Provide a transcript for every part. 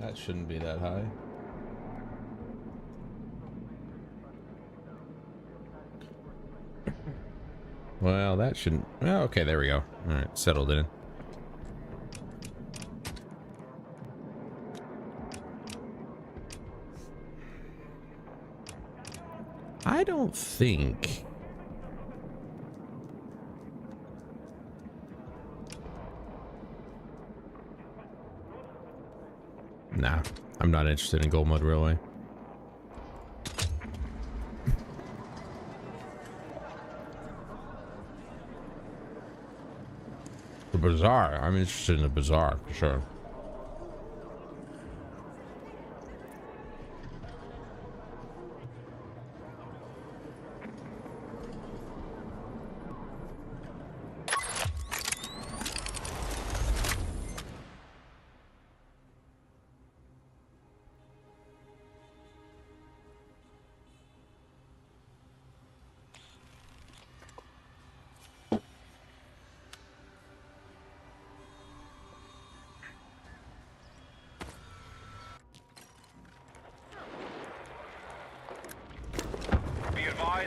That shouldn't be that high. Well, that shouldn't... Oh, okay, there we go. Alright, settled in. I don't think... Nah, I'm not interested in Gold Mud Railway. The Bazaar. I'm interested in the Bazaar, for sure.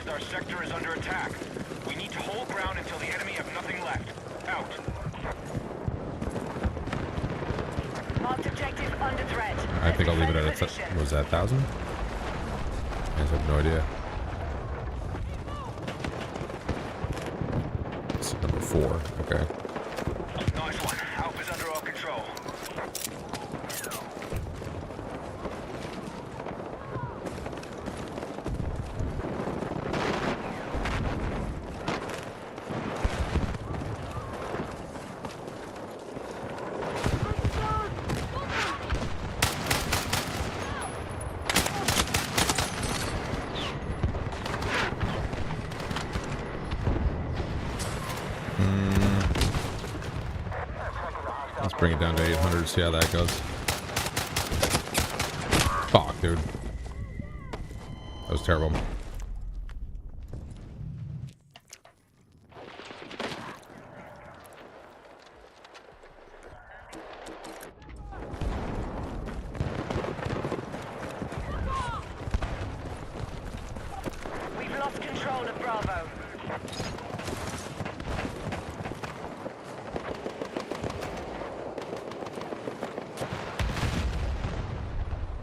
Our sector is under attack. We need to hold ground until the enemy have nothing left. Out. Marked objective under threat. I think I'll leave it at a... What was that, 1,000? I have no idea. It's number 4. Okay. Nice one. Alpha's under our control. Bring it down to 800, see how that goes. Fuck, dude. That was terrible. We've lost control of Bravo.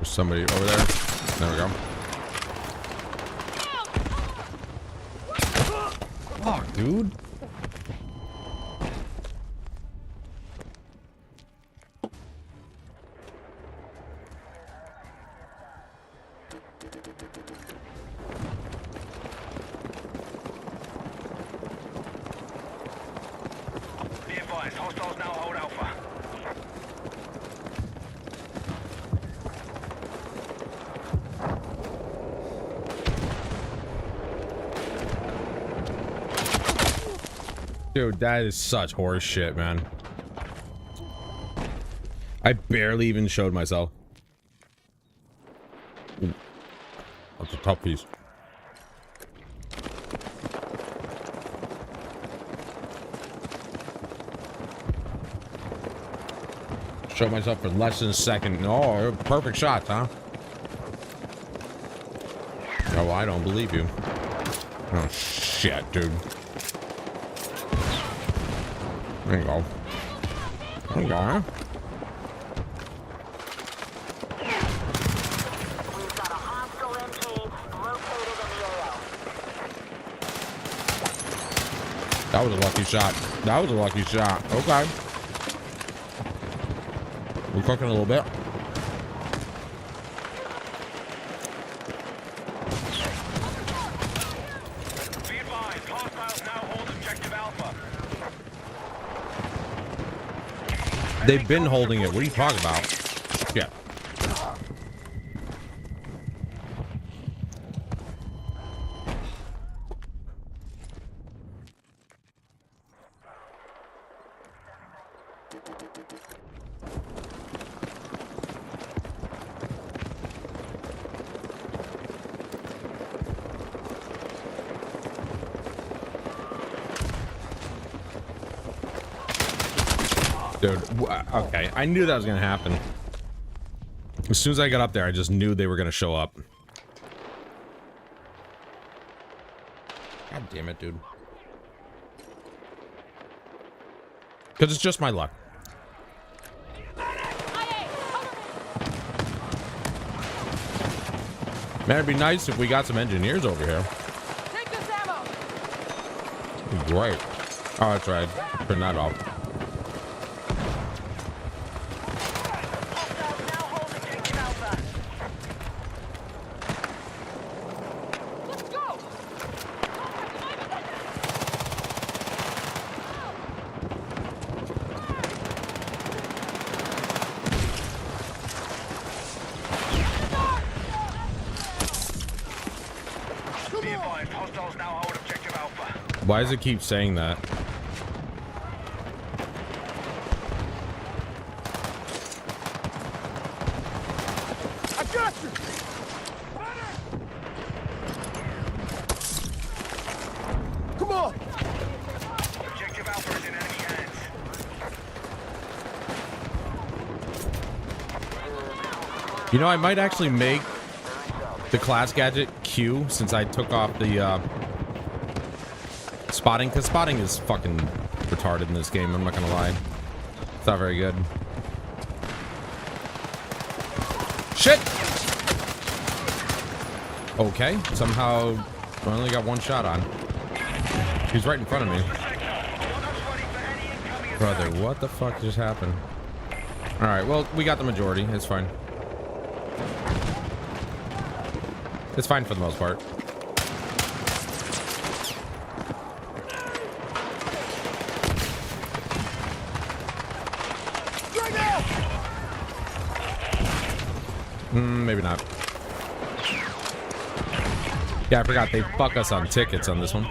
Somebody over there. There we go. Fuck, dude. Be advised, hostiles now hold Alpha. Dude, that is such horse shit, man. I barely even showed myself. Ooh. That's a tough piece. Show myself for less than a second. Oh, perfect shots, huh? Oh, I don't believe you. Oh, shit, dude. There you go. There you go, huh? We've got a hostile MG located in the AO. That was a lucky shot. That was a lucky shot. Okay. We're cooking a little bit. Be advised, hostiles now hold objective Alpha. They've been holding it. What are you talking about? Yeah. Dude, okay. I knew that was gonna happen. As soon as I got up there, I just knew they were gonna show up. God damn it, dude. Because it's just my luck. Man, it'd be nice if we got some engineers over here. Take this ammo. Great. Oh, that's right. Turn that off. Hostiles now hold Objective Alpha. Let's go. Be advised, hostiles now hold Objective Alpha. Why does it keep saying that? I got you. Come on. Objective Alpha is in enemy hands. You know, I might actually make the class gadget Q since I took off the spotting, because spotting is fucking retarded in this game. I'm not gonna lie. It's not very good. Shit! Okay, somehow I only got one shot on. He's right in front of me. Brother, what the fuck just happened? Alright, well, we got the majority. It's fine. It's fine for the most part. Maybe not. Yeah, I forgot they fuck us on tickets on this one.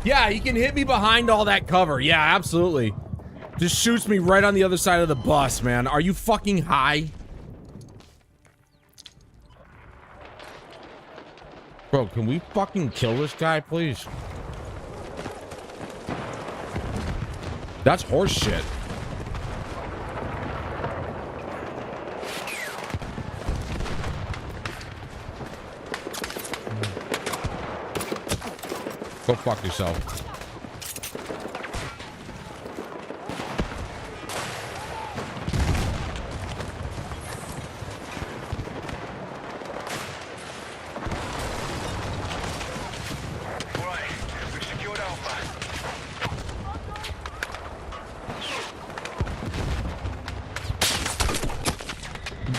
Yeah, he can hit me behind all that cover. Yeah, absolutely. Just shoots me right on the other side of the bus, man. Are you fucking high? Bro, can we fucking kill this guy, please? That's horse shit. Go fuck yourself.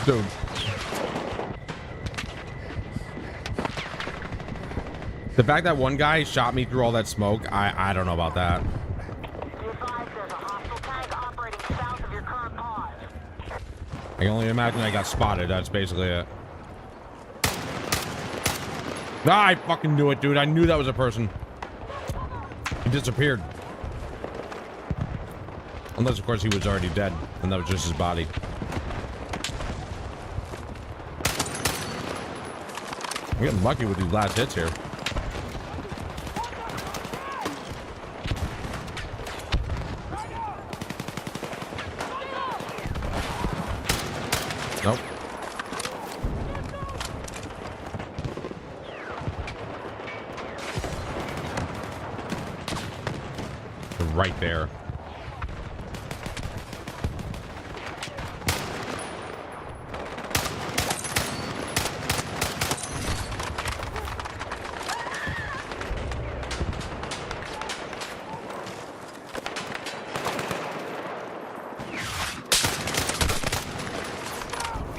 Dude. The fact that one guy shot me through all that smoke, I don't know about that. Be advised there's a hostile tank operating south of your current pause. I can only imagine I got spotted. That's basically it. Ah, I fucking knew it, dude. I knew that was a person. He disappeared. Unless, of course, he was already dead, and that was just his body. I'm getting lucky with these last hits here. Nope. They're right there.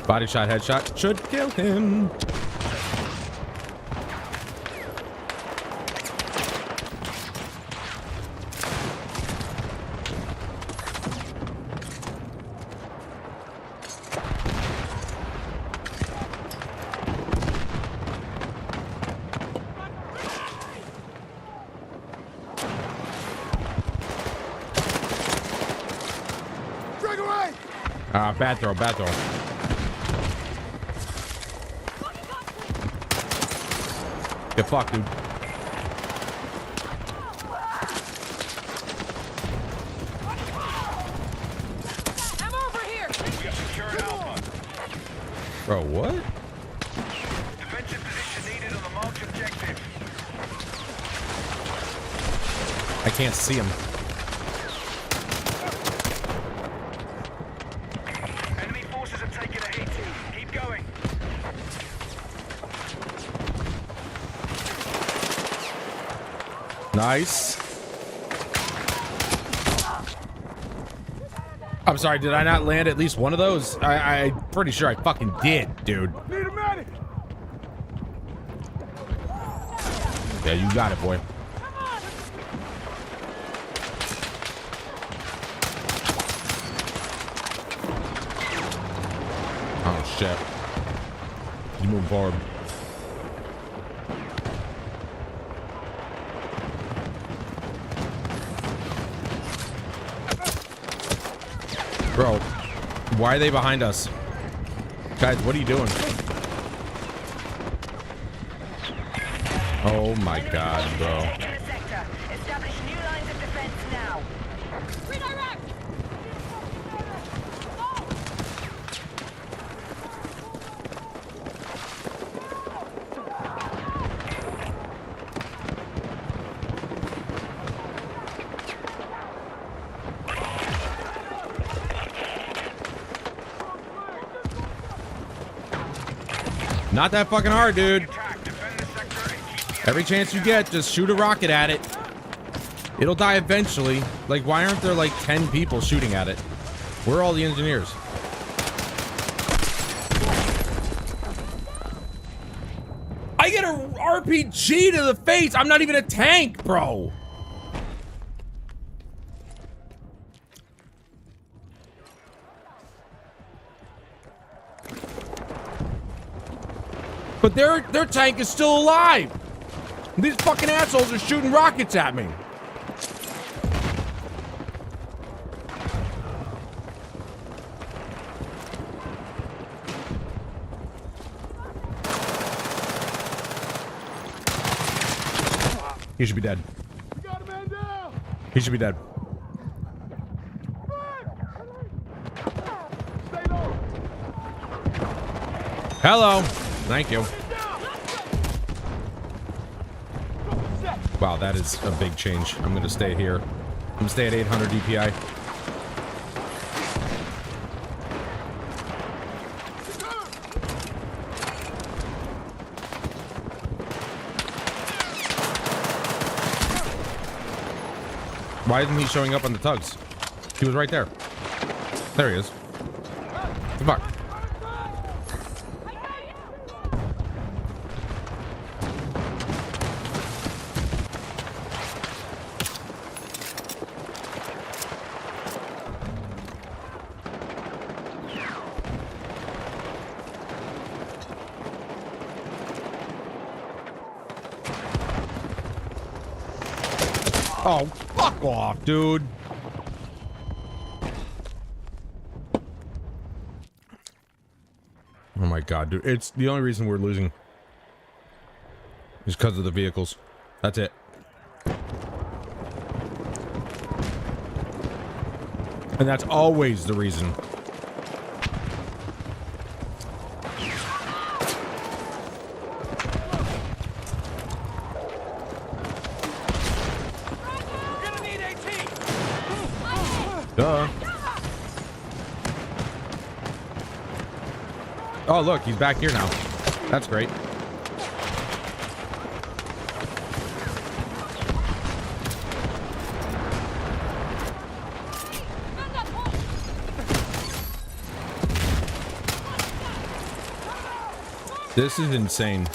Body shot, headshot should kill him. Bad throw, bad throw. Get fucked, dude. Bro, what? Defensive position needed on the marked objective. I can't see him. Enemy forces have taken a hit. Keep going. Nice. I'm sorry, did I not land at least one of those? I'm pretty sure I fucking did, dude. Need a medic. Yeah, you got it, boy. Oh, shit. He's moving forward. Bro, why are they behind us? Guys, what are you doing? Oh my god, bro. Establish new lines of defense now. Redirect. Not that fucking hard, dude. Attack. Defend the sector and keep the Every chance you get, just shoot a rocket at it. It'll die eventually. Like, why aren't there like 10 people shooting at it? Where are all the engineers? I get a RPG to the face. I'm not even a tank, bro. But their tank is still alive. These fucking assholes are shooting rockets at me. He should be dead. Got a man down. He should be dead. Stay low. Hello. Thank you. Wow, that is a big change. I'm gonna stay here. I'm gonna stay at 800 DPI. Why isn't he showing up on the tugs? He was right there. There he is. The fuck? Oh, fuck off, dude. Oh my god, dude. It's the only reason we're losing is because of the vehicles. That's it. And that's always the reason. Duh. Oh, look, he's back here now. That's great. This is insane.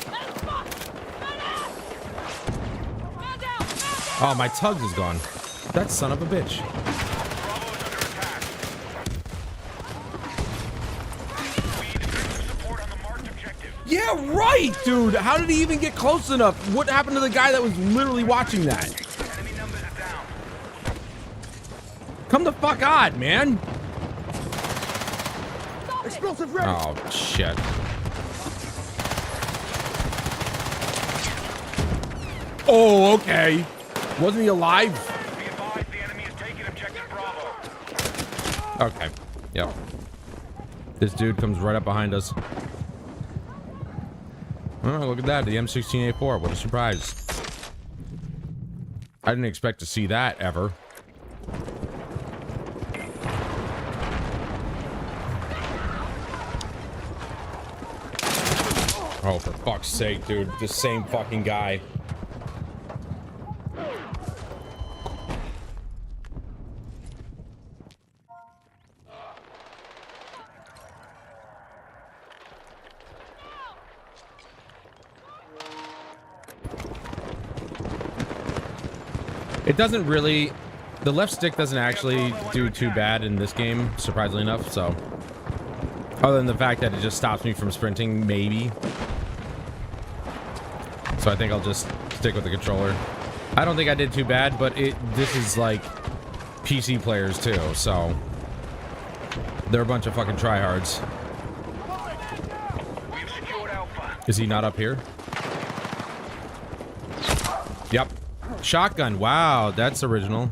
Oh, my tugs is gone. That son of a bitch. Yeah, right, dude. How did he even get close enough? What happened to the guy that was literally watching that? enemy numbers are down. Come the fuck on, man. Explosive ready. Oh, shit. Oh, okay. Wasn't he alive? Be advised, the enemy is taking objective Bravo. Okay. Yep. This dude comes right up behind us. Oh, look at that. The M16A4. What a surprise. I didn't expect to see that ever. Oh, for fuck's sake, dude. The same fucking guy. It doesn't really... The left stick doesn't actually do too bad in this game, surprisingly enough, so... Other than the fact that it just stops me from sprinting, maybe. So I think I'll just stick with the controller. I don't think I did too bad, but this is like PC players too, so... They're a bunch of fucking tryhards. We've secured Alpha. Is he not up here? Yep. Shotgun. Wow, that's original.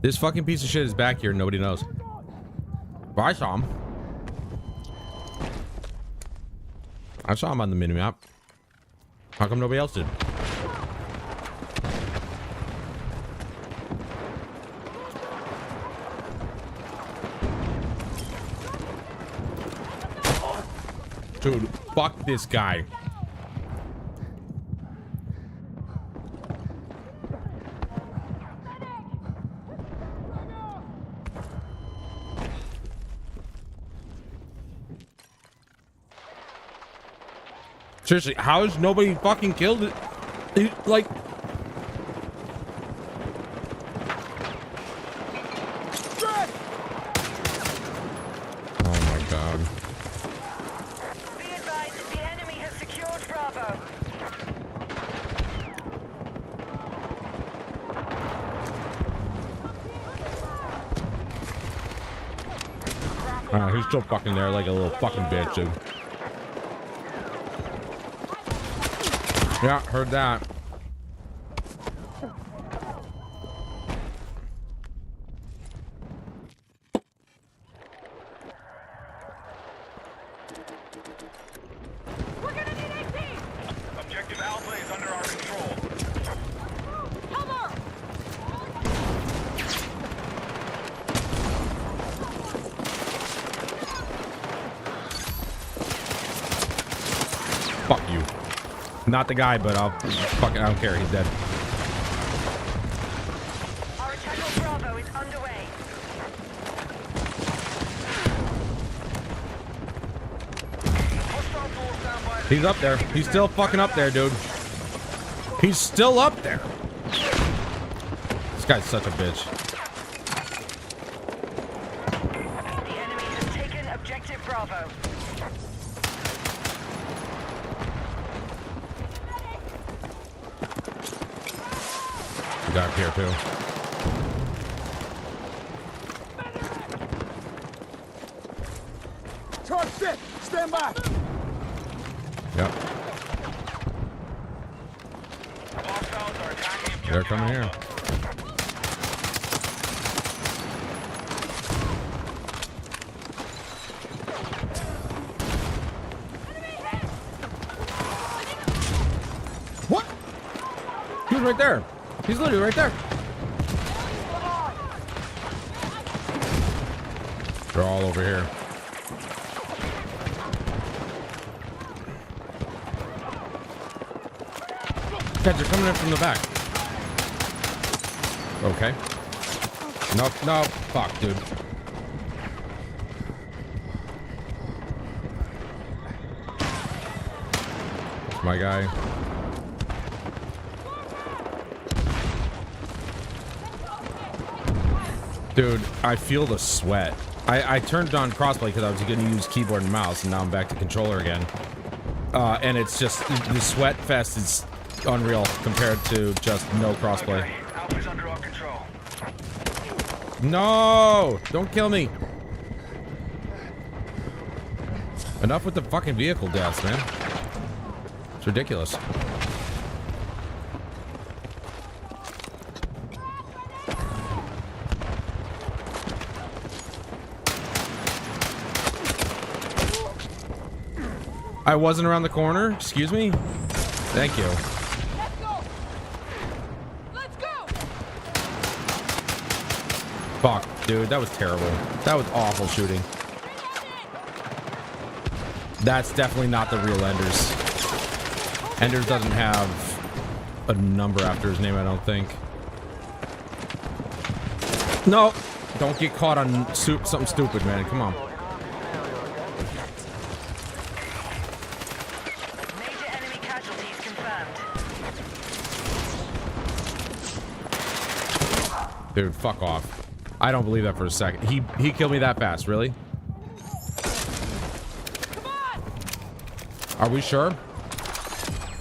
This fucking piece of shit is back here. Nobody knows. But I saw him. I saw him on the minimap. How come nobody else did? Dude, fuck this guy. Seriously, how is nobody fucking killed it? Like... Oh my god. Be advised, the enemy has secured Bravo. He's still fucking there like a little fucking bitch, dude. Yeah, heard that. We're gonna need AP! Objective Alpha is under our control. Cover! Fuck you. Not the guy, but I'll fucking, I don't care. He's dead. Our attack on Bravo is underway. Hostile force down by the... He's up there. He's still fucking up there, dude. He's still up there. This guy's such a bitch. The enemy has taken objective Bravo. Got up here too. Charge set. Stand by. Yep. Hostiles are attacking objective They're coming here. Alpha. What? He was right there. He's literally right there. They're all over here. Guys, they're coming in from the back. Okay. No, fuck, dude. My guy. Dude, I feel the sweat. I turned on crossplay because I was going to use keyboard and mouse, and now I'm back to controller again. And it's just, the sweat fest is unreal compared to just no crossplay. Okay, Alpha's under our control. No! Don't kill me! Enough with the fucking vehicle deaths, man. It's ridiculous. I wasn't around the corner. Excuse me. Thank you. Let's go. Let's go. Fuck, dude, that was terrible. That was awful shooting. That's definitely not the real Enders. Enders doesn't have a number after his name, I don't think. No, don't get caught on something stupid, man. Come on. Major enemy casualties confirmed. Dude, fuck off. I don't believe that for a second. He killed me that fast, really? Come on. Are we sure?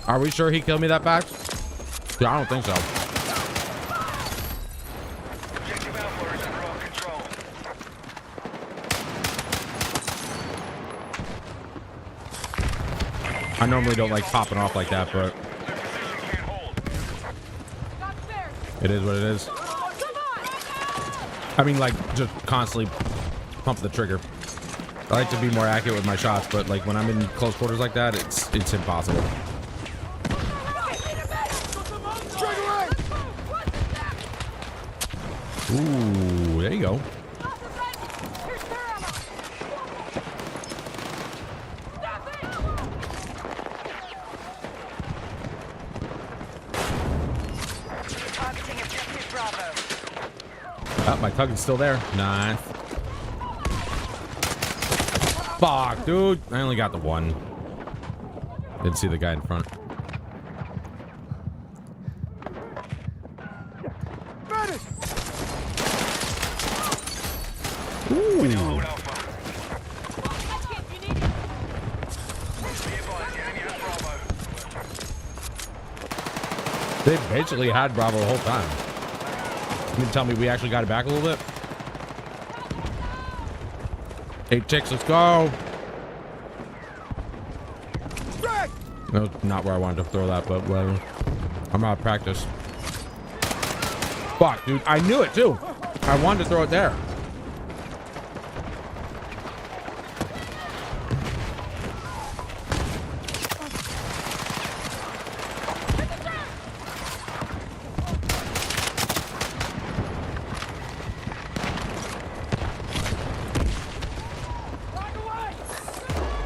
Are we sure he killed me that fast? Yeah, I don't think so. Objective Alpha is under our control. I normally don't like popping off like that, but Their position can't hold. Upstairs. it is what it is. Come on. I mean, like, just constantly pump the trigger. I like to be more accurate with my shots, but like when I'm in close quarters like that, it's impossible. Ooh, there you go. Here's their ammo. Stop it. Targeting objective Bravo. Oh, my tug is still there. Nice. Fuck, dude. I only got the one. Didn't see the guy in front. Finish! Ooh. Hold Alpha. You need it. Be advised, the enemy has Bravo. They basically had Bravo the whole time. You mean tell me we actually got it back a little bit? 8 ticks, let's go. Greg! No, not where I wanted to throw that, but whatever. I'm out of practice. Fuck, dude. I knew it too. I wanted to throw it there.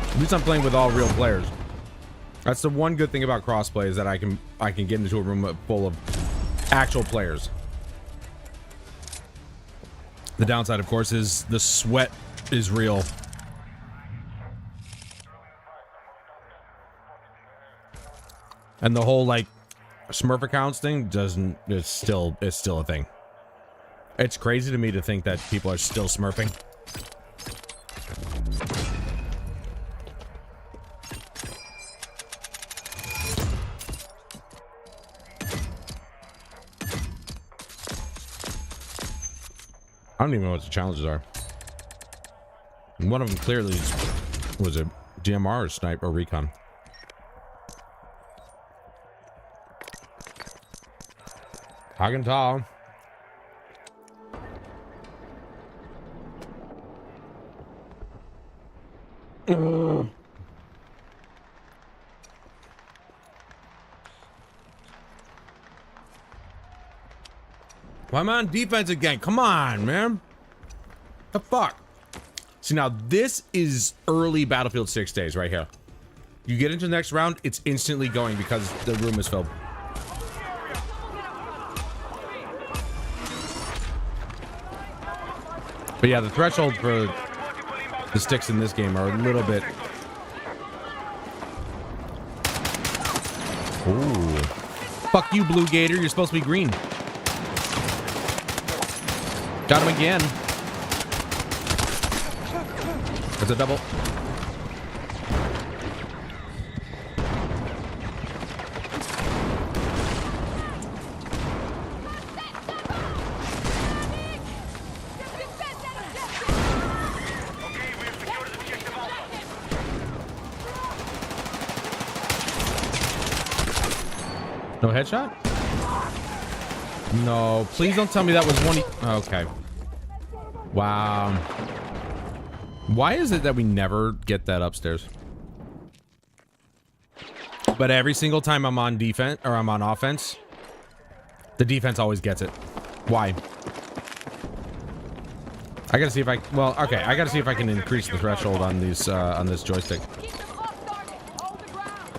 At least I'm playing with all real players. That's the one good thing about crossplay is that I can get into a room full of actual players. The downside, of course, is the sweat is real. And the whole like Smurf accounts thing it's still a thing. It's crazy to me to think that people are still smurfing. I don't even know what the challenges are. One of them clearly was a DMR or sniper or recon. Hagenthal. Why am I on defense again? Come on, man. The fuck? See, now this is early Battlefield 6 days right here. You get into the next round, it's instantly going because the room is filled. But yeah, the threshold for the sticks in this game are a little bit... Ooh. Fuck you, Blue Gator. You're supposed to be green. Got him again. That's a double. Okay, we have secured objective Alpha. No headshot? No, please don't tell me that was one. Okay. Wow. Why is it that we never get that upstairs? But every single time I'm on defense or I'm on offense, the defense always gets it. Why? I gotta see if I. Well, okay. I gotta see if I can increase the threshold on these on this joystick. Keep them off target. Hold the ground.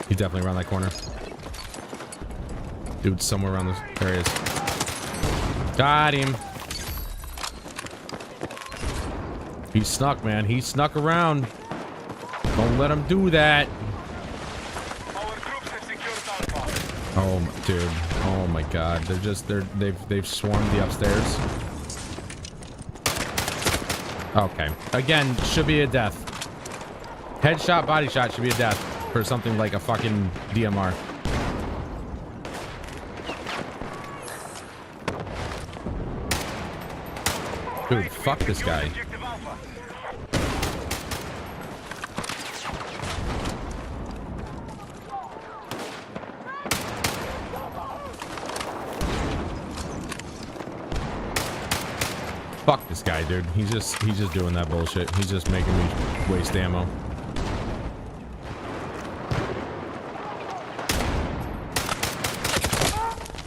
He's definitely around that corner. Dude's somewhere around this. There he is. Got him. He snuck, man. He snuck around. Don't let him do that. Our troops have secured Alpha. Oh, dude. Oh my God. They've swarmed the upstairs. Okay. Again, should be a death. Headshot, body shot should be a death for something like a fucking DMR. Dude, fuck this guy. Objective Alpha. Fuck this guy, dude. He's just doing that bullshit. He's just making me waste ammo.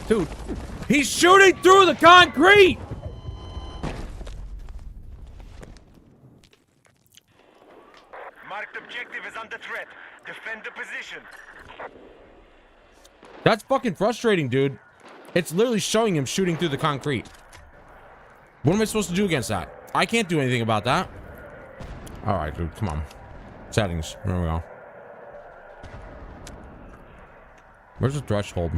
Dude, he's shooting through the concrete! Marked objective is under threat. Defend the position. That's fucking frustrating, dude. It's literally showing him shooting through the concrete. What am I supposed to do against that? I can't do anything about that. All right, dude, come on. Settings. There we go. Where's the threshold?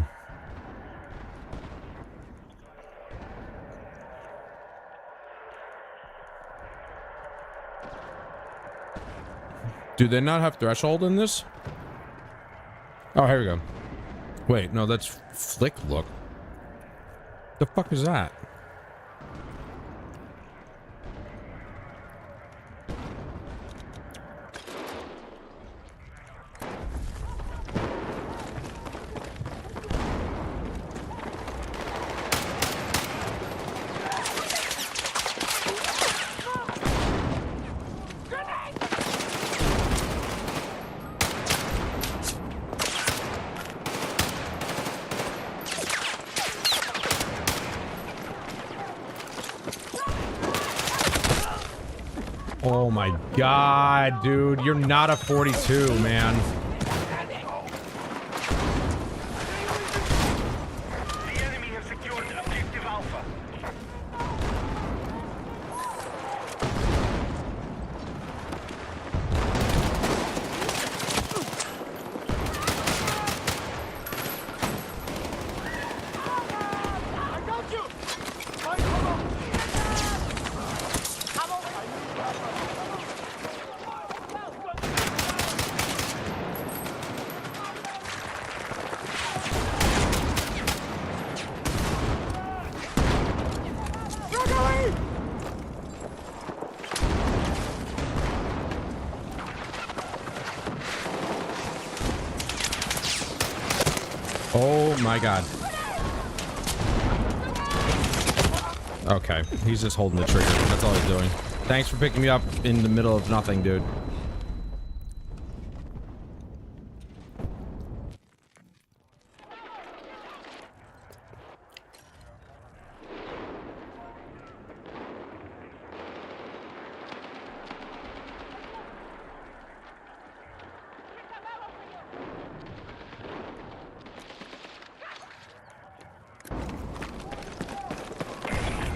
Do they not have threshold in this? Oh, here we go. Wait, no, that's flick look. The fuck is that? Oh my God, dude, you're not a 42, man. The enemy has secured objective Alpha. I got you! Right, come on! Oh my God. Okay, he's just holding the trigger. That's all he's doing. Thanks for picking me up in the middle of nothing, dude.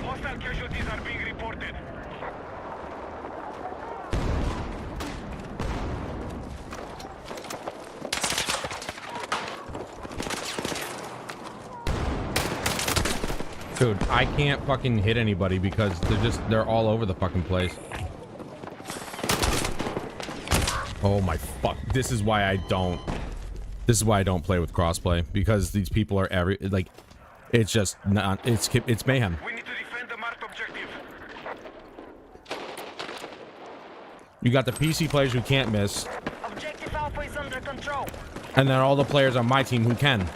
Hostile casualties are being reported. Dude, I can't fucking hit anybody because they're all over the fucking place. Oh my fuck. This is why I don't play with crossplay, because these people are it's just not, it's mayhem. We need to defend the marked objective. You got the PC players who can't miss, Objective Alpha is under control. and then all the players on my team who can.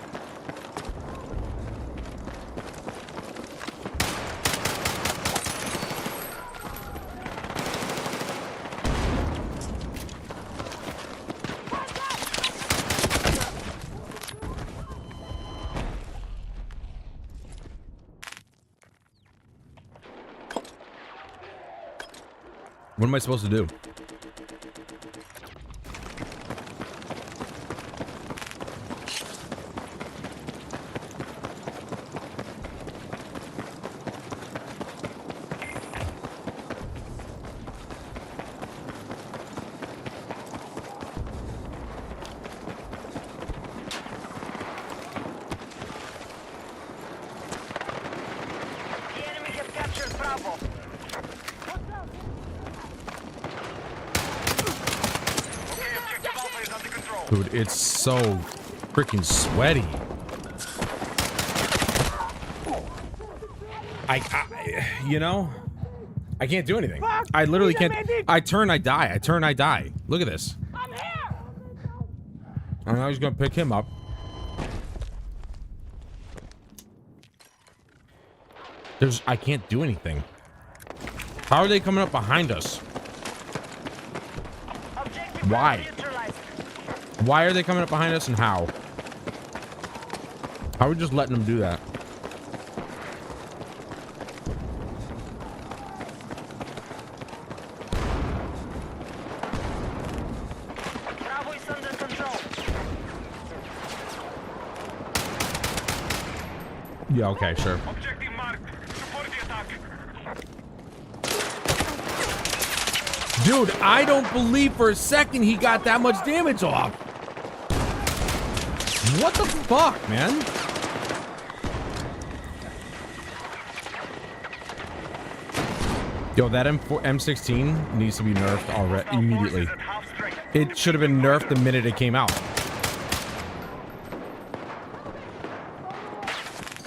What am I supposed to do? The enemy has captured Bravo. Okay, objective Alpha is under control. Dude, it's so freaking sweaty. You know, I can't do anything. I literally can't. I turn, I die. I turn, I die. Look at this. I'm here! And now he's gonna pick him up. I can't do anything. How are they coming up behind us? Objective Why? Bravo neutralized. Why are they coming up behind us and how? How are we just letting them do that? Bravo is under control. Yeah, okay, sure. Objective marked. Support the attack. Dude, I don't believe for a second he got that much damage off. What the fuck, man? Yo, that M16 needs to be nerfed already immediately. Forces at half strength. It should have been nerfed the minute it came out.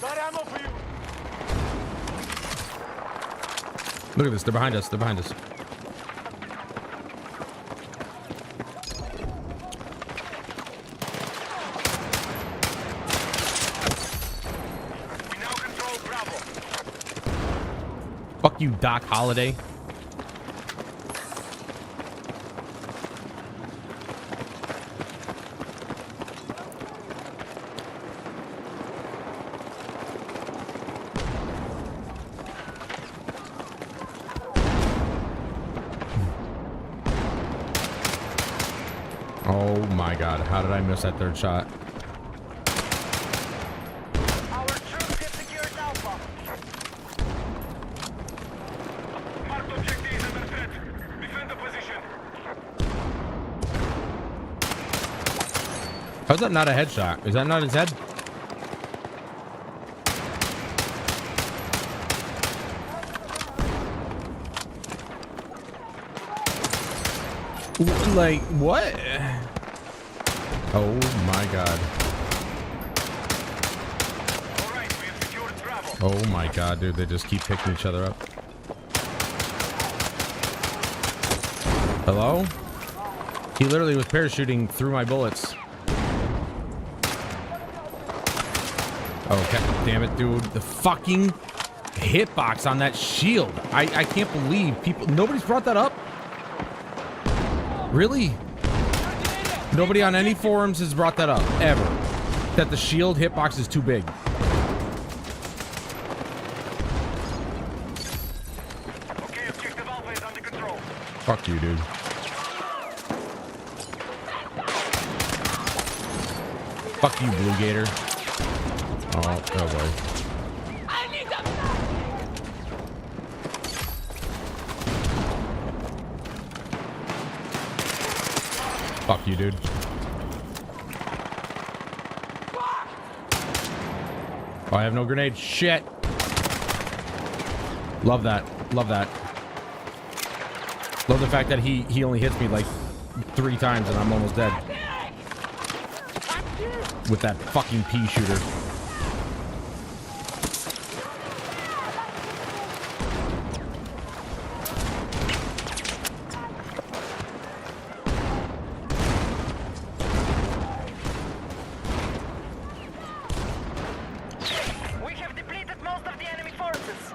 Got ammo for you. Look at this, they're behind us, they're behind us. We now control Bravo. Fuck you, Doc Holliday. Oh my god, how did I miss that third shot? Our troops have secured Alpha. Marked objective is under threat. Defend the position. How's that not a headshot? Is that not his head? Like, what? Oh my god. All right, we have secured Bravo. Oh my god, dude, they just keep picking each other up. Hello? He literally was parachuting through my bullets. Oh, god damn it, dude. The fucking hitbox on that shield. I can't believe people... Nobody's brought that up? Really? Nobody on any forums has brought that up, ever. That the shield hitbox is too big. Okay, objective Alpha is under control. Fuck you, dude. Fuck you, Blue Gator. Oh boy. I need them! Fuck you, dude. Oh, I have no grenade. Shit. Love that. Love that. Love the fact that he only hits me like 3 times and I'm almost dead. With that fucking pea shooter. We have depleted most of the enemy forces.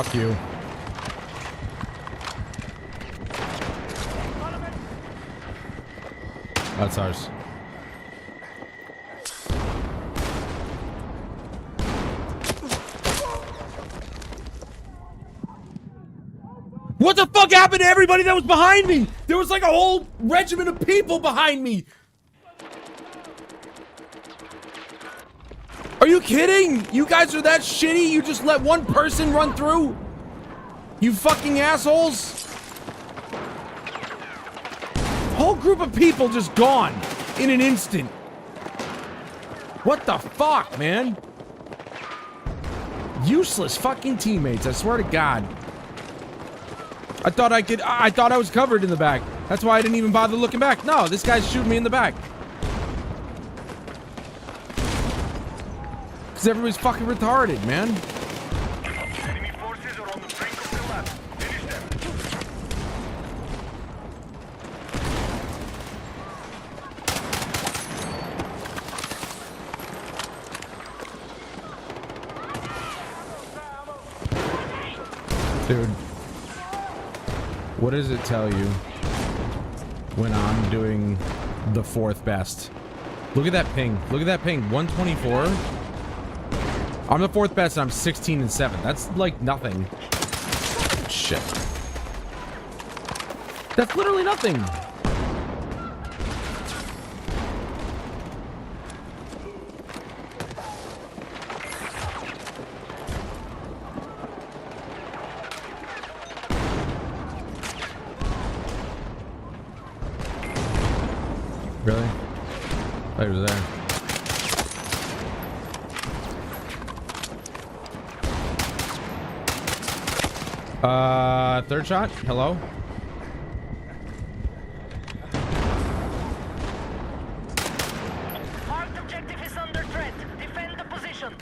Fuck you. That's ours. What the fuck happened to everybody that was behind me? There was like a whole regiment of people behind me. Are you kidding? You guys are that shitty? You just let one person run through? You fucking assholes. Whole group of people just gone in an instant. What the fuck, man? Useless fucking teammates, I swear to God. I thought I was covered in the back. That's why I didn't even bother looking back. No, this guy's shooting me in the back. Because everybody's fucking retarded, man. Enemy forces are on the brink of collapse. Finish them. Dude. What does it tell you when I'm doing the 4th best? Look at that ping. Look at that ping. 124. I'm the 4th best and I'm 16 and 7. That's like nothing. Shit. That's literally nothing. Really? I thought he was there. Third shot? Hello? Marked objective is under threat. Defend the position.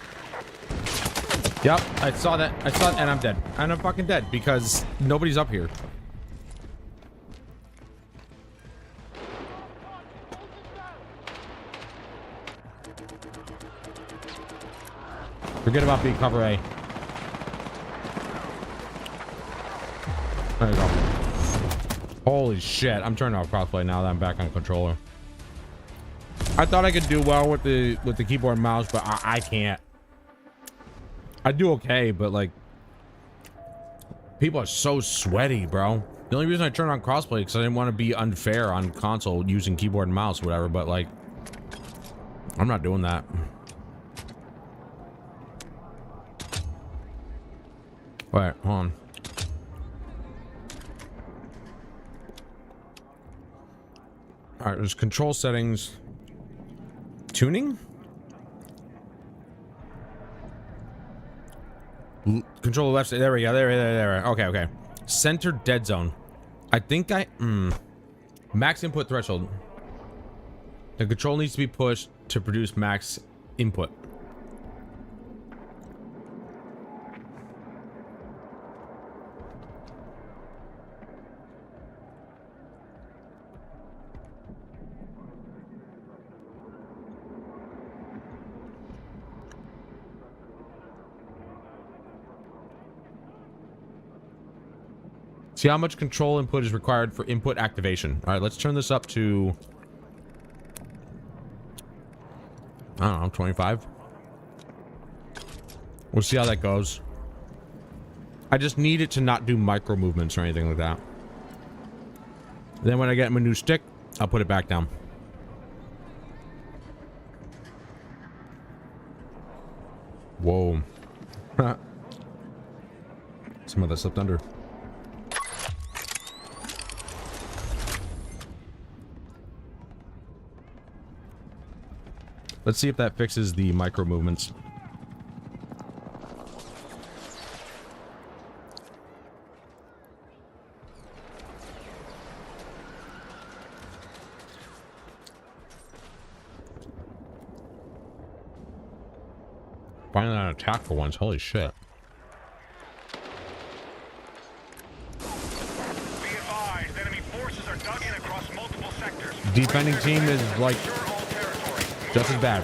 Yep, I saw that. I saw it, and I'm dead. And I'm fucking dead because nobody's up here. Forget about B, cover A. There you go. Holy shit, I'm turning off crossplay now that I'm back on controller. I thought I could do well with the keyboard and mouse, but I can't. I do okay, but like people are so sweaty, bro. The only reason I turned on crossplay because I didn't want to be unfair on console using keyboard and mouse or whatever, but like I'm not doing that. Wait, hold on. All right, there's control settings. Tuning? Control the left side. There we go. There. Okay. Center dead zone. I think max input threshold. The control needs to be pushed to produce max input. See how much control input is required for input activation. All right, let's turn this up to, I don't know, 25. We'll see how that goes. I just need it to not do micro movements or anything like that. Then when I get my new stick, I'll put it back down. Whoa. Some of that slipped under. Let's see if that fixes the micro movements. Finally on attack for once. Holy shit. Be advised, enemy forces are dug in across multiple sectors. Defending team is like Secure all territory. just as bad.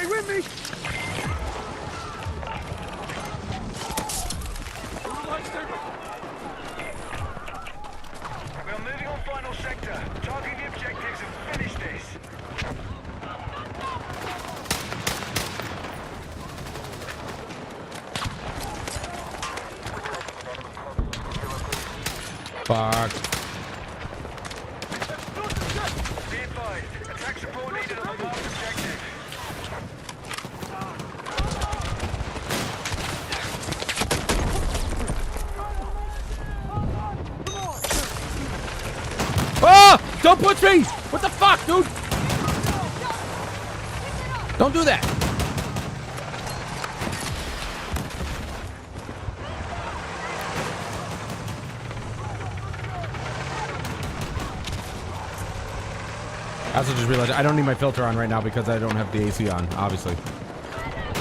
Stay with me! We're moving on final sector. Targeting the objectives and finish this. Fuck. Be advised. Attack support needed on the marked objective. Ah! Don't push me! What the fuck, dude? Don't do that. I also just realized I don't need my filter on right now because I don't have the AC on, obviously.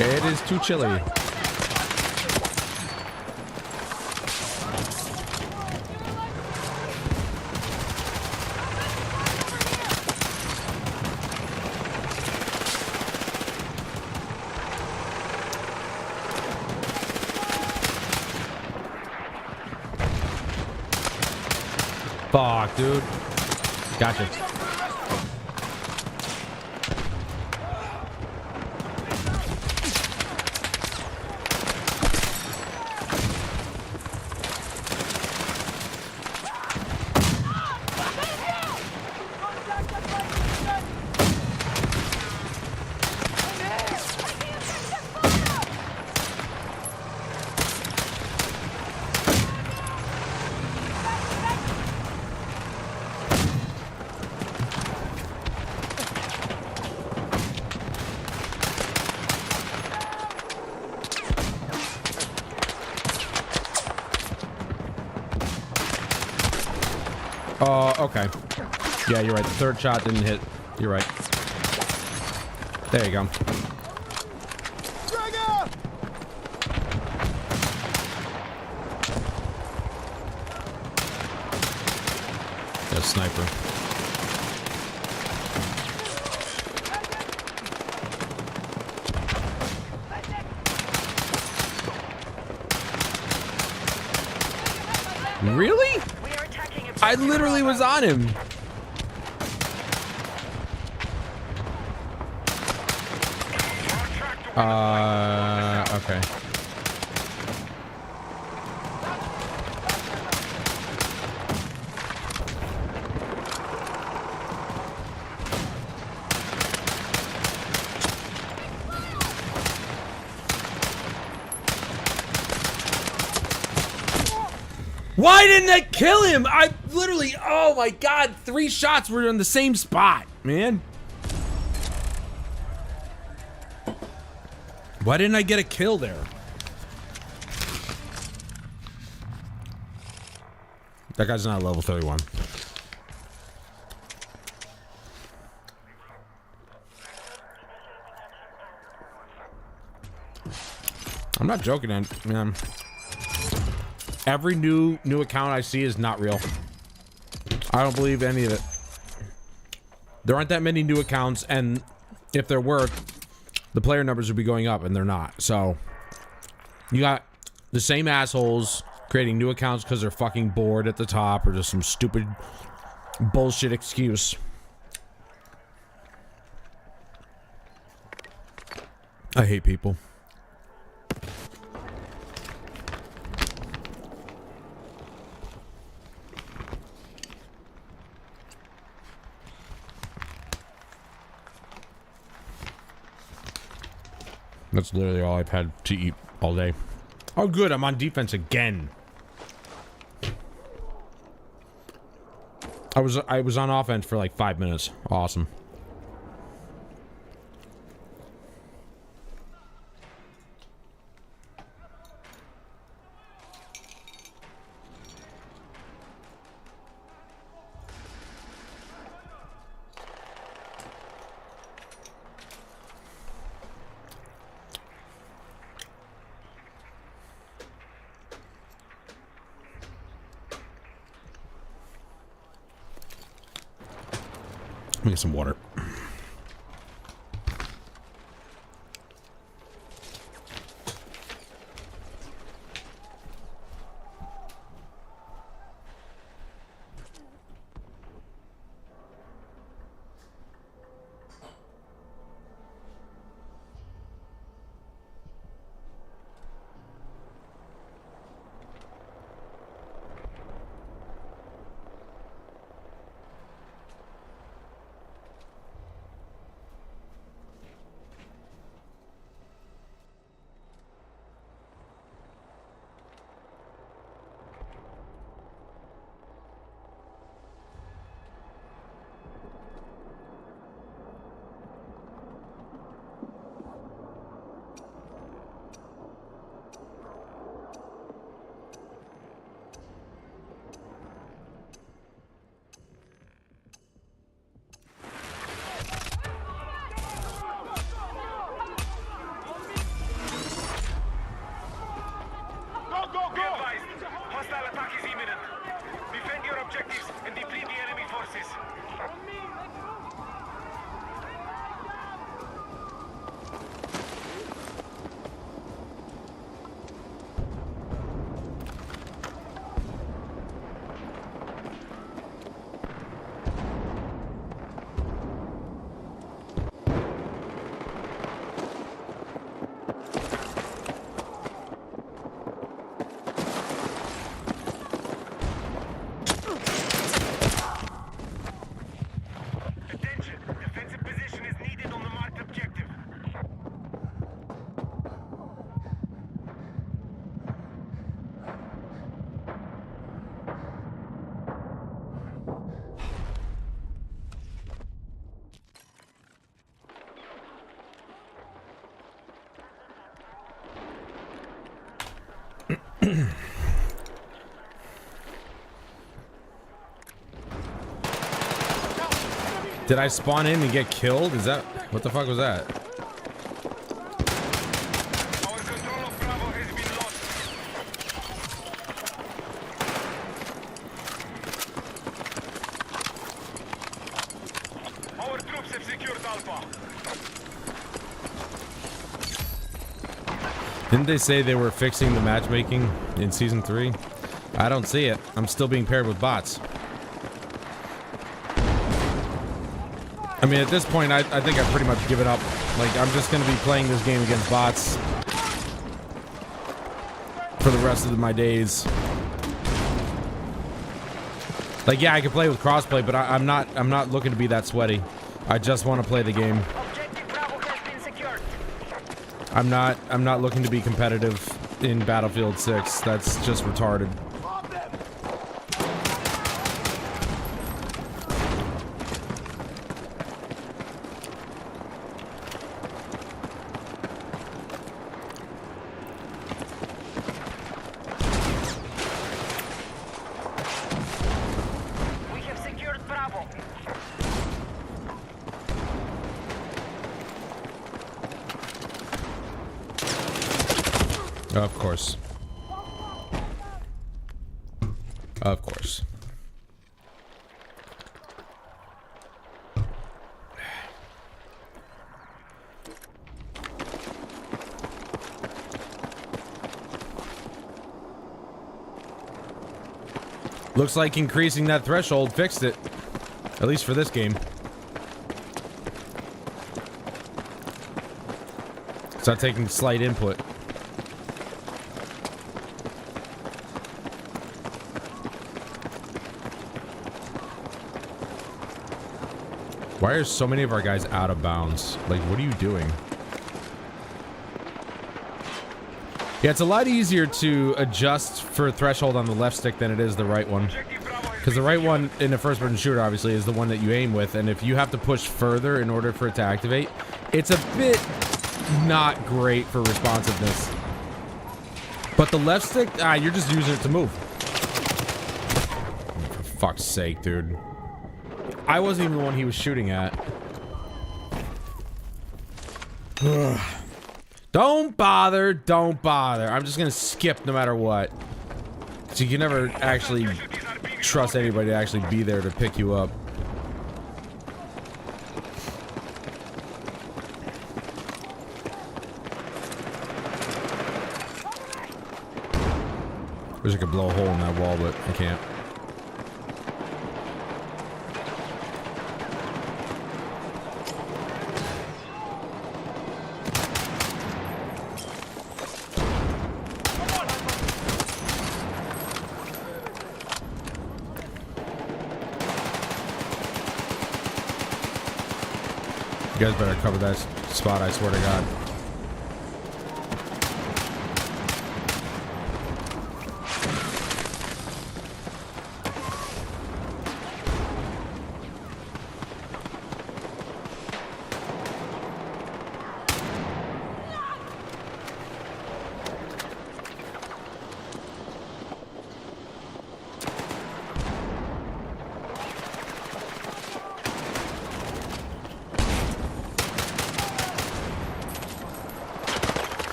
It is too chilly. Fuck, dude. Gotcha. Okay. Yeah, you're right. The third shot didn't hit. You're right. There you go. That sniper. Really? I literally was on him. Okay. Why didn't I kill him? I literally, oh my god, 3 shots were in the same spot, man. Why didn't I get a kill there? That guy's not level 31. I'm not joking, man. Every new account I see is not real. I don't believe any of it. There aren't that many new accounts, and if there were, the player numbers would be going up, and they're not. So, you got the same assholes creating new accounts because they're fucking bored at the top, or just some stupid bullshit excuse. I hate people. That's literally all I've had to eat all day. Oh, good. I'm on defense again. I was on offense for like 5 minutes. Awesome. Let me get some water. Defensive position is needed on the marked objective. Did I spawn in and get killed? Is that what the fuck was that? Our control of Bravo has been lost. Our troops have secured Alpha. Didn't they say they were fixing the matchmaking in season 3? I don't see it. I'm still being paired with bots. I mean, at this point, I think I've pretty much given up. Like, I'm just going to be playing this game against bots for the rest of my days. Like, yeah, I can play with crossplay, but I'm not looking to be that sweaty. I just want to play the game. Objective Bravo has been secured. I'm not looking to be competitive in Battlefield 6. That's just retarded. Bomb them! We have secured Bravo. Of course. Of course. Looks like increasing that threshold fixed it. At least for this game. Start taking slight input. Why are so many of our guys out of bounds? Like, what are you doing? Yeah, it's a lot easier to adjust for threshold on the left stick than it is the right one. Because the right one in a first-person shooter, obviously, is the one that you aim with. And if you have to push further in order for it to activate, it's a bit not great for responsiveness. But the left stick, you're just using it to move. For fuck's sake, dude. I wasn't even the one he was shooting at. Don't bother. Don't bother. I'm just gonna skip no matter what. So you can never actually trust anybody to actually be there to pick you up. Wish I could blow a hole in that wall, but I can't. You guys better cover that spot, I swear to God.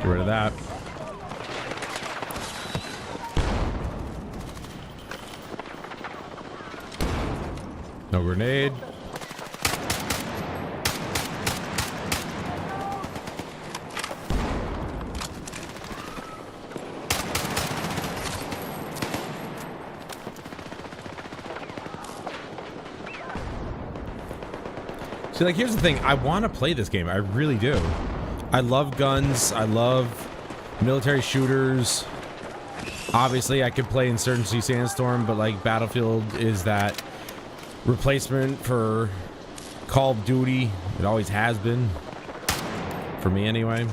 Get rid of that. No grenade. See, like, here's the thing. I want to play this game. I really do. I love guns. I love military shooters. Obviously, I could play Insurgency Sandstorm, but like Battlefield is that replacement for Call of Duty. It always has been. For me, anyway.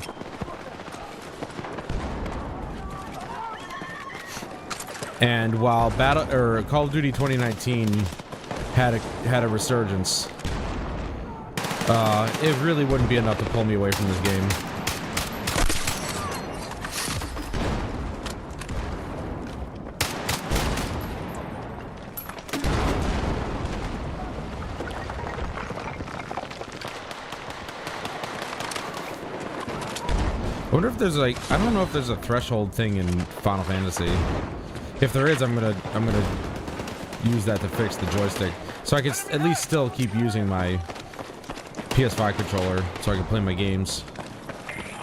And while Call of Duty 2019 had a resurgence, it really wouldn't be enough to pull me away from this game. I wonder if there's like, I don't know if there's a threshold thing in Final Fantasy. If there is, I'm gonna use that to fix the joystick, so I can at least still keep using my PS5 controller, so I can play my games.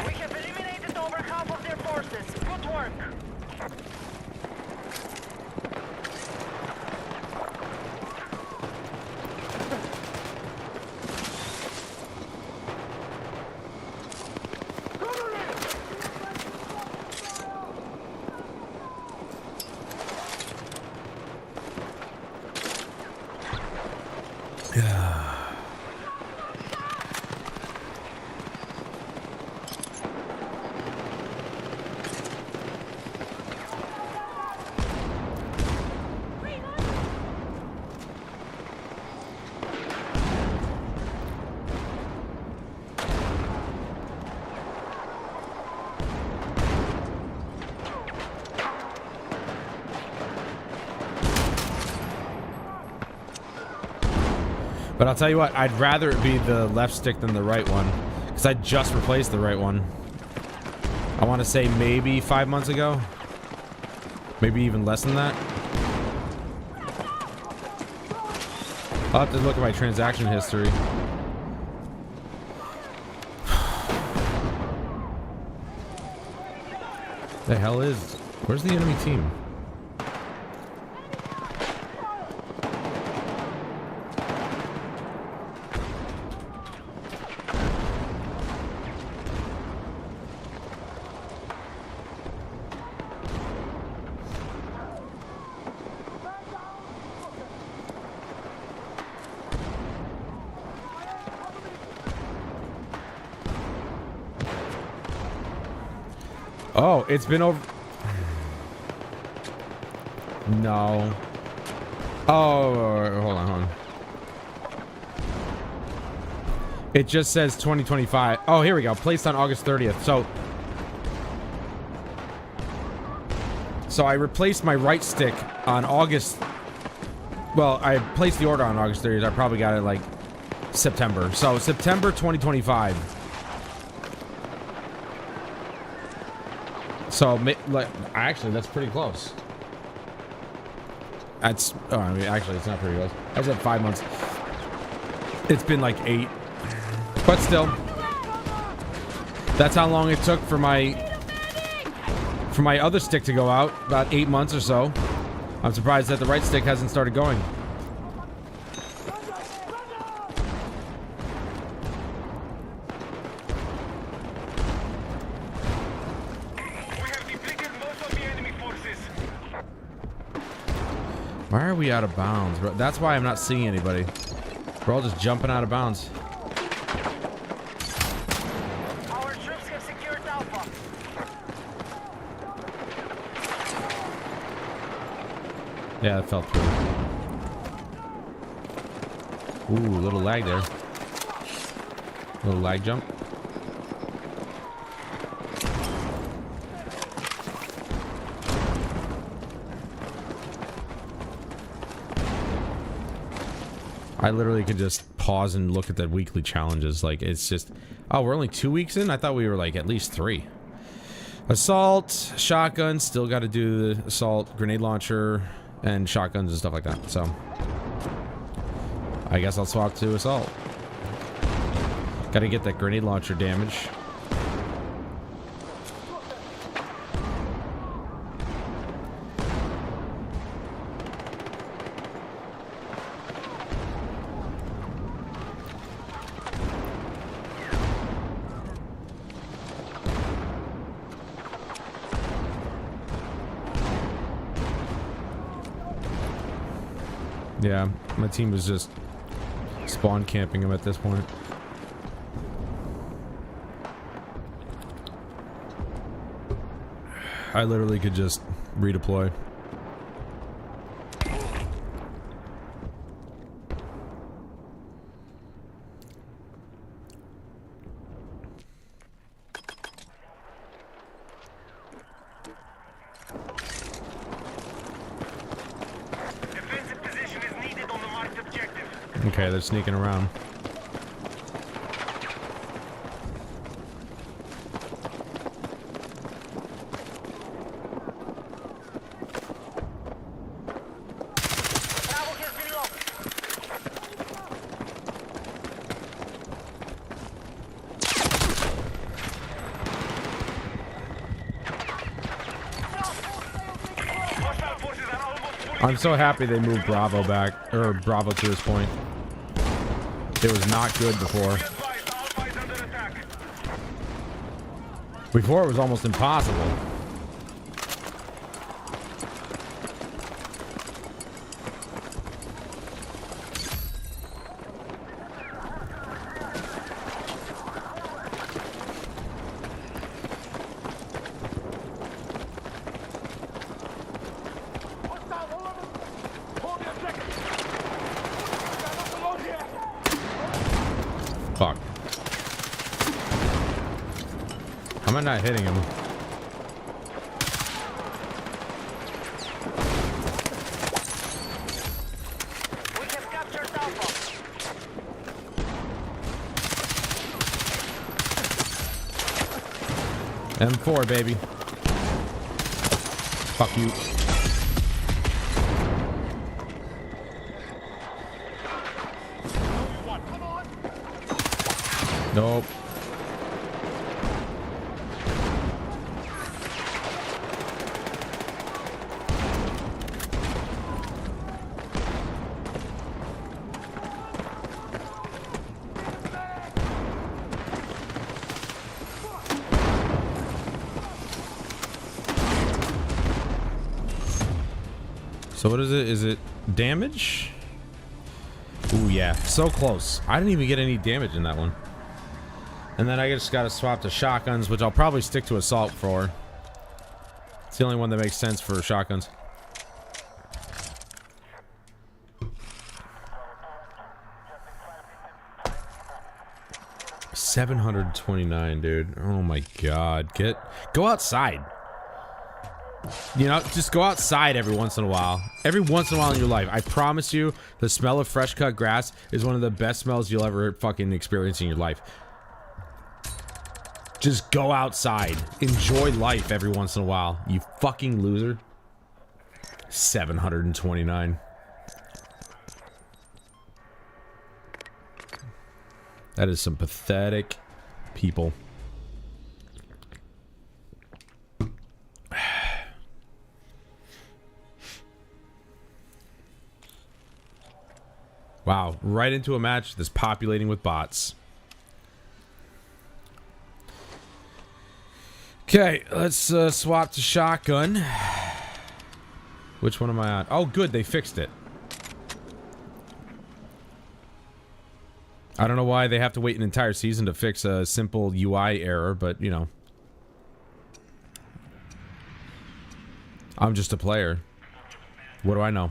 We have eliminated over half of their forces. Good work. But I'll tell you what, I'd rather it be the left stick than the right one, because I just replaced the right one. I want to say maybe 5 months ago. Maybe even less than that. I'll have to look at my transaction history. The hell is... Where's the enemy team? Oh, it's been over... No. Oh, hold on. It just says 2025. Oh, here we go. Placed on August 30th. So I replaced my right stick on August... Well, I placed the order on August 30th. I probably got it like September. So September 2025. So, like, actually, that's pretty close. That's, oh, I mean, actually, it's not pretty close. I said 5 months. It's been like 8. But still, that's how long it took for my other stick to go out. About 8 months or so. I'm surprised that the right stick hasn't started going. Why are we out of bounds, bro? That's why I'm not seeing anybody. We're all just jumping out of bounds. Our troops have secured Alpha. Yeah, that fell through. Ooh, little lag there. Little lag jump. I literally could just pause and look at the weekly challenges. Like, it's just... Oh, we're only 2 weeks in? I thought we were, like, at least 3. Assault, shotgun. Still got to do the assault, grenade launcher, and shotguns and stuff like that. So, I guess I'll swap to assault. Got to get that grenade launcher damage. Yeah. My team was just spawn camping him at this point. I literally could just redeploy. Defensive position is needed on the marked objective. Okay, they're sneaking around. Bravo has been lost. Hostile forces are almost fully. I'm so happy they moved Bravo back, or Bravo to this point. It was not good before. Advised, Alpha is under attack. Before it was almost impossible. Hostile, hold the objective. Got alone here. Fuck. How am I not hitting him? We have captured Alpha. M4, baby. Fuck you. Come on. Nope. So what is it? Is it damage? Ooh, yeah. So close. I didn't even get any damage in that one. And then I just gotta swap to shotguns, which I'll probably stick to assault for. It's the only one that makes sense for shotguns. $729, dude. Oh my god. Go outside. You know, just go outside every once in a while. Every once in a while in your life. I promise you, the smell of fresh cut grass is one of the best smells you'll ever fucking experience in your life. Just go outside. Enjoy life every once in a while. You fucking loser. 729. That is some pathetic people. Wow, right into a match that's populating with bots. Okay, let's swap to shotgun. Which one am I on? Oh, good, they fixed it. I don't know why they have to wait an entire season to fix a simple UI error, but, you know. I'm just a player. What do I know?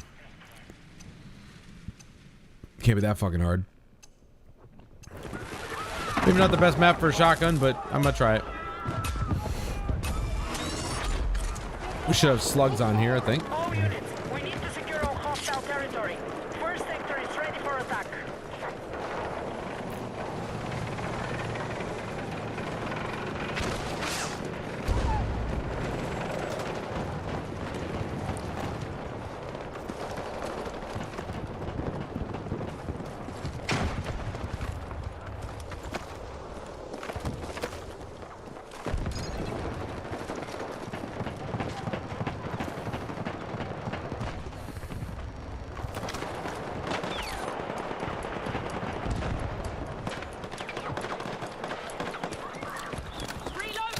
Can't be that fucking hard. Maybe not the best map for a shotgun, but I'm gonna try it. We should have slugs on here, I think. All units, we need to secure all hostile territory. First sector is ready for attack.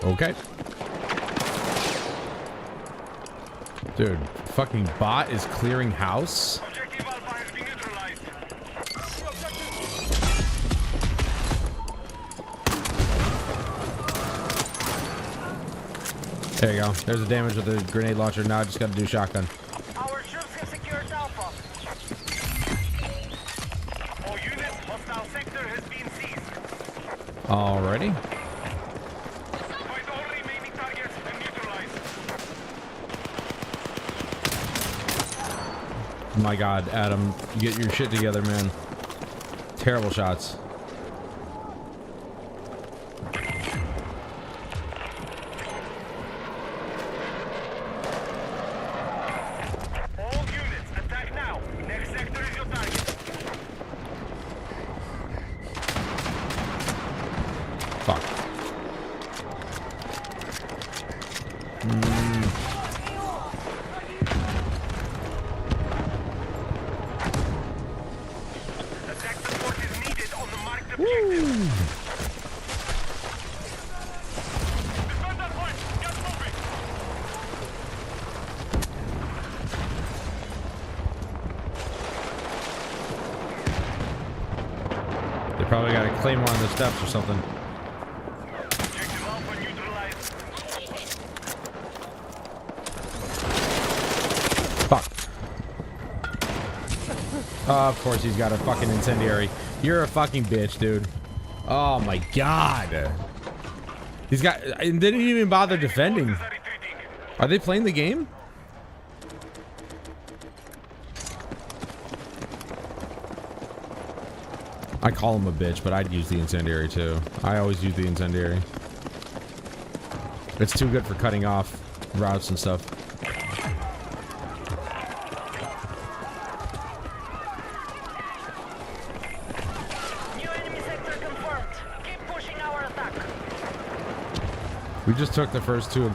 Okay. Dude, fucking bot is clearing house? Objective Alpha has been neutralized. There you go. There's the damage with the grenade launcher. Now I just got to do shotgun. Our troops have secured Alpha. All units, hostile sector has been seized. Alrighty. Find all remaining targets and neutralize. My God, Adam, get your shit together, man. Terrible shots. All units, attack now. Next sector is your target. Fuck. Attack support is needed on the marked objective. Defend that point. Get moving. They probably got a claymore on the steps or something. Objective Alpha neutralized. Fuck. Of course he's got a fucking incendiary. You're a fucking bitch, dude. Oh my God. He's got... And they didn't even bother defending. Forces are retreating. Are they playing the game? I call him a bitch, but I'd use the incendiary too. I always use the incendiary. It's too good for cutting off routes and stuff. New enemy sector confirmed. Keep pushing our attack. We just took the first two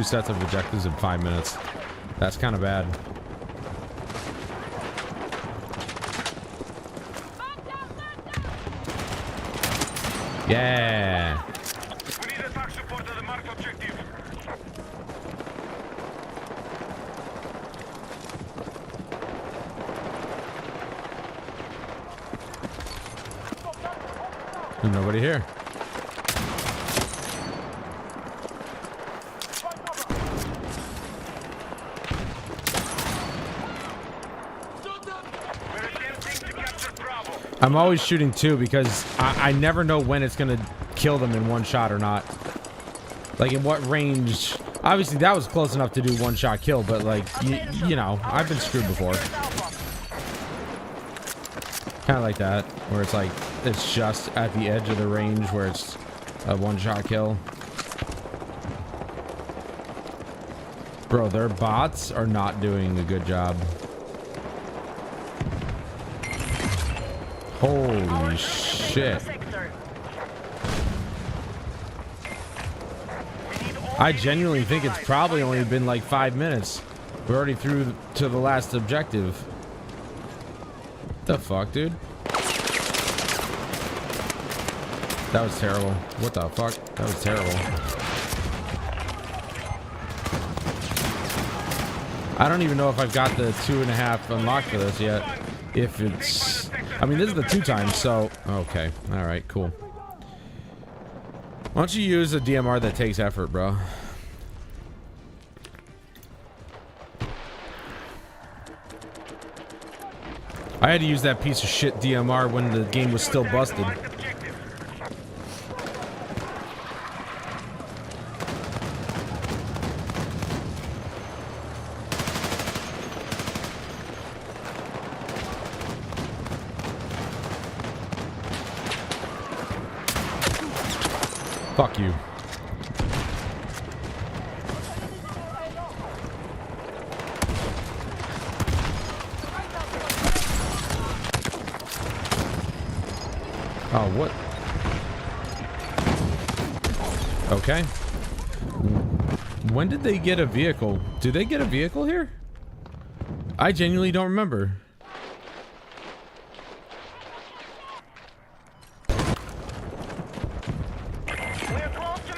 sets of objectives in 5 minutes. That's kind of bad. Yeah. We need attack support to the marked objective. There's nobody here. We're attempting to capture Bravo. I'm always shooting two because I never know when it's gonna kill them in one shot or not. Like in what range. Obviously that was close enough to do one shot kill, but like you know, I've been screwed before. Kind of like that, where it's like it's just at the edge of the range where it's a one shot kill. Bro, their bots are not doing a good job. Holy shit. I genuinely think it's probably only been like 5 minutes. We're already through to the last objective. What the fuck, dude? That was terrible. What the fuck? That was terrible. I don't even know if I've got the 2.5 unlocked for this yet. If it's... I mean, this is the 2 times, so... Okay. Alright, cool. Why don't you use a DMR that takes effort, bro? I had to use that piece of shit DMR when the game was still busted. Fuck you. Oh, what? Okay. When did they get a vehicle? Do they get a vehicle here? I genuinely don't remember.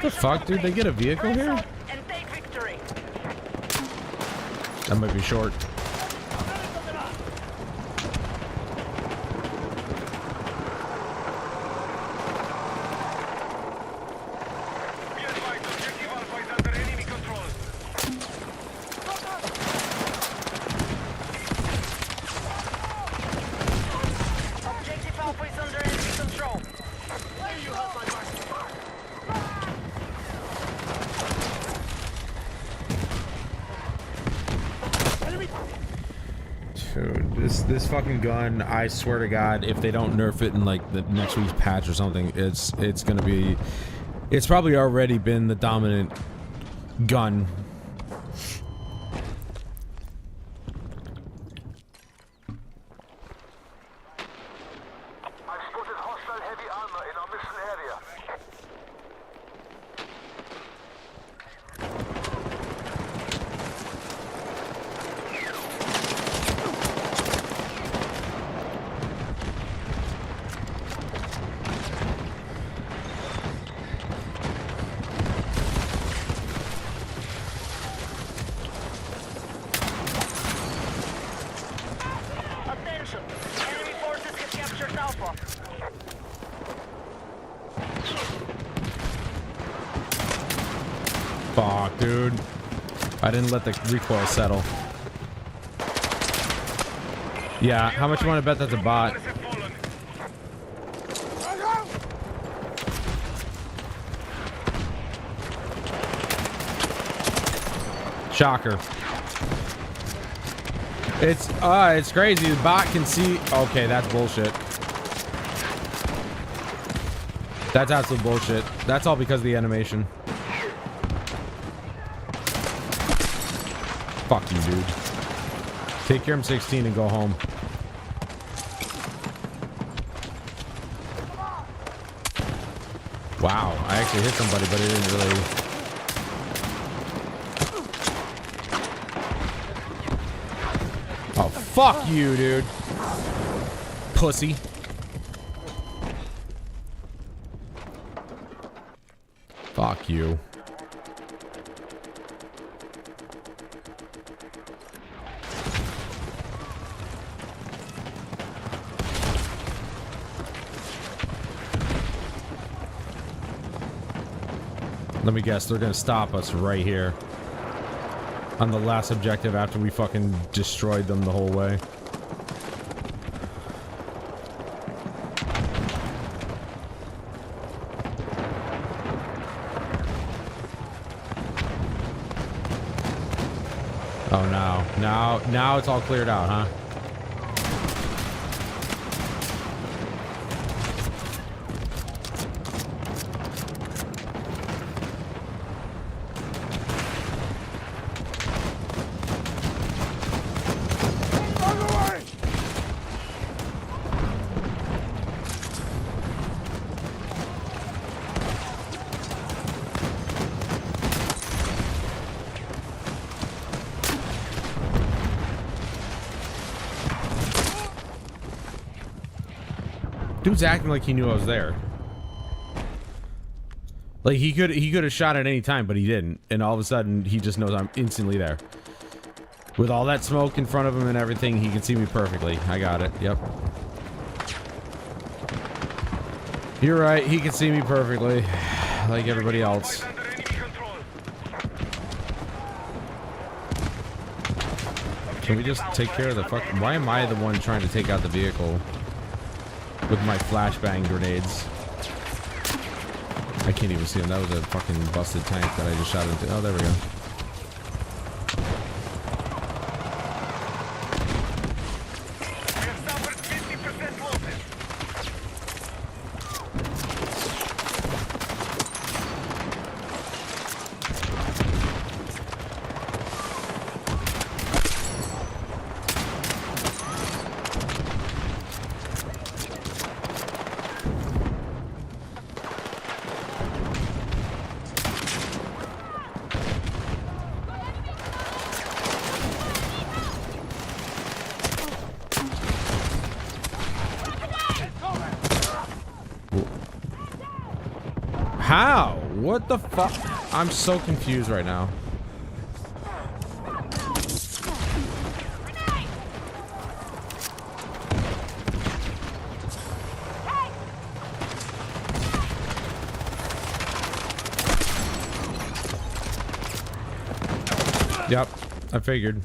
The fuck, dude? They get a vehicle here? That might be short. Be advised, objective Alpha is under enemy control. Alpha is under enemy control. Dude, this fucking gun, I swear to God, if they don't nerf it in like the next week's patch or something, it's gonna be, it's probably already been the dominant gun. I've spotted hostile heavy armor in our mission area. Attention! Enemy forces have captured Alpha. Fuck, dude. I didn't let the recoil settle. Yeah, how much you want to bet that's a bot? Forces have fallen. Shocker. It's crazy. The bot can see. Okay, that's bullshit. That's absolute bullshit. That's all because of the animation. Fuck you, dude. Take your M16 and go home. Wow, I actually hit somebody, but it didn't really. Oh, fuck you, dude. Pussy. Fuck you. Let me guess, they're gonna stop us right here. On the last objective after we fucking destroyed them the whole way. Oh no. Now it's all cleared out, huh? Dude's acting like he knew I was there. Like he could have shot at any time, but he didn't. And all of a sudden, he just knows I'm instantly there. With all that smoke in front of him and everything, he can see me perfectly. I got it. Yep. You're right. He can see me perfectly, like everybody else. Under enemy control. Can we just take care of the fuck? Why am I the one trying to take out the vehicle with my flashbang grenades? I can't even see him. That was a fucking busted tank that I just shot into. Oh, there we go. We have suffered 50% losses. How? What the fuck? I'm so confused right now. Yep, I figured.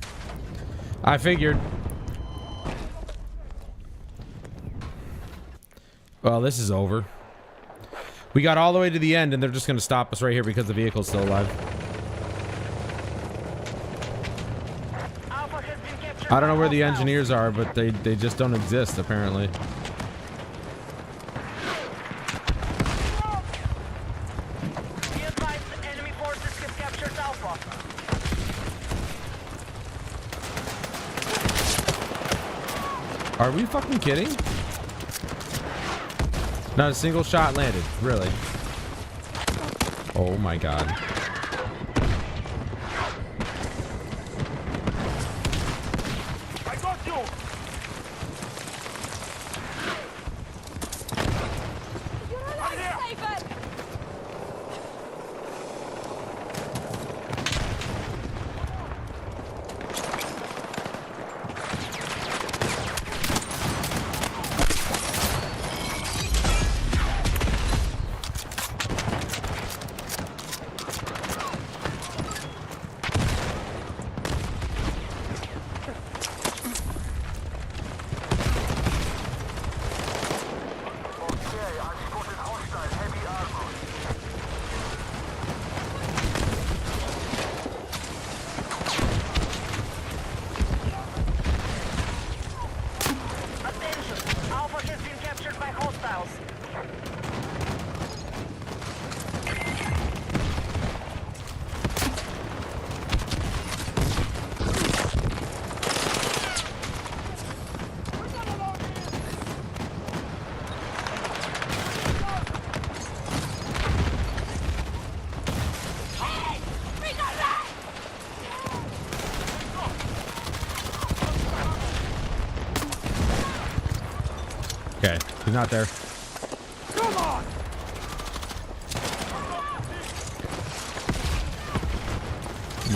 Well, this is over. We got all the way to the end, and they're just going to stop us right here because the vehicle's still alive. Alpha has been captured. I don't know by where the hostiles. engineers are, but they just don't exist, apparently. Be advised, enemy forces have captured Alpha. Are we fucking kidding? Not a single shot landed, really. Oh my god. I got you! You're alive, Saber! Okay, I've spotted hostile heavy armor. Attention! Alpha has been captured by hostiles. Okay, he's not there. Come on!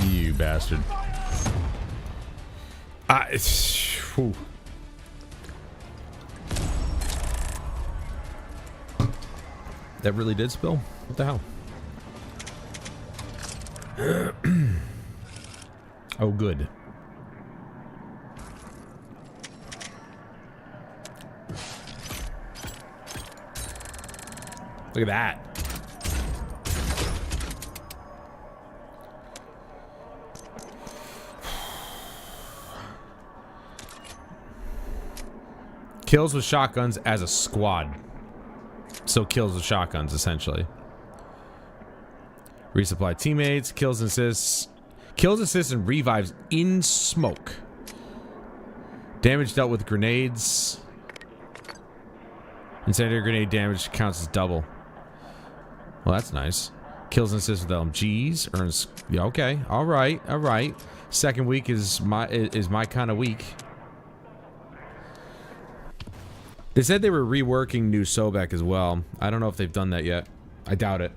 You bastard. Whew. That really did spill? What the hell? Oh, good. Look at that. Kills with shotguns as a squad. So kills with shotguns, essentially. Resupply teammates, kills, assists, and revives in smoke. Damage dealt with grenades. Incendiary grenade damage counts as double. Well, that's nice. Kills and assists with LMGs. Earns. Yeah, okay. All right. All right. Second week is my kind of week. They said they were reworking New Sobek as well. I don't know if they've done that yet. I doubt it.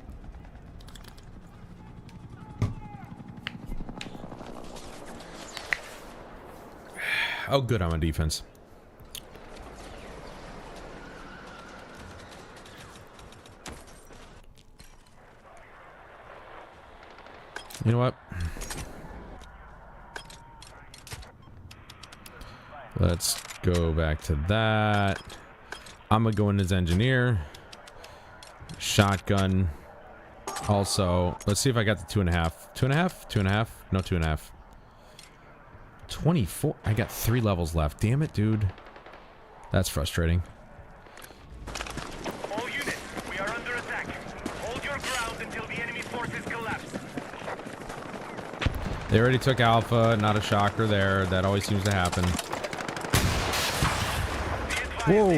Oh, good. I'm on defense. You know what? Let's go back to that. I'm gonna go in as engineer. Shotgun. Also, let's see if I got the 2.5. 2.5? 2.5? No, 2.5. 24. I got 3 levels left. Damn it, dude. That's frustrating. All units, we are under attack. Hold your ground until the enemy forces collapse. They already took Alpha. Not a shocker there. That always seems to happen. Whoa.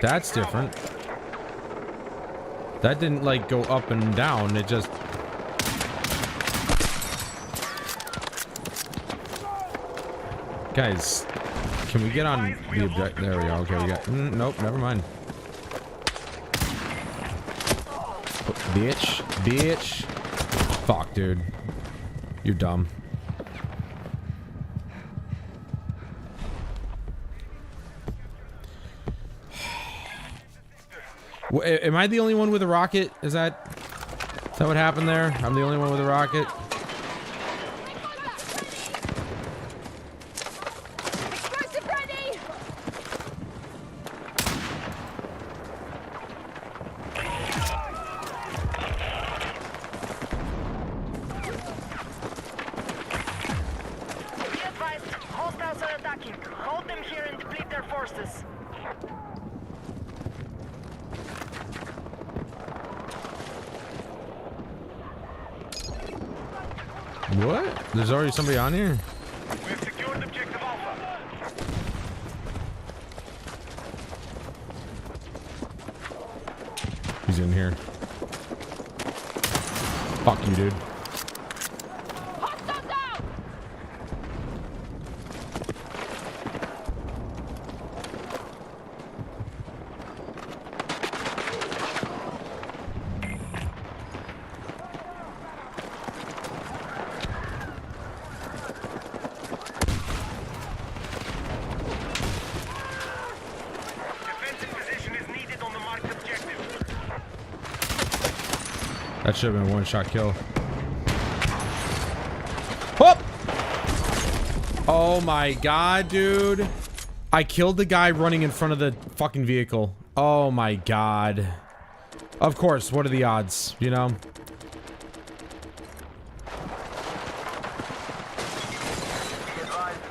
That's different. That didn't, like, go up and down. It just... Guys, can we get on the object? There we go. Okay, we got... nope, never mind. Bitch. Bitch. Fuck, dude. You're dumb. Am I the only one with a rocket? Is that what happened there? I'm the only one with a rocket? Explosive ready! What? There's already somebody on here? We've secured objective Alpha. He's in here. Fuck you, dude. Hostiles out! Defensive position is needed on the marked objective. That should have been a one-shot kill. Whoop! Oh my god, dude. I killed the guy running in front of the fucking vehicle. Oh my god. Of course, what are the odds, you know?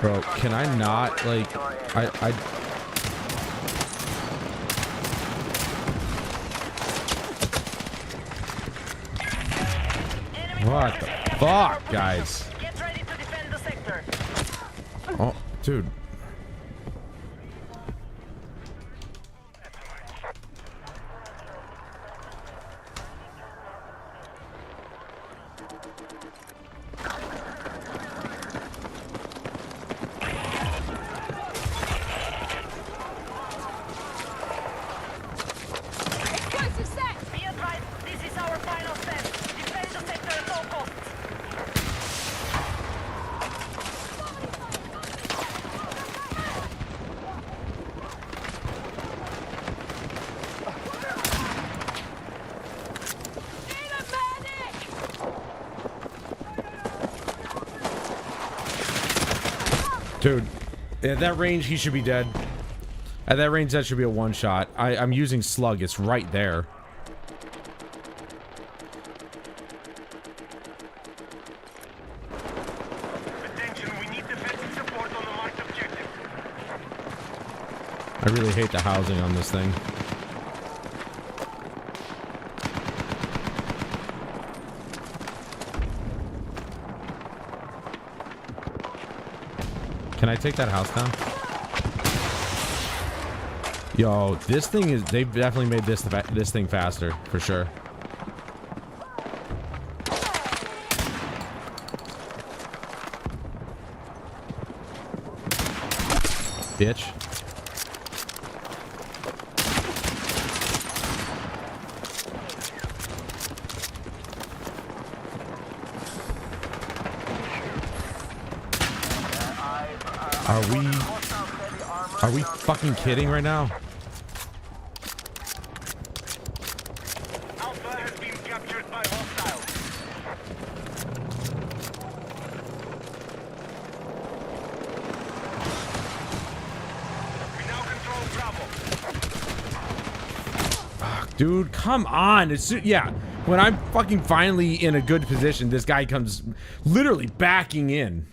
Bro, can I not, like, I Enemy What the forces fuck, in guys? Get ready to defend the sector. Oh, dude. Explosive set! Be advised, this is our final step. Defend the sector at all costs. Need a medic! Dude, at that range, he should be dead. At that range, that should be a one-shot. I'm using slug. It's right there. Attention, we need defensive support on the marked objective. I really hate the housing on this thing. Can I take that house down? Yo, this thing is... They've definitely made this thing faster, for sure. Bitch. Are we fucking kidding right now? Alpha has been captured by hostiles. We now control Bravo. Dude, come on. Yeah, when I'm fucking finally in a good position, this guy comes literally backing in.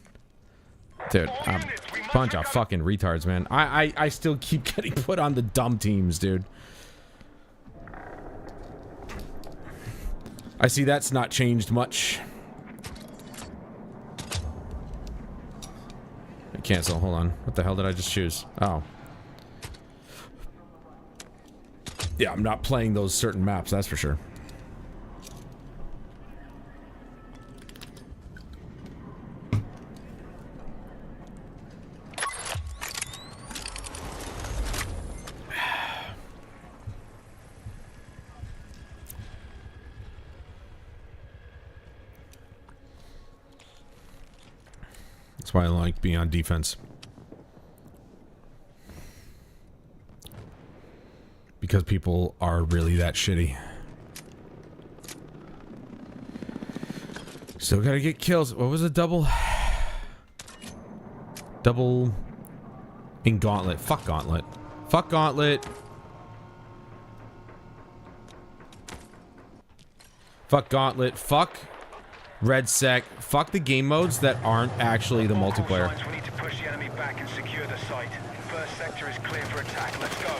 Dude, I'm a bunch of fucking retards, man. I still keep getting put on the dumb teams, dude. I see that's not changed much. Cancel, hold on. What the hell did I just choose? Oh. Yeah, I'm not playing those certain maps, that's for sure. That's why I like being on defense. Because people are really that shitty. Still gotta get kills. What was it? Double in Gauntlet. Fuck Gauntlet. Fuck Gauntlet. Fuck Gauntlet. Fuck Red Sec. Fuck the game modes that aren't actually the multiplayer. We need to push the enemy back and secure the site. First sector is clear for attack. Let's go.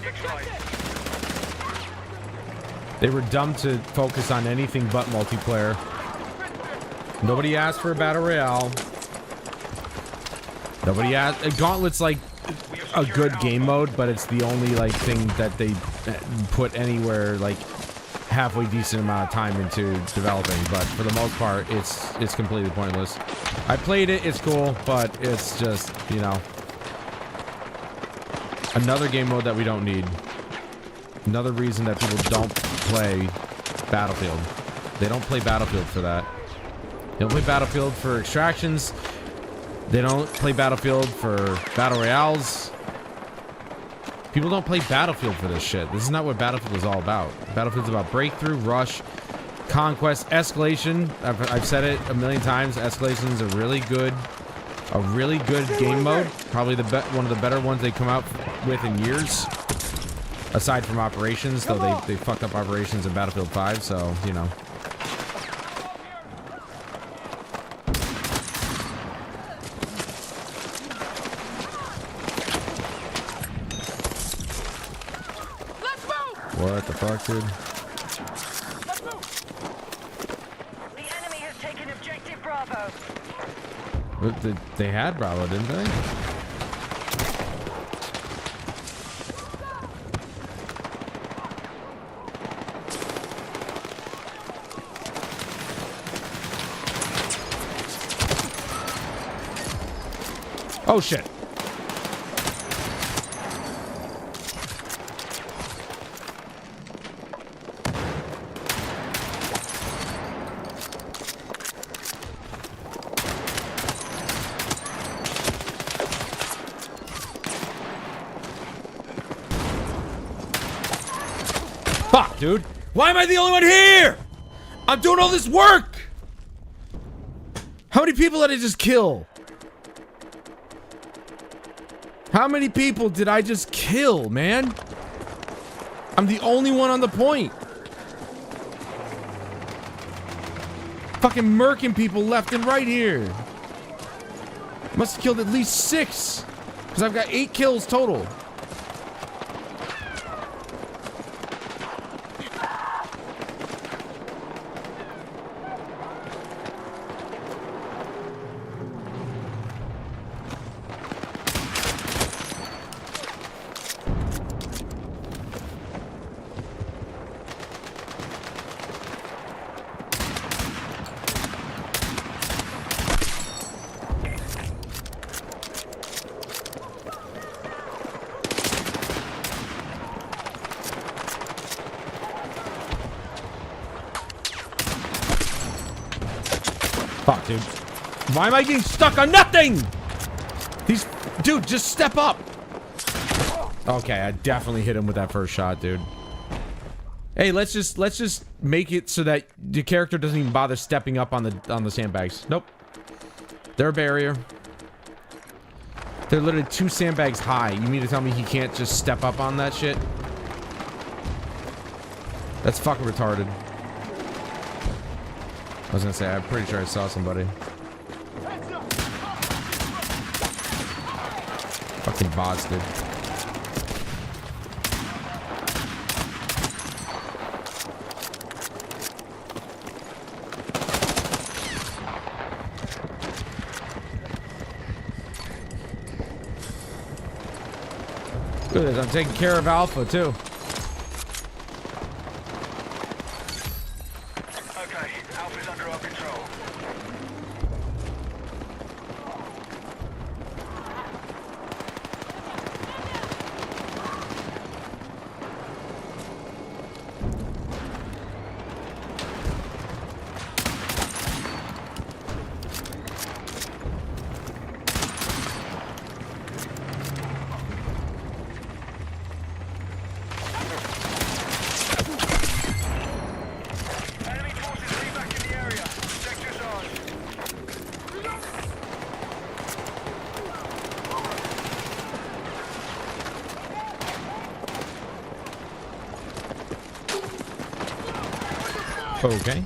Dick's right. They were dumb to focus on anything but multiplayer. Nobody asked for a battle royale. Nobody asked. Gauntlet's like a good game mode, but it's the only like thing that they put anywhere like halfway decent amount of time into developing. But for the most part, it's completely pointless. I played it. It's cool, but it's just, you know, another game mode that we don't need. Another reason that people don't play Battlefield. They don't play Battlefield for that. They don't play Battlefield for extractions. They don't play Battlefield for battle royales. People don't play Battlefield for this shit. This is not what Battlefield is all about. Battlefield's about breakthrough, rush, conquest, escalation. I've said it a million times. Escalation is a really good game mode. Probably one of the better ones they come out with in years. Aside from operations, though they fucked up operations in Battlefield 5, so, you know. What the fuck, dude? The enemy has taken objective Bravo. They had Bravo, didn't they? Oh shit. Fuck, dude. Why am I the only one here? I'm doing all this work. How many people did I just kill? How many people did I just kill, man? I'm the only one on the point. Fucking murking people left and right here. Must have killed at least 6. Because I've got 8 kills total. Fuck, dude. Why am I getting stuck on nothing? Dude, just step up. Okay, I definitely hit him with that first shot, dude. Hey, let's just make it so that the character doesn't even bother stepping up on the sandbags. Nope. They're a barrier. They're literally 2 sandbags high. You mean to tell me he can't just step up on that shit? That's fucking retarded. I was gonna say, I'm pretty sure I saw somebody. Fucking bots, dude. Look at this, I'm taking care of Alpha, too. Okay, Alpha's under our control. Enemy forces back in the area. Sector's on. Okay.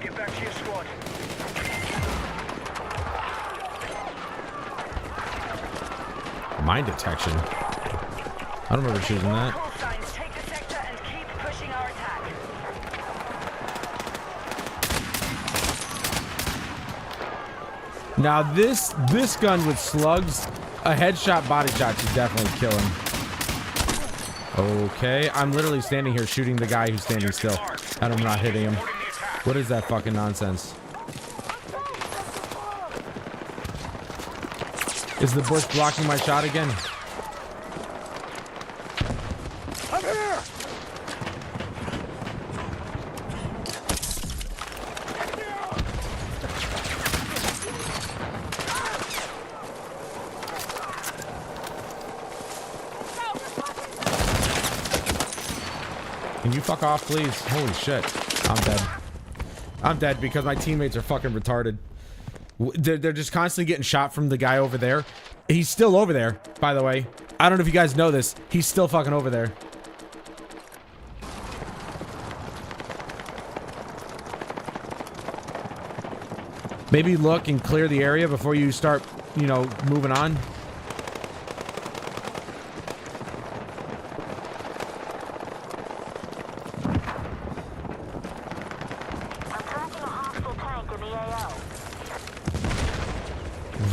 Get back to your squad. Mine detection. I don't remember choosing that. Call signs. Take the sector and keep pushing our attack. Now this gun with slugs, a headshot body shot should definitely kill him. Okay, I'm literally standing here shooting the guy who's standing still, and I'm not hitting him. What is that fucking nonsense? Is the bush blocking my shot again? I'm here! Can you fuck off, please? Holy shit. I'm dead. I'm dead because my teammates are fucking retarded. They're just constantly getting shot from the guy over there. He's still over there, by the way. I don't know if you guys know this. He's still fucking over there. Maybe look and clear the area before you start, you know, moving on. I'm tracking a hostile tank in the AO.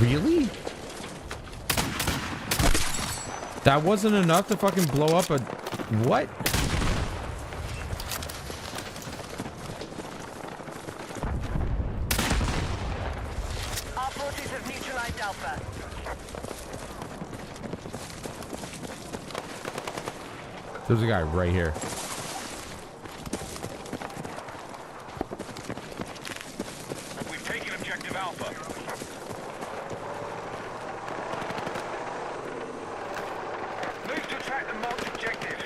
Really? That wasn't enough to fucking blow up a... What? Our forces have neutralized Alpha. There's a guy right here. We've taken objective Alpha. Move to attack the marked objective.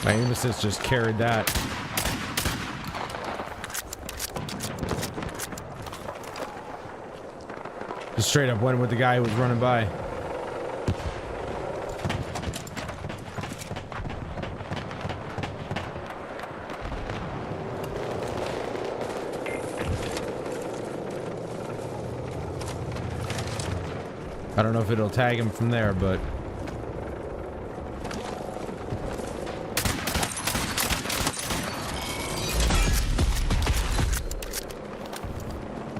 My aim assist just carried that. Just straight up went with the guy who was running by. I don't know if it'll tag him from there, but...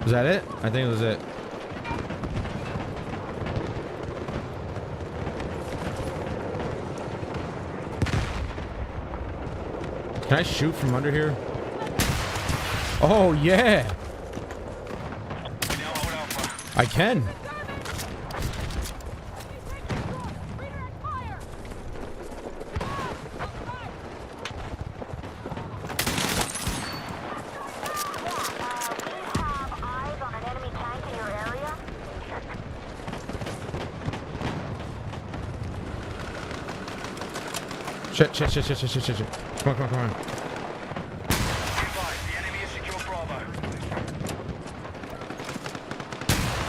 Was that it? I think it was it. Can I shoot from under here? Oh, yeah! We now hold Alpha. I can. Redirect fire! We have eyes on an enemy tank in your area. Shit. Come on. Be advised, the enemy has secured Bravo.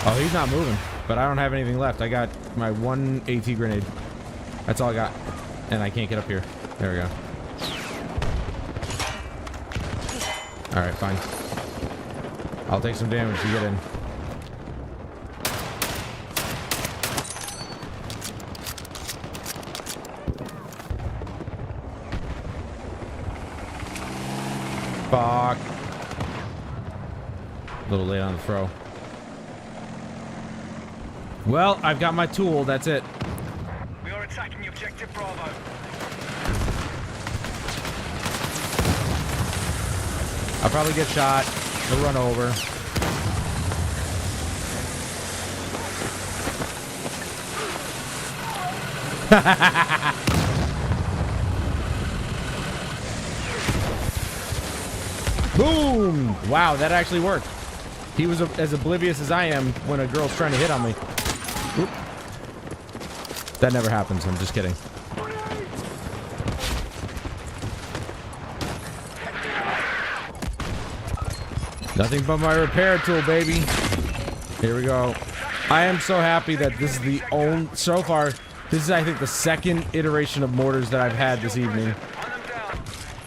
Oh, he's not moving. But I don't have anything left. I got my one AT grenade. That's all I got. And I can't get up here. There we go. Alright, fine. I'll take some damage to get in. Fuck. A little late on the throw. Well, I've got my tool. That's it. We are attacking objective Bravo. I'll probably get shot. He'll run over. Boom! Wow, that actually worked. He was as oblivious as I am when a girl's trying to hit on me. Oop. That never happens. I'm just kidding. Nothing but my repair tool, baby. Here we go. I am so happy that this is the only... So far, this is, I think, the second iteration of mortars that I've had this evening.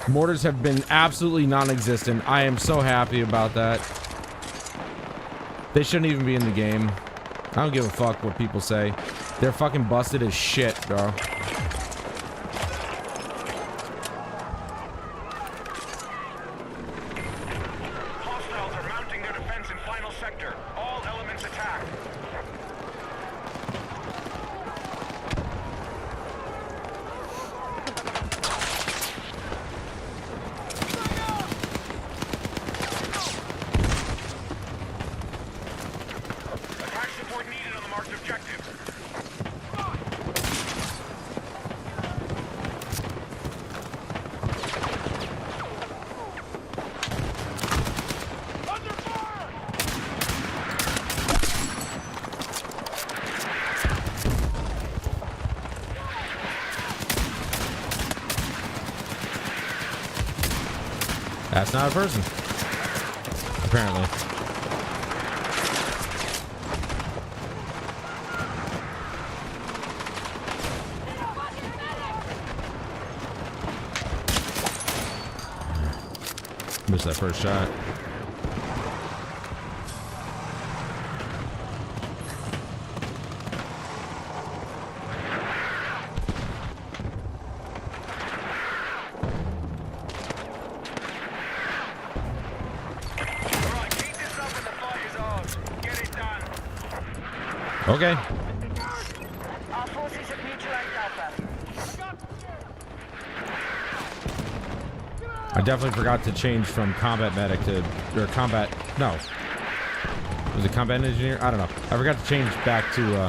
Mortars have been absolutely non-existent. I am so happy about that. They shouldn't even be in the game. I don't give a fuck what people say. They're fucking busted as shit, bro. Hostiles are mounting their defense in final sector. All elements attack. Attack support needed on the marked objective. That's not a person. Apparently. Missed that first shot. Alright, keep this up and the fight is ours. Get it done. Okay. Our forces have neutralized Alpha. I definitely forgot to change from combat medic to... Or combat... No. Was it combat engineer? I don't know. I forgot to change back to,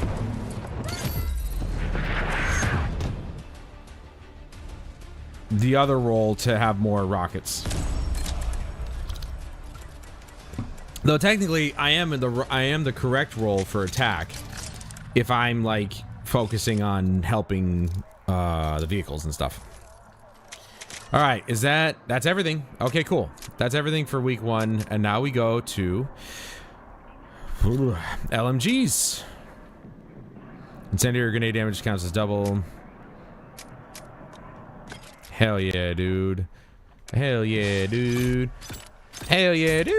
the other role to have more rockets. Though technically, I am the correct role for attack if I'm like focusing on helping the vehicles and stuff. All right, that's everything? Okay, cool. That's everything for week 1, and now we go to LMGs. Incendiary grenade damage counts as double. Hell yeah, dude. Hell yeah, dude. Hell yeah, dude.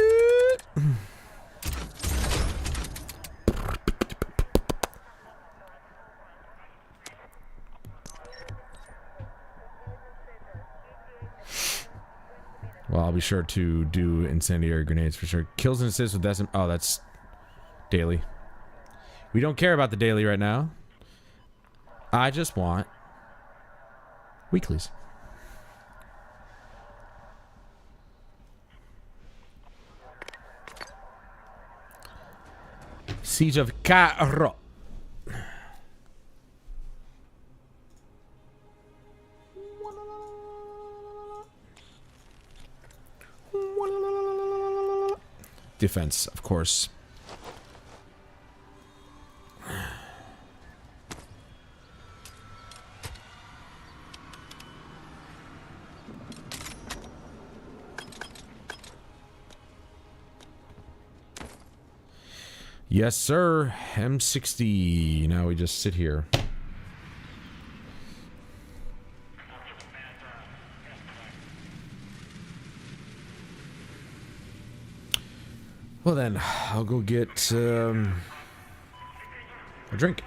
Well, I'll be sure to do incendiary grenades for sure. Kills and assists with SM. Oh, that's daily. We don't care about the daily right now. I just want weeklies. Siege of Cairo. Defense, of course. Yes, sir. M60. Now we just sit here. Well then, I'll go get a drink.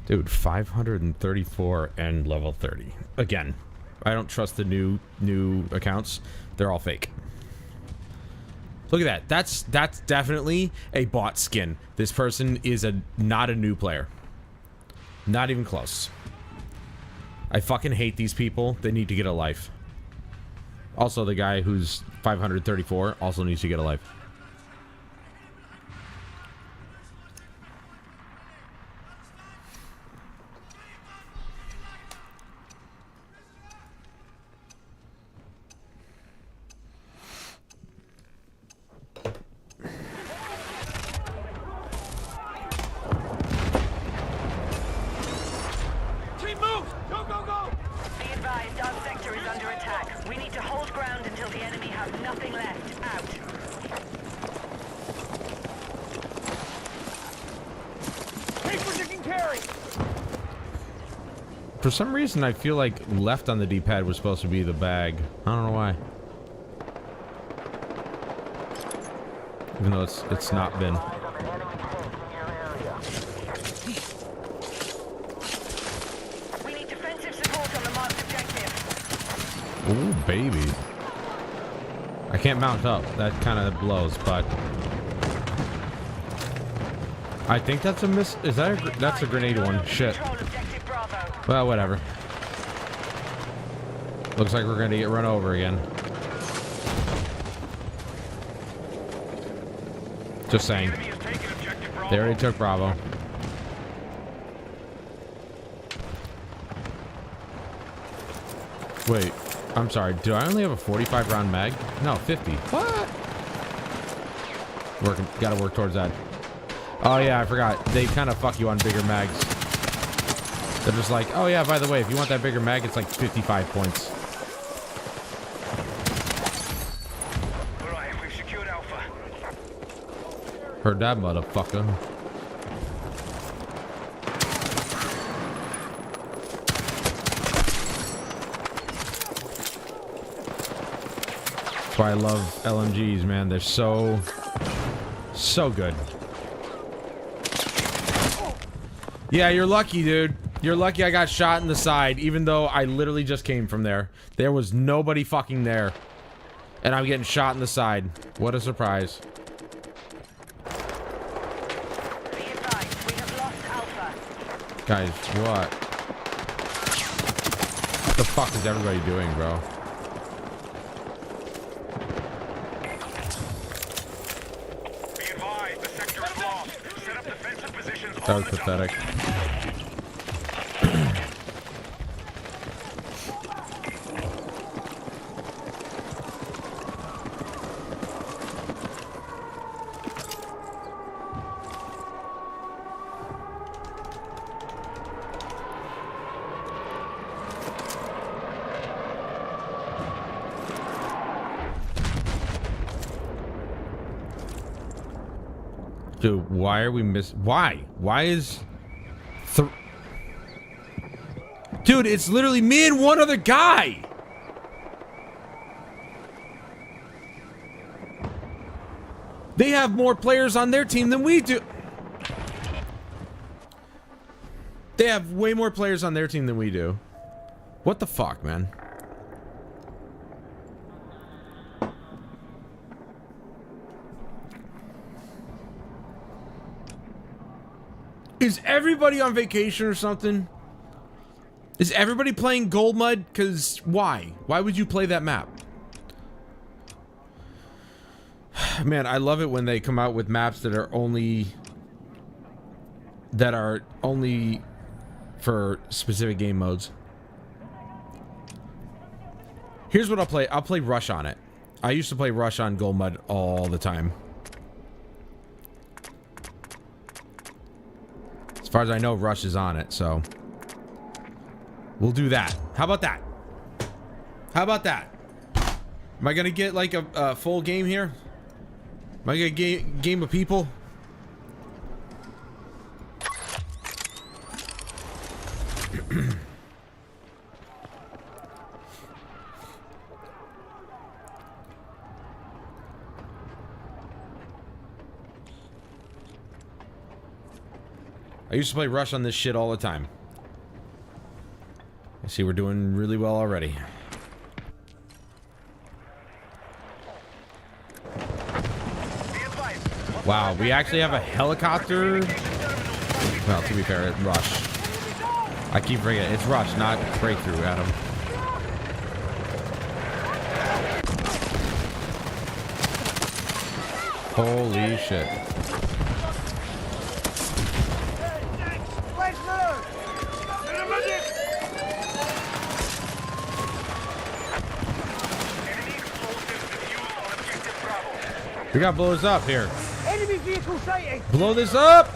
Dude, 534 and level 30. Again, I don't trust the new accounts. They're all fake. Look at that. That's definitely a bot skin. This person is not a new player. Not even close. I fucking hate these people. They need to get a life. Also, the guy who's 534 also needs to get a life. Team move! Go, go, go! Be advised, our sector is under attack. We need to hold ground until the enemy have nothing left. Out. Take what you can carry! For some reason, I feel like left on the D-pad was supposed to be the bag. I don't know why. Even though it's not been. Eyes of an enemy tank in your area. We need defensive support on the marked objective. Ooh, baby. I can't mount up. That kind of blows, but I think that's a miss. Is that that's a grenade one? Shit. Control objective Bravo. Well, whatever. Looks like we're gonna get run over again. Just saying. Enemy has taken objective Bravo. They already took Bravo. Wait, I'm sorry. Do I only have a 45 round mag? No, 50. What? Gotta work towards that. Oh yeah, I forgot. They kind of fuck you on bigger mags. They're just like, oh yeah, by the way, if you want that bigger mag, it's like 55 points. Alright, we've secured Alpha. Heard that, motherfucker. That's why I love LMGs, man. They're so good. Yeah, you're lucky, dude. You're lucky I got shot in the side, even though I literally just came from there. There was nobody fucking there. And I'm getting shot in the side. What a surprise. Be advised, we have lost Alpha. Guys, what? What the fuck is everybody doing, bro? Be advised, the sector is lost. Set up defensive positions That on was the top. pathetic. Dude, why are we why? Why is... Dude, it's literally me and one other guy! They have more players on their team than we do. They have way more players on their team than we do. What the fuck, man? Is everybody on vacation or something? Is everybody playing Gold Mud? Because why? Why would you play that map? Man, I love it when they come out with maps that are only for specific game modes. Here's what I'll play. I'll play Rush on it. I used to play Rush on Gold Mud all the time. As far as I know, Rush is on it, so we'll do that. How about that? How about that? Am I gonna get like a full game here? Am I gonna get game of people? I used to play Rush on this shit all the time. I see we're doing really well already. Wow, we actually have a helicopter. Well, to be fair, it's Rush. I keep forgetting. It's Rush, not Breakthrough, Adam. Holy shit. We got blows up here. Enemy vehicle sighting. Blow this up!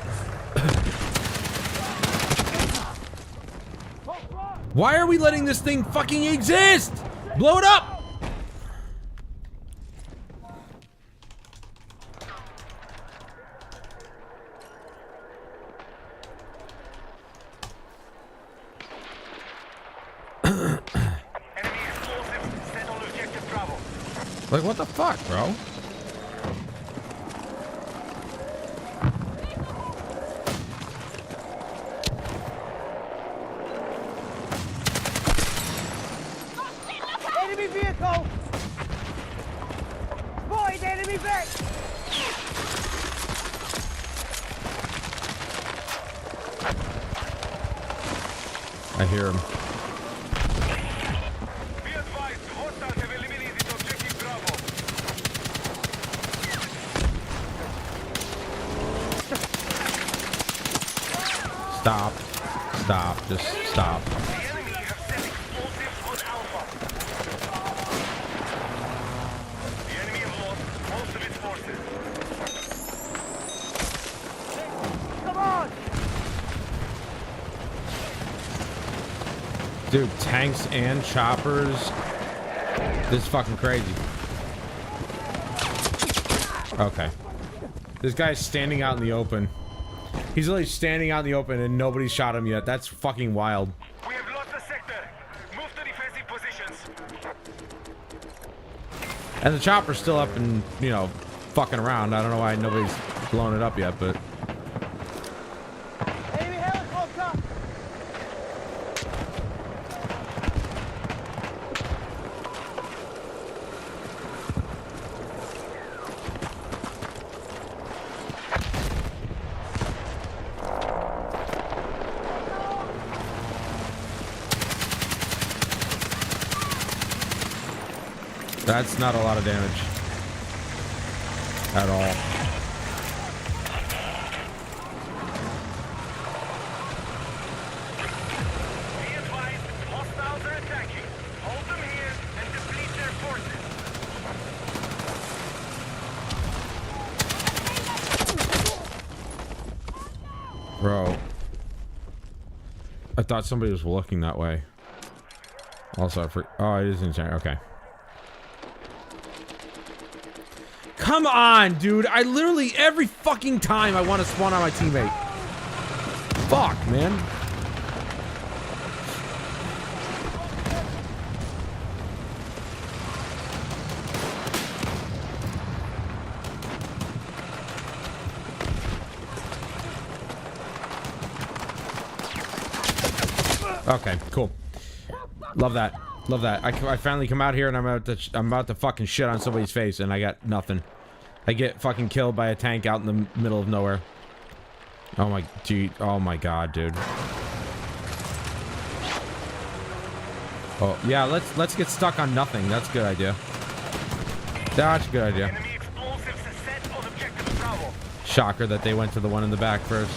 Why are we letting this thing fucking exist? Blow it up! Like, what the fuck, bro? Enemy vehicle. Spotted enemy back. I hear him. Be advised, hostiles have eliminated objective Bravo. Stop. Stop. Just stop. The enemy have set explosives on Alpha. The enemy have lost most of its forces. Come on. Dude, tanks and choppers. This is fucking crazy. Okay. This guy's standing out in the open. He's literally standing out in the open and nobody shot him yet. That's fucking wild. We have lost the sector. Move to defensive positions. And the chopper's still up and, you know, fucking around. I don't know why nobody's blown it up yet, but... Enemy helicopter. That's not a lot of damage. At all. Be advised, hostiles are attacking. Hold them here and deplete their forces. Bro. I thought somebody was looking that way. Also, oh, it is insane. Okay. Come on, dude. I literally, every fucking time I want to spawn on my teammate. Fuck, man. Okay, cool. Love that. Love that. I finally come out here and I'm about to fucking shit on somebody's face and I got nothing. I get fucking killed by a tank out in the middle of nowhere. Oh my, gee, oh my god, dude. Oh yeah, let's get stuck on nothing. That's a good idea. That's a good idea. Enemy explosives are set on objective Bravo. Shocker that they went to the one in the back first.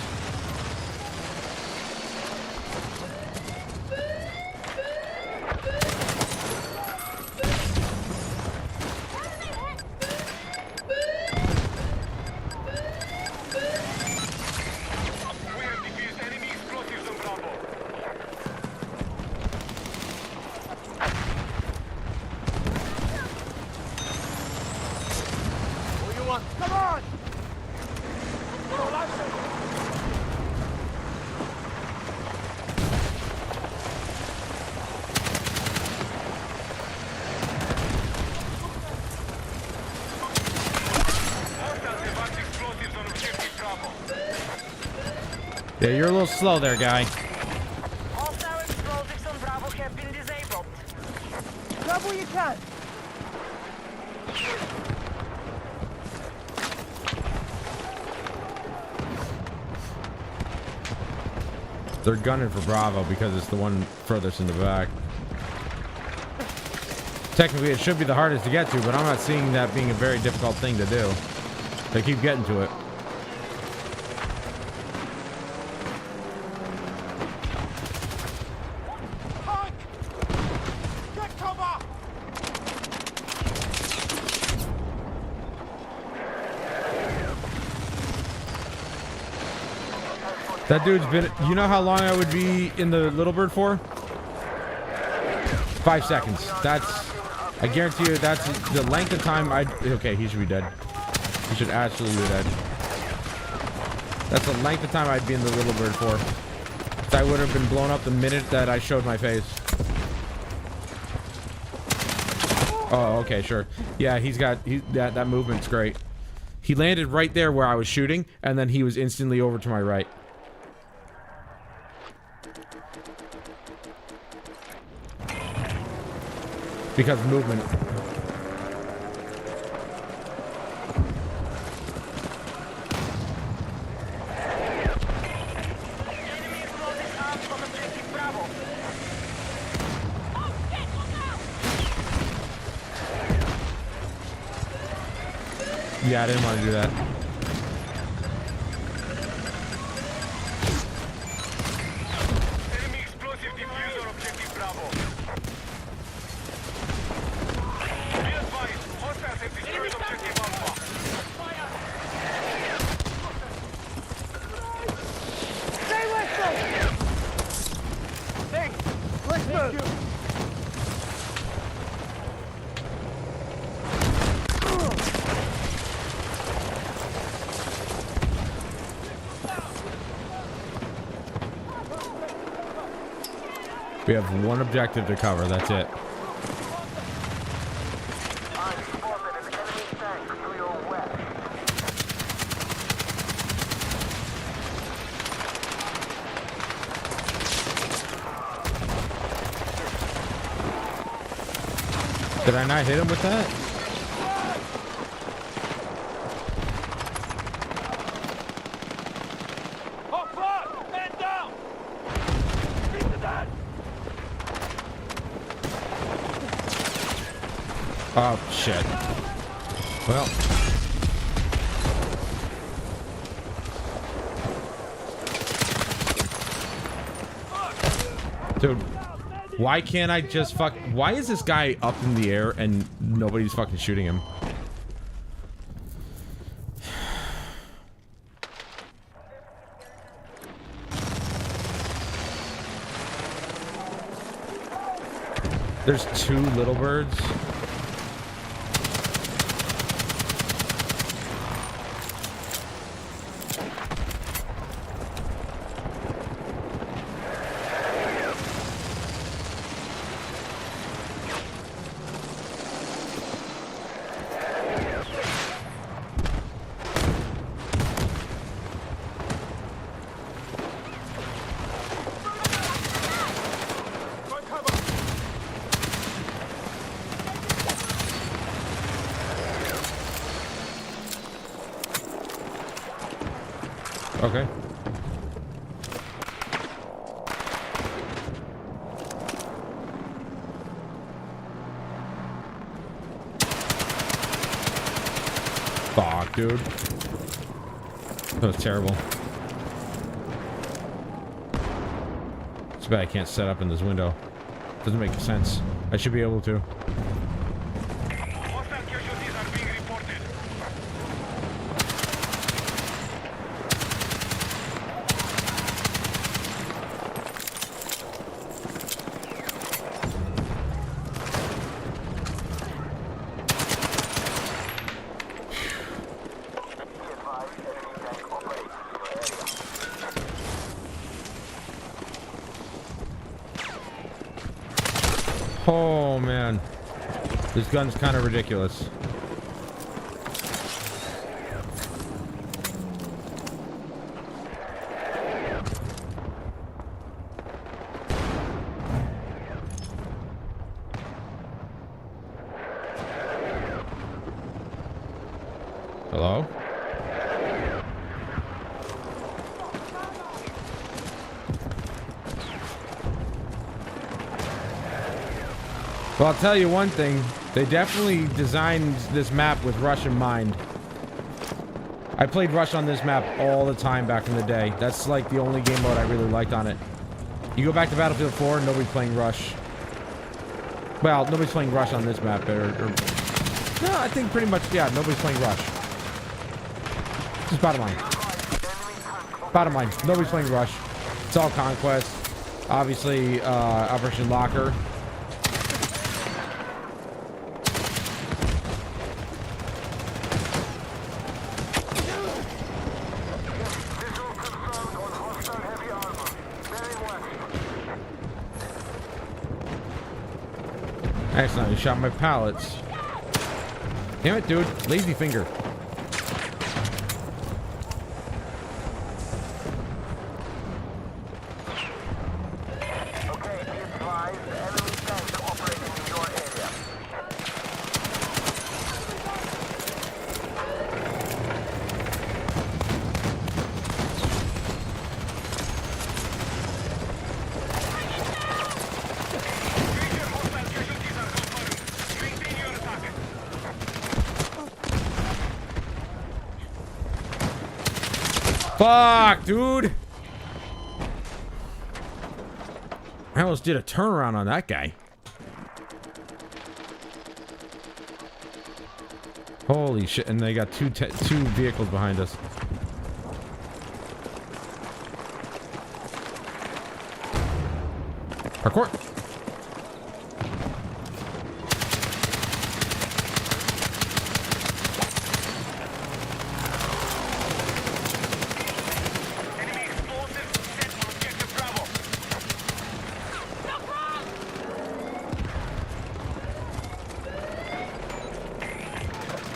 We have defused enemy explosives on Bravo. What do you want? Come on. Yeah, you're a little slow there, guy. Hostile explosives on Bravo have been disabled. Grab what you can. They're gunning for Bravo because it's the one furthest in the back. Technically, it should be the hardest to get to, but I'm not seeing that being a very difficult thing to do. They keep getting to it. Tank! Get cover! That dude's been... You know how long I would be in the Little Bird for? 5 seconds. That's... I guarantee you that's the length of time I'd... Okay, he should be dead. He should absolutely be dead. That's the length of time I'd be in the Little Bird for. I would have been blown up the minute that I showed my face. Oh, okay, sure. Yeah, he's got... that movement's great. He landed right there where I was shooting, and then he was instantly over to my right. Because of movement. Enemy explosive arms on objective Bravo. Oh, shit, look out! Yeah, I didn't want to do that. Enemy explosive diffuser on objective Bravo. Be advised, hostiles have destroyed objective Alpha. Stay with them! Thanks. Let's move. We have one objective to cover, that's it. I spotted an enemy tank to your west. Did I not hit him with that? Hot flat! Man down! Beat the dead! Oh, shit. Well. Dude, why can't I just fuck... Why is this guy up in the air and nobody's fucking shooting him? There's 2 Little Birds. Okay. Fuck, dude. That was terrible. It's bad I can't set up in this window. Doesn't make sense. I should be able to. Hostile casualties are being reported. Be advised, enemy tank operates in your area. Oh, man. This gun's kind of ridiculous. Well, I'll tell you one thing. They definitely designed this map with Rush in mind. I played Rush on this map all the time back in the day. That's like the only game mode I really liked on it. You go back to Battlefield 4, nobody's playing Rush. Well, nobody's playing Rush on this map. No, I think pretty much, yeah, nobody's playing Rush. Just bottom line. Bottom line, nobody's playing Rush. It's all Conquest. Obviously, Operation Locker. Excellent, you shot my pallets. Damn it, dude. Lazy finger. Okay, be advised, enemy tanks operating in your area. Fuck, dude. I almost did a turnaround on that guy. Holy shit, and they got two vehicles behind us. Parkour. Enemy explosives set on objective Bravo.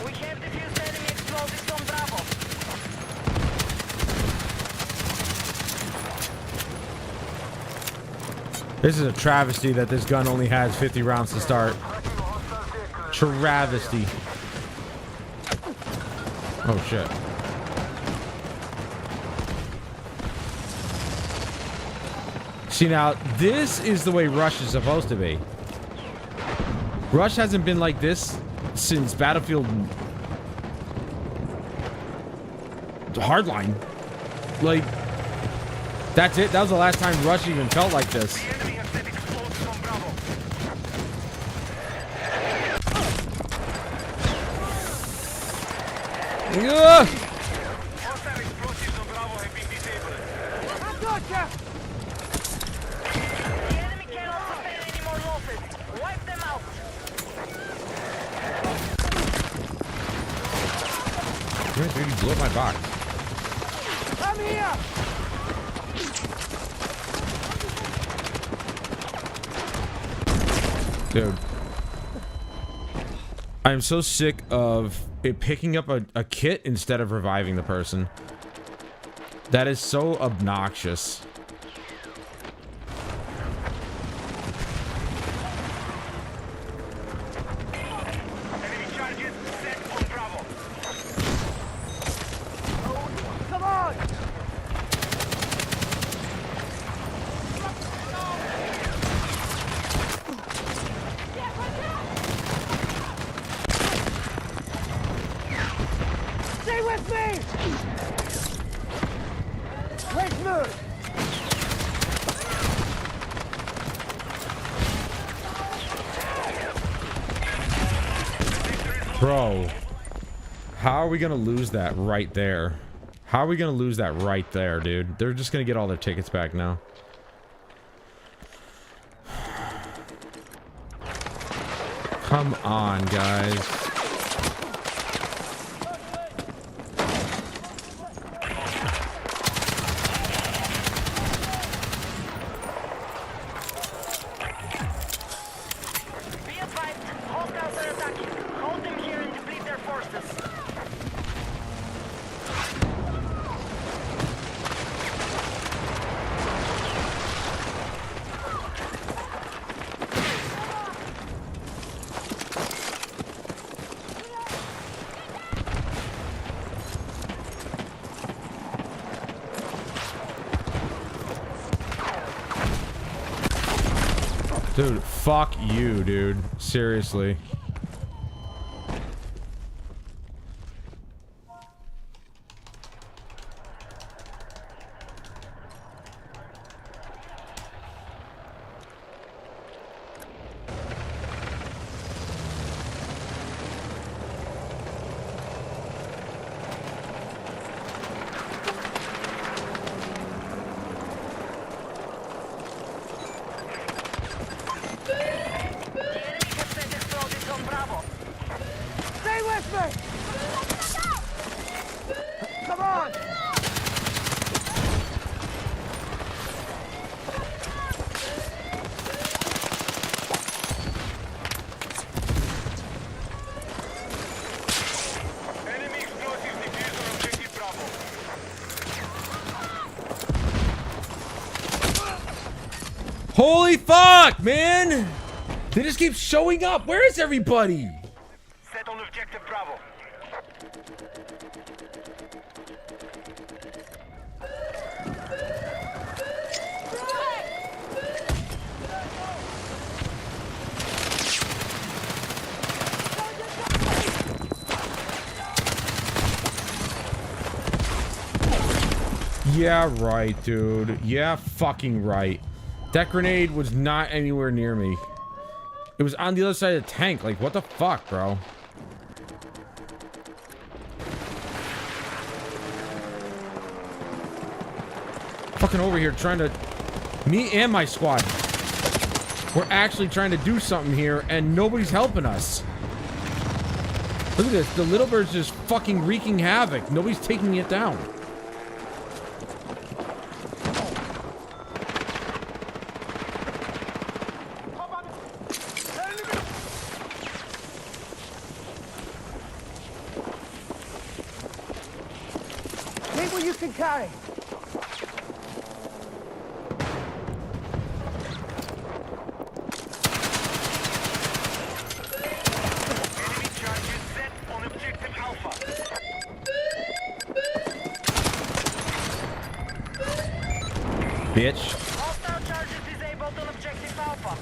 We have defused enemy explosives on Bravo. This is a travesty that this gun only has 50 rounds to start. Travesty. Oh shit. See now, this is the way Rush is supposed to be. Rush hasn't been like this since Battlefield Hardline. Like, that's it. That was the last time Rush even felt like this. The enemy has set explosives on Bravo. Ugh! Hostile explosives on Bravo have been disabled. The enemy cannot sustain any more losses. Wipe them out. Dude, you blew up my box. Come here! Dude. I'm so sick of it picking up a kit instead of reviving the person. That is so obnoxious. Enemy charges set on Bravo. Come on! Stay with me! Let's move! Bro. How are we gonna lose that right there? How are we gonna lose that right there, dude? They're just gonna get all their tickets back now. Come on, guys. Be advised, hostiles are attacking. Hold them here and deplete their forces. Dude, fuck you, dude. Seriously. The enemy can set explosives on Bravo. Stay with me! Come on! Enemy explosives defused on objective Bravo. Holy fuck, man! They just keep showing up. Where is everybody? Set on objective Bravo. Yeah, right, dude. Yeah, fucking right. That grenade was not anywhere near me. It was on the other side of the tank. Like, what the fuck, bro? Fucking over here trying to... Me and my squad. We're actually trying to do something here, and nobody's helping us. Look at this. The little bird's just fucking wreaking havoc. Nobody's taking it down. Take what you can carry. Enemy charges set on objective Alpha. Bitch. Hostile charges disabled on objective Alpha.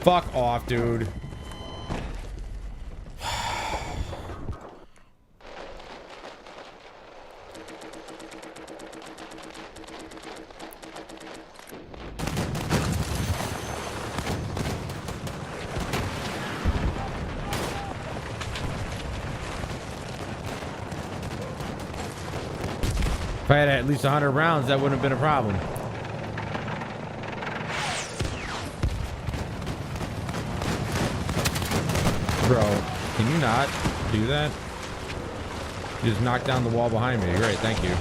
Fuck off, dude. If I had at least 100 rounds, that wouldn't have been a problem. Bro, can you not do that? You just knocked down the wall behind me. Great, thank you.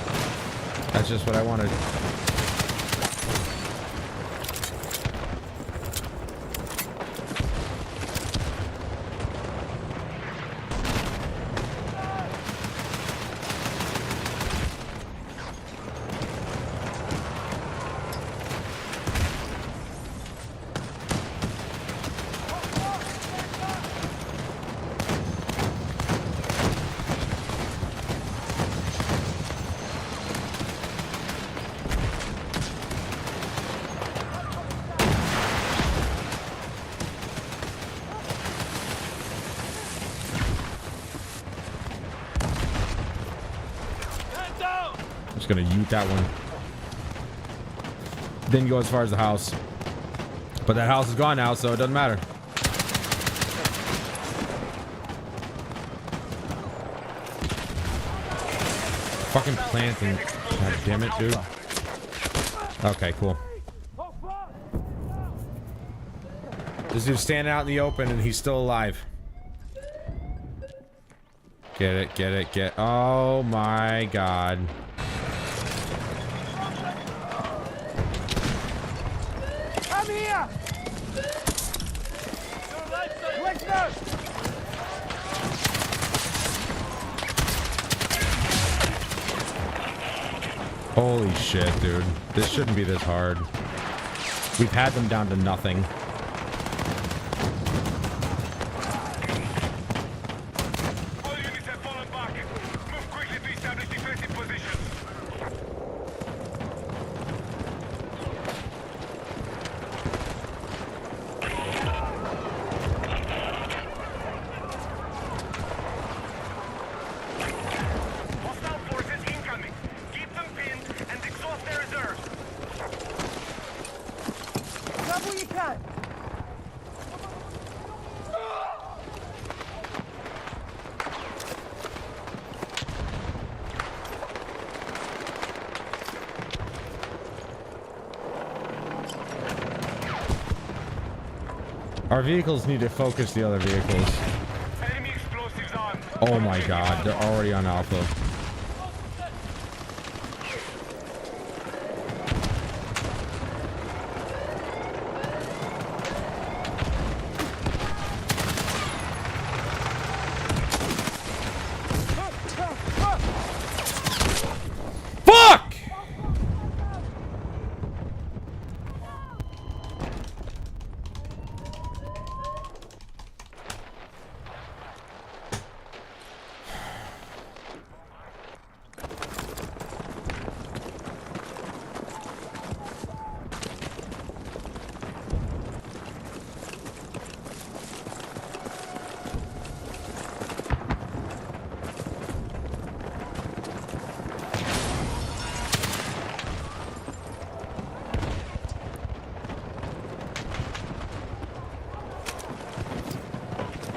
That's just what I wanted. Stand down! Just gonna ute that one. Didn't go as far as the house. But that house is gone now, so it doesn't matter. Fucking planting. God damn it, dude. Okay, cool. This dude's standing out in the open and he's still alive. Get it, get it, get... Oh my god. Come here! Your life side. Listeners! Holy shit, dude. This shouldn't be this hard. We've had them down to nothing. All units have fallen back. Move quickly to establish defensive positions. Our vehicles need to focus the other vehicles. Enemy explosives on. Oh my god, they're already on Alpha. Fuck!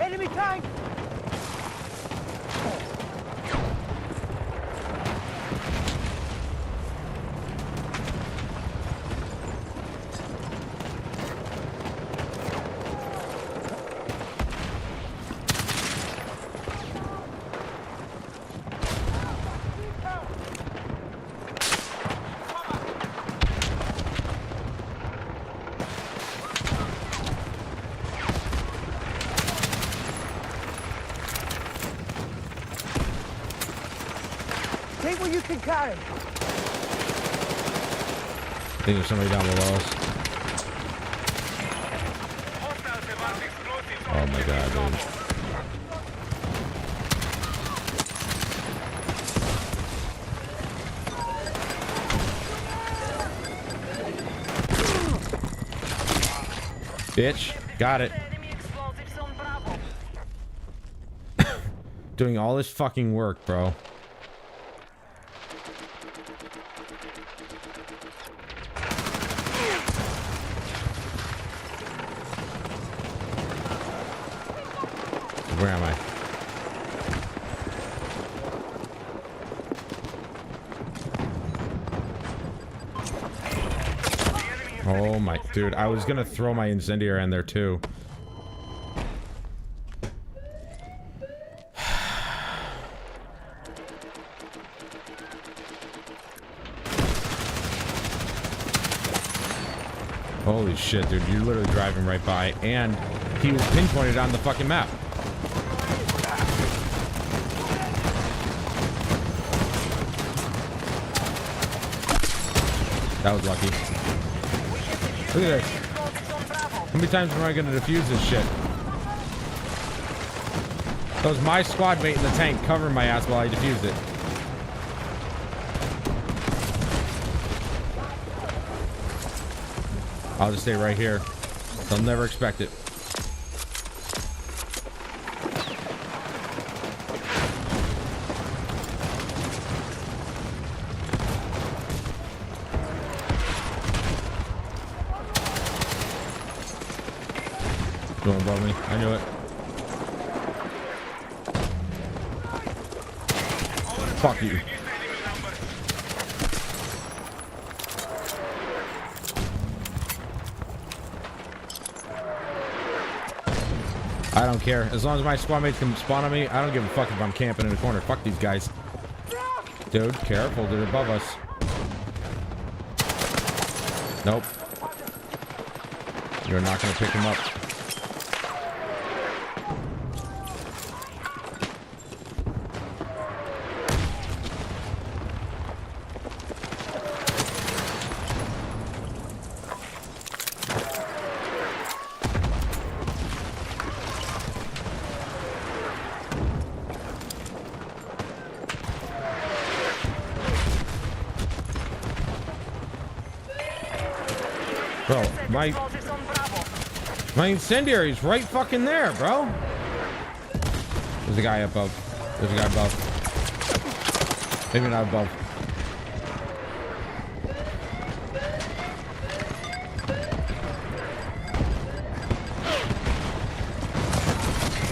Enemy tank! Take what you can carry. I think there's somebody down below us. Hostiles have armed explosives Oh on my god, dude. Bitch, got it. Enemy explosives on Bravo. Doing all this fucking work, bro. Where am I? Oh my, dude, I was gonna throw my incendiary in there too. Holy shit, dude, you're literally driving right by, and he was pinpointed on the fucking map. That was lucky. Look at this. Explosives on Bravo. How many times am I gonna defuse this shit? That was my squad mate in the tank covering my ass while I defused it. I'll just stay right here. They'll never expect it. Going above me. I knew it. Fuck you. I don't care. As long as my squad mates can spawn on me, I don't give a fuck if I'm camping in a corner. Fuck these guys. Dude, careful. They're above us. Nope. You're not gonna pick him up. Bro, Explosives on Bravo. my incendiary's right fucking there, bro. There's a guy above. There's a guy above. Maybe not above.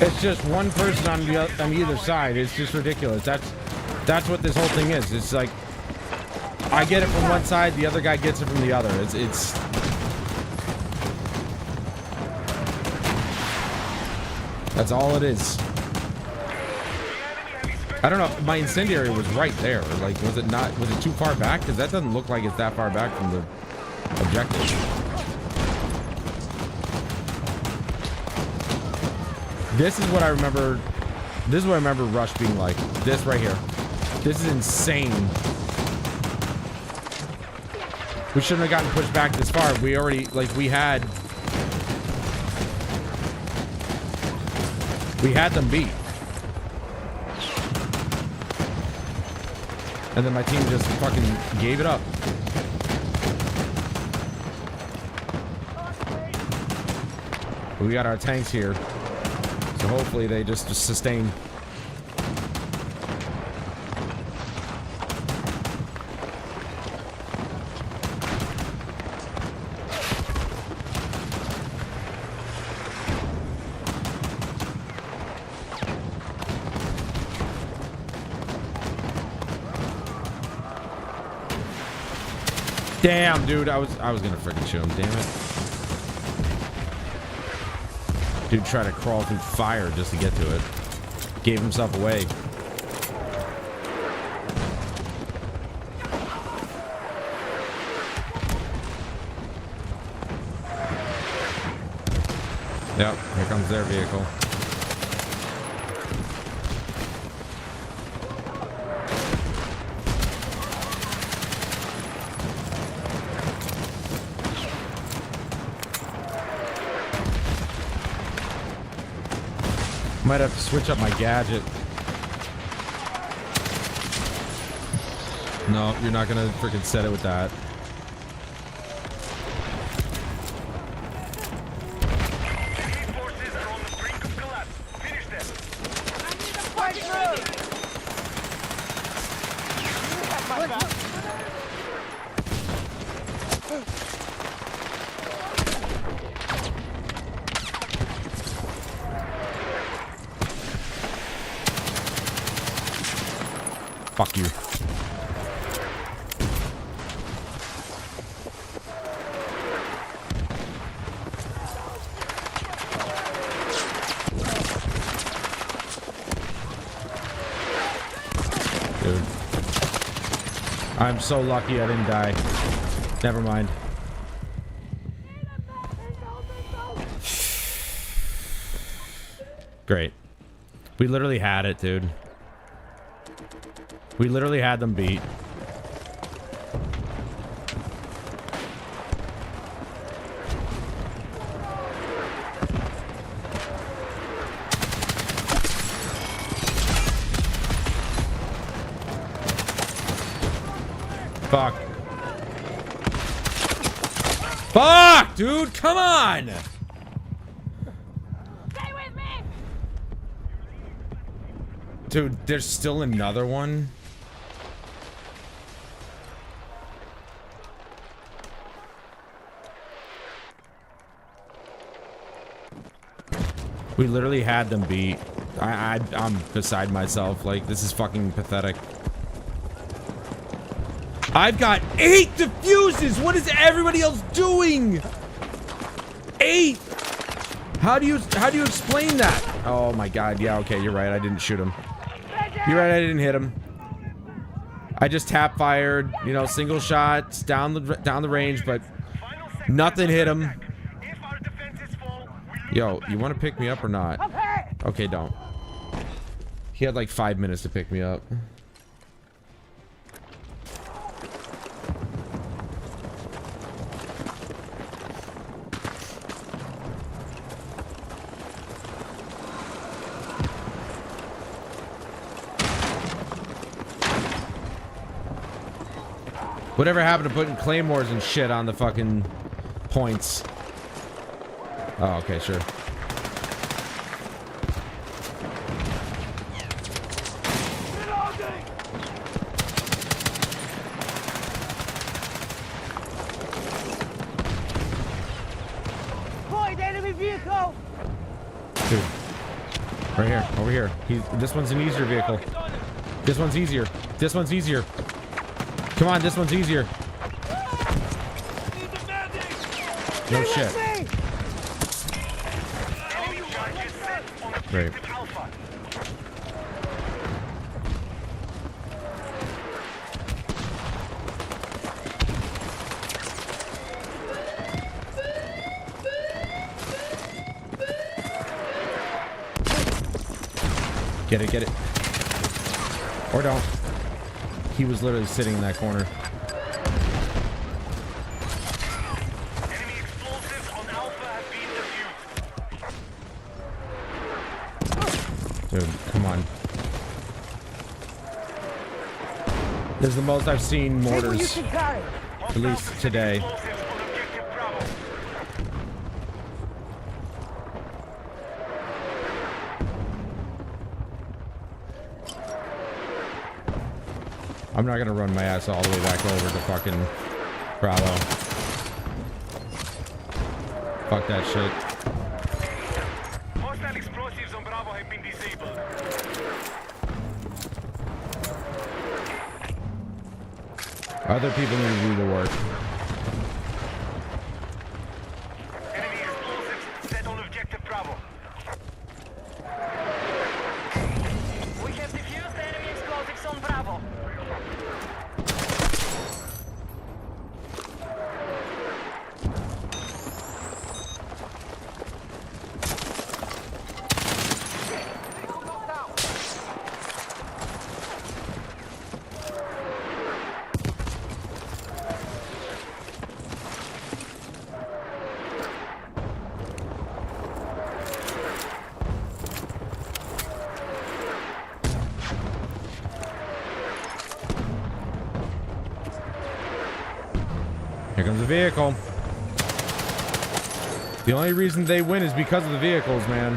It's just one person on the on either side. It's just ridiculous. That's what this whole thing is. It's like I get it from one side, the other guy gets it from the other. It's That's all it is. I don't know. My incendiary was right there. Like, was it not? Was it too far back? Because that doesn't look like it's that far back from the objective. This is what I remember. This is what I remember Rush being like. This right here. This is insane. We shouldn't have gotten pushed back this far. We already, like, we had them beat. And then my team just fucking gave it up. We got our tanks here. So hopefully they just sustain. Damn, dude, I was gonna freaking shoot him. Damn it. Dude tried to crawl through fire just to get to it. Gave himself away. Yep, here comes their vehicle. Might have to switch up my gadget. No, you're not gonna freaking set it with that. Enemy forces are on the brink of collapse. Finish them. Fuck you. Dude. I'm so lucky I didn't die. Never mind. Great. We literally had it, dude. We literally had them beat. Fuck. Fuck, dude, come on! Stay with me! Dude, there's still another one? We literally had them beat. I'm beside myself. Like, this is fucking pathetic. I've got 8 diffuses! What is everybody else doing? 8! How do you explain that? Oh my god, yeah, okay, you're right. I didn't shoot him. You're right, I didn't hit him. I just tap fired, you know, single shots down the range, but nothing hit him. Yo, you want to pick me up or not? Okay, don't. He had like 5 minutes to pick me up. Whatever happened to putting claymores and shit on the fucking points? Oh, okay, sure. Deployed enemy vehicle! Dude. Right here, over here. This one's an easier vehicle. This one's easier. This one's easier. Come on, this one's easier. No shit. Enemy charges set on Great. Objective Alpha. Get it, get it. Or don't. He was literally sitting in that corner. Enemy explosives on Alpha have been defused. Dude, come on. This is the most I've seen mortars, at least today. Explosives on Objective Bravo. I'm not gonna run my ass all the way back over to fucking Bravo. Fuck that shit. Hostile explosives on Bravo have been disabled. Other people need to do the work. Enemy explosives set on Objective Bravo. We have defused enemy explosives on Bravo. Here comes the vehicle. The only reason they win is because of the vehicles, man.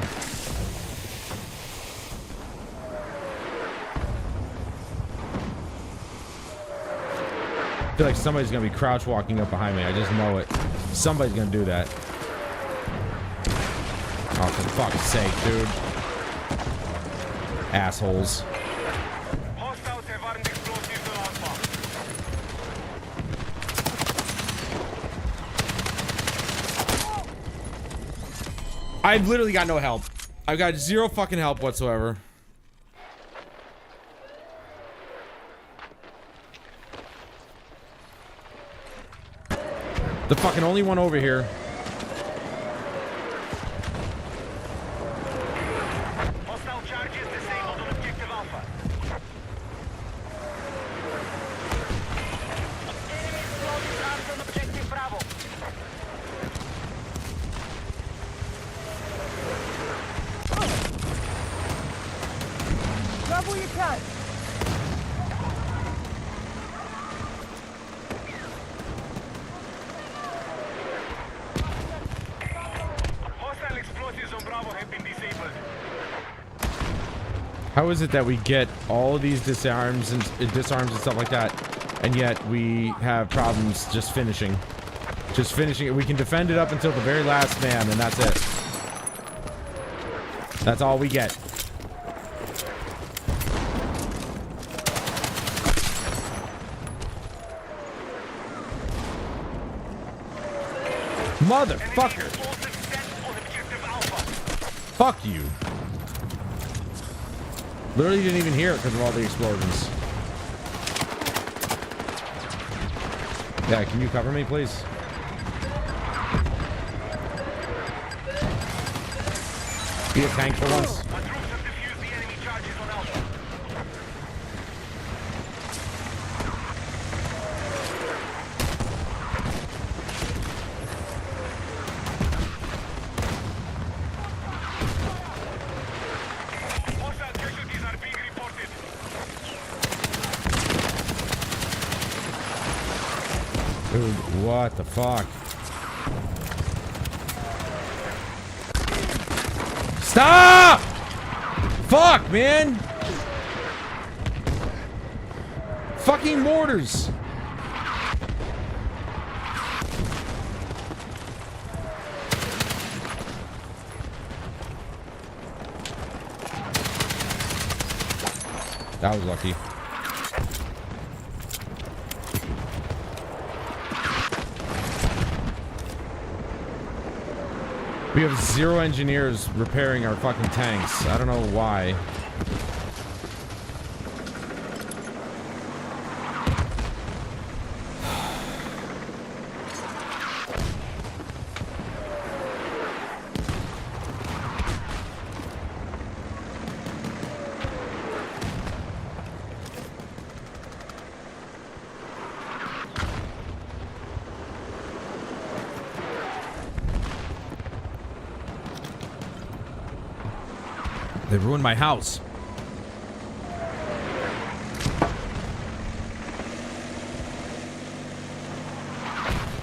I feel like somebody's gonna be crouch walking up behind me. I just know it. Somebody's gonna do that. Oh, for fuck's sake, dude. Assholes. Hostiles have armed explosives on Alpha. I've literally got no help. I've got zero fucking help whatsoever. The fucking only one over here. Hostile charges disabled on Objective Alpha. Enemy explosives armed on Objective Bravo. Grab what you can. Hostile explosives on Bravo have been disabled. How is it that we get all of these disarms and stuff like that, and yet we have problems just finishing? Just finishing it. We can defend it up until the very last man, and that's it. That's all we get. Motherfucker! Explosives set on Objective Alpha. Fuck you. Literally didn't even hear it because of all the explosions. Yeah, can you cover me, please? Be a tank for once. Our troops have defused the enemy charges on Alpha. Hostile casualties are being reported. Dude, what the fuck? Stop! Fuck, man! Fucking mortars! That was lucky. We have 0 engineers repairing our fucking tanks. I don't know why. They ruined my house.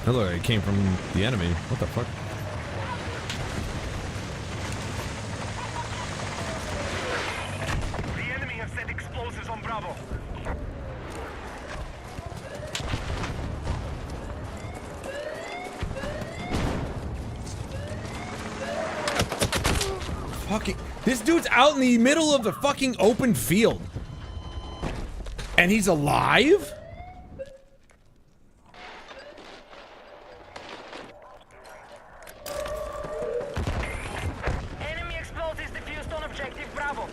Hello, it came from the enemy. What the fuck? The enemy have set explosives on Bravo. Fucking, this dude's out in the middle of the fucking open field. And he's alive? Enemy explosives defused on objective Bravo.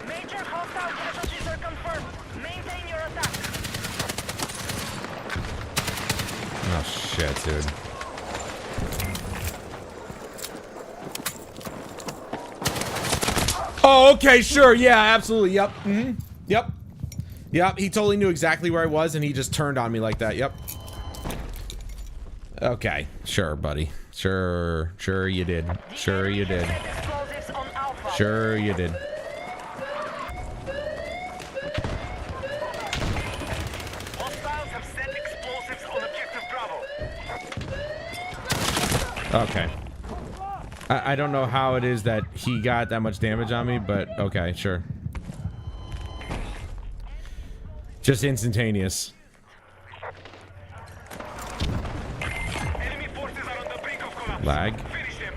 Major hostile casualties are confirmed. Maintain your attack. Oh shit, dude. Oh, okay, sure, yeah, absolutely, yep, yep. Yep, he totally knew exactly where I was and he just turned on me like that, yep. Okay, sure, buddy. Sure you did. Sure you did. Explosives on Alpha. Sure you did. Hostiles have set explosives on objective Bravo. Okay. I don't know how it is that he got that much damage on me, but okay, sure. Just instantaneous. Enemy forces are on the brink of collapse. Lag. Finish him.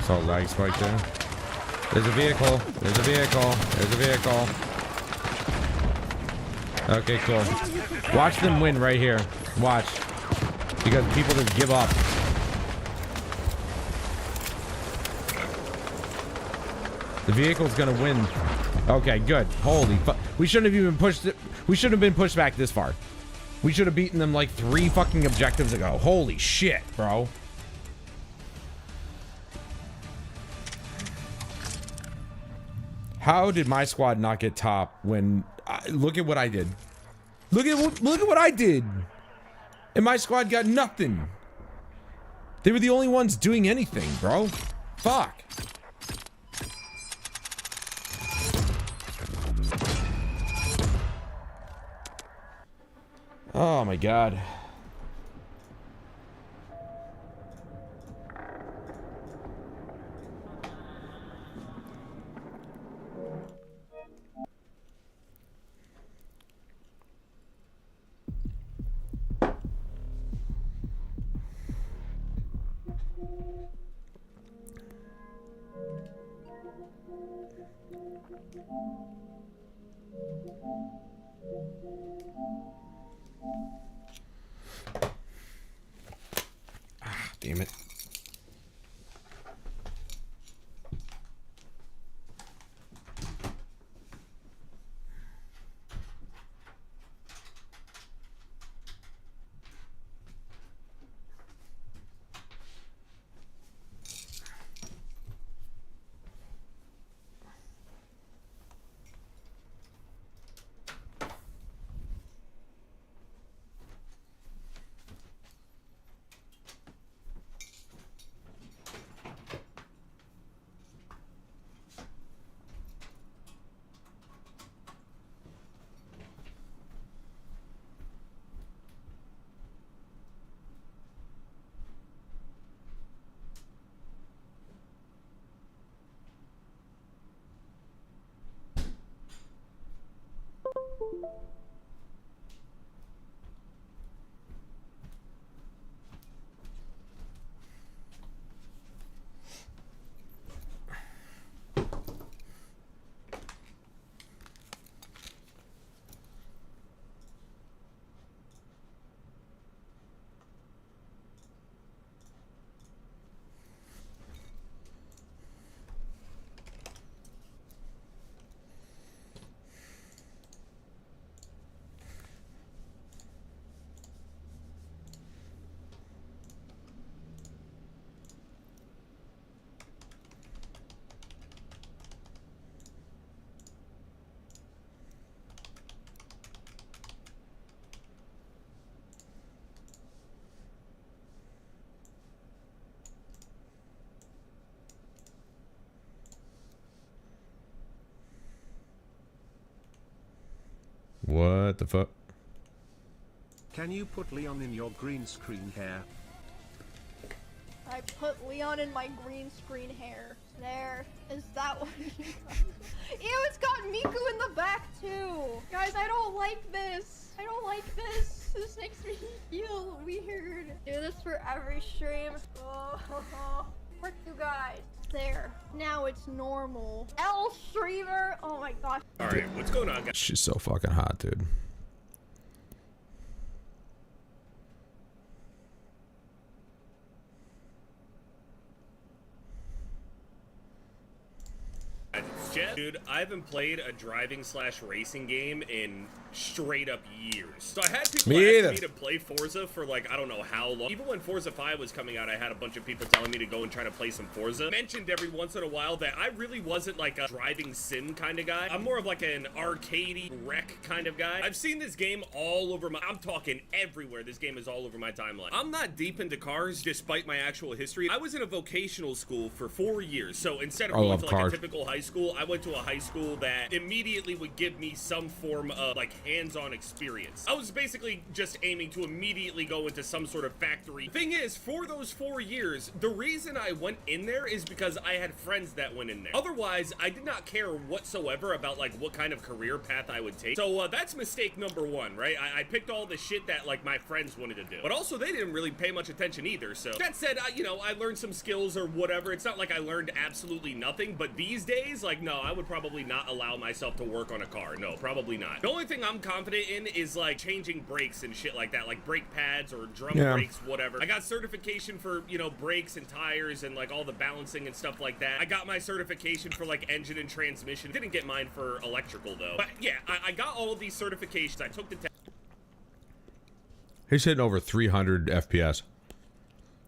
Saw a lag spike there. There's a vehicle. There's a vehicle. There's a vehicle. Okay, cool. Watch them win right here. Watch. Because people just give up. The vehicle's gonna win. Okay, good. Holy fuck. We shouldn't have even pushed it. We shouldn't have been pushed back this far. We should have beaten them like 3 fucking objectives ago. Holy shit, bro. How did my squad not get top when... look at what I did. Look at what I did. And my squad got nothing. They were the only ones doing anything, bro. Fuck. Oh my god. Damn it. What the fuck? Can you put Leon in your green screen hair? I put Leon in my green screen hair. There. Is that what you got? Ew, it's got Miku in the back too. Guys, I don't like this. I don't like this. This makes me feel weird. Do this for every stream. Oh, frick you guys. There. Now it's normal. L streamer. Oh my gosh. All right, what's going on, guys? She's so fucking hot, dude. Jeff, dude, I haven't played a driving/racing game in straight up years. So I had people asking me to play Forza for like, I don't know how long. Even when Forza 5 was coming out, I had a bunch of people telling me to go and try to play some Forza. I mentioned every once in a while that I really wasn't like a driving sim kind of guy. I'm more of like an arcadey wreck kind of guy. I've seen this game all over I'm talking everywhere. This game is all over my timeline. I'm not deep into cars despite my actual history. I was in a vocational school for 4 years. So instead of going to like a typical high school, I went to a high school that immediately would give me some form of like hands-on experience. I was basically just aiming to immediately go into some sort of factory. Thing is, for those 4 years, the reason I went in there is because I had friends that went in there. Otherwise, I did not care whatsoever about like what kind of career path I would take. So that's mistake number one, right? I picked all the shit that like my friends wanted to do, but also they didn't really pay much attention either. So that said, you know, I learned some skills or whatever. It's not like I learned absolutely nothing, but these days, like, no, I would probably not allow myself to work on a car. No, probably not. The only thing I'm confident in is like changing brakes and shit like that, like brake pads or drum brakes, whatever. I got certification for, you know, brakes and tires and like all the balancing and stuff like that. I got my certification for like engine and transmission. Didn't get mine for electrical though. But yeah, I got all of these certifications. I took the test. He's hitting over 300 FPS.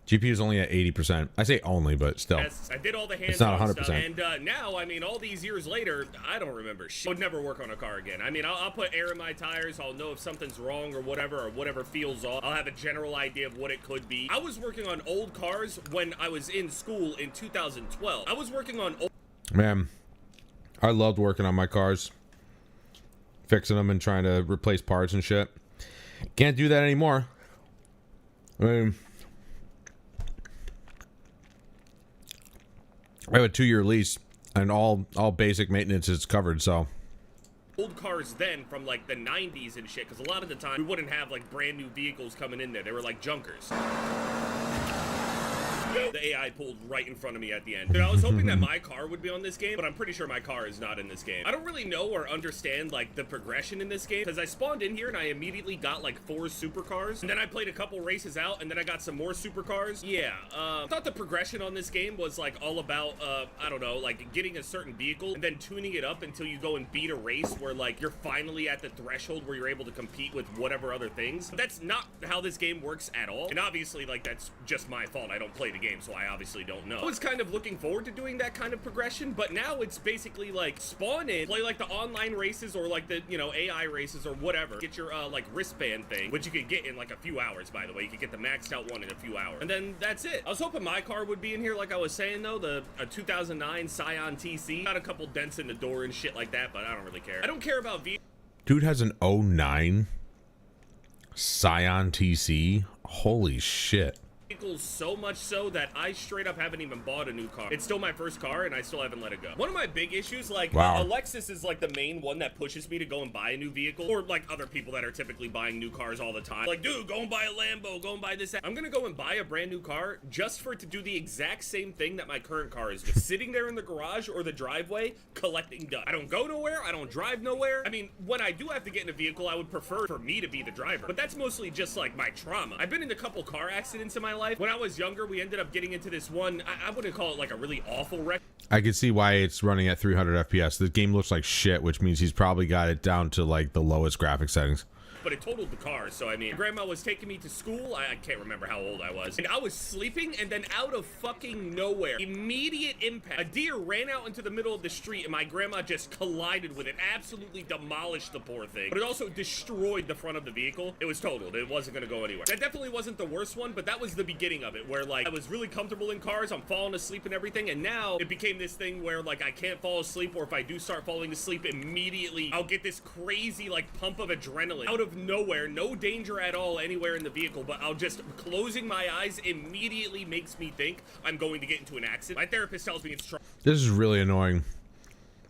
GPU is only at 80%. I say only, but still. I did all the hands-on it's not 100%. stuff, and now, I mean, all these years later, I don't remember shit. I would never work on a car again. I mean, I'll put air in my tires. I'll know if something's wrong or whatever feels off. I'll have a general idea of what it could be. I was working on old cars when I was in school in 2012. I was working on old... Man, I loved working on my cars. Fixing them and trying to replace parts and shit. Can't do that anymore. I mean... I have a 2-year lease, and all basic maintenance is covered, so. Old cars then from like the 90s and shit, because a lot of the time we wouldn't have like brand new vehicles coming in there. They were like junkers. The AI pulled right in front of me at the end. Dude, I was hoping that my car would be on this game, but I'm pretty sure my car is not in this game. I don't really know or understand like the progression in this game, because I spawned in here and I immediately got like 4 supercars, and then I played a couple races out, and then I got some more supercars. Yeah, I thought the progression on this game was like all about, I don't know, like getting a certain vehicle and then tuning it up until you go and beat a race where like you're finally at the threshold where you're able to compete with whatever other things. But that's not how this game works at all, and obviously like that's just my fault. I don't play the game, so I obviously don't know. I was kind of looking forward to doing that kind of progression, but now it's basically like spawn in, play like the online races or like the, you know, AI races or whatever. Get your like wristband thing, which you could get in like a few hours, by the way. You could get the maxed out one in a few hours, and then that's it. I was hoping my car would be in here, like I was saying though, a 2009 Scion TC. Got a couple dents in the door and shit like that, but I don't really care. I don't care about Dude has an 09 Scion TC. Holy shit. vehicles so much so that I straight up haven't even bought a new car. It's still my first car and I still haven't let it go. One of my big issues, like, Alexis is like the main one that pushes me to go and buy a new vehicle, or like other people that are typically buying new cars all the time. Like, dude, go and buy a Lambo, go and buy this. I'm gonna go and buy a brand new car just for it to do the exact same thing that my current car is, just sitting there in the garage or the driveway collecting dust. I don't go nowhere, I don't drive nowhere. I mean, when I do have to get in a vehicle, I would prefer for me to be the driver, but that's mostly just like my trauma. I've been in a couple car accidents in my life. When I was younger, we ended up getting into this one, I wouldn't call it like a really awful wreck. I can see why it's running at 300 FPS. The game looks like shit, which means he's probably got it down to like the lowest graphic settings. but it totaled the car. So, I mean, grandma was taking me to school. I can't remember how old I was. And I was sleeping, and then out of fucking nowhere, immediate impact, a deer ran out into the middle of the street, and my grandma just collided with it, absolutely demolished the poor thing. But it also destroyed the front of the vehicle. It was totaled. It wasn't going to go anywhere. That definitely wasn't the worst one, but that was the beginning of it, where, like, I was really comfortable in cars. I'm falling asleep and everything, and now it became this thing where, like, I can't fall asleep, or if I do start falling asleep, immediately I'll get this crazy, like, pump of adrenaline out of nowhere. No danger at all anywhere in the vehicle, but I'll just, closing my eyes immediately makes me think I'm going to get into an accident. My therapist tells me it's This is really annoying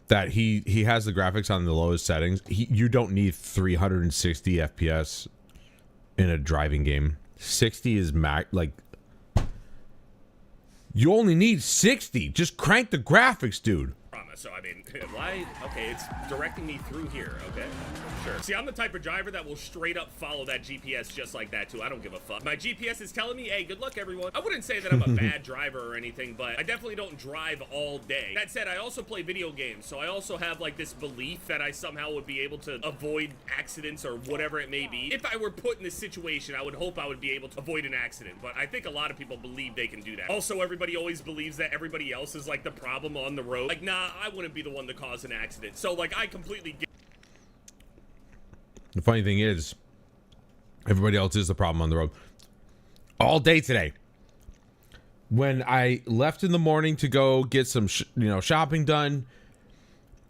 that he has the graphics on the lowest settings. You don't need 360 FPS in a driving game. 60 is max. Like, you only need 60. Just crank the graphics, dude. So, I mean, why? Okay, it's directing me through here, okay? Sure. See, I'm the type of driver that will straight up follow that GPS just like that, too. I don't give a fuck. My GPS is telling me, hey, good luck, everyone. I wouldn't say that I'm a bad driver or anything, but I definitely don't drive all day. That said, I also play video games, so I also have, like, this belief that I somehow would be able to avoid accidents or whatever it may be. If I were put in this situation, I would hope I would be able to avoid an accident, but I think a lot of people believe they can do that. Also, everybody always believes that everybody else is, like, the problem on the road. Like, nah, I wouldn't be the one to cause an accident. So, like, I completely get. The funny thing is, everybody else is the problem on the road. All day today. When I left in the morning to go get some, shopping done,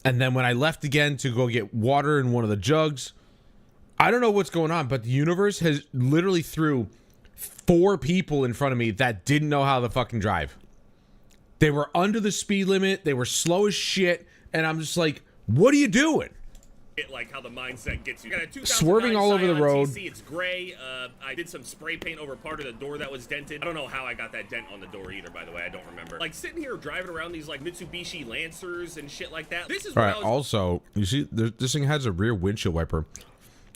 and then when I left again to go get water in one of the jugs, I don't know what's going on, but the universe has literally threw 4 people in front of me that didn't know how to fucking drive. They were under the speed limit. They were slow as shit. And I'm just like, what are you doing? Like how the mindset gets you. Got a 2009 Swerving all over the Scion road. TC, it's gray. I did some spray paint over part of the door that was dented. I don't know how I got that dent on the door either, by the way. I don't remember. Like, sitting here driving around these, like, Mitsubishi Lancers and shit like that. This is All what right, I was... Also, you see, this thing has a rear windshield wiper.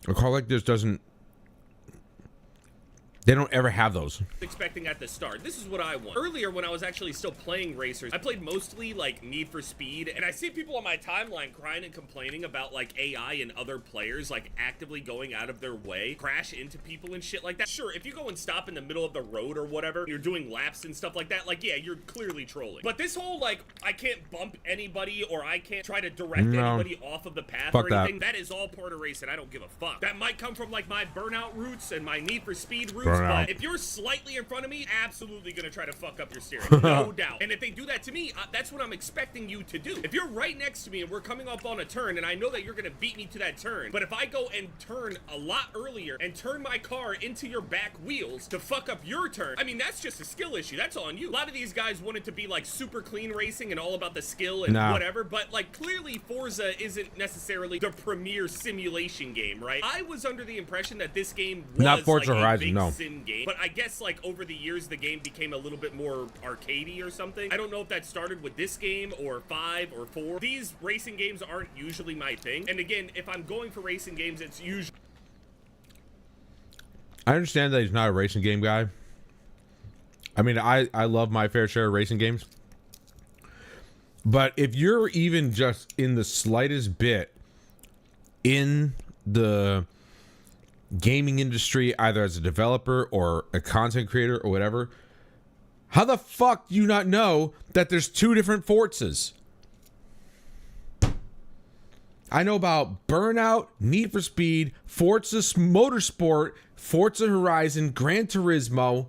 A car like this doesn't... They don't ever have those. Expecting at the start. This is what I want. Earlier, when I was actually still playing racers, I played mostly like Need for Speed, and I see people on my timeline crying and complaining about like AI and other players like actively going out of their way, crash into people and shit like that. Sure, if you go and stop in the middle of the road or whatever, you're doing laps and stuff like that, like, yeah, you're clearly trolling. But this whole like, I can't bump anybody or I can't try to direct anybody off of the path or anything, that is all part of racing. I don't give a fuck. That might come from like my Burnout roots and my Need for Speed roots. But if you're slightly in front of me, absolutely gonna try to fuck up your steering, no doubt. And if they do that to me, that's what I'm expecting you to do. If you're right next to me and we're coming up on a turn, and I know that you're gonna beat me to that turn, but if I go and turn a lot earlier and turn my car into your back wheels to fuck up your turn, I mean, that's just a skill issue. That's on you. A lot of these guys want it to be like super clean racing and all about the skill and whatever, but like clearly Forza isn't necessarily the premier simulation game, right? I was under the impression that this game was not Forza like Horizon, a big sim game. But I guess like over the years the game became a little bit more arcadey or something. I don't know if that started with this game or 5 or 4. These racing games aren't usually my thing. And again, if I'm going for racing games, it's usually... I understand that he's not a racing game guy. I mean, I love my fair share of racing games. But if you're even just in the slightest bit in the gaming industry, either as a developer or a content creator or whatever, how the fuck do you not know that there's 2 different Forzas? I know about Burnout, Need for Speed, Forza Motorsport, Forza Horizon, Gran Turismo,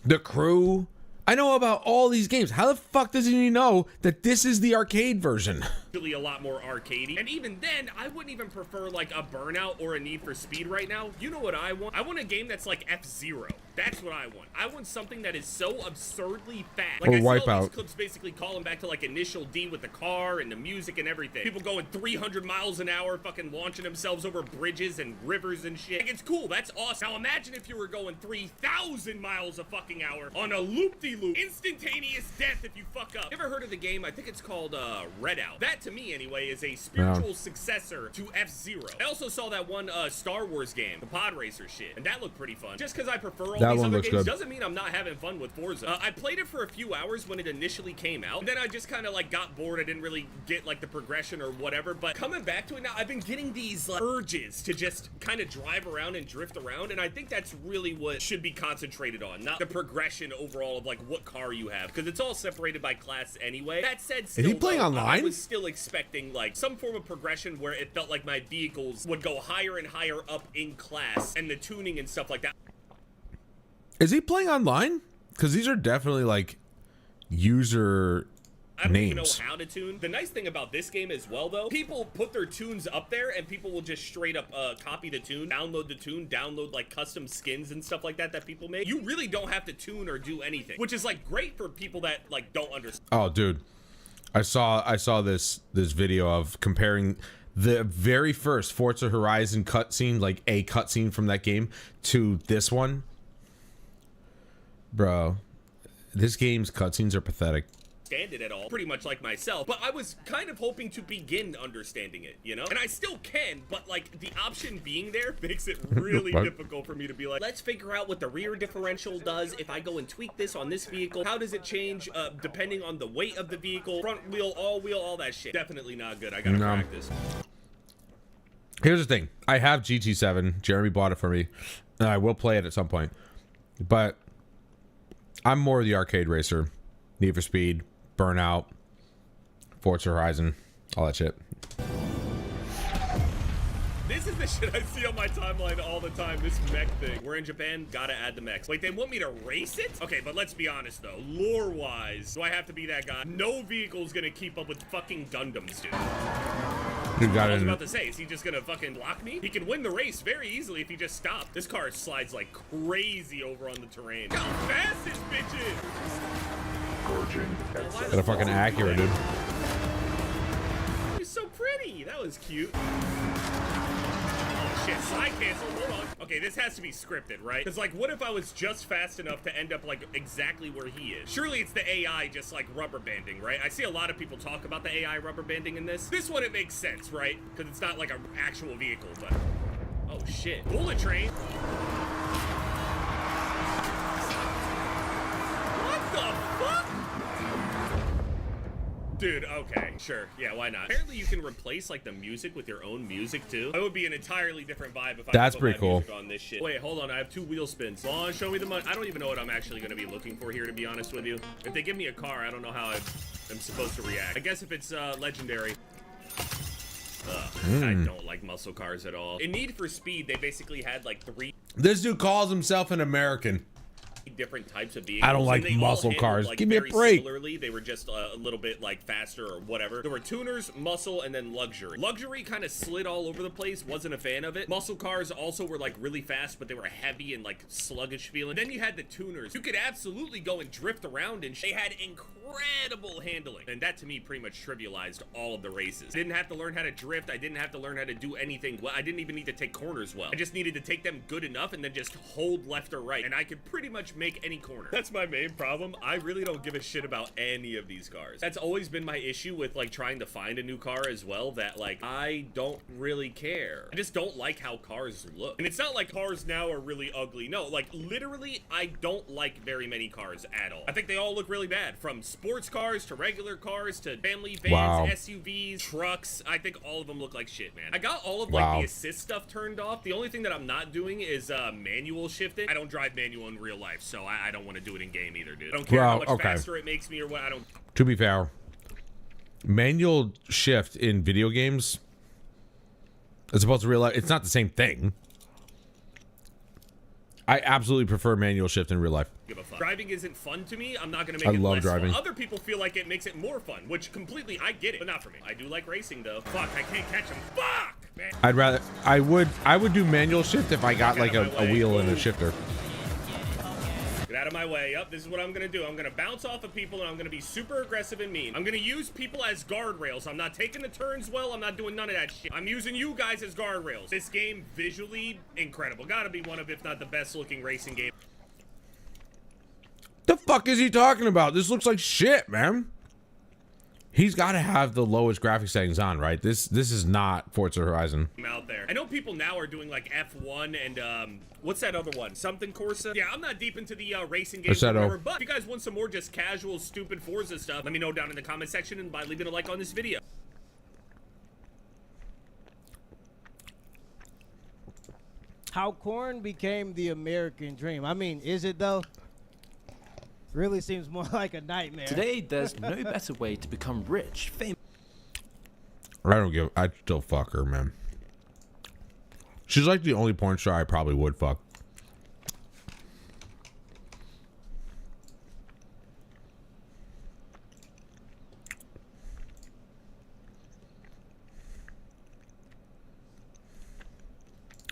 The Crew. I know about all these games. How the fuck does he know that this is the arcade version? A lot more arcadey. And even then, I wouldn't even prefer like a Burnout or a Need for Speed right now. You know what I want? I want a game that's like F-Zero. That's what I want. I want something that is so absurdly fast. Like, or I see all Wipeout. these clips basically calling back to like Initial D with the car and the music and everything. People going 300 miles an hour, fucking launching themselves over bridges and rivers and shit. Like, it's cool. That's awesome. Now imagine if you were going 3,000 miles a fucking hour on a loop-de-loop. Instantaneous death if you fuck up. You ever heard of the game? I think it's called Redout. That, to me anyway, is a spiritual successor to F-Zero. I also saw that one Star Wars game, the Pod Racer shit, and that looked pretty fun. Just because I prefer all That these one other looks games good. doesn't mean I'm not having fun with Forza. I played it for a few hours when it initially came out, and then I just kind of like got bored. I didn't really get like the progression or whatever, but coming back to it now, I've been getting these like, urges to just kind of drive around and drift around, and I think that's really what should be concentrated on, not the progression overall of like what car you have, because it's all separated by class anyway. That said, still, he playing though, online? I was still expecting like some form of progression where it felt like my vehicles would go higher and higher up in class, and the tuning and stuff like that. Is he playing online? Because these are definitely like user I don't even know names. how to tune. The nice thing about this game as well, though, people put their tunes up there, and people will just straight up copy the tune, download like custom skins and stuff like that that people make. You really don't have to tune or do anything, which is like great for people that like don't understand. Oh, dude, I saw this video of comparing the very first Forza Horizon cutscene, like a cutscene from that game, to this one. Bro, this game's cutscenes are pathetic. Understand it at all, pretty much like myself, but I was kind of hoping to begin understanding it, you know? And I still can, but like the option being there makes it really What? difficult for me to be like, let's figure out what the rear differential does if I go and tweak this on this vehicle. How does it change depending on the weight of the vehicle, front wheel, all that shit. Definitely not good. I gotta No. practice. Here's the thing. I have GT7. Jeremy bought it for me, and I will play it at some point. But I'm more the arcade racer. Need for Speed, Burnout, Forza Horizon, all that shit. This is the shit I see on my timeline all the time, this mech thing. We're in Japan, gotta add the mechs. Wait, they want me to race it? Okay, but let's be honest though, lore-wise, do I have to be that guy? No vehicle's gonna keep up with fucking Gundams, dude. You got I was it. about to say, is he just gonna fucking block me? He can win the race very easily if he just stopped. This car slides like crazy over on the terrain. Look how fast this bitch is! Got a fucking Acura, dude. He's so pretty. That was cute. Oh shit, side cancel. Hold on. Okay, this has to be scripted, right? Because like, what if I was just fast enough to end up like exactly where he is? Surely it's the AI just like rubber banding, right? I see a lot of people talk about the AI rubber banding in this. This one it makes sense, right? Because it's not like an actual vehicle, but oh shit, bullet train. What the fuck? Dude, okay, sure. Yeah, why not? Apparently you can replace like the music with your own music too. That would be an entirely different vibe if I That's put pretty my cool. music on this shit. Wait, hold on. I have 2 wheel spins. Come on, show me the money. I don't even know what I'm actually going to be looking for here, to be honest with you. If they give me a car, I don't know how I'm supposed to react. I guess if it's legendary. I don't like muscle cars at all. In Need for Speed, they basically had like 3 This dude calls himself an American. different types of vehicles. I don't like and they all muscle handled, cars. like, Give me a very break. Similarly, they were just a little bit like faster or whatever. There were tuners, muscle, and then luxury. Luxury kind of slid all over the place. Wasn't a fan of it. Muscle cars also were like really fast, but they were heavy and like sluggish feeling. Then you had the tuners. You could absolutely go and drift around, and they had incredible handling. And that to me pretty much trivialized all of the races. I didn't have to learn how to drift. I didn't have to learn how to do anything well. I didn't even need to take corners well. I just needed to take them good enough and then just hold left or right, and I could pretty much make any corner. That's my main problem. I really don't give a shit about any of these cars. That's always been my issue with like trying to find a new car as well, that like I don't really care. I just don't like how cars look. And it's not like cars now are really ugly. No, like literally I don't like very many cars at all. I think they all look really bad, from sports cars to regular cars to family vans, Wow. SUVs, trucks. I think all of them look like shit, man. I got all of like Wow. the assist stuff turned off. The only thing that I'm not doing is manual shifting. I don't drive manual in real life, so I don't want to do it in game either, dude. I don't care how Well, much okay. faster it makes me or what. I don't. To be fair, manual shift in video games, as opposed to real life, it's not the same thing. I absolutely prefer manual shift in real life. Give a fuck. Driving isn't fun to me. I'm not gonna make I it love less driving. fun. Other people feel like it makes it more fun, which completely I get it, but not for me. I do like racing though. Fuck, I can't catch them. Fuck, man. I would do manual shift if I got Get like out of a my way. wheel and a Ooh. shifter. Get out of my way. Yep, this is what I'm gonna do. I'm gonna bounce off of people and I'm gonna be super aggressive and mean. I'm gonna use people as guardrails. I'm not taking the turns well. I'm not doing none of that shit. I'm using you guys as guardrails. This game, visually incredible. Gotta be one of, if not the best looking racing game. The fuck is he talking about? This looks like shit, man. He's got to have the lowest graphic settings on, right? This is not Forza Horizon. Out there. I know people now are doing like F1 and what's that other one? Something Corsa? Yeah, I'm not deep into the racing games or whatever, but if you guys want some more just casual, stupid Forza stuff, let me know down in the comment section and by leaving a like on this video. How corn became the American dream. I mean, is it though? Really seems more like a nightmare. Today, there's no better way to become rich, famous. I'd still fuck her, man. She's like the only porn star I probably would fuck.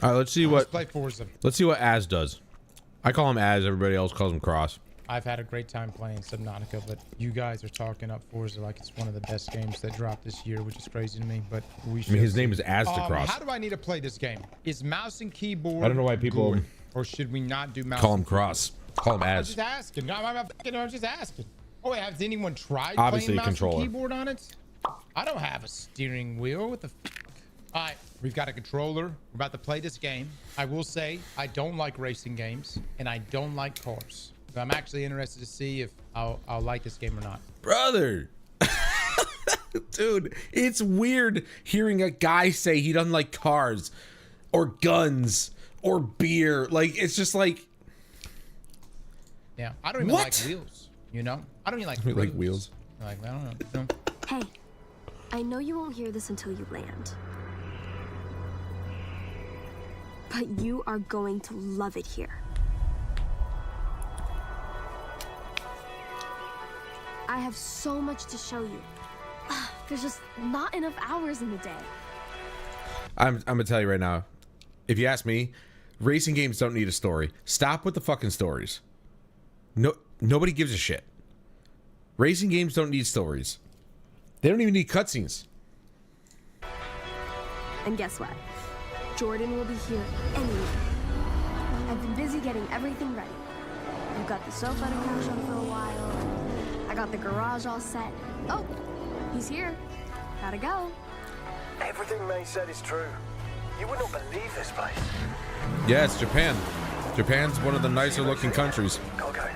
All right, let's see what. Play Forza. Let's see what Az does. I call him Az. Everybody else calls him Cross. I've had a great time playing Subnautica, but you guys are talking up Forza like it's one of the best games that dropped this year, which is crazy to me. But we should. I mean, his name is Az2Cross. How do I need to play this game? Is mouse and keyboard? I don't know why people good, or should we not do mouse? Call him Cross. Call him I'm Az. just asking. I'm just asking. Oh wait, has anyone tried Obviously, playing mouse controller. and keyboard on it? I don't have a steering wheel. What the? All right, we've got a controller. We're about to play this game. I will say I don't like racing games and I don't like cars. So I'm actually interested to see if I'll like this game or not. Brother. Dude, it's weird hearing a guy say he doesn't like cars or guns or beer. Like, it's just like. Yeah, I don't even like wheels, you know? I don't even like wheels. Like, I don't know. You know? Hey, I know you won't hear this until you land. But you are going to love it here. I have so much to show you. There's just not enough hours in the day. I'm gonna tell you right now. If you ask me, racing games don't need a story. Stop with the fucking stories. Nobody gives a shit. Racing games don't need stories. They don't even need cutscenes. And guess what? Jordan will be here anyway. I've been busy getting everything ready. I've got the sofa to crash on for a while. I got the garage all set. Oh, he's here. Gotta go. Everything May said is true. You would not believe this place. Yeah, it's Japan. Japan's one of the nicer looking countries. Gotta go.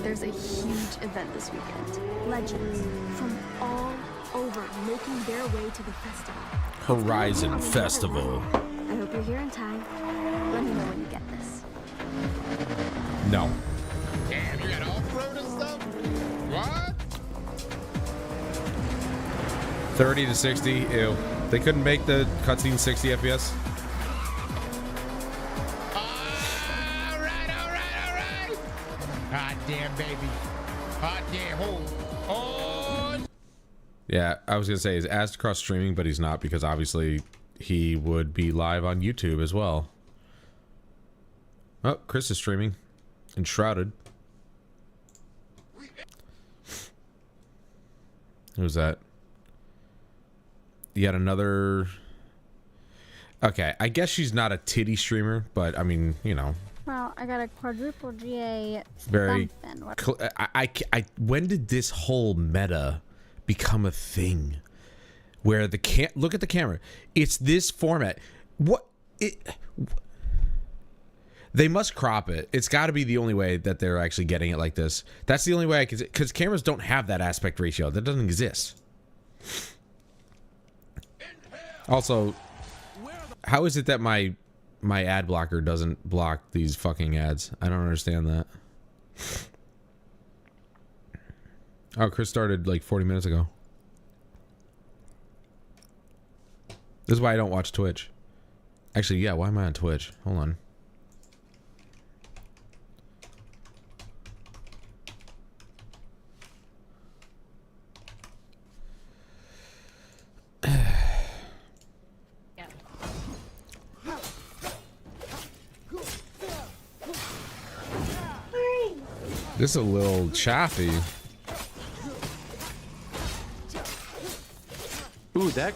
There's a huge event this weekend. Legends from all over making their way to the festival. Horizon Festival. I hope you're here in time. Let me know when you get this. No. Damn, you got off-road and stuff? What? 30 to 60. Ew. They couldn't make the cutscene 60 FPS. All right. Hot damn, baby. Hot damn. Oh. Yeah, I was gonna say is Az2Cross streaming, but he's not because obviously he would be live on YouTube as well. Oh, Chris is streaming. Enshrouded. Who's that? Yet another. Okay, I guess she's not a titty streamer, but I mean, you know. Well, I got a quadruple GA. Very. When did this whole meta become a thing? Where the look at the camera. It's this format. What it. They must crop it. It's got to be the only way that they're actually getting it like this. That's the only way I can, because cameras don't have that aspect ratio. That doesn't exist. Also, how is it that my ad blocker doesn't block these fucking ads? I don't understand that. Oh, Chris started like 40 minutes ago. This is why I don't watch Twitch. Actually, yeah, why am I on Twitch? Hold on. This is a little chaffy. Ooh, that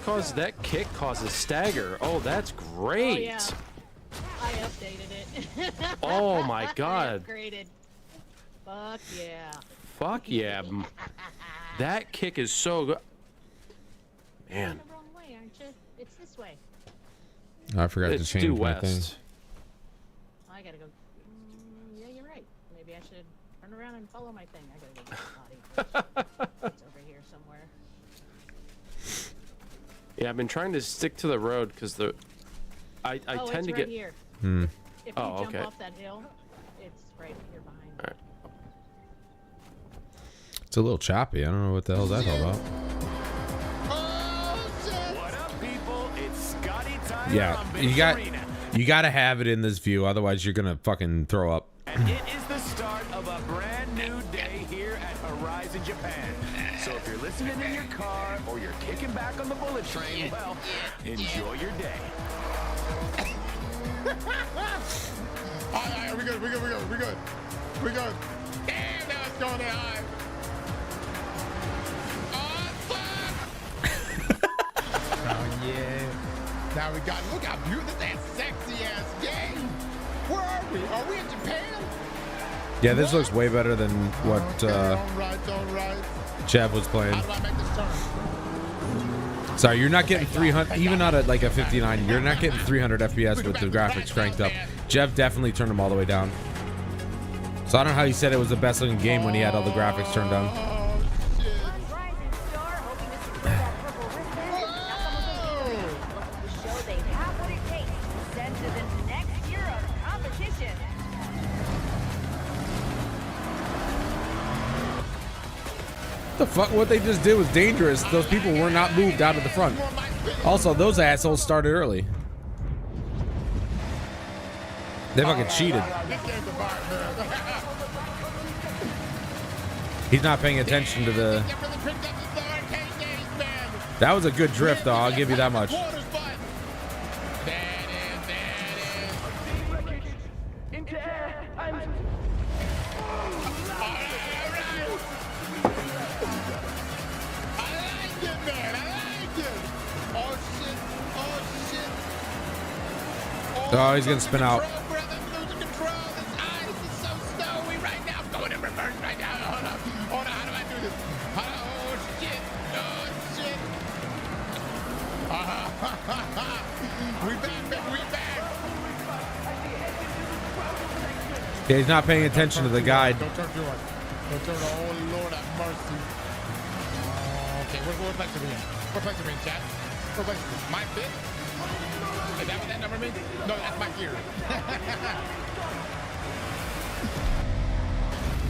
kick causes stagger. Oh, that's great. Oh, yeah. I updated it. Oh my god. Upgraded. Fuck yeah. Fuck yeah. That kick is so good. Man. The wrong way, aren't you? It's this way. I forgot to change due my thing. west. I gotta go. Yeah, you're right. Maybe I should turn around and follow my thing. I gotta go get the body. It's over here somewhere. Yeah, I've been trying to stick to the road because I oh, tend it's to right get. Here. Hmm. If you Oh, jump okay. off that hill, it's right here behind. All right. It's a little choppy. I don't know what the hell's that all about. What up, people? It's Scotty Tyler Yeah, on you Vince Arena. got to have it in this view, otherwise you're gonna fucking throw up. And it is the start of a brand new day here at Horizon Japan. So if you're listening in your car or you're kicking back on the bullet train, well, enjoy your day. Alright, we good. Damn, now it's going high. Oh yeah. Now we got, look how beautiful that sexy ass game. Where are we? Are we in Japan? Yeah, this looks way better than what All right. Chev was playing. How do I make this turn? Sorry, you're not getting 300, even on like a 59. You're not getting 300 FPS with the graphics cranked up. Jeff definitely turned them all the way down. So I don't know how he said it was the best looking game when he had all the graphics turned down. The fuck? What they just did was dangerous. Those people were not moved out of the front. Also, those assholes started early. They fucking cheated. He's not paying attention to the... That was a good drift, though. I'll give you that much. Oh, he's gonna spin out. Yeah, he's not paying attention to the guide. Don't turn too hard. Don't turn. Oh, Lord have mercy. Okay, what place are we in? What place are we in, chat? What place is this? My fit? Is that what that number means? No, that's my gear.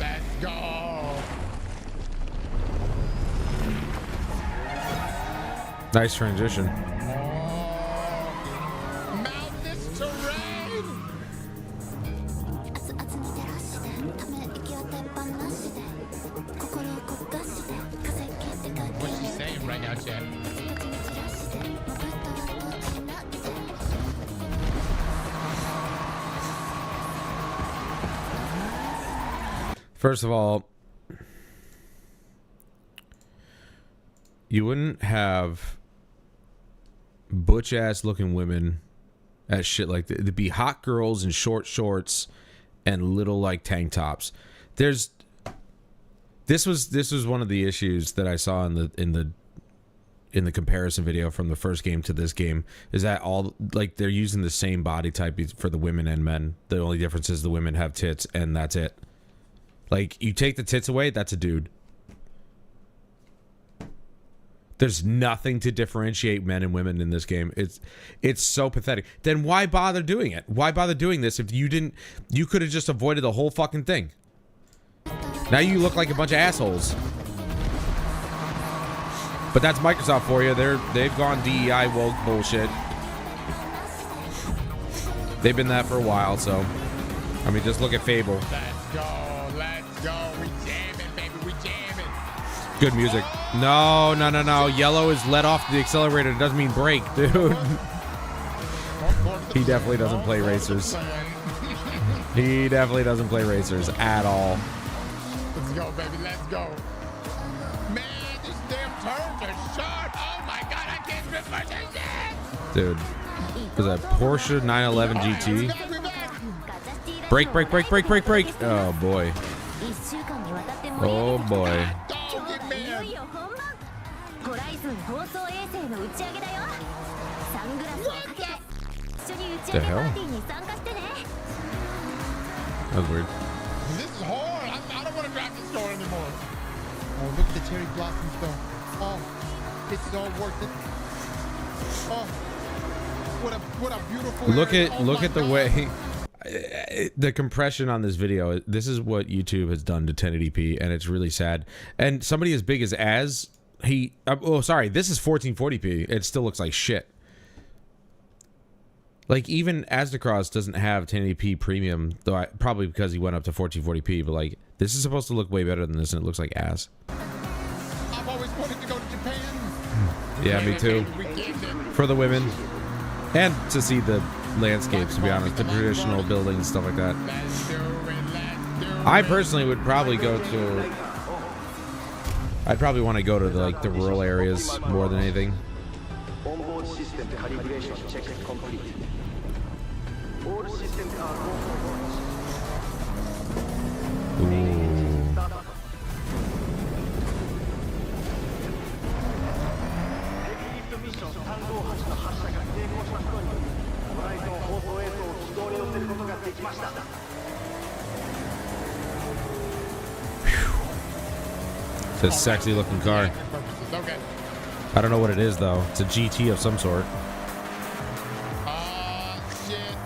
Let's go. Nice transition. Mountainous terrain. What's she saying right now, chat? First of all, you wouldn't have butch-ass looking women at shit like that. There'd be hot girls in short shorts and little like tank tops. This was one of the issues that I saw in the comparison video from the first game to this game, is that all like they're using the same body type for the women and men. The only difference is the women have tits and that's it. Like, you take the tits away, that's a dude. There's nothing to differentiate men and women in this game. It's so pathetic. Then why bother doing it? Why bother doing this if you could have just avoided the whole fucking thing? Now you look like a bunch of assholes. But that's Microsoft for you. They've gone DEI woke bullshit. They've been that for a while, so I mean, just look at Fable. Let's go. We jamming, baby. We jamming. Good music. No. Yellow is let off the accelerator. It doesn't mean brake, dude. He definitely doesn't play racers. He definitely doesn't play racers at all. Let's go, baby. Let's go. Man, these damn turns are short. Oh my god, I can't reverse this shit. Dude. Was that Porsche 911 GT? Break, break, break, break, break, break. Oh boy. Oh boy. The hell? That was weird. This is hard. I don't want to drive this store anymore. Oh, look at the cherry blossoms though. Oh, it's all worth it. Oh, what a beautiful. Look at the way the compression on this video. This is what YouTube has done to 1080p, and it's really sad. And somebody as big as he. Oh, sorry. This is 1440p. It still looks like shit. Like, even Asdacross doesn't have 1080p premium, though probably because he went up to 1440p, but like, this is supposed to look way better than this, and it looks like ass. I've always wanted to go to Japan. Yeah, me too. For the women. And to see the landscapes, to be honest, the traditional buildings, stuff like that. I personally would probably go to... I'd probably want to go to the rural areas more than anything. Onboard system calibration checks complete. All systems are It's a sexy looking car. I don't know what it is though. It's a GT of some sort. Shit.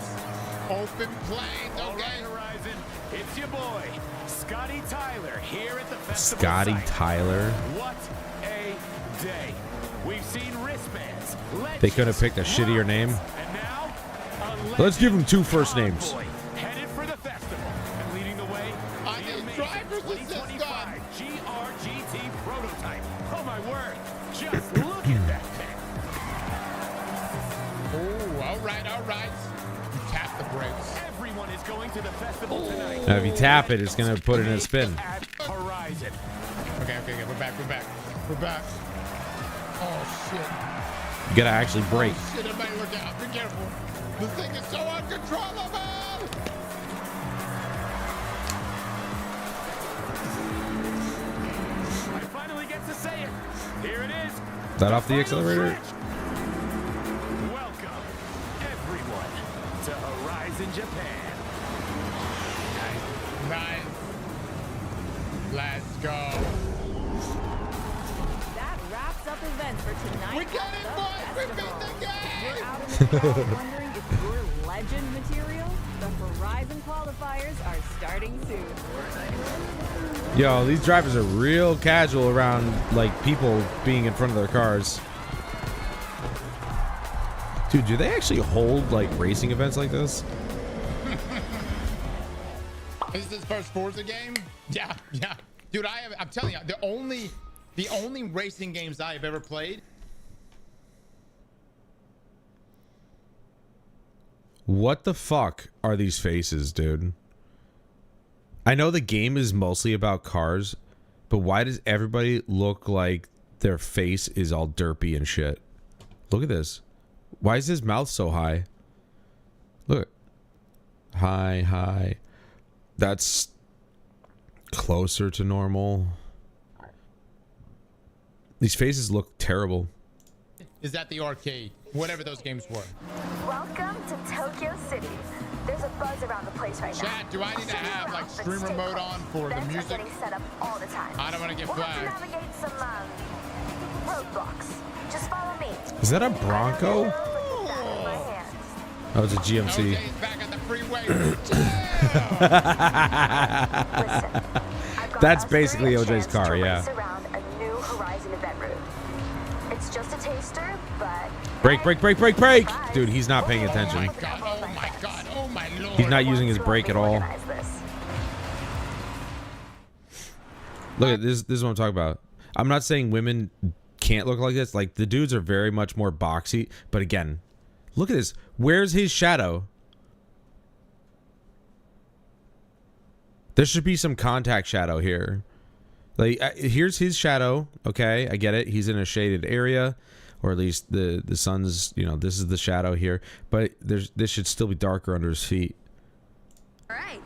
Open plane. Okay, Horizon. It's your boy, Scotty Tyler, here at the festival. Scotty site. Tyler. What a day. We've seen wristbands. They could have picked a shittier name. And now, Let's give him 2 first names. headed for the festival and leading the way. I need driver's assistance. GRGT prototype. Oh my word. Just look at that thing. Oh, all right. You tap the brakes. Everyone is going to the festival tonight. Now, if you tap it, it's gonna put it in a spin. At Horizon. Okay. We're back. Oh shit. You gotta actually brake. Oh, shit, everybody look out. Be careful. The thing is so uncontrollable. I finally get to say it. Here it is. Is that off the accelerator? Welcome, everyone, to Horizon Japan. Nice. Let's go. That wraps up events for tonight. We got it, boys. We beat the game. You're out in the crowd wondering if you're legend material? The Horizon qualifiers are starting soon. Yo, these drivers are real casual around like people being in front of their cars. Dude, do they actually hold like racing events like this? Is this first Forza game? Yeah. Dude, I'm telling you, the only racing games I have ever played. What the fuck are these faces, dude? I know the game is mostly about cars, but why does everybody look like their face is all derpy and shit? Look at this. Why is his mouth so high? Look. High. That's closer to normal. These faces look terrible. Is that the arcade? Whatever those games were. Welcome to Tokyo City. There's a buzz around the place right now. Chat, do I need to have like streamer mode on for the music? Getting set up all the time. I don't want to get We'll have to flagged. navigate some roadblocks. Just follow me. Is that a Bronco? Oh, it's a GMC. Okay, back on the freeway. That's basically OJ's car, yeah. Around a new Horizon event route. It's just a taster, but Brake. Dude, he's not paying attention. Oh my lord. He's not using his brake at all. Look at this. This is what I'm talking about. I'm not saying women can't look like this. Like, the dudes are very much more boxy. But again, look at this. Where's his shadow? There should be some contact shadow here. Like, here's his shadow. Okay, I get it. He's in a shaded area, or at least the sun's, you know, this is the shadow here. But this should still be darker under his feet. Alright,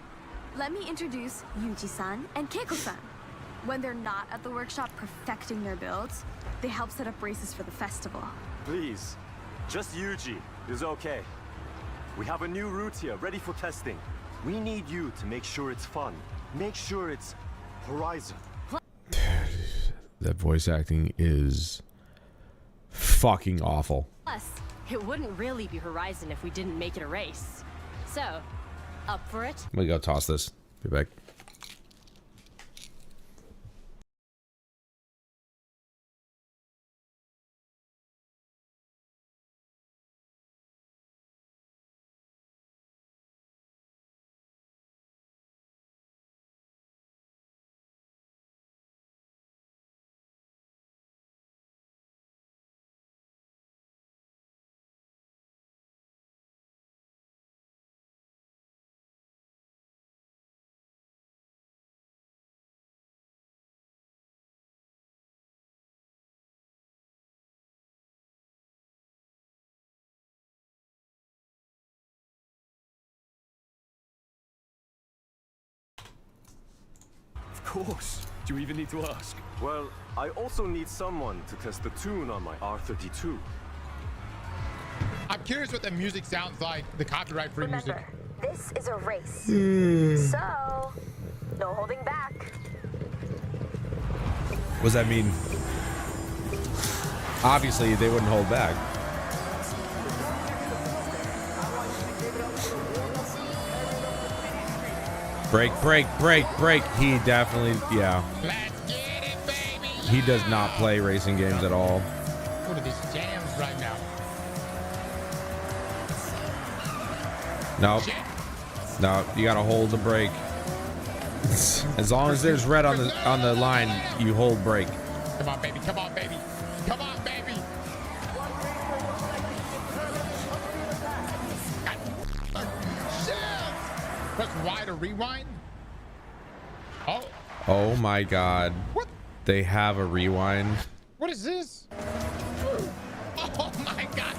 let me introduce Yuji-san and Keiko-san. When they're not at the workshop perfecting their builds, they help set up races for the festival. Please, just Yuji is okay. We have a new route here, ready for testing. We need you to make sure it's fun. Make sure it's Horizon. That voice acting is fucking awful. Plus, it wouldn't really be Horizon if we didn't make it a race. So, up for it? Let me go toss this. Be back. Of course. Do you even need to ask? Well, I also need someone to test the tune on my R32. I'm curious what the music sounds like, the copyright-free music. This is a race. So, no holding back. What does that mean? Obviously, they wouldn't hold back. Break, break, break, break. He definitely, yeah. Let's get it, baby. He does not play racing games at all. What are these jams right now? Nope. No, you gotta hold the brake. As long as there's red on the line, you hold brake. Come on, baby. Come on, baby. Come on, baby. Press Y to rewind. Oh. Oh my god. What? They have a rewind. What is this? Oh my god.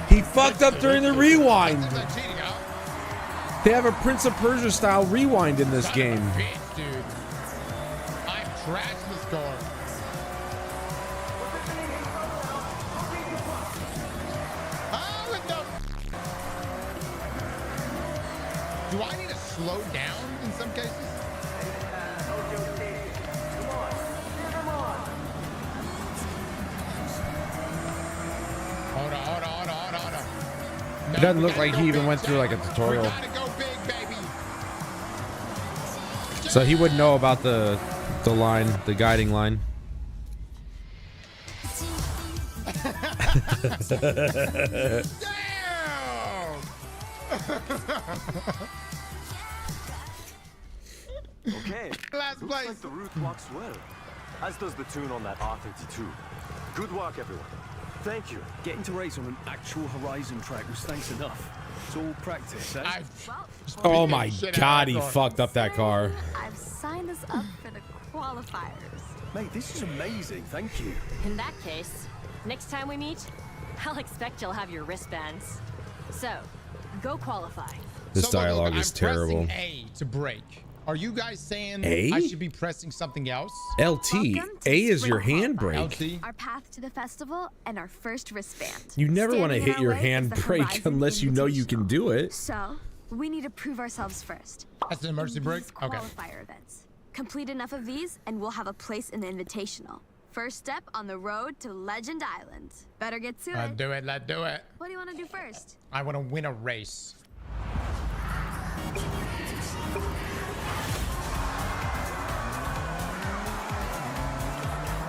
He fucked up during the rewind. They have a Prince of Persia style rewind in this game. Bitch, dude. I'm trashed this car. Do I need to slow down in some cases? Hold on. It doesn't look like he even went through like a tutorial. Go big, baby. So he would know about the line, the guiding line. Okay. Last Looks like the route walks well, as does the tune on that R32. Good work, everyone. Thank you. Getting to race on an actual Horizon track was thanks enough. It's all practice, eh? Oh my god, he fucked up that car. I've signed us up for the qualifiers. Mate, this is amazing. Thank you. In that case, next time we meet, I'll expect you'll have your wristbands. So, go qualify. This dialogue is terrible. I'm pressing A to brake. Are you guys saying A? I should be pressing something else? LT. A is your handbrake. Our path to the festival and our first wristband. You never want to Standing in hit our your way is the handbrake Horizon unless you know you can do it. So, we need to prove ourselves first. That's an emergency brake? Okay. Qualifier events. Complete enough of these and we'll have a place in the invitational. First step on the road to Legend Island. Better get to Let's it. do it. Let's do it. What do you want to do first? I want to win a race.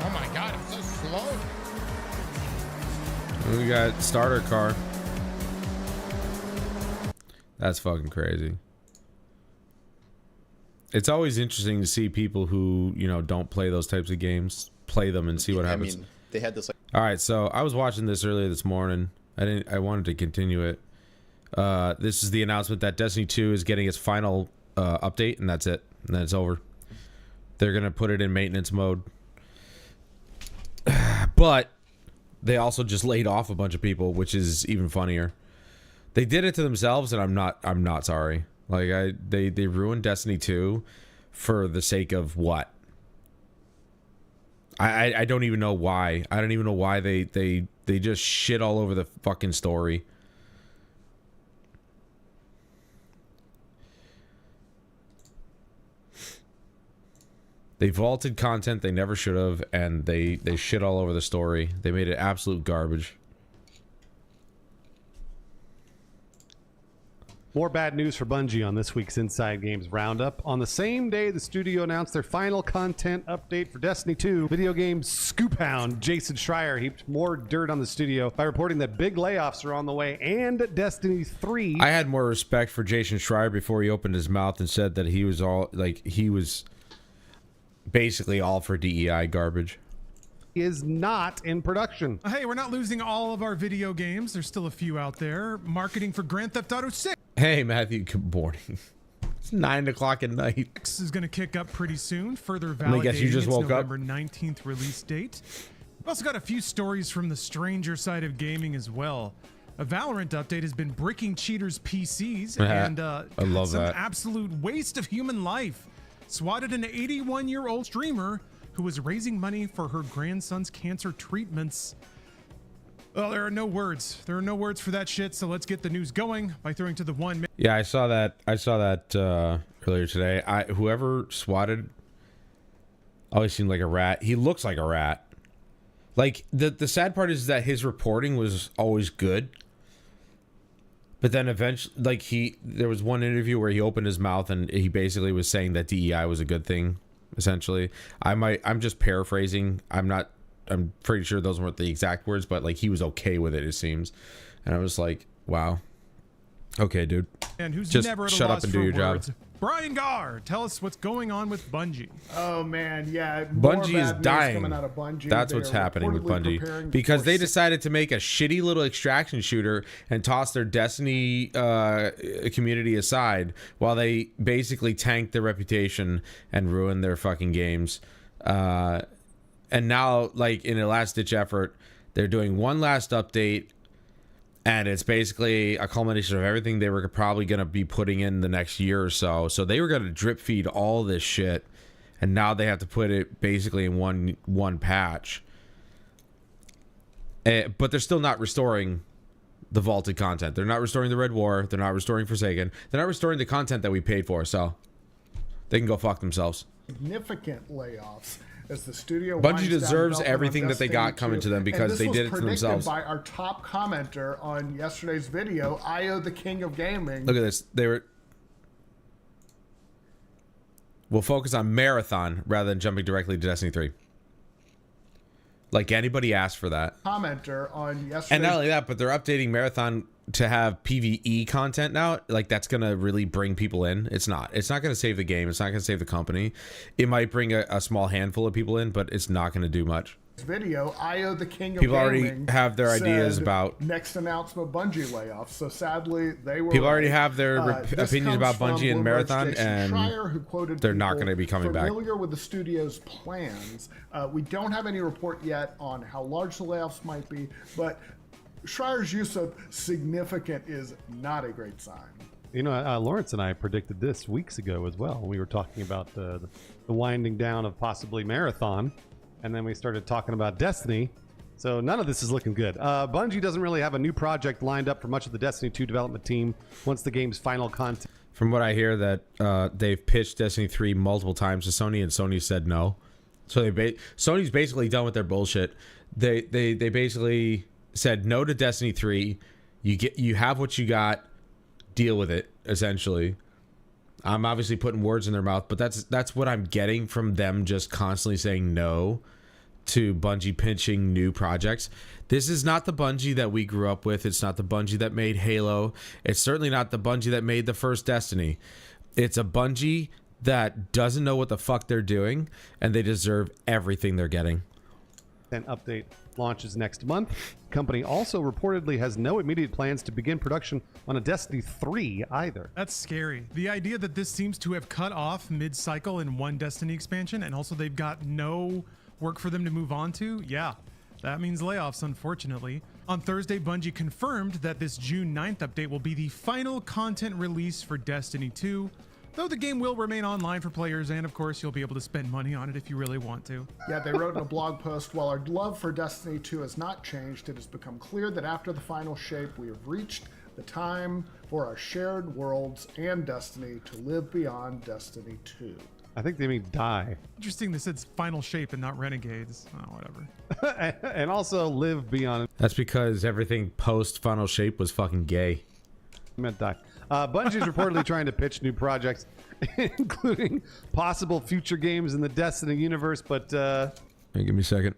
Oh my god, I'm so slow. We got starter car. That's fucking crazy. It's always interesting to see people who, you know, don't play those types of games, play them and see what happens. I mean, they had this like... All right, so I was watching this earlier this morning. I wanted to continue it. This is the announcement that Destiny 2 is getting its final update, and that's it. And then it's over. They're gonna put it in maintenance mode. But they also just laid off a bunch of people, which is even funnier. They did it to themselves, and I'm not sorry. Like they ruined Destiny 2 for the sake of what? I don't even know why. I don't even know why they just shit all over the fucking story. They vaulted content they never should have, and they shit all over the story. They made it absolute garbage. More bad news for Bungie on this week's Inside Games Roundup. On the same day, the studio announced their final content update for Destiny 2. Video game scoop hound Jason Schreier heaped more dirt on the studio by reporting that big layoffs are on the way and Destiny 3. I had more respect for Jason Schreier before he opened his mouth and said that he was basically all for DEI garbage. Is not in production. Hey, we're not losing all of our video games. There's still a few out there. Marketing for Grand Theft Auto 6. Hey, Matthew, good morning. It's 9 o'clock at night. This is going to kick up pretty soon. Further I guess you validating just its woke up. November 19th release date. We've also got a few stories from the stranger side of gaming as well. A Valorant update has been bricking cheaters' PCs and I love some that. absolute waste of human life. Swatted an 81-year-old streamer who was raising money for her grandson's cancer treatments. Well, there are no words. There are no words for that shit, so let's get the news going by throwing to the one. Yeah, I saw that earlier today. Whoever swatted always seemed like a rat. He looks like a rat. Like, the sad part is that his reporting was always good. But then eventually, like, there was one interview where he opened his mouth and he basically was saying that DEI was a good thing, essentially. I'm just paraphrasing. I'm pretty sure those weren't the exact words, but like he was okay with it seems. And I was like, wow. Okay, dude. And who's just never at a shut loss up and for do your words. job. Brian Garr, tell us what's going on with Bungie. Oh man, yeah. more Bungie bad is news dying. coming out of Bungie. That's They what's are happening with reportedly Bungie preparing because for they decided to make a shitty little extraction shooter and toss their Destiny community aside while they basically tanked their reputation and ruined their fucking games. And now, like in a last-ditch effort, they're doing one last update. And it's basically a culmination of everything they were probably going to be putting in the next year or so. So they were going to drip feed all this shit. And now they have to put it basically in one patch. But they're still not restoring the vaulted content. They're not restoring the Red War. They're not restoring Forsaken. They're not restoring the content that we paid for. So they can go fuck themselves. significant layoffs as the studio. Bungie deserves everything that they got coming to them because they did it to themselves. By our top commenter on yesterday's video, Io, the king of gaming. Look at this. We'll focus on Marathon rather than jumping directly to Destiny 3. Like anybody asked for that. Commenter on yesterday's. And not only that, but they're updating Marathon to have PvE content now. Like that's gonna really bring people in. It's not gonna save the game. It's not gonna save the company. It might bring a small handful of people in, but it's not gonna do much. Video, Io, the king of people gaming, already have their ideas said about next announcement Bungie layoffs. So sadly, they were. People already have their this opinions about comes Bungie from and Marathon, Jason and Schreier, who quoted they're not people going to be coming back. Familiar with the studio's plans. We don't have any report yet on how large the layoffs might be, but Schreier's use of significant is not a great sign. You know, Lawrence and I predicted this weeks ago as well. We were talking about the winding down of possibly Marathon, and then we started talking about Destiny. So none of this is looking good. Bungie doesn't really have a new project lined up for much of the Destiny 2 development team once the game's final content. From what I hear, that they've pitched Destiny 3 multiple times to Sony, and Sony said no. So Sony's basically done with their bullshit. They basically said no to Destiny 3. You have what you got. Deal with it. Essentially, I'm obviously putting words in their mouth, but that's what I'm getting from them just constantly saying no to Bungie pitching new projects. This is not the Bungie that we grew up with. It's not the Bungie that made Halo. It's certainly not the Bungie that made the first Destiny. It's a Bungie that doesn't know what the fuck they're doing, and they deserve everything they're getting. An update launches next month. The company also reportedly has no immediate plans to begin production on a Destiny 3 either. That's scary. The idea that this seems to have cut off mid-cycle in one Destiny expansion, and also they've got no work for them to move on to, yeah. That means layoffs, unfortunately. On Thursday, Bungie confirmed that this June 9th update will be the final content release for Destiny 2, though the game will remain online for players, and of course, you'll be able to spend money on it if you really want to. Yeah, they wrote in a blog post, while our love for Destiny 2 has not changed, it has become clear that after the final shape, we have reached the time for our shared worlds and Destiny to live beyond Destiny 2. I think they mean die. Interesting, they said final shape and not renegades. Oh, whatever. And also live beyond. That's because everything post Final Shape was fucking gay. I meant die. Bungie's reportedly trying to pitch new projects, including possible future games in the Destiny universe, but... Hey, give me a second.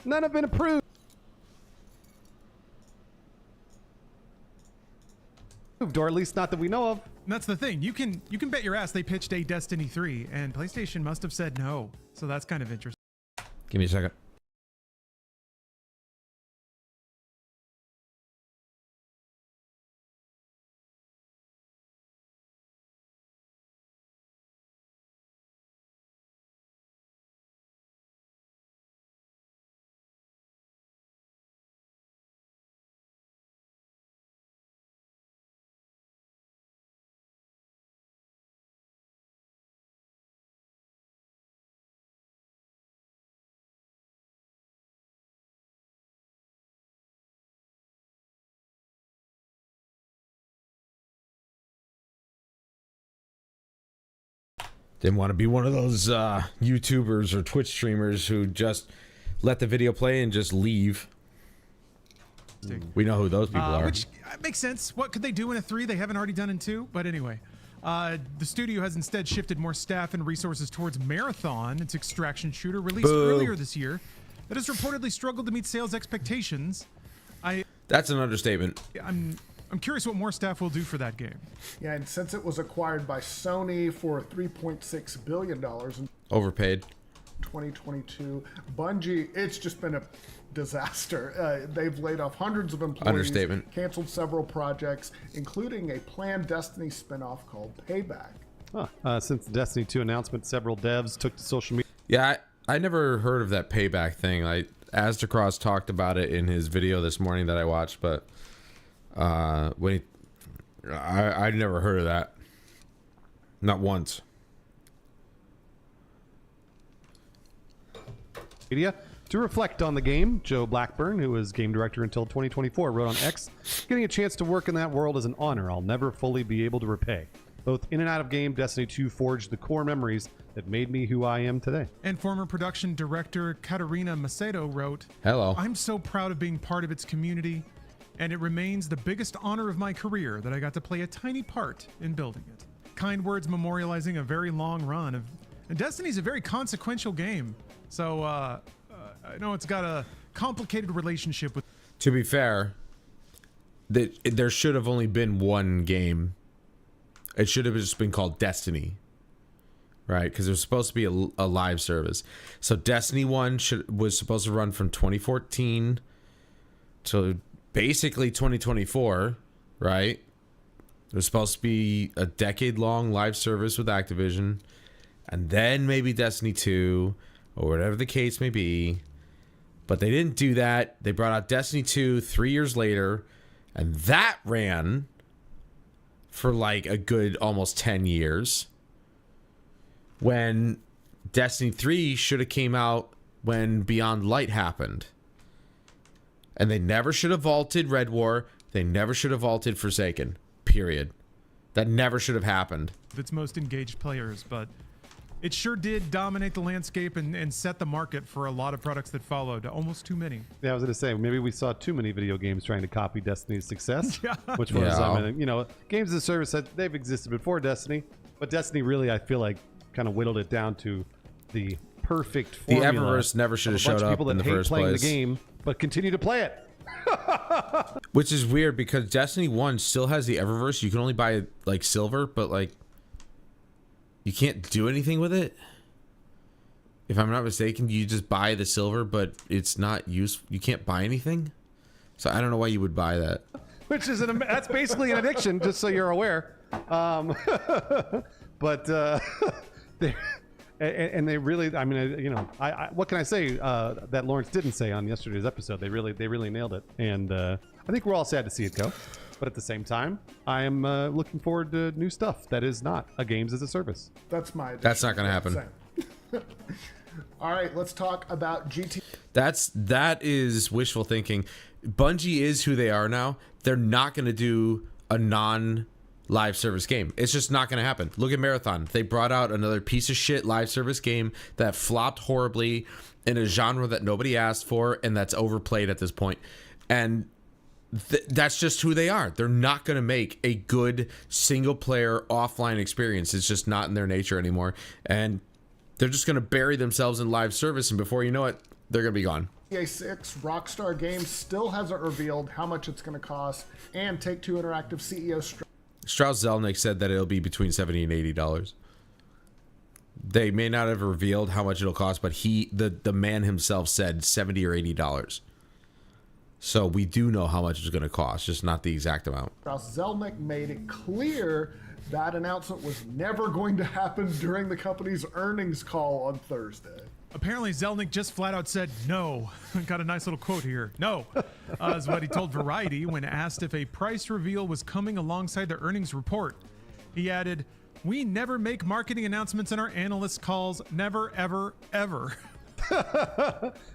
None have been approved. Or at least not that we know of. And that's the thing. You can bet your ass they pitched a Destiny 3, and PlayStation must have said no. So that's kind of interesting. Give me a second. Didn't want to be one of those YouTubers or Twitch streamers who just let the video play and just leave. We know who those people are. Which makes sense. What could they do in a 3 they haven't already done in 2? But anyway, the studio has instead shifted more staff and resources towards Marathon, its extraction shooter released earlier this year that has reportedly struggled to meet sales expectations. That's an understatement. I'm curious what more staff will do for that game. Yeah, and since it was acquired by Sony for $3.6 billion in Overpaid. 2022, Bungie, it's just been a disaster. They've laid off hundreds of employees, Understatement. canceled several projects, including a planned Destiny spinoff called Payback. Since the Destiny 2 announcement, several devs took to social media. Yeah, I never heard of that Payback thing. Aztecross talked about it in his video this morning that I watched, but when I'd never heard of that. Not once. Media. To reflect on the game, Joe Blackburn, who was game director until 2024, wrote on X, "Getting a chance to work in that world is an honor I'll never fully be able to repay. Both in and out of game, Destiny 2 forged the core memories that made me who I am today." And former production director Katarina Macedo wrote, "Hello. I'm so proud of being part of its community, and it remains the biggest honor of my career that I got to play a tiny part in building it." Kind words memorializing a very long run of... And Destiny's a very consequential game, so I know it's got a complicated relationship with... To be fair, there should have only been one game. It should have just been called Destiny, right? Because it was supposed to be a live service. So Destiny 1 was supposed to run from 2014 to basically 2024, right? It was supposed to be a decade-long live service with Activision, and then maybe Destiny 2, or whatever the case may be. But they didn't do that. They brought out Destiny 2 3 years later, and that ran for like a good almost 10 years. When Destiny 3 should have came out when Beyond Light happened. And they never should have vaulted Red War. They never should have vaulted Forsaken. Period. That never should have happened. Its most engaged players, but it sure did dominate the landscape and set the market for a lot of products that followed. Almost too many. Yeah, I was going to say, maybe we saw too many video games trying to copy Destiny's success. Yeah. Which was, you know, games as a service, they've existed before Destiny, but Destiny really, I feel like, kind of whittled it down to the perfect formula. The Eververse never should have showed up in the first playing place. The game, but continue to play it. Which is weird because Destiny 1 still has the Eververse. You can only buy like silver, but like you can't do anything with it. If I'm not mistaken, you just buy the silver, but it's not used. You can't buy anything. So I don't know why you would buy that. Which is that's basically an addiction, just so you're aware. But they really, I mean, you know, I what can I say that Lawrence didn't say on yesterday's episode? They really nailed it, and I think we're all sad to see it go. But at the same time, I am looking forward to new stuff that is not a games as a service. That's my. That's not going to happen. All right, let's talk about GT. That is wishful thinking. Bungie is who they are now. They're not going to do a non-live service game. It's just not going to happen. Look at Marathon. They brought out another piece of shit live service game that flopped horribly in a genre that nobody asked for and that's overplayed at this point. And that's just who they are. They're not going to make a good single-player offline experience. It's just not in their nature anymore. And they're just going to bury themselves in live service, and before you know it, they're going to be gone. GTA 6, Rockstar Games still hasn't revealed how much it's going to cost, and Take-Two Interactive CEO Strauss Zelnick said that it'll be between $70 and $80. They may not have revealed how much it'll cost, but the man himself said $70 or $80. So we do know how much it's going to cost, just not the exact amount. Strauss Zelnick made it clear that announcement was never going to happen during the company's earnings call on Thursday. Apparently, Zelnick just flat out said no. Got a nice little quote here. No, is what he told Variety when asked if a price reveal was coming alongside the earnings report. He added, "We never make marketing announcements in our analyst calls. Never, ever, ever."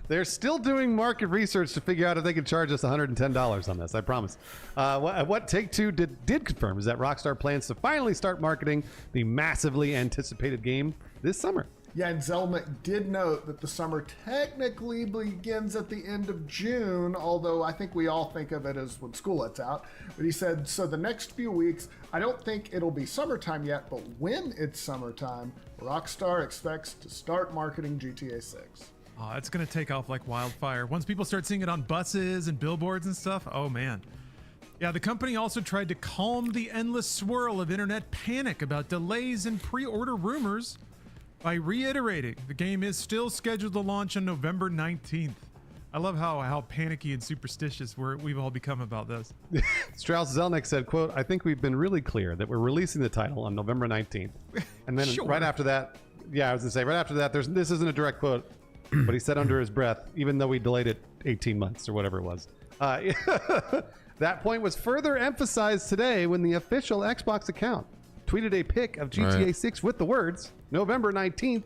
They're still doing market research to figure out if they can charge us $110 on this, I promise. What Take-Two did confirm is that Rockstar plans to finally start marketing the massively anticipated game this summer. Yeah, and Zelnick did note that the summer technically begins at the end of June, although I think we all think of it as when school lets out. But he said, so the next few weeks, I don't think it'll be summertime yet, but when it's summertime, Rockstar expects to start marketing GTA 6. Oh, it's going to take off like wildfire. Once people start seeing it on buses and billboards and stuff, oh man. Yeah, the company also tried to calm the endless swirl of internet panic about delays and pre-order rumors by reiterating the game is still scheduled to launch on November 19th. I love how panicky and superstitious we've all become about this. Strauss Zelnick said, quote, "I think we've been really clear that we're releasing the title on November 19th. And then right after that, yeah, I was going to say, right after that, this isn't a direct quote, but he said under his breath, even though we delayed it 18 months or whatever it was. That point was further emphasized today when the official Xbox account tweeted a pic of GTA 6 with the words, November 19th.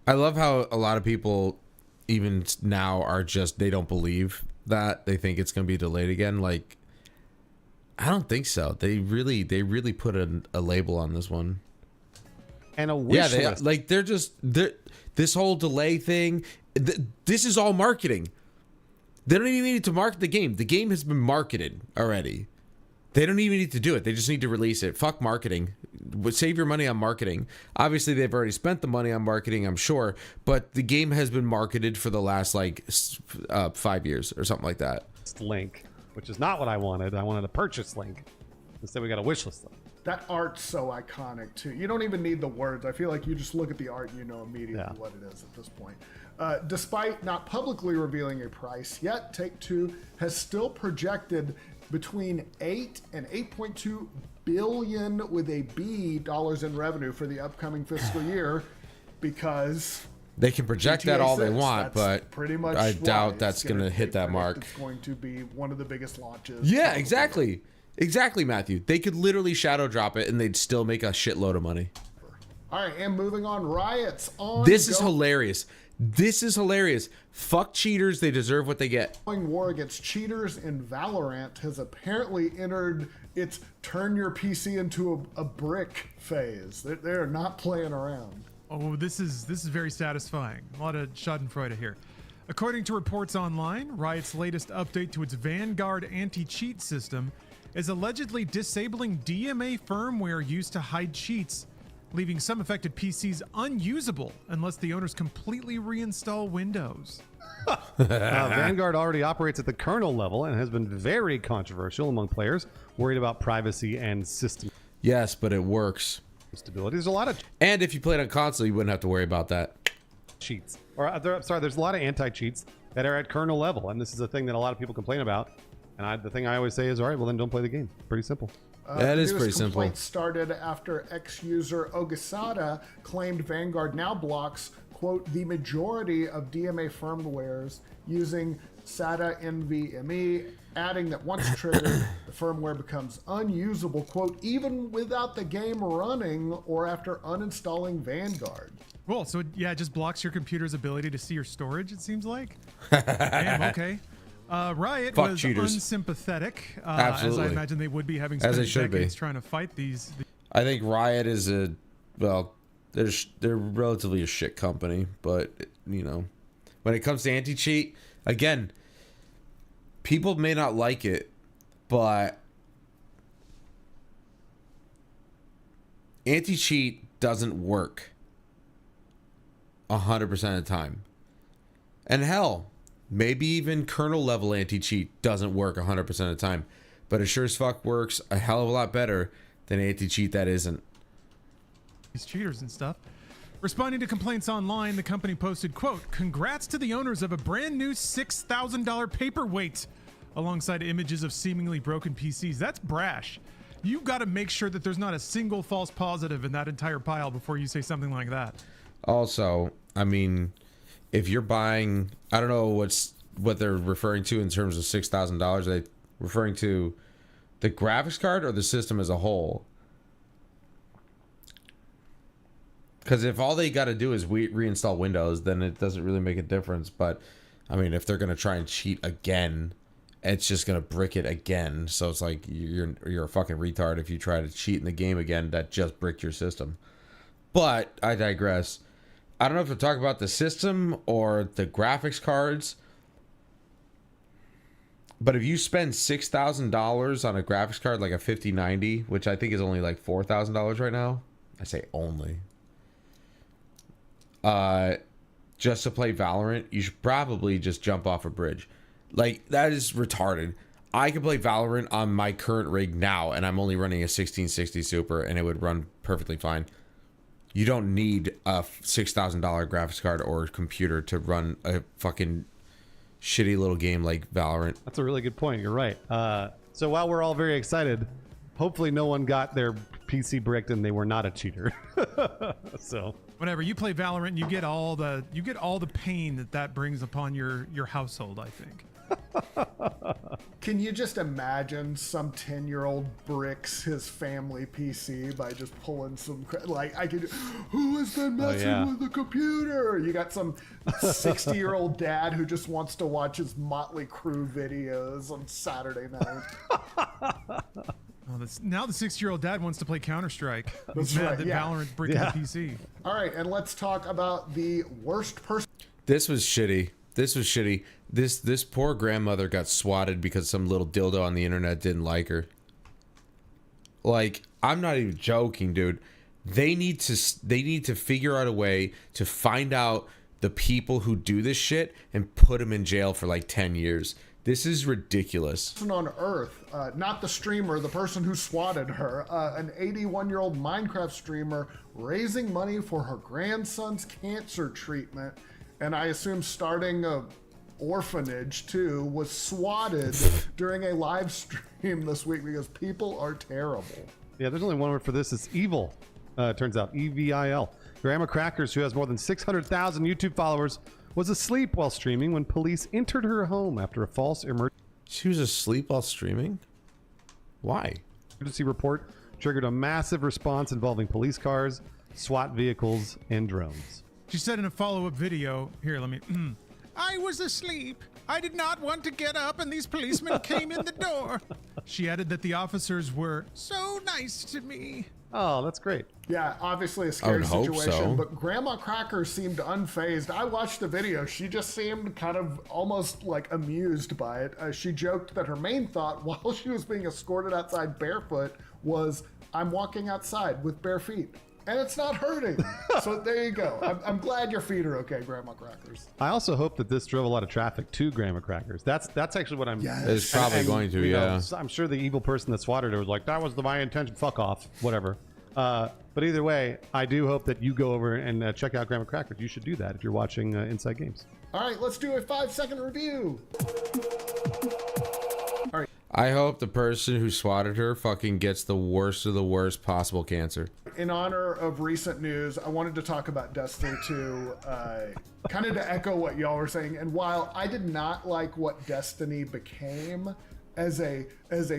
I love how a lot of people even now are just, they don't believe that. They think it's going to be delayed again. Like, I don't think so. They really put a label on this one. And a wish list. This whole delay thing, this is all marketing. They don't even need to market the game. The game has been marketed already. They don't even need to do it. They just need to release it. Fuck marketing. Save your money on marketing. Obviously, they've already spent the money on marketing, I'm sure, but the game has been marketed for the last 5 years or something like that. Link, which is not what I wanted. I wanted a purchase link. Instead, we got a wish list link. That art's so iconic too. You don't even need the words. I feel like you just look at the art and you know immediately what it is at this point. Despite not publicly revealing a price yet, Take-Two has still projected between 8 and 8.2 billion with a B dollars in revenue for the upcoming fiscal year, because they can project GTA that all 6, they want, but pretty much I doubt that's going to hit that mark. It's going to be one of the biggest launches. Yeah, exactly. Exactly, Matthew. They could literally shadow drop it and they'd still make a shitload of money. All right, and moving on, riots on. This is hilarious. This is hilarious. Fuck cheaters. They deserve what they get. War against cheaters in Valorant has apparently entered its turn your PC into a brick phase. They're not playing around. Oh, this is very satisfying. A lot of schadenfreude here. According to reports online, Riot's latest update to its Vanguard anti-cheat system is allegedly disabling DMA firmware used to hide cheats, leaving some affected PCs unusable unless the owners completely reinstall Windows. Vanguard already operates at the kernel level and has been very controversial among players worried about privacy and system. Yes, but it works. Stability. There's a lot of... And if you played on console, you wouldn't have to worry about that. Cheats. There's a lot of anti-cheats that are at kernel level, and this is a thing that a lot of people complain about. And the thing I always say is, all right, well then don't play the game. Pretty simple. That is newest pretty simple. complaint started after ex-user Ogasada claimed Vanguard now blocks, quote, the majority of DMA firmwares using SATA NVMe, adding that once triggered, the firmware becomes unusable, quote, even without the game running or after uninstalling Vanguard. Cool. So yeah, it just blocks your computer's ability to see your storage, it seems like. Damn, okay. Riot Fuck was cheaters. unsympathetic, Absolutely. as I imagine they would be, having As spent they should be. decades trying to fight these. I think Riot is they're relatively a shit company, but you know, when it comes to anti-cheat, again, people may not like it, but anti-cheat doesn't work 100% of the time. And hell, maybe even kernel level anti-cheat doesn't work 100% of the time, but it sure as fuck works a hell of a lot better than anti-cheat that isn't. These cheaters and stuff. Responding to complaints online, the company posted, quote, congrats to the owners of a brand new $6,000 paperweight, alongside images of seemingly broken PCs. That's brash. You've got to make sure that there's not a single false positive in that entire pile before you say something like that. Also, I mean, if you're buying, I don't know what they're referring to in terms of $6,000. Are they referring to the graphics card or the system as a whole? Because if all they got to do is reinstall Windows, then it doesn't really make a difference. But I mean, if they're gonna try and cheat again, it's just gonna brick it again. So it's like you're a fucking retard if you try to cheat in the game again that just bricked your system. But I digress. I don't know if we're talking about the system or the graphics cards, but if you spend $6,000 on a graphics card like a 5090, which I think is only like $4,000 right now, I say only, just to play Valorant, you should probably just jump off a bridge. Like, that is retarded. I can play Valorant on my current rig now, and I'm only running a 1660 Super, and it would run perfectly fine. You don't need a $6,000 graphics card or computer to run a fucking shitty little game like Valorant. That's a really good point. You're right. So while we're all very excited, hopefully no one got their PC bricked and they were not a cheater. So whenever you play Valorant, you get all the pain that brings upon your household, I think. Can you just imagine some 10-year-old bricks his family PC by just pulling some, who has been messing with the computer? You got some 60-year-old dad who just wants to watch his Motley Crue videos on Saturday night. Now the 60-year-old dad wants to play Counter-Strike. That's He's mad right, that yeah. Valorant's breaking the PC. All right, and let's talk about the worst person. This was shitty. This poor grandmother got swatted because some little dildo on the internet didn't like her. Like, I'm not even joking, dude. They need to figure out a way to find out the people who do this shit and put them in jail for like 10 years. This is ridiculous. Person on Earth, not the streamer, the person who swatted her, an 81-year-old Minecraft streamer raising money for her grandson's cancer treatment, and I assume starting a orphanage too, was swatted during a live stream this week because people are terrible. Yeah, there's only one word for this. It's evil. Turns out, EVIL. Grandma Crackers, who has more than 600,000 YouTube followers, was asleep while streaming when police entered her home after a false emergency. She was asleep while streaming? Why? Emergency report triggered a massive response involving police cars, SWAT vehicles, and drones. She said in a follow-up video, here, let me... I was asleep. I did not want to get up, and these policemen came in the door. She added that the officers were so nice to me. Oh, that's great. Yeah, obviously a I scary would hope situation, so. but Grandma Cracker seemed unfazed. I watched the video. She just seemed kind of almost like amused by it. She joked that her main thought while she was being escorted outside barefoot was, I'm walking outside with bare feet. And it's not hurting. So there you go. I'm glad your feet are okay, Grandma Crackers. I also hope that this drove a lot of traffic to Grandma Crackers. That's actually what I'm... Yes. It's probably going to, you know, yeah. I'm sure the evil person that swatted her was like, that was my intention, fuck off, whatever. But either way, I do hope that you go over and check out Grandma Crackers. You should do that if you're watching Inside Games. All right, let's do a 5-second review. All right. I hope the person who swatted her fucking gets the worst of the worst possible cancer. In honor of recent news, I wanted to talk about Destiny 2, kind of to echo what y'all were saying. And while I did not like what Destiny became as a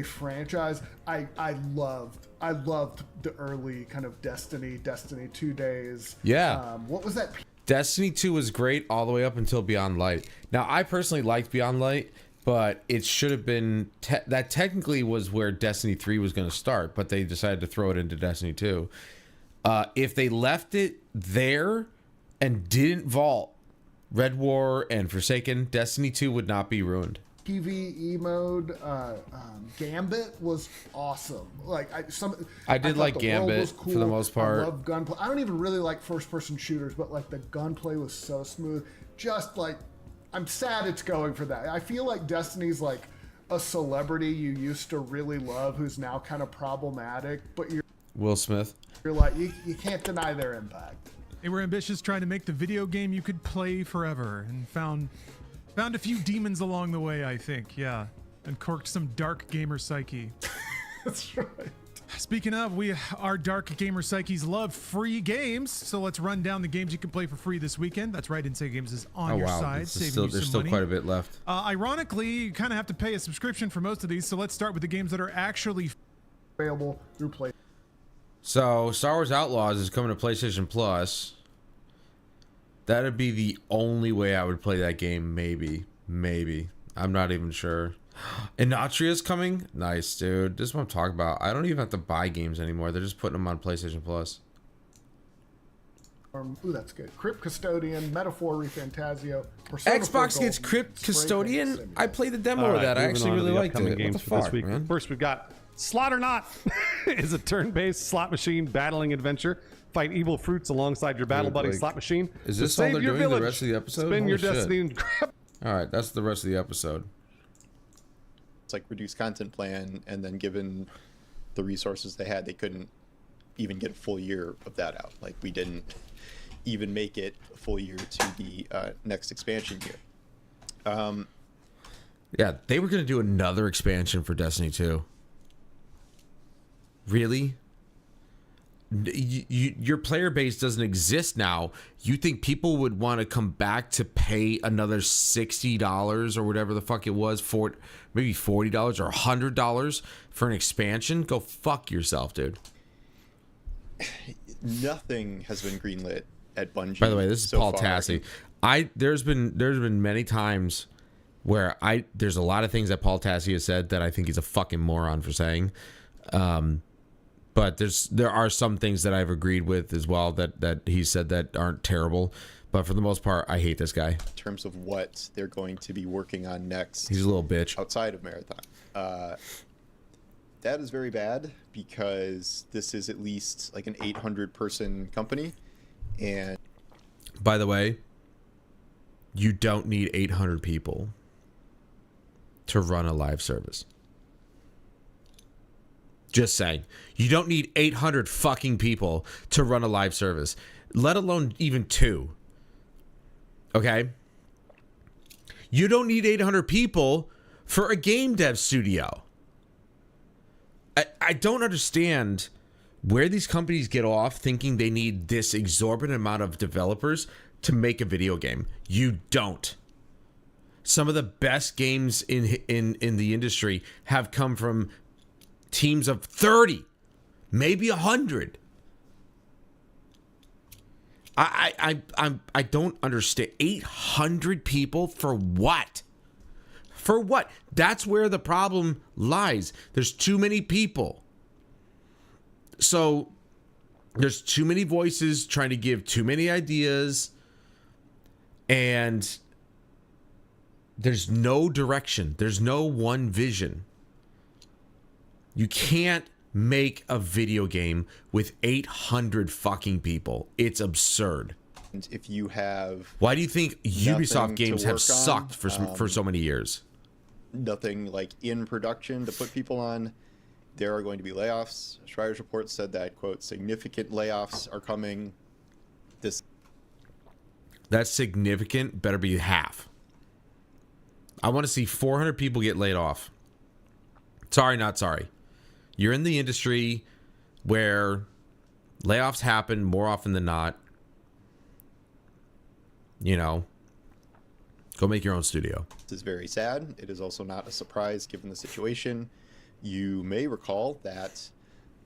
franchise, I loved the early kind of Destiny 2 days. Yeah. What was that? Destiny 2 was great all the way up until Beyond Light. Now, I personally liked Beyond Light, but it should have been that technically was where Destiny 3 was going to start, but they decided to throw it into Destiny 2. If they left it there and didn't vault Red War and Forsaken, Destiny 2 would not be ruined. PvE mode, Gambit was awesome. Like I did like Gambit cool. For the most part. I love gunplay. I don't even really like first-person shooters, but like the gunplay was so smooth. Just like, I'm sad it's going for that. I feel like Destiny's like a celebrity you used to really love who's now kind of problematic, but Will Smith. You're like, you can't deny their impact. They were ambitious, trying to make the video game you could play forever, and found a few demons along the way, I think. Yeah, and corked some dark gamer psyche. That's right. Speaking of, our dark gamer psyches love free games, so let's run down the games you can play for free this weekend. That's right, Insane Games is on your side, saving you there's some still money. Quite a bit left. Ironically, you kind of have to pay a subscription for most of these, so let's start with the games that are actually available through Play. So, Star Wars Outlaws is coming to PlayStation Plus. That'd be the only way I would play that game, maybe. I'm not even sure. Inatria's coming? Nice, dude. This is what I'm talking about. I don't even have to buy games anymore. They're just putting them on PlayStation Plus. Ooh, that's good. Crypt Custodian, Metaphor ReFantazio, Persona Xbox gets Crypt Custodian? I played the demo of that. I actually really liked it. What the fuck, man? First, we've got Slaughternaut. Is a turn-based slot machine battling adventure. Fight evil fruits alongside your battle buddy slot machine. Is this all they're doing the rest of the episode? Spin your destiny and grab. All right, that's the rest of the episode. It's like reduced content plan, and then given the resources they had, they couldn't even get a full year of that out. Like, we didn't even make it a full year to the next expansion year. Yeah, they were going to do another expansion for Destiny 2. Really? Your player base doesn't exist now. You think people would want to come back to pay another $60 or whatever the fuck it was, maybe $40 or $100 for an expansion? Go fuck yourself, dude. Nothing has been greenlit at Bungie. By the way, this is Paul Tassi. There's been many times where there's a lot of things that Paul Tassi has said that I think he's a fucking moron for saying. But there are some things that I've agreed with as well that he said that aren't terrible. But for the most part, I hate this guy. In terms of what they're going to be working on next. He's a little bitch. Outside of Marathon. That is very bad because this is at least like an 800-person company. And by the way, you don't need 800 people to run a live service. Just saying. You don't need 800 fucking people to run a live service, let alone even 2. Okay? You don't need 800 people for a game dev studio. I don't understand where these companies get off thinking they need this exorbitant amount of developers to make a video game. You don't. Some of the best games in the industry have come from teams of 30, maybe 100. I don't understand. 800 people for what? For what? That's where the problem lies. There's too many people. So there's too many voices trying to give too many ideas, and there's no direction. There's no one vision. You can't make a video game with 800 fucking people. It's absurd. If you have... Why do you think Ubisoft games have sucked for so many years? Nothing like in production to put people on. There are going to be layoffs. Schreier's report said that, quote, significant layoffs are coming. That's significant. Better be half. I want to see 400 people get laid off. Sorry, not sorry. You're in the industry where layoffs happen more often than not. You know, go make your own studio. This is very sad. It is also not a surprise given the situation. You may recall that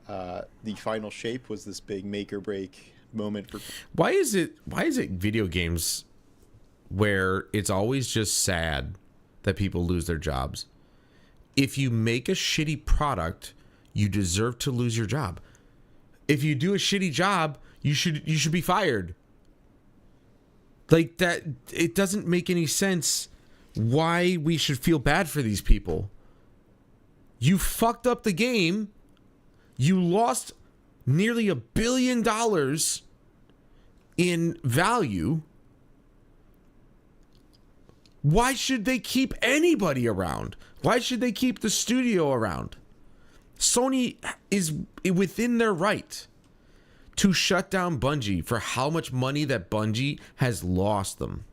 the Final Shape was this big make or break moment for. Why is it video games where it's always just sad that people lose their jobs? If you make a shitty product, you deserve to lose your job. If you do a shitty job, you should be fired. Like that, it doesn't make any sense why we should feel bad for these people. You fucked up the game. You lost nearly $1 billion in value. Why should they keep anybody around? Why should they keep the studio around? Sony is within their right to shut down Bungie for how much money that Bungie has lost them.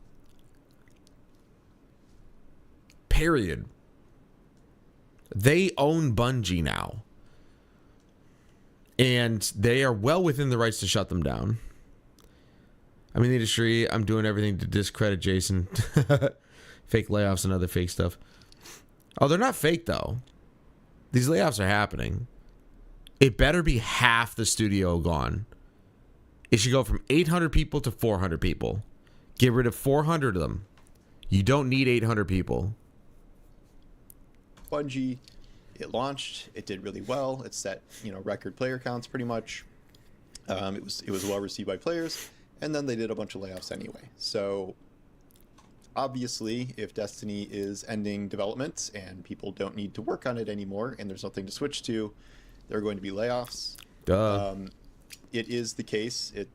Period. They own Bungie now. And they are well within the rights to shut them down. I'm in the industry. I'm doing everything to discredit Jason. Fake layoffs and other fake stuff. Oh, they're not fake, though. These layoffs are happening. It better be half the studio gone. It should go from 800 people to 400 people. Get rid of 400 of them. You don't need 800 people. Bungie, it launched. It did really well. It set, record player counts pretty much. It was well received by players, and then they did a bunch of layoffs anyway. So obviously, if Destiny is ending development and people don't need to work on it anymore, and there's nothing to switch to, there are going to be layoffs. Duh. It is the case. It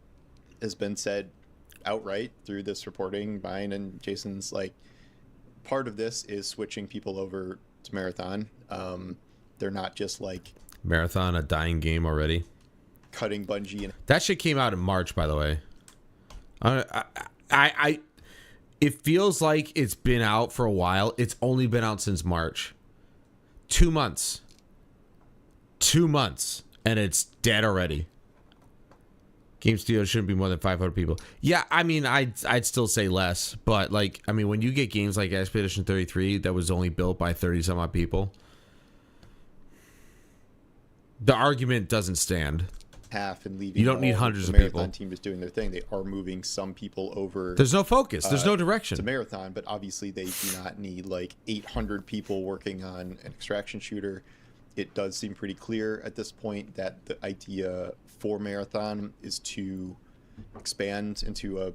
has been said outright through this reporting, mine and Jason's, part of this is switching people over to Marathon. They're not just Marathon, a dying game already. Cutting Bungie. That shit came out in March, by the way. It feels like it's been out for a while. It's only been out since March. 2 months. 2 months, and it's dead already. Game studio shouldn't be more than 500 people. Yeah, I mean, I'd still say less, but when you get games like Expedition 33 that was only built by 30 some odd people, the argument doesn't stand. Half and leaving. You don't need hundreds the of people. Marathon team is doing their thing. They are moving some people over. There's no focus. There's no direction to Marathon, but obviously they do not need 800 people working on an extraction shooter. It does seem pretty clear at this point that the idea for Marathon is to expand into a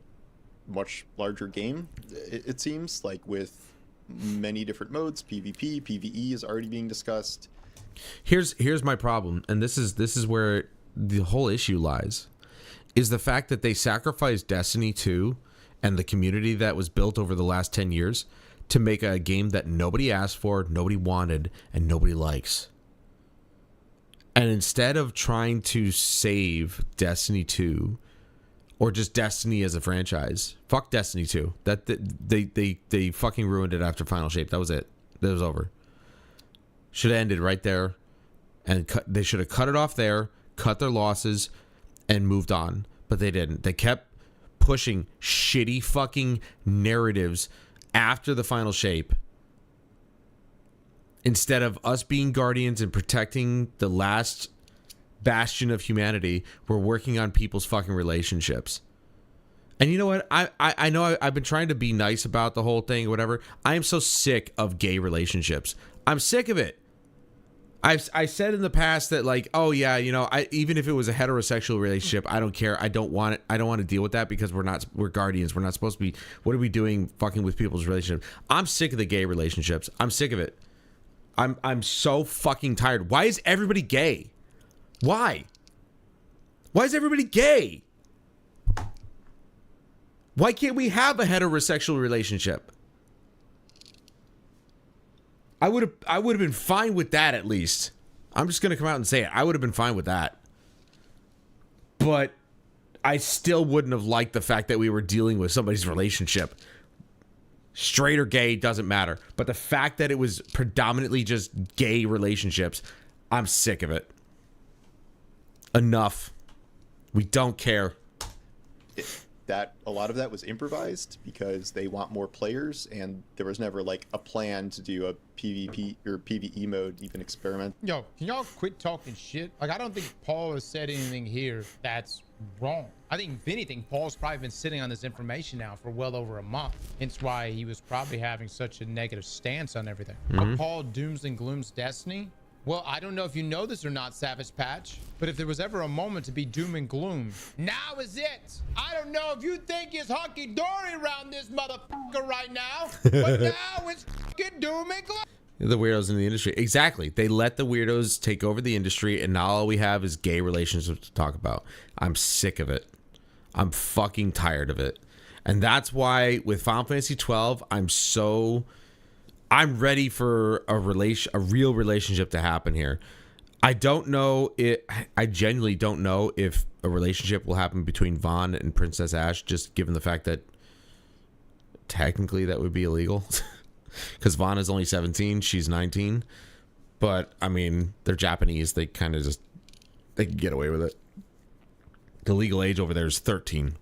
much larger game. It seems with many different modes. PvP, PvE is already being discussed. Here's my problem, and this is where the whole issue lies, is the fact that they sacrificed Destiny 2 and the community that was built over the last 10 years to make a game that nobody asked for, nobody wanted, and nobody likes. And instead of trying to save Destiny 2 or just Destiny as a franchise, fuck Destiny 2. That they fucking ruined it after Final Shape. That was it. That was over. Should have ended right there, and they should have cut it off there, cut their losses, and moved on. But they didn't. They kept pushing shitty fucking narratives after the Final Shape. Instead of us being guardians and protecting the last bastion of humanity, we're working on people's fucking relationships. And you know what? I know I've been trying to be nice about the whole thing or whatever. I am so sick of gay relationships. I'm sick of it. I said in the past that oh yeah, even if it was a heterosexual relationship, I don't care. I don't want it. I don't want to deal with that because we're guardians. We're not supposed to be. What are we doing fucking with people's relationships? I'm sick of the gay relationships. I'm sick of it. I'm so fucking tired. Why is everybody gay? Why? Why is everybody gay? Why can't we have a heterosexual relationship? I would have been fine with that at least. I'm just gonna come out and say it. I would have been fine with that. But I still wouldn't have liked the fact that we were dealing with somebody's relationship. Straight or gay, doesn't matter. But the fact that it was predominantly just gay relationships, I'm sick of it. Enough. We don't care. That a lot of that was improvised because they want more players, and there was never like a plan to do a PvP or PvE mode, even experiment. Yo, can y'all quit talking shit? Like, I don't think Paul has said anything here that's wrong. I think, if anything, Paul's probably been sitting on this information now for well over a month. Hence why he was probably having such a negative stance on everything. But Paul dooms and glooms Destiny. Well, I don't know if you know this or not, Savage Patch, but if there was ever a moment to be doom and gloom, now is it. I don't know if you think it's hunky-dory around this motherfucker right now, but now it's fucking doom and gloom. The weirdos in the industry. Exactly. They let the weirdos take over the industry, and now all we have is gay relationships to talk about. I'm sick of it. I'm fucking tired of it. And that's why with Final Fantasy 12, I'm ready for a real relationship to happen here. I genuinely don't know if a relationship will happen between Vaughn and Princess Ash, just given the fact that technically that would be illegal. Because Vaughn is only 17, she's 19. But, I mean, they're Japanese. They kind of they can get away with it. The legal age over there is 13.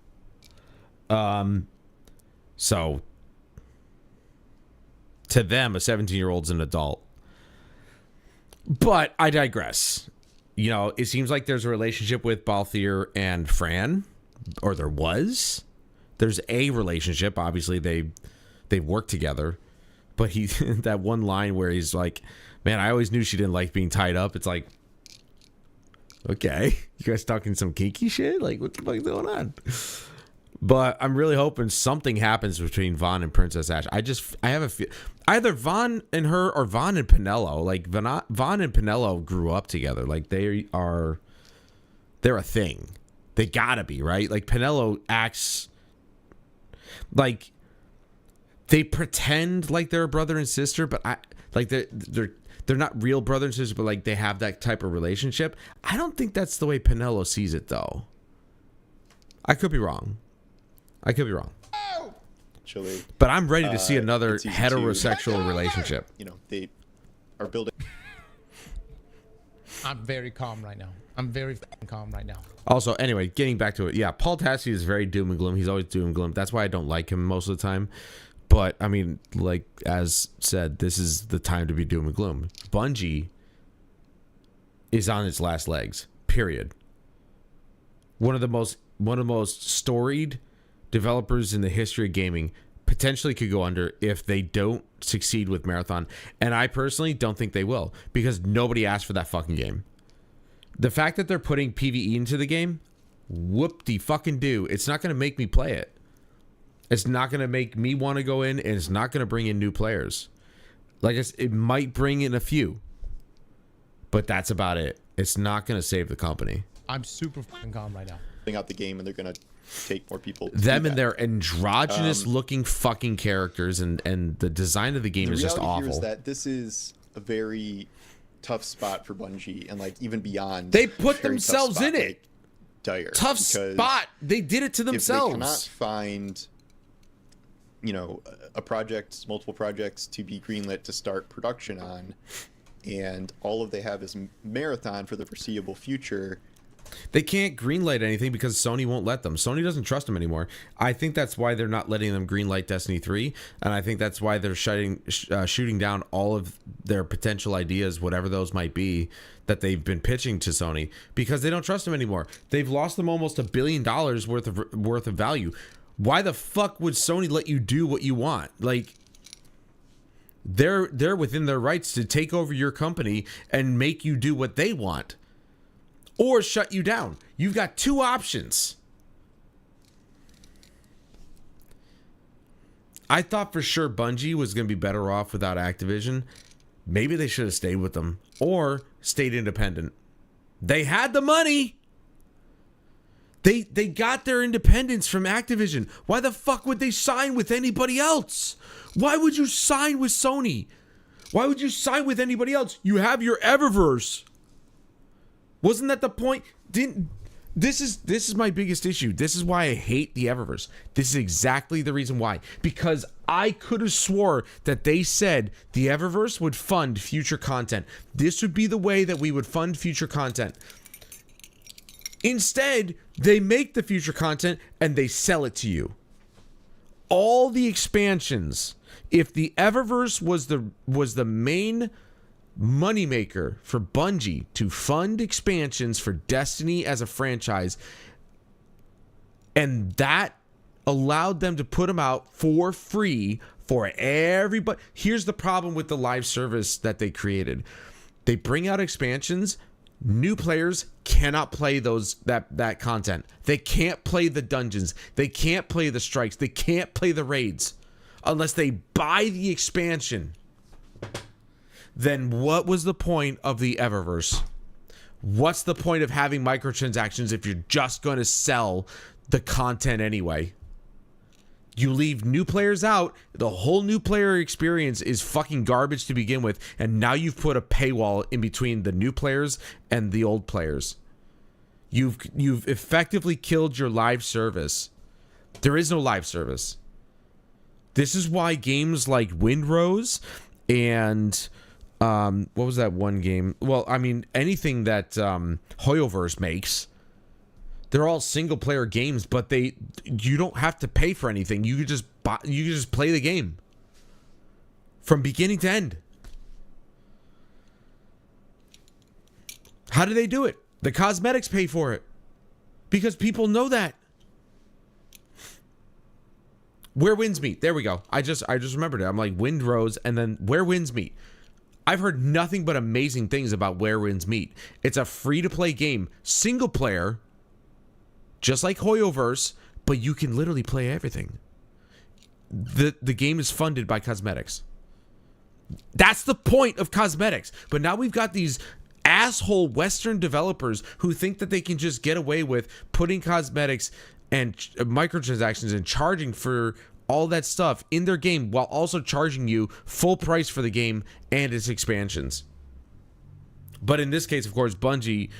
So, to them, a 17-year-old's an adult. But I digress. You know, it seems like there's a relationship with Balthier and Fran, or there was. There's a relationship. Obviously, they work together. But that one line where he's like, man, I always knew she didn't like being tied up. It's like, okay, you guys talking some kinky shit? Like, what the fuck is going on? But I'm really hoping something happens between Vaughn and Princess Ash. I have a feel either Vaughn and her or Vaughn and Penelo. Like Vaughn and Penelo grew up together. Like they're a thing. They gotta be, right? Like Penelo acts like they pretend like they're a brother and sister, but they're not real brother and sister, but like they have that type of relationship. I don't think that's the way Penelo sees it, though. I could be wrong. Actually, but I'm ready to see another heterosexual relationship. You know, they are building. I'm very calm right now. I'm very calm right now. Also, anyway, getting back to it. Yeah, Paul Tassi is very doom and gloom. He's always doom and gloom. That's why I don't like him most of the time. But, I mean, like, as said, this is the time to be doom and gloom. Bungie is on its last legs, period. One of the most storied developers in the history of gaming potentially could go under if they don't succeed with Marathon. And I personally don't think they will, because nobody asked for that fucking game. The fact that they're putting PvE into the game, whoop-de-fucking-do. It's not going to make me play it. It's not going to make me want to go in, and it's not going to bring in new players. Like, it might bring in a few, but that's about it. It's not going to save the company. I'm super fucking calm right now. Out the game, and they're going to take more people. Them and their androgynous-looking fucking characters, and the design of the game is just awful. The reality here is that this is a very tough spot for Bungie, and like even beyond. They put themselves in it. Dire. Tough spot. They did it to themselves. If they cannot find, you know, multiple projects to be greenlit to start production on, and all they have is Marathon for the foreseeable future. They can't greenlight anything because Sony won't let them. Sony doesn't trust them anymore. I think that's why they're not letting them greenlight Destiny 3, and I think that's why they're shooting down all of their potential ideas, whatever those might be, that they've been pitching to Sony, because they don't trust them anymore. They've lost them almost $1 billion worth of value. Why the fuck would Sony let you do what you want? Like, they're within their rights to take over your company and make you do what they want, or shut you down. You've got two options. I thought for sure Bungie was going to be better off without Activision. Maybe they should have stayed with them or stayed independent. They had the money. They got their independence from Activision. Why the fuck would they sign with anybody else? Why would you sign with Sony? Why would you sign with anybody else? You have your Eververse. Wasn't that the point? This is my biggest issue. This is why I hate the Eververse. This is exactly the reason why. Because I could have swore that they said the Eververse would fund future content. This would be the way that we would fund future content. Instead, they make the future content and they sell it to you. All the expansions, if the Eververse was the main moneymaker for Bungie to fund expansions for Destiny as a franchise, and that allowed them to put them out for free for everybody. Here's the problem with the live service that they created. They bring out expansions. New players cannot play that content. They can't play the dungeons. They can't play the strikes. They can't play the raids unless they buy the expansion. Then what was the point of the Eververse? What's the point of having microtransactions if you're just going to sell the content anyway? You leave new players out, the whole new player experience is fucking garbage to begin with, and now you've put a paywall in between the new players and the old players. You've effectively killed your live service. There is no live service. This is why games like Windrose and what was that one game? Well, I mean, anything that Hoyoverse makes, they're all single player games, but you don't have to pay for anything. You could just play the game from beginning to end. How do they do it? The cosmetics pay for it because people know that. Where Winds Meet. There we go. I just remembered it. I'm like Windrose and then Where Winds Meet. I've heard nothing but amazing things about Where Winds Meet. It's a free to play game, single player, just like Hoyoverse, but you can literally play everything. The game is funded by cosmetics. That's the point of cosmetics. But now we've got these asshole Western developers who think that they can just get away with putting cosmetics and microtransactions and charging for all that stuff in their game while also charging you full price for the game and its expansions. But in this case, of course, Bungie,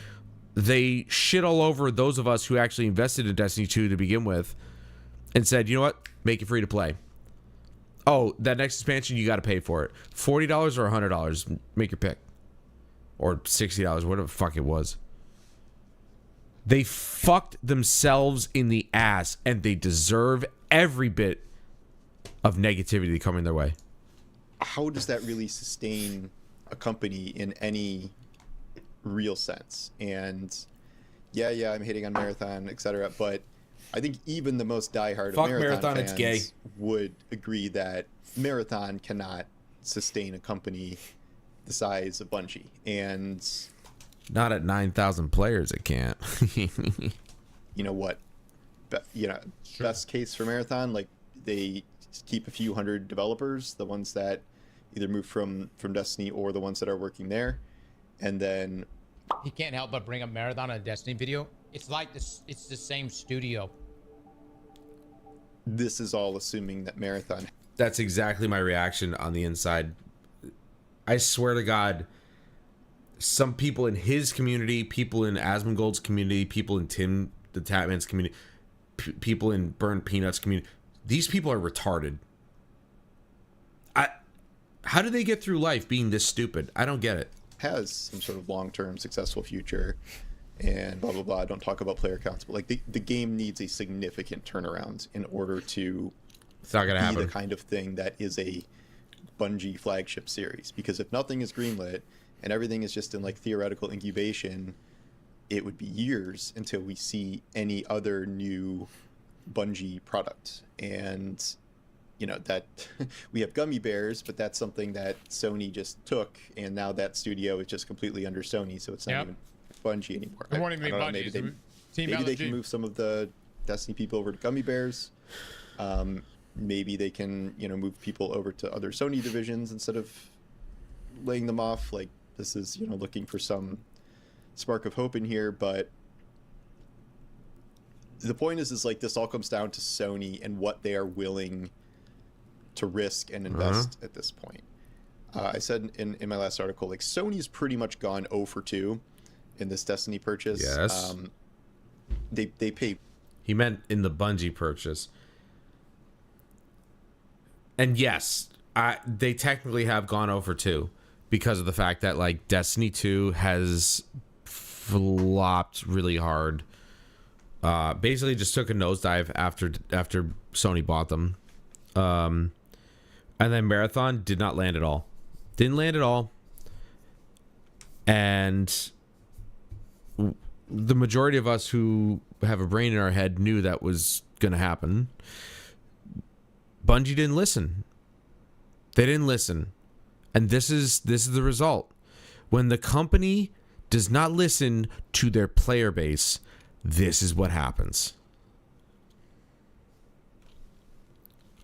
they shit all over those of us who actually invested in Destiny 2 to begin with and said, you know what? Make it free to play. Oh, that next expansion, you got to pay for it. $40 or $100. Make your pick. Or $60, whatever the fuck it was. They fucked themselves in the ass, and they deserve every bit of negativity coming their way. How does that really sustain a company in any real sense? And yeah, I'm hating on Marathon, etc. But I think even the most diehard Fuck of Marathon fans it's gay. would agree that Marathon cannot sustain a company the size of Bungie. And not at 9,000 players, it can't. You know what? Best case for Marathon, like they keep a few hundred developers, the ones that either move from Destiny or the ones that are working there, and then he can't help but bring up Marathon on a Destiny video. It's like this. It's the same studio. This is all assuming that Marathon. That's exactly my reaction on the inside. I swear to God, some people in his community, people in Asmongold's community, people in Tim the Tatman's community, people in Burn Peanuts community, these people are retarded. How do they get through life being this stupid? I don't get it. Has some sort of long-term successful future and blah blah blah. Don't talk about player counts, but like the game needs a significant turnaround in order to it's not gonna happen. The kind of thing that is a Bungie flagship series. Because if nothing is greenlit and everything is just in like theoretical incubation, it would be years until we see any other new Bungie product. And you know that we have Gummy Bears, but that's something that Sony just took, and now that studio is just completely under Sony, so it's not even Bungie anymore. It won't even be Bungie. Maybe they can move some of the Destiny people over to Gummy Bears. Maybe they can, move people over to other Sony divisions instead of laying them off. Like this is, looking for some spark of hope in here, but the point is like this all comes down to Sony and what they are willing to risk and invest at this point. I said in my last article, like Sony's pretty much gone 0 for 2 in this Destiny purchase. Yes. They pay. He meant in the Bungie purchase. yes, they technically have gone over 2 because of the fact that like Destiny 2 has flopped really hard. Basically just took a nosedive after Sony bought them. And then Marathon did not land at all. Didn't land at all. And the majority of us who have a brain in our head knew that was going to happen. Bungie didn't listen. They didn't listen. And this is the result. When the company does not listen to their player base, this is what happens.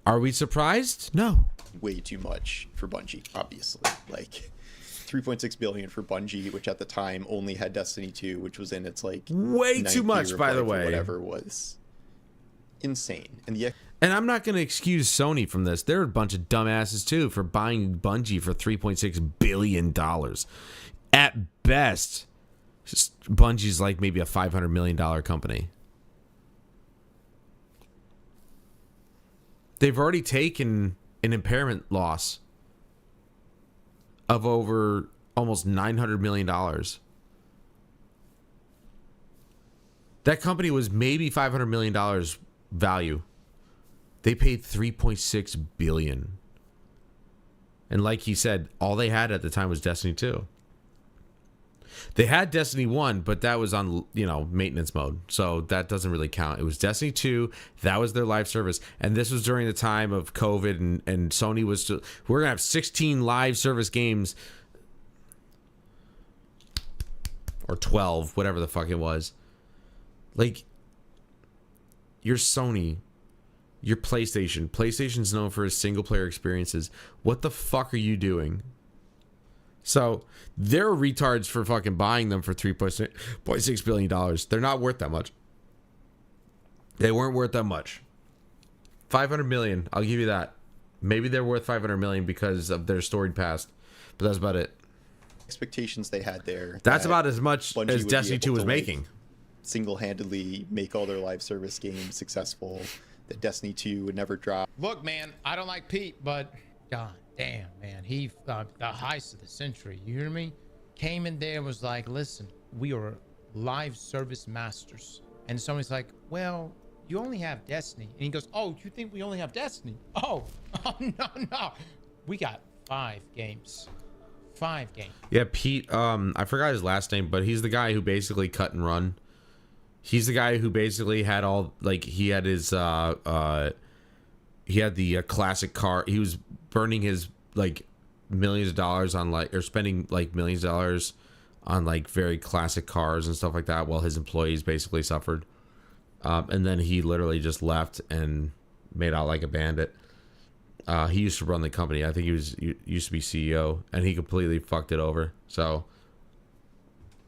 Are we surprised? No. Way too much for Bungie, obviously. Like 3.6 billion for Bungie, which at the time only had Destiny 2, which was in its like way too much, by the way. Whatever, was insane. And I'm not going to excuse Sony from this. They're a bunch of dumbasses too for buying Bungie for $3.6 billion. At best, Bungie's like maybe a $500 million company. They've already taken an impairment loss of over almost $900 million. That company was maybe $500 million value. They paid $3.6 billion. And like he said, all they had at the time was Destiny 2. They had Destiny 1, but that was on, maintenance mode. So that doesn't really count. It was Destiny 2. That was their live service. And this was during the time of COVID, and Sony was still, we're going to have 16 live service games. Or 12, whatever the fuck it was. Like, you're Sony. You're PlayStation. PlayStation's known for its single player experiences. What the fuck are you doing? So they're retards for fucking buying them for $3.6 billion. They're not worth that much. They weren't worth that much. $500 million. I'll give you that. Maybe they're worth $500 million because of their storied past, but that's about it. Expectations they had there. That's about as much Bungie as Destiny 2 was making. Single-handedly make all their live service games successful. That Destiny 2 would never drop. Look, man, I don't like Pete, but god damn, man, he the heist of the century. You hear me? Came in there, was like, listen, we are live service masters. And somebody's like, well, you only have Destiny. And he goes, oh, you think we only have Destiny? Oh no. We got 5 games. 5 games. Yeah, Pete, I forgot his last name, but he's the guy who basically cut and run. He's the guy who basically had all, like, he had his, he had the classic car. He was burning his, like, millions of dollars on, like, or spending, like, millions of dollars on, like, very classic cars and stuff like that while his employees basically suffered. And then he literally just left and made out like a bandit. He used to run the company. I think he used to be CEO, and he completely fucked it over. So,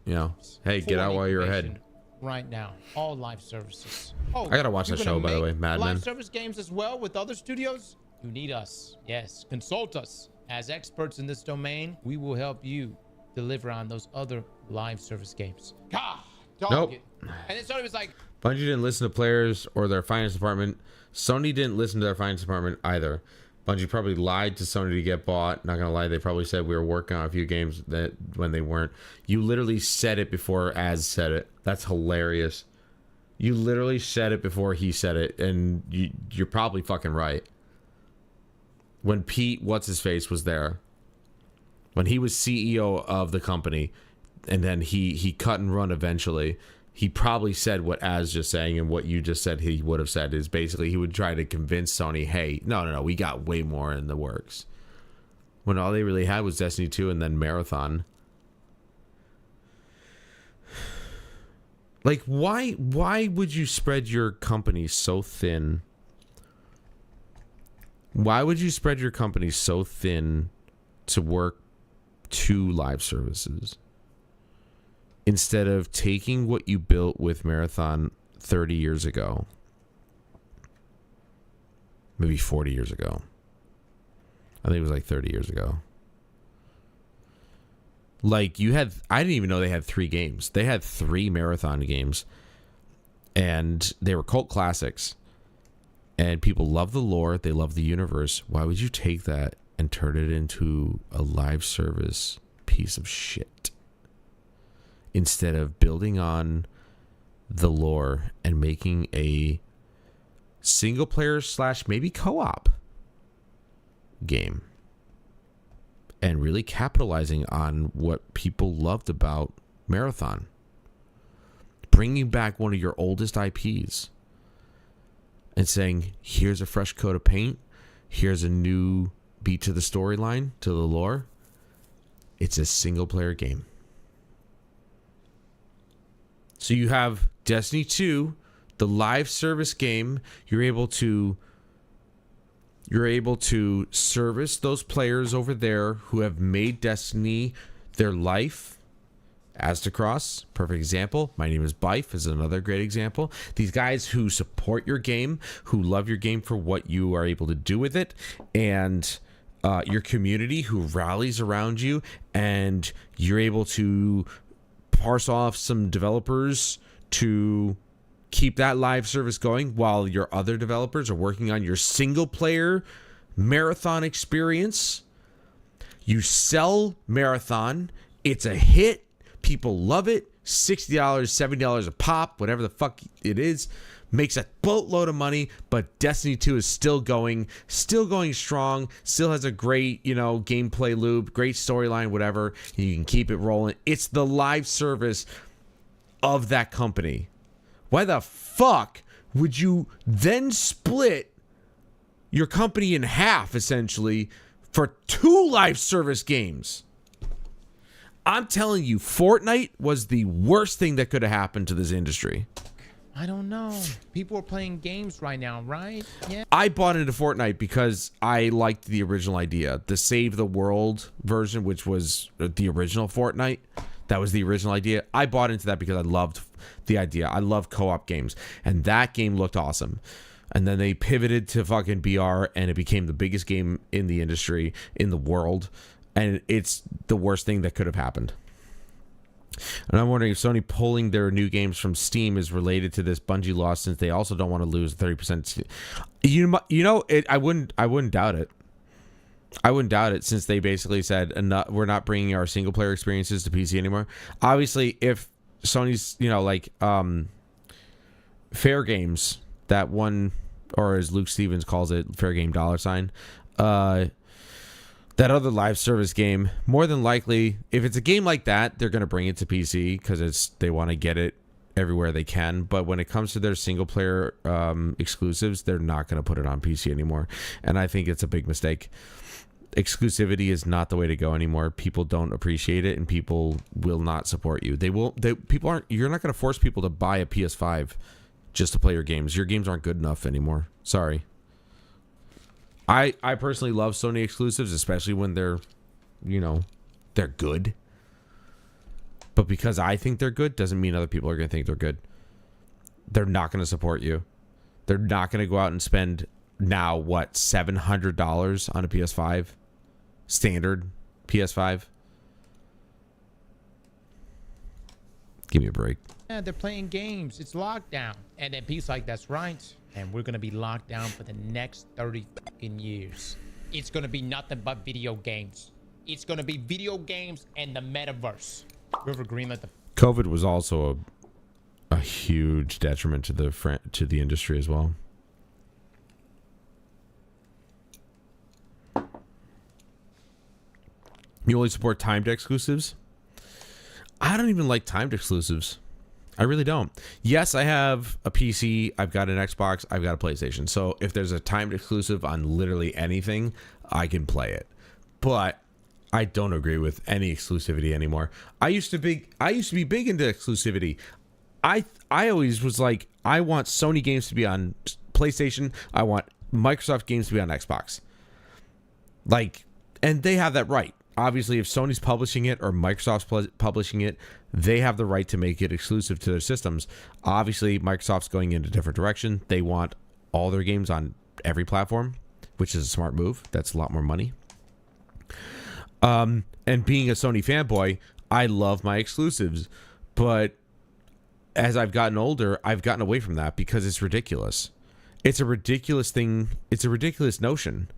hey, get out while you're ahead. Right now, all live services. Oh, I gotta watch that show, by the way, Mad Men. Live service games as well with other studios? You need us. Yes, consult us. As experts in this domain, we will help you deliver on those other live service games. God, nope. And then Sony was like, Bungie didn't listen to players or their finance department. Sony didn't listen to their finance department either. Bungie probably lied to Sony to get bought. Not gonna lie, they probably said we were working on a few games that when they weren't. You literally said it before Az said it. That's hilarious. You literally said it before he said it, and you're probably fucking right. When Pete, what's his face, was there, when he was CEO of the company, and then he cut and run eventually. He probably said what Az just saying, and what you just said he would have said is basically he would try to convince Sony, hey, no, we got way more in the works. When all they really had was Destiny 2 and then Marathon. Like, why would you spread your company so thin? Why would you spread your company so thin to work 2 live services? Instead of taking what you built with Marathon 30 years ago, maybe 40 years ago. I think it was like 30 years ago. Like, I didn't even know they had 3 games. They had 3 Marathon games, and they were cult classics. and people love the lore, they love the universe, why would you take that and turn it into a live service piece of shit instead of building on the lore and making a single player / maybe co-op game and really capitalizing on what people loved about Marathon, bringing back one of your oldest IPs and saying, here's a fresh coat of paint, here's a new beat to the storyline, to the lore. It's a single player game. So you have Destiny 2, the live service game. You're able to service those players over there who have made Destiny their life. Aztecross, perfect example. My Name is Bife is another great example. These guys who support your game, who love your game for what you are able to do with it, and your community who rallies around you, and you're able to parse off some developers to keep that live service going while your other developers are working on your single player Marathon experience. You sell Marathon, it's a hit. People love it. $60, $70 a pop, whatever the fuck it is, makes a boatload of money. But Destiny 2 is still going strong. Still has a great, gameplay loop, great storyline, whatever. You can keep it rolling. It's the live service of that company. Why the fuck would you then split your company in half, essentially, for 2 live service games? I'm telling you, Fortnite was the worst thing that could have happened to this industry. I don't know. People are playing games right now, right? Yeah. I bought into Fortnite because I liked the original idea. The Save the World version, which was the original Fortnite. That was the original idea. I bought into that because I loved the idea. I love co-op games. And that game looked awesome. And then they pivoted to fucking BR, and it became the biggest game in the industry, in the world. And it's the worst thing that could have happened. And I'm wondering if Sony pulling their new games from Steam is related to this Bungie loss, since they also don't want to lose 30%. I wouldn't doubt it. I wouldn't doubt it, since they basically said, we're not bringing our single player experiences to PC anymore. Obviously, if Sony's, Fair Games, that one, or as Luke Stevens calls it, Fair Game $, that other live service game, more than likely, if it's a game like that, they're going to bring it to PC because they want to get it everywhere they can. But when it comes to their single player exclusives, they're not going to put it on PC anymore. And I think it's a big mistake. Exclusivity is not the way to go anymore. People don't appreciate it, and people will not support you. You're not going to force people to buy a PS5 just to play your games. Your games aren't good enough anymore. Sorry. I personally love Sony exclusives, especially when they're good. But because I think they're good doesn't mean other people are going to think they're good. They're not going to support you. They're not going to go out and spend now, $700 on a PS5? Standard PS5? Give me a break. Yeah, they're playing games. It's lockdown. And then Pete's like, that's right. And we're going to be locked down for the next 30 fucking years. It's going to be nothing but video games. It's going to be video games and the metaverse. River Greenlit the... COVID was also a huge detriment to the industry as well. You only support timed exclusives? I don't even like timed exclusives. I really don't. Yes, I have a PC, I've got an Xbox, I've got a PlayStation. So if there's a timed exclusive on literally anything, I can play it. But I don't agree with any exclusivity anymore. I used to be big into exclusivity. I always was like, I want Sony games to be on PlayStation. I want Microsoft games to be on Xbox. And they have that right. Obviously, if Sony's publishing it or Microsoft's publishing it, they have the right to make it exclusive to their systems. Obviously, Microsoft's going in a different direction. They want all their games on every platform, which is a smart move. That's a lot more money. And being a Sony fanboy, I love my exclusives. But as I've gotten older, I've gotten away from that because it's ridiculous. It's a ridiculous thing. It's a ridiculous notion.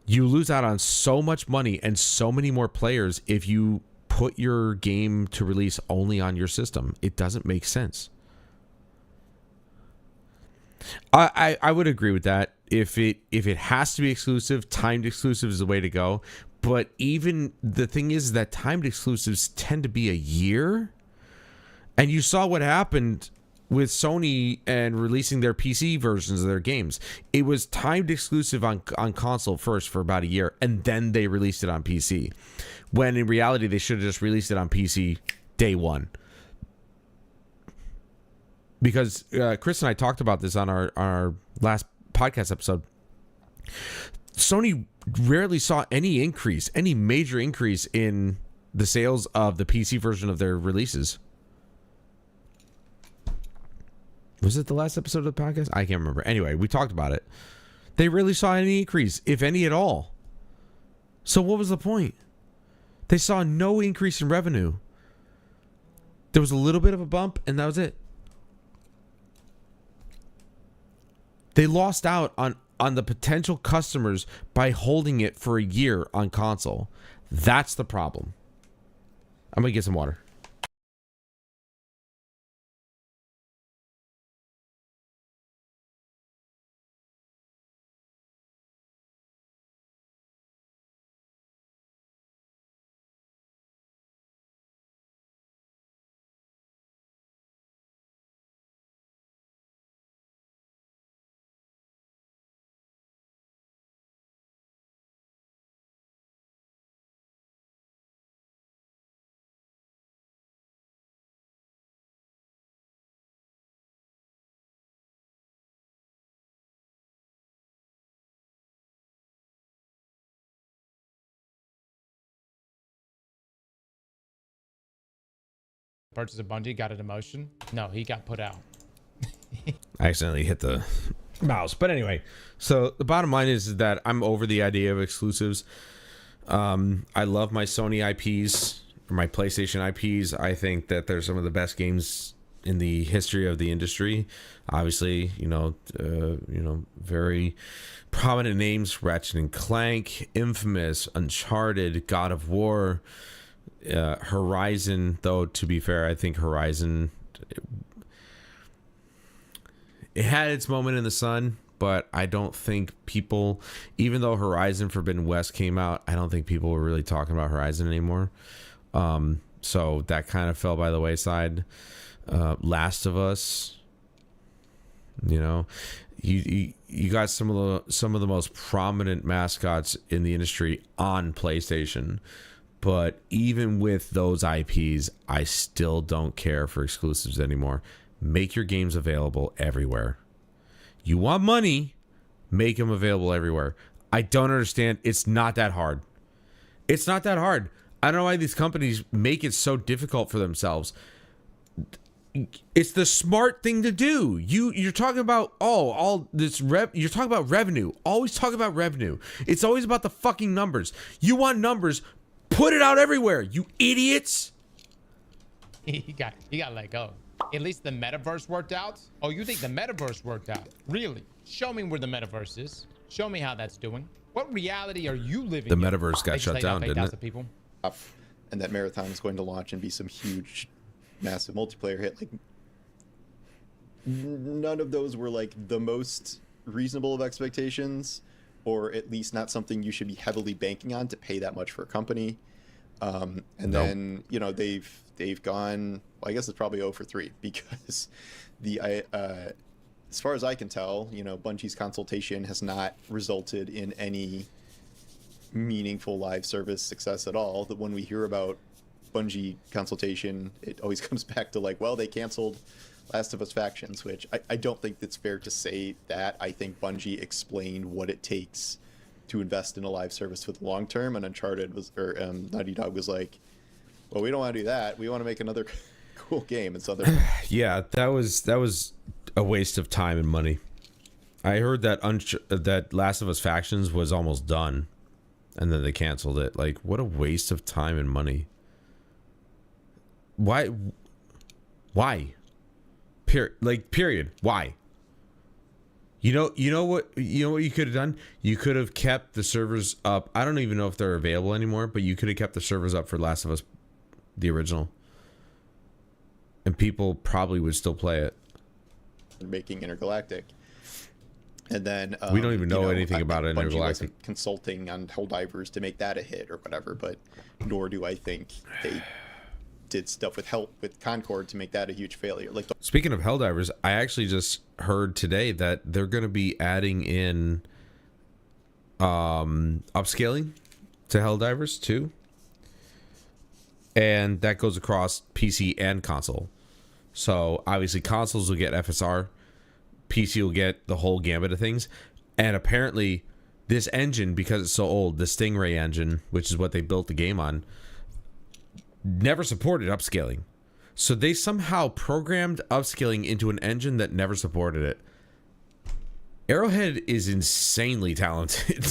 You lose out on so much money and so many more players if you put your game to release only on your system. It doesn't make sense. I would agree with that. If it has to be exclusive, timed exclusive is the way to go. But even the thing is that timed exclusives tend to be a year. And you saw what happened with Sony and releasing their PC versions of their games. It was timed exclusive on console first for about a year, and then they released it on PC. When in reality, they should have just released it on PC day one. Because Chris and I talked about this on our last podcast episode. Sony rarely saw any major increase in the sales of the PC version of their releases. Was it the last episode of the podcast? I can't remember. Anyway, we talked about it. They rarely saw any increase, if any at all. So what was the point? They saw no increase in revenue. There was a little bit of a bump, and that was it. They lost out on the potential customers by holding it for a year on console. That's the problem. I'm going to get some water. Purchase of Bungie got a demotion. No, he got put out. I accidentally hit the mouse. But anyway, so the bottom line is that I'm over the idea of exclusives. I love my Sony IPs, or my PlayStation IPs. I think that they're some of the best games in the history of the industry. Obviously, very prominent names: Ratchet and Clank, Infamous, Uncharted, God of War, Horizon. Though, to be fair, I think Horizon, it had its moment in the sun, but I don't think people, even though Horizon Forbidden West came out, I don't think people were really talking about Horizon anymore. So that kind of fell by the wayside. Last of Us, you got some of the most prominent mascots in the industry on PlayStation. But even with those IPs, I still don't care for exclusives anymore. Make your games available everywhere. You want money, make them available everywhere. I don't understand. It's not that hard. It's not that hard. I don't know why these companies make it so difficult for themselves. It's the smart thing to do. You're talking about you're talking about revenue. Always talk about revenue. It's always about the fucking numbers. You want numbers, put it out everywhere, you idiots. You got to let go. At least the metaverse worked out. Oh, you think the metaverse worked out? Really? Show me where the metaverse is. Show me how that's doing. What reality are you living in? The metaverse got shut down, didn't it? People. And that Marathon is going to launch and be some huge, massive multiplayer hit. Like, none of those were like the most reasonable of expectations, or at least not something you should be heavily banking on to pay that much for a company. Then they've gone, well, I guess it's probably 0 for 3 because as far as I can tell, Bungie's consultation has not resulted in any meaningful live service success at all. That when we hear about Bungie consultation, it always comes back to like, well, they canceled Last of Us Factions, which I don't think it's fair to say that. I think Bungie explained what it takes to invest in a live service for the long term, and Naughty Dog was like, well, we don't want to do that. We want to make another cool game. And so yeah, that was a waste of time and money. I heard that that Last of Us Factions was almost done, and then they canceled it. Like, what a waste of time and money. Why? Period. Why? You know what you could have done? You could have kept the servers up. I don't even know if they're available anymore, but you could have kept the servers up for Last of Us, the original, and people probably would still play it. Making Intergalactic, and then we don't even know anything about Bungie Intergalactic. wasn't consulting on Helldivers to make that a hit or whatever, but nor do I think they did stuff with Concord to make that a huge failure. Like Speaking of Helldivers, I actually just heard today that they're going to be adding in upscaling to Helldivers too, and that goes across PC and console. So obviously consoles will get FSR, PC will get the whole gambit of things, and apparently this engine, because it's so old, the Stingray engine, which is what they built the game on, never supported upscaling. So they somehow programmed upscaling into an engine that never supported it. Arrowhead is insanely talented.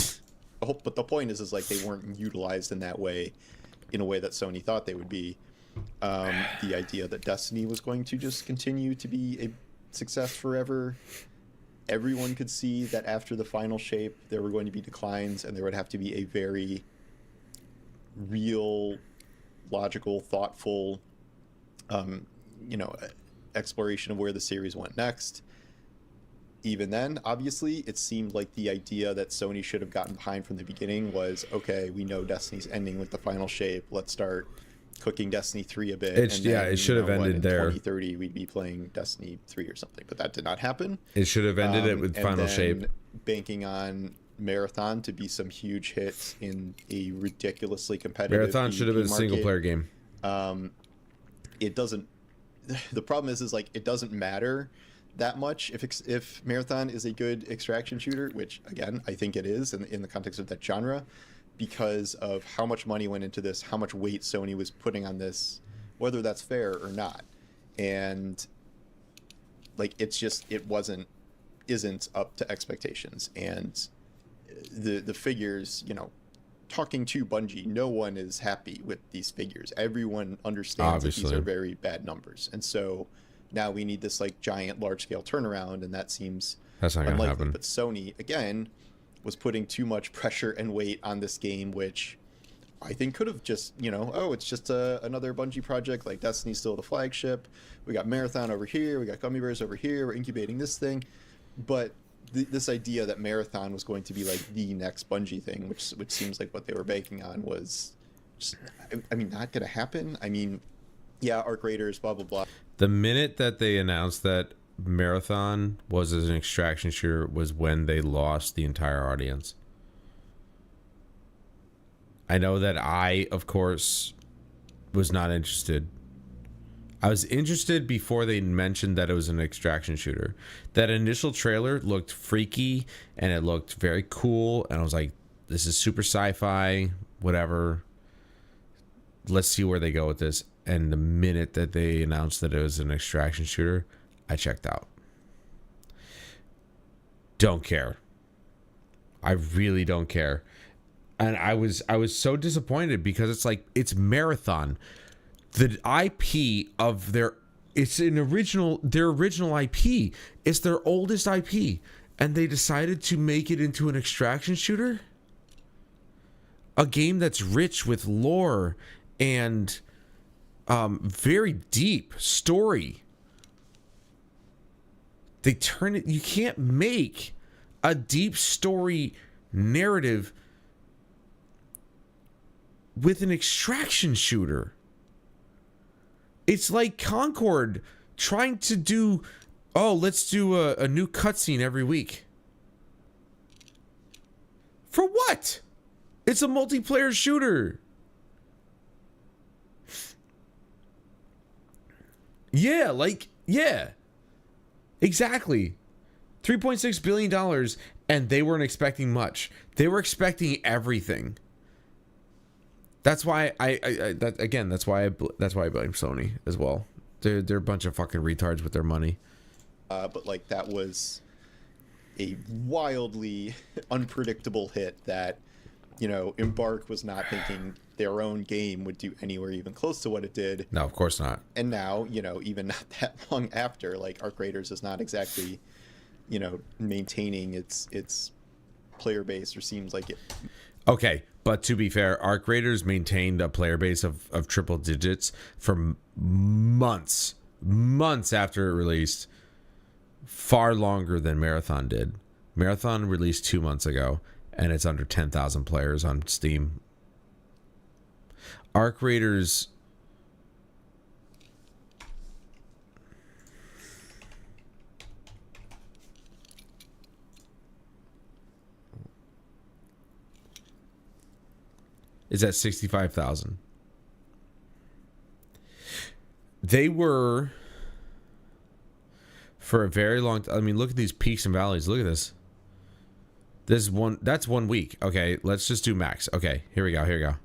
But the point is like they weren't utilized in that way, in a way that Sony thought they would be. The idea that Destiny was going to just continue to be a success forever. Everyone could see that after the final shape, there were going to be declines, and there would have to be a very real, logical, thoughtful, exploration of where the series went next. Even then, obviously, it seemed like the idea that Sony should have gotten behind from the beginning was, okay, we know Destiny's ending with the final shape. Let's start cooking Destiny 3 a bit. It should have ended there. In 2030, we'd be playing Destiny 3 or something, but that did not happen. It should have ended it with final shape. Banking on Marathon to be some huge hits in a ridiculously competitive Marathon should have been a market. single player game. It doesn't. The problem is like it doesn't matter that much if Marathon is a good extraction shooter, which again I think it is in the context of that genre, because of how much money went into this, how much weight Sony was putting on this, whether that's fair or not, and like isn't up to expectations, and the figures, talking to Bungie, no one is happy with these figures. Everyone understands that these are very bad numbers, and so now we need this like giant, large-scale turnaround, and that seems that's not gonna happen. But Sony again was putting too much pressure and weight on this game, which I think could have just, it's just another Bungie project. Like Destiny's still the flagship. We got Marathon over here. We got Gummy Bears over here. We're incubating this thing, but this idea that Marathon was going to be like the next Bungie thing, which seems like what they were banking on, was just, not going to happen. Yeah, Arc Raiders, blah, blah, blah. The minute that they announced that Marathon was as an extraction shooter was when they lost the entire audience. I know that I, of course, was not interested. I was interested before they mentioned that it was an extraction shooter. That initial trailer looked freaky and it looked very cool, and I was like, this is super sci-fi, whatever. Let's see where they go with this. And the minute that they announced that it was an extraction shooter, I checked out. Don't care. I really don't care. And I was so disappointed because it's Marathon. The IP of their original IP. It's their oldest IP, and they decided to make it into an extraction shooter. A game that's rich with lore and very deep story. They turn it. You can't make a deep story narrative with an extraction shooter. It's like Concord trying to do, let's do a new cutscene every week. For what? It's a multiplayer shooter. Yeah. Exactly. $3.6 billion, and they weren't expecting much. They were expecting everything. That's why that's why I blame Sony as well. They're a bunch of fucking retards with their money. But like that was a wildly unpredictable hit that, Embark was not thinking their own game would do anywhere even close to what it did. No, of course not. And now, even not that long after, like Arc Raiders is not exactly you know, maintaining its player base, or seems like it. Okay, but to be fair, Arc Raiders maintained a player base of triple digits for months after it released, far longer than Marathon did. Marathon released 2 months ago, and it's under 10,000 players on Steam. Arc Raiders... is at 65,000. They were, for a very long time. I mean, look at these peaks and valleys. Look at this. This one, that's 1 week. Okay, let's just do max. Okay, here we go.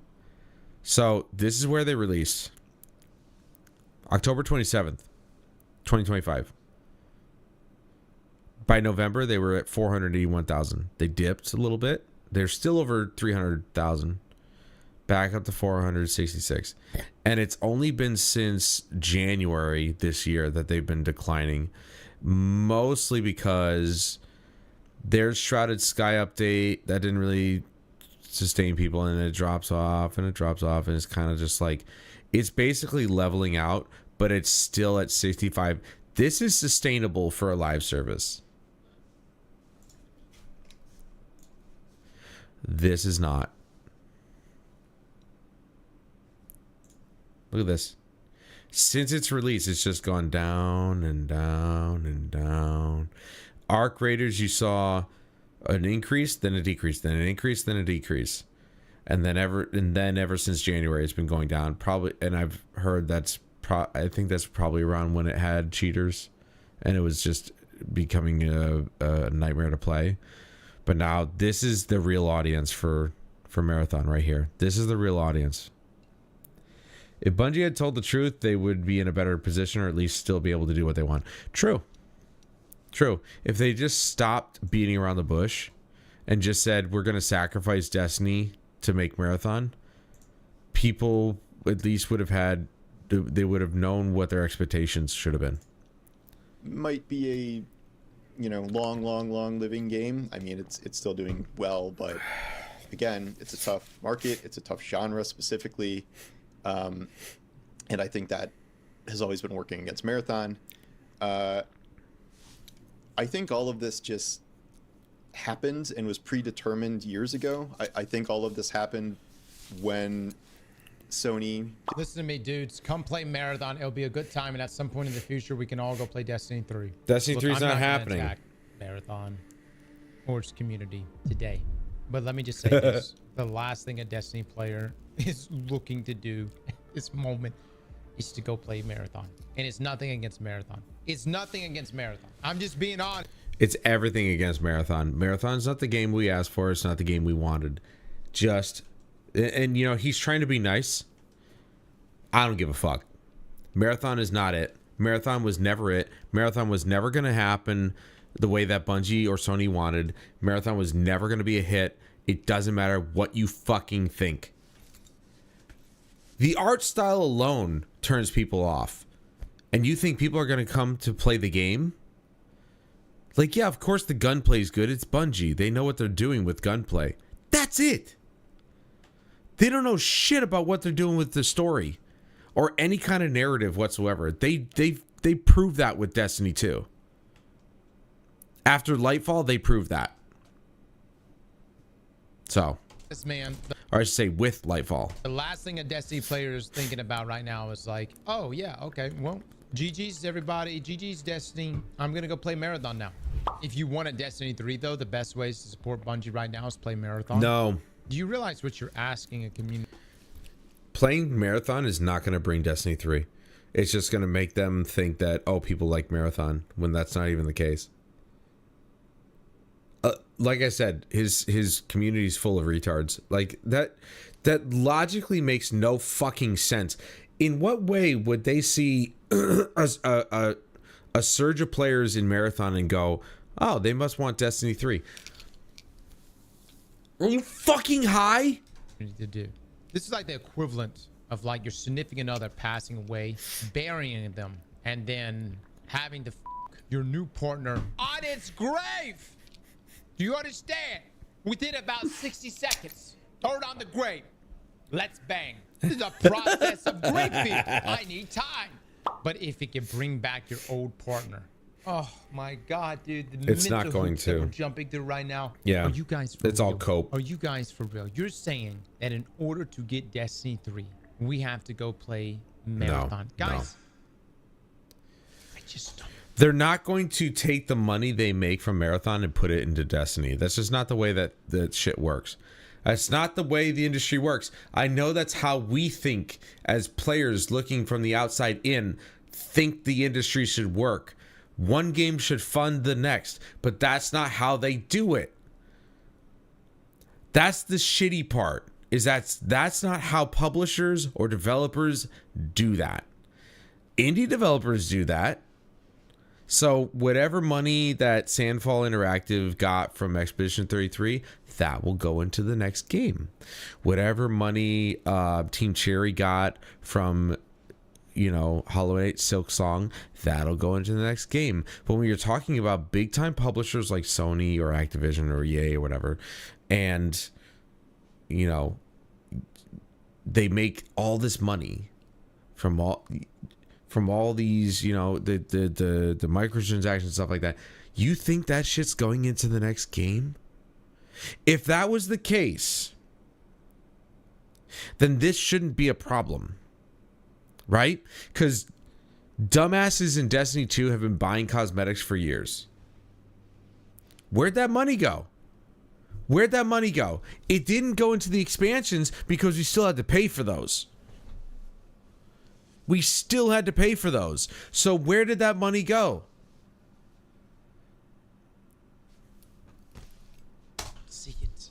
So this is where they released. October 27th, 2025. By November, they were at 481,000. They dipped a little bit. They're still over 300,000. Back up to 466. And it's only been since January this year that they've been declining. Mostly because their Shrouded Sky update, that didn't really sustain people, and it drops off, and it's kind of just like, it's basically leveling out, but it's still at 65. This is sustainable for a live service. This is not. Look at this. Since its release, it's just gone down and down and down. Arc Raiders, you saw an increase, then a decrease, then an increase, then a decrease. And then ever since January, it's been going down. Probably, and I've heard I think that's probably around when it had cheaters, and it was just becoming a nightmare to play. But now this is the real audience for Marathon right here. This is the real audience. If Bungie had told the truth, they would be in a better position, or at least still be able to do what they want. True. If they just stopped beating around the bush and just said, we're going to sacrifice Destiny to make Marathon, people at least would have they would have known what their expectations should have been. Might be a, you know, long living game. I mean, it's still doing well, but again, it's a tough market. It's a tough genre specifically. And I think that has always been working against Marathon. I think all of this just happened and was predetermined years ago. I think all of this happened when Sony... Listen to me, dudes. Come play Marathon. It'll be a good time, and at some point in the future, we can all go play Destiny 3. Destiny 3 is not happening. Attack Marathon or its community today. But let me just say this. The last thing a Destiny player is looking to do at this moment is to go play Marathon. And it's nothing against Marathon. It's nothing against Marathon. I'm just being honest. It's everything against Marathon. Marathon's not the game we asked for. It's not the game we wanted. And you know, he's trying to be nice. I don't give a fuck. Marathon is not it. Marathon was never it. Marathon was never going to happen the way that Bungie or Sony wanted. Marathon was never going to be a hit. It doesn't matter what you fucking think. The art style alone turns people off. And you think people are going to come to play the game? Like, yeah, of course the gunplay is good. It's Bungie. They know what they're doing with gunplay. That's it. They don't know shit about what they're doing with the story or any kind of narrative whatsoever. They proved that with Destiny 2. After Lightfall, they proved that. So, This man, or I should say with Lightfall. the last thing a Destiny player is thinking about right now is like, oh yeah, okay, well, GG's everybody, GG's Destiny. I'm gonna go play Marathon now. If you want a Destiny 3 though, the best ways to support Bungie right now is play Marathon. No. Do you realize what you're asking a community? Playing Marathon is not going to bring Destiny 3. It's just going to make them think that, oh, people like Marathon, when that's not even the case. Like I said, his community's full of retards. Like, that logically makes no fucking sense. In what way would they see a surge of players in Marathon and go, oh, they must want Destiny 3? Are you fucking high? To do. This is like the equivalent of like your significant other passing away, burying them, and then having to your new partner on its grave. Do you understand? Within about 60 seconds, throw it on the grave. Let's bang. This is a process of grieving. I need time. But if it can bring back your old partner, oh my God, dude. The It's not mental going hoops that to. we're jumping through right now. Yeah. Are you guys for It's all real? cope. Are you guys for real? You're saying that in order to get Destiny 3, we have to go play Marathon. No. Guys, I just don't. They're not going to take the money they make from Marathon and put it into Destiny. That's just not the way that shit works. That's not the way the industry works. I know that's how we think as players looking from the outside in, think the industry should work. One game should fund the next, but that's not how they do it. That's the shitty part, is that's not how publishers or developers do that. Indie developers do that. So whatever money that Sandfall Interactive got from Expedition 33, that will go into the next game. Whatever money Team Cherry got from, Hollow Knight, Silk Song, that'll go into the next game. But when you're talking about big time publishers like Sony or Activision or EA or whatever, and they make all this money from all these, the microtransactions, stuff like that. You think that shit's going into the next game? If that was the case, then this shouldn't be a problem, right? Because dumbasses in Destiny 2 have been buying cosmetics for years. Where'd that money go? Where'd that money go? It didn't go into the expansions because we still had to pay for those. We still had to pay for those. So where did that money go? See it.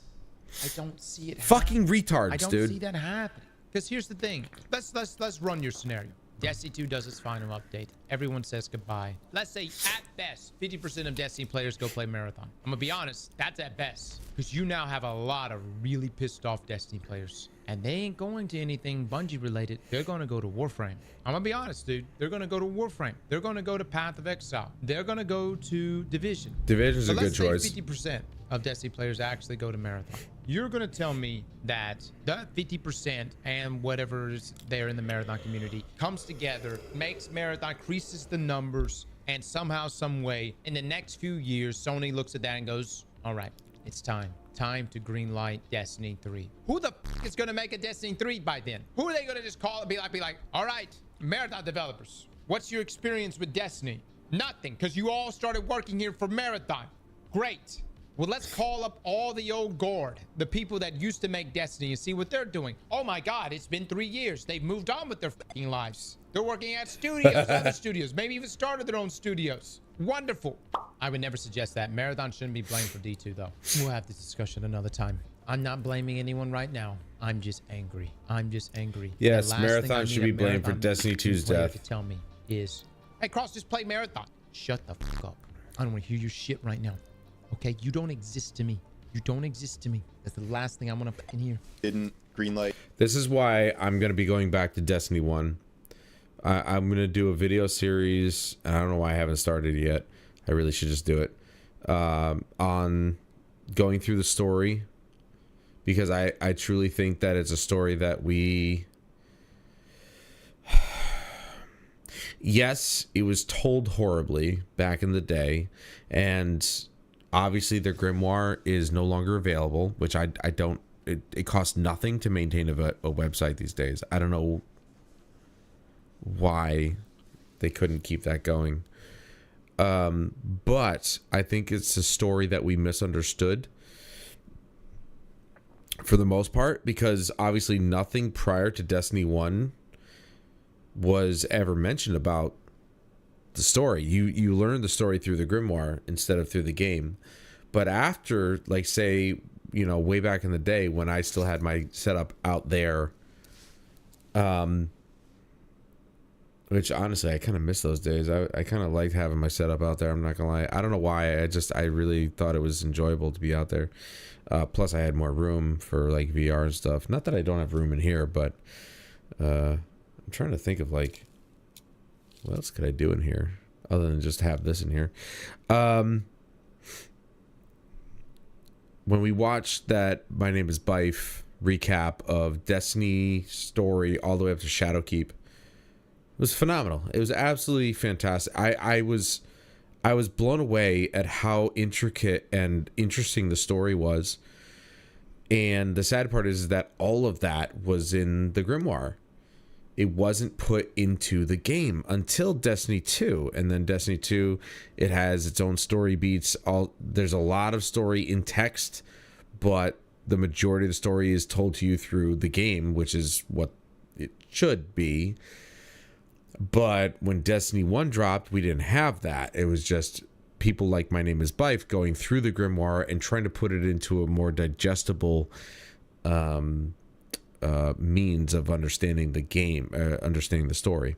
I don't see it. Fucking retards, I don't dude. see that happening. Because here's the thing. Let's run your scenario. Destiny 2 does its final update. Everyone says goodbye. Let's say at best 50% of Destiny players go play Marathon. I'm gonna be honest, that's at best. Because you now have a lot of really pissed off Destiny players. And they ain't going to anything Bungie related. They're gonna go to Warframe. I'm gonna be honest, dude. They're gonna go to Warframe. They're gonna go to Path of Exile. They're gonna go to Division. Division's a good choice. Let's say 50% of Destiny players actually go to Marathon. You're gonna tell me that that 50% and whatever's there in the Marathon community comes together, makes Marathon, increases the numbers, and somehow, some way, in the next few years, Sony looks at that and goes, all right, it's time to greenlight Destiny 3. Who the f is gonna make a Destiny 3 by then? Who are they gonna just call and be like, all right, Marathon developers, what's your experience with Destiny? Nothing, because you all started working here for Marathon. Great. Well, let's call up all the old guard, the people that used to make Destiny, and see what they're doing. Oh my God, it's been 3 years. They've moved on with their fucking lives. They're working at studios, other studios, maybe even started their own studios. Wonderful. I would never suggest that. Marathon shouldn't be blamed for D2 though. We'll have this discussion another time. I'm not blaming anyone right now. I'm just angry. Yes, The last Marathon thing I should need be a blamed for Marathon Destiny 2's player death. to tell me is, hey Cross, just play Marathon. Shut the fuck up. I don't want to hear your shit right now. Okay, you don't exist to me. You don't exist to me. That's the last thing I want to fucking hear. Didn't greenlight. This is why I'm going to be going back to Destiny 1. I'm going to do a video series. And I don't know why I haven't started yet. I really should just do it. On going through the story. Because I truly think that it's a story that we... Yes, it was told horribly back in the day. And... obviously, their grimoire is no longer available, which I don't... It costs nothing to maintain a website these days. I don't know why they couldn't keep that going. But I think it's a story that we misunderstood for the most part, because obviously nothing prior to Destiny 1 was ever mentioned about the story. You learn the story through the grimoire instead of through the game. But after, like, say, way back in the day when I still had my setup out there, which honestly I kind of miss those days. I kind of liked having my setup out there. I'm not gonna lie. I don't know why. I really thought it was enjoyable to be out there. Plus I had more room for like VR and stuff. Not that I don't have room in here, but I'm trying to think of like, what else could I do in here? other than just have this in here. When we watched that My Name is Bife recap of Destiny story all the way up to Shadowkeep, it was phenomenal. It was absolutely fantastic. I was blown away at how intricate and interesting the story was. And the sad part is that all of that was in the Grimoire. It wasn't put into the game until Destiny 2. And then Destiny 2, it has its own story beats. There's a lot of story in text, but the majority of the story is told to you through the game, which is what it should be. But when Destiny 1 dropped, we didn't have that. It was just people like My Name is Bife going through the Grimoire and trying to put it into a more digestible means of understanding the game, understanding the story.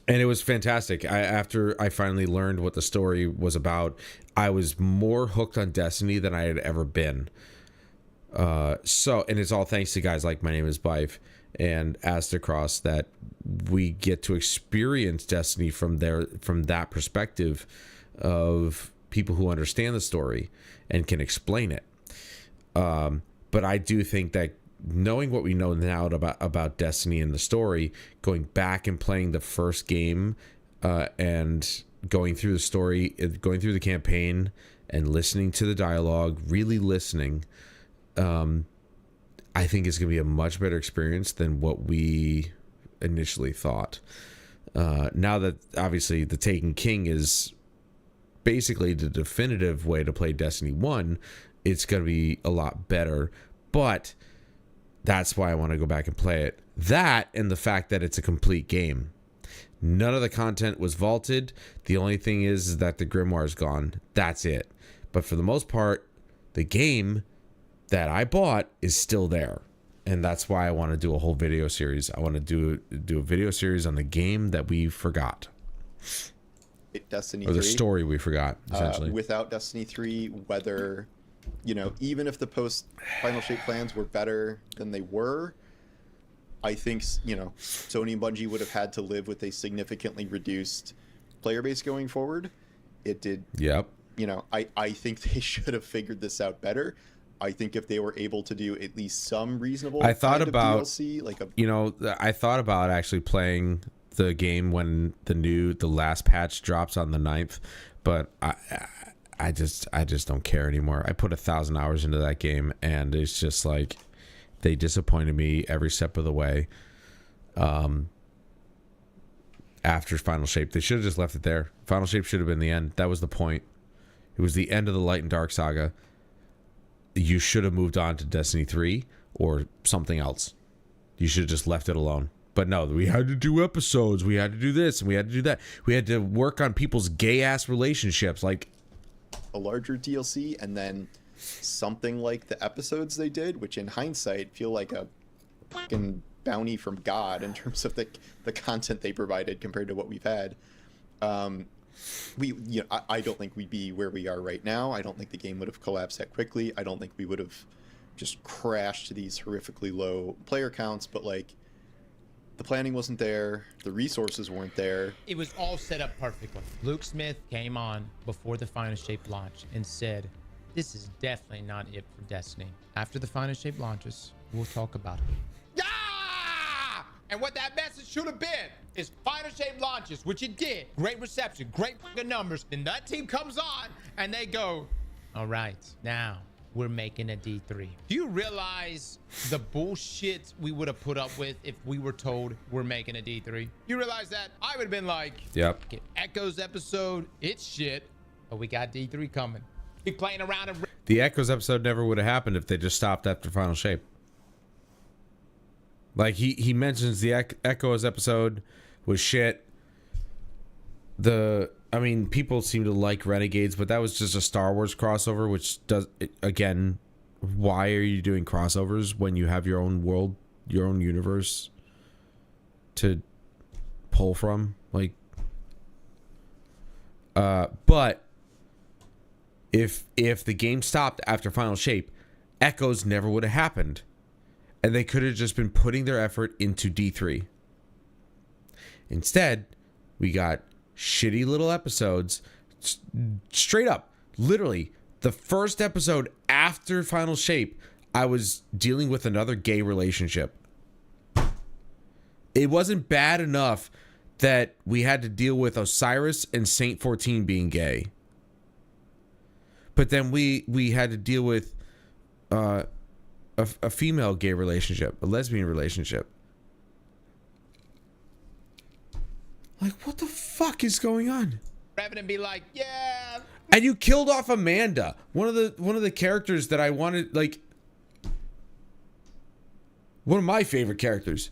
And it was fantastic. After I finally learned what the story was about, I was more hooked on Destiny than I had ever been. And it's all thanks to guys like My Name is Bife and Astacross that we get to experience Destiny from that perspective of people who understand the story and can explain it. But I do think that knowing what we know now about Destiny and the story, going back and playing the first game and going through the story, going through the campaign and listening to the dialogue, really listening, I think it's going to be a much better experience than what we initially thought. Now that obviously the Taken King is basically the definitive way to play Destiny 1, it's going to be a lot better. But that's why I want to go back and play it. That and the fact that it's a complete game. None of the content was vaulted. The only thing is that the Grimoire is gone. That's it. But for the most part, the game that I bought is still there. And that's why I want to do a whole video series. I want to do a video series on the game that we forgot. Destiny 3. Or the 3, story we forgot, essentially. Without Destiny 3, whether, even if the post-Final Shape plans were better than they were, I think, Sony and Bungie would have had to live with a significantly reduced player base going forward. It did. Yep. I think they should have figured this out better. I think if they were able to do at least some reasonable I thought about DLC, I thought about actually playing the game when the last patch drops on the 9th, but I just don't care anymore. I put 1,000 hours into that game, and it's just like they disappointed me every step of the way. After Final Shape, they should have just left it there. Final Shape should have been the end. That was the point. It was the end of the Light and Dark saga. You should have moved on to Destiny 3 or something else. You should have just left it alone. But no, we had to do episodes. We had to do this and we had to do that. We had to work on people's gay-ass relationships. Like a larger DLC and then something like the episodes they did, which in hindsight feel like a fucking bounty from God in terms of the content they provided compared to what we've had. I don't think we'd be where we are right now. I don't think the game would have collapsed that quickly. I don't think we would have just crashed to these horrifically low player counts, but the planning wasn't there, the resources weren't there. It was all set up perfectly. Luke Smith came on before the Final Shape launch and said, this is definitely not it for Destiny. After the Final Shape launches, we'll talk about it. Yeah! And what that message should have been is Final Shape launches, which it did. Great reception, great fucking numbers. Then that team comes on and they go, all right, now we're making a D3. Do you realize the bullshit we would have put up with if we were told we're making a D3? You realize that? I would have been like, yep. Echoes episode, it's shit, but we got D3 coming. Be playing around and... The Echoes episode never would have happened if they just stopped after Final Shape. Like he mentions the Echoes episode was shit. People seem to like Renegades, but that was just a Star Wars crossover, which again, why are you doing crossovers when you have your own world, your own universe to pull from? But if the game stopped after Final Shape, Echoes never would have happened. And they could have just been putting their effort into D3. Instead, we got shitty little episodes. Straight up, literally, the first episode after Final Shape, I was dealing with another gay relationship. It wasn't bad enough that we had to deal with Osiris and Saint 14 being gay. But then we had to deal with a female gay relationship, a lesbian relationship. Like, what the fuck is going on? And be like, yeah. And you killed off Amanda, one of the characters that I wanted, like, one of my favorite characters.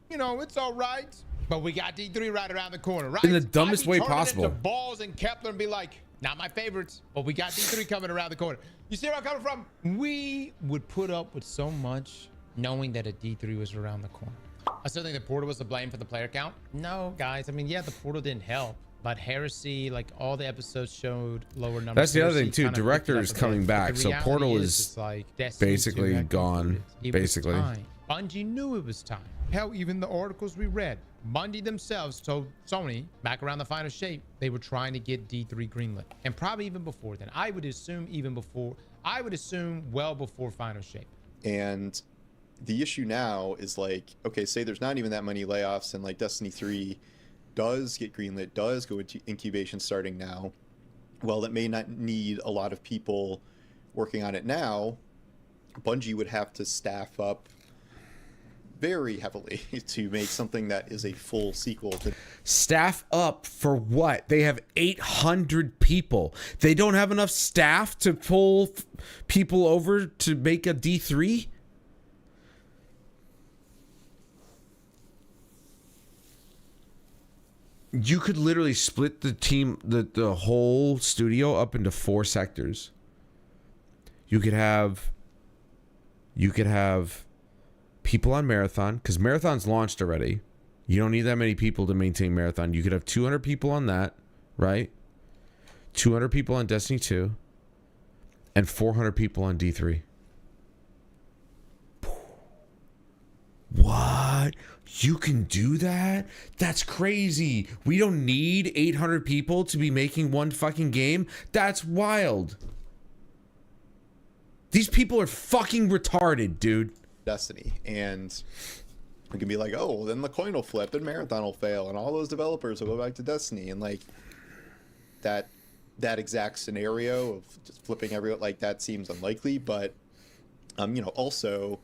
You know, it's all right. But we got D3 right around the corner, right? In the dumbest way turning possible. Into Balls and Kepler and be like, not my favorites, but we got D3 coming around the corner. You see where I'm coming from? We would put up with so much knowing that a D3 was around the corner. I still think the portal was to blame for the player count. No, guys. I mean, yeah, the portal didn't help. But Heresy, like all the episodes showed lower numbers. That's the other Heresy thing too. kind of Director picked is it up a coming bit. back, But the so reality Portal is, is it's like Destiny 2 basically had gone. concluded. It Basically, was time. Bungie knew it was time. Hell, even the articles we read, Bungie themselves told Sony back around the Final Shape they were trying to get D3 greenlit, and probably even before then. I would assume well before Final Shape. And the issue now is like, okay, say there's not even that many layoffs, and like Destiny 3 does get greenlit, does go into incubation starting now. Well, it may not need a lot of people working on it now. Bungie would have to staff up very heavily to make something that is a full sequel to staff up for what? They have 800 people. They don't have enough staff to pull people over to make a D3? You could literally split the team, the whole studio up into 4 sectors. You could have people on Marathon, because Marathon's launched already. You don't need that many people to maintain Marathon. You could have 200 people on that, right? 200 people on Destiny 2, and 400 people on D3. What? You can do that? That's crazy. We don't need 800 people to be making one fucking game? That's wild. These people are fucking retarded, dude. Destiny, and we can be like, oh, well, then the coin will flip and Marathon will fail and all those developers will go back to Destiny, and like that exact scenario of just flipping everyone, like that seems unlikely. But you know, also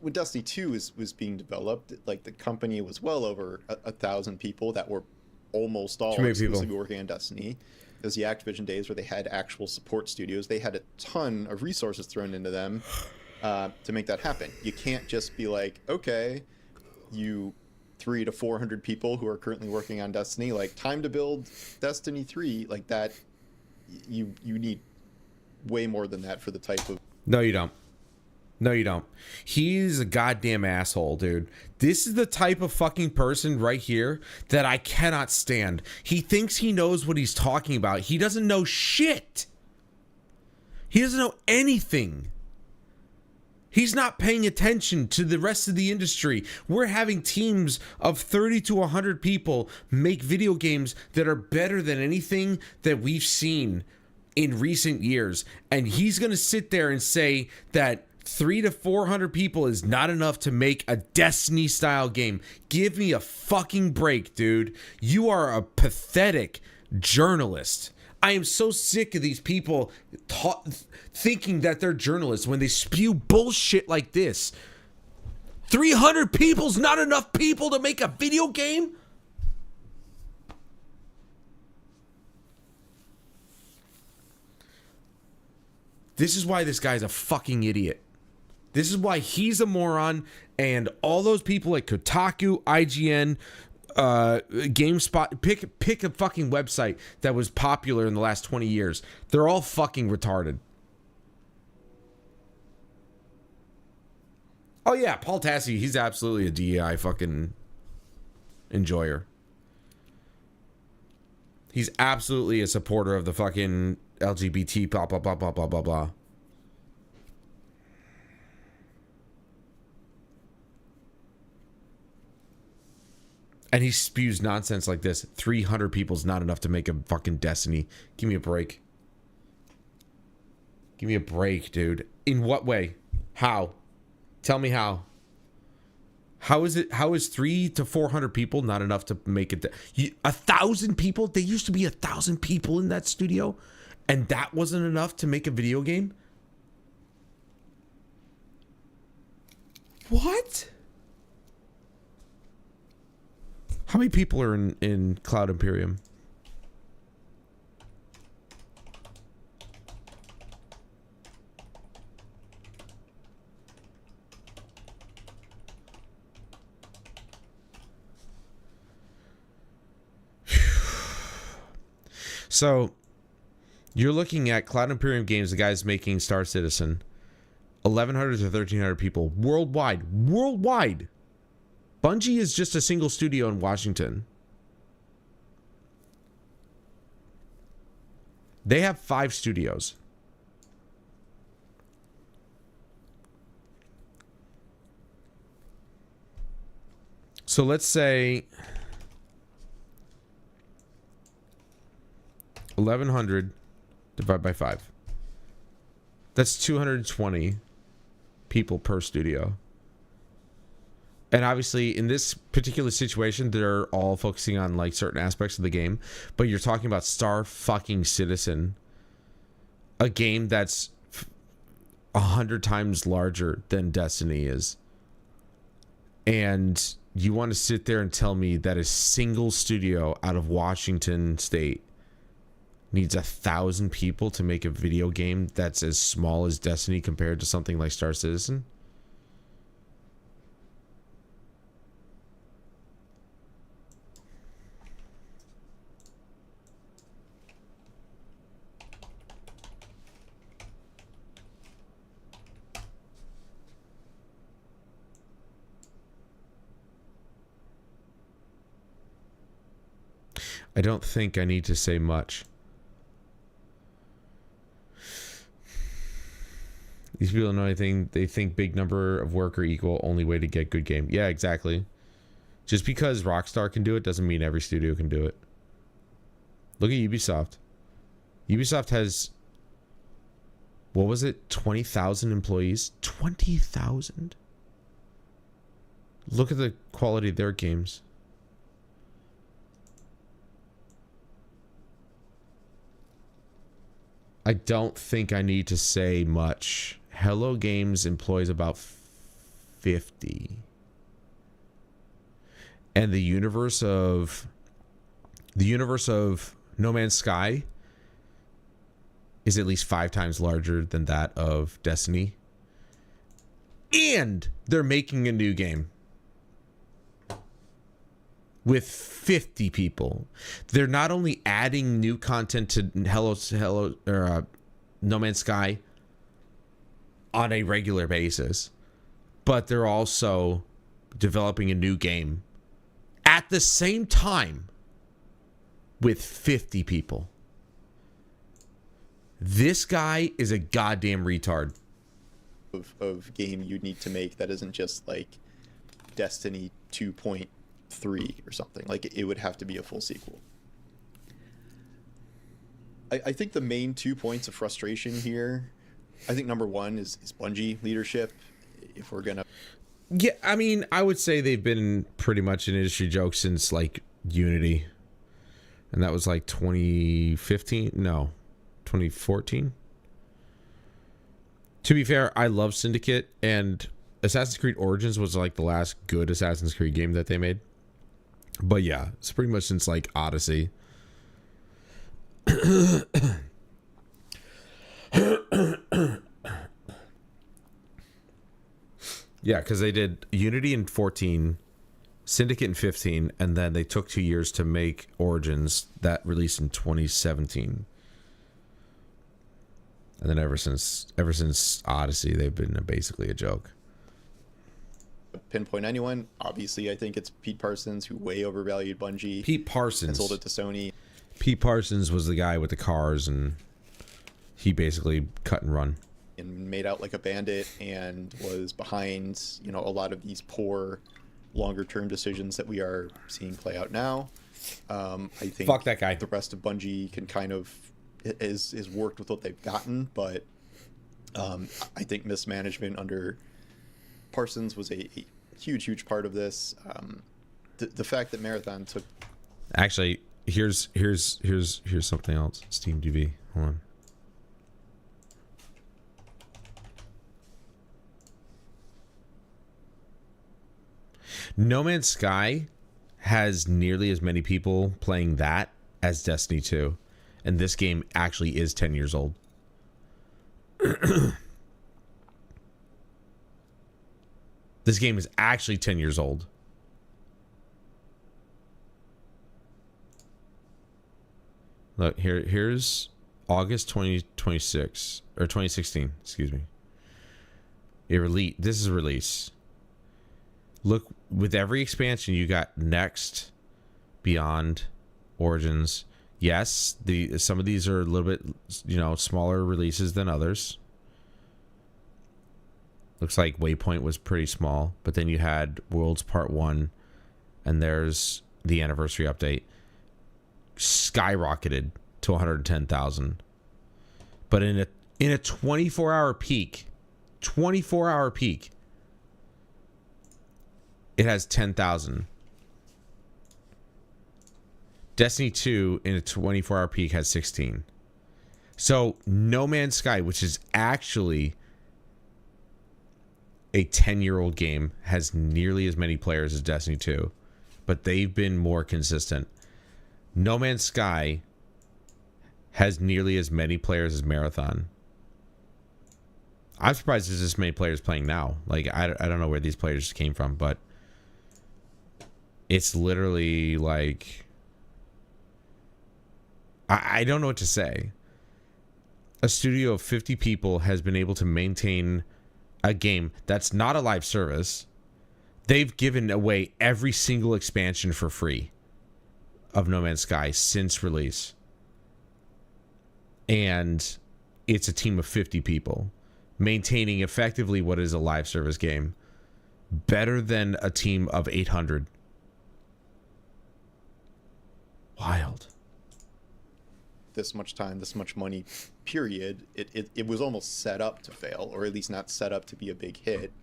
when Destiny 2 was being developed, like the company was well over 1,000 people that were almost all exclusively working on Destiny. It was the Activision days where they had actual support studios. They had a ton of resources thrown into them to make that happen. You can't just be like, okay, you 300 to 400 people who are currently working on Destiny, like time to build Destiny 3, like that. You need way more than that for the type of. No, you don't. No, you don't. He's a goddamn asshole, dude. This is the type of fucking person right here that I cannot stand. He thinks he knows what he's talking about. He doesn't know shit. He doesn't know anything. He's not paying attention to the rest of the industry. We're having teams of 30 to 100 people make video games that are better than anything that we've seen in recent years. And he's going to sit there and say that 300 to 400 people is not enough to make a Destiny style game. Give me a fucking break, dude. You are a pathetic journalist. I am so sick of these people thinking that they're journalists when they spew bullshit like this. 300 people's not enough people to make a video game? This is why this guy's a fucking idiot. This is why he's a moron, and all those people at Kotaku, IGN, GameSpot, pick a fucking website that was popular in the last 20 years. They're all fucking retarded. Oh yeah, Paul Tassi, he's absolutely a DEI fucking enjoyer. He's absolutely a supporter of the fucking LGBT blah blah blah blah blah blah blah. And he spews nonsense like this. 300 people's not enough to make a fucking Destiny. Give me a break. Give me a break, dude. In what way? How? Tell me how. How is 300 to 400 people not enough to make it? 1,000 people? There used to be 1,000 people in that studio, and that wasn't enough to make a video game? What? How many people are in Cloud Imperium? So, you're looking at Cloud Imperium Games, the guys making Star Citizen. 1,100 to 1,300 people worldwide. Worldwide! Bungie is just a single studio in Washington. They have 5 studios. So let's say 1,100 divided by 5. That's 220 people per studio. And obviously, in this particular situation, they're all focusing on like certain aspects of the game. But you're talking about Star fucking Citizen, a game that's 100 times larger than Destiny is. And you want to sit there and tell me that a single studio out of Washington State needs 1,000 people to make a video game that's as small as Destiny compared to something like Star Citizen? I don't think I need to say much. These people don't know anything. They think big number of worker equal only way to get good game. Yeah, exactly. Just because Rockstar can do it doesn't mean every studio can do it. Look at Ubisoft. Ubisoft has, what was it? 20,000 employees? 20,000? Look at the quality of their games. I don't think I need to say much. Hello Games employs about 50. And the universe of No Man's Sky is at least 5 times larger than that of Destiny. And they're making a new game with 50 people. They're not only adding new content to No Man's Sky on a regular basis, but they're also developing a new game at the same time with 50 people. This guy is a goddamn retard. Of game you need to make that isn't just like Destiny 2.3 or something. Like, it would have to be a full sequel. I think the main 2 points of frustration here, I think number one is Bungie leadership. If we're gonna, yeah, I mean, I would say they've been pretty much an industry joke since like Unity, and that was like 2015. No, 2014. To be fair, I love Syndicate, and Assassin's Creed Origins was like the last good Assassin's Creed game that they made. But yeah, it's pretty much since like Odyssey. Yeah, because they did Unity in 14, Syndicate in 15, and then they took 2 years to make Origins that released in 2017. And then ever since Odyssey, they've been basically a joke. Pinpoint anyone, obviously I think it's Pete Parsons, who way overvalued Bungie. Pete Parsons. And sold it to Sony. Pete Parsons was the guy with the cars, and he basically cut and run. And made out like a bandit and was behind, you know, a lot of these poor longer term decisions that we are seeing play out now. I think Fuck that guy. The rest of Bungie can kind of is worked with what they've gotten, but I think mismanagement under Parsons was a huge part of this. The fact that Marathon took Actually, here's something else. Steam DB. Hold on. No Man's Sky has nearly as many people playing that as Destiny 2. And this game actually is 10 years old. This game is actually 10 years old. Look, here's August 2026 or 2016, excuse me. This is a release. Look, with every expansion you got Next, Beyond, Origins. Yes, some of these are a little bit, smaller releases than others. Looks like Waypoint was pretty small, but then you had Worlds Part 1, and there's the anniversary update. Skyrocketed to 110,000. But in a 24-hour peak, it has 10,000. Destiny 2 in a 24-hour peak has 16. So No Man's Sky, which is actually a 10-year-old game, has nearly as many players as Destiny 2, but they've been more consistent. No Man's Sky has nearly as many players as Marathon. I'm surprised there's this many players playing now. Like, I don't know where these players came from, but it's literally like, I don't know what to say. A studio of 50 people has been able to maintain a game that's not a live service. They've given away every single expansion for free of No Man's Sky since release. And it's a team of 50 people maintaining effectively what is a live service game better than a team of 800. Wild. This much time, this much money, period. It was almost set up to fail, or at least not set up to be a big hit,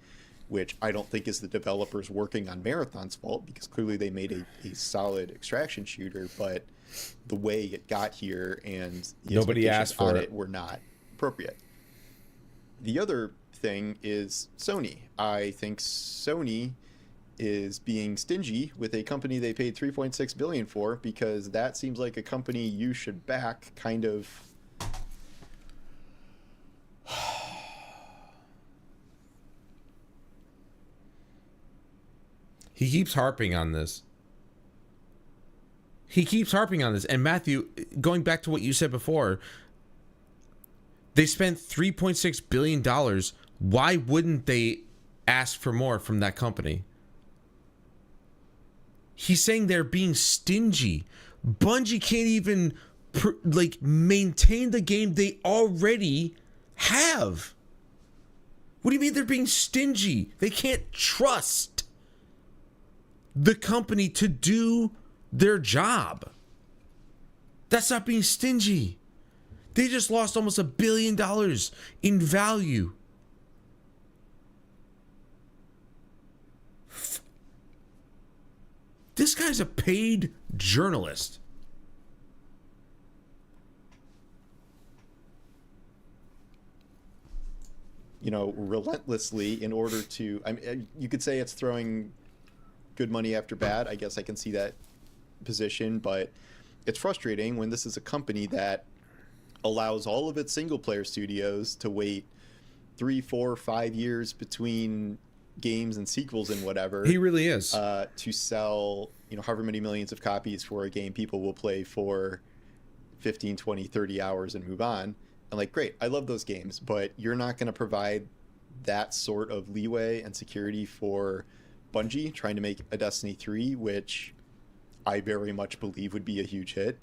which I don't think is the developers working on Marathon's fault, because clearly they made a solid extraction shooter, but the way it got here and the nobody asked for it were not appropriate. The other thing is Sony. I think Sony is being stingy with a company they paid $3.6 billion for, because that seems like a company you should back, kind of. He keeps harping on this. And Matthew, going back to what you said before, they spent $3.6 billion. Why wouldn't they ask for more from that company? He's saying they're being stingy. Bungie can't even maintain the game they already have. What do you mean they're being stingy? They can't trust the company to do their job. That's not being stingy. They just lost almost $1 billion in value. This guy's a paid journalist. Relentlessly in order to, you could say it's throwing good money after bad. I guess I can see that position, but it's frustrating when this is a company that allows all of its single player studios to wait 3, 4, 5 years between games and sequels and whatever. He really is. To sell, however many millions of copies for a game people will play for 15, 20, 30 hours and move on. And great, I love those games, but you're not going to provide that sort of leeway and security for Bungie trying to make a Destiny 3, which I very much believe would be a huge hit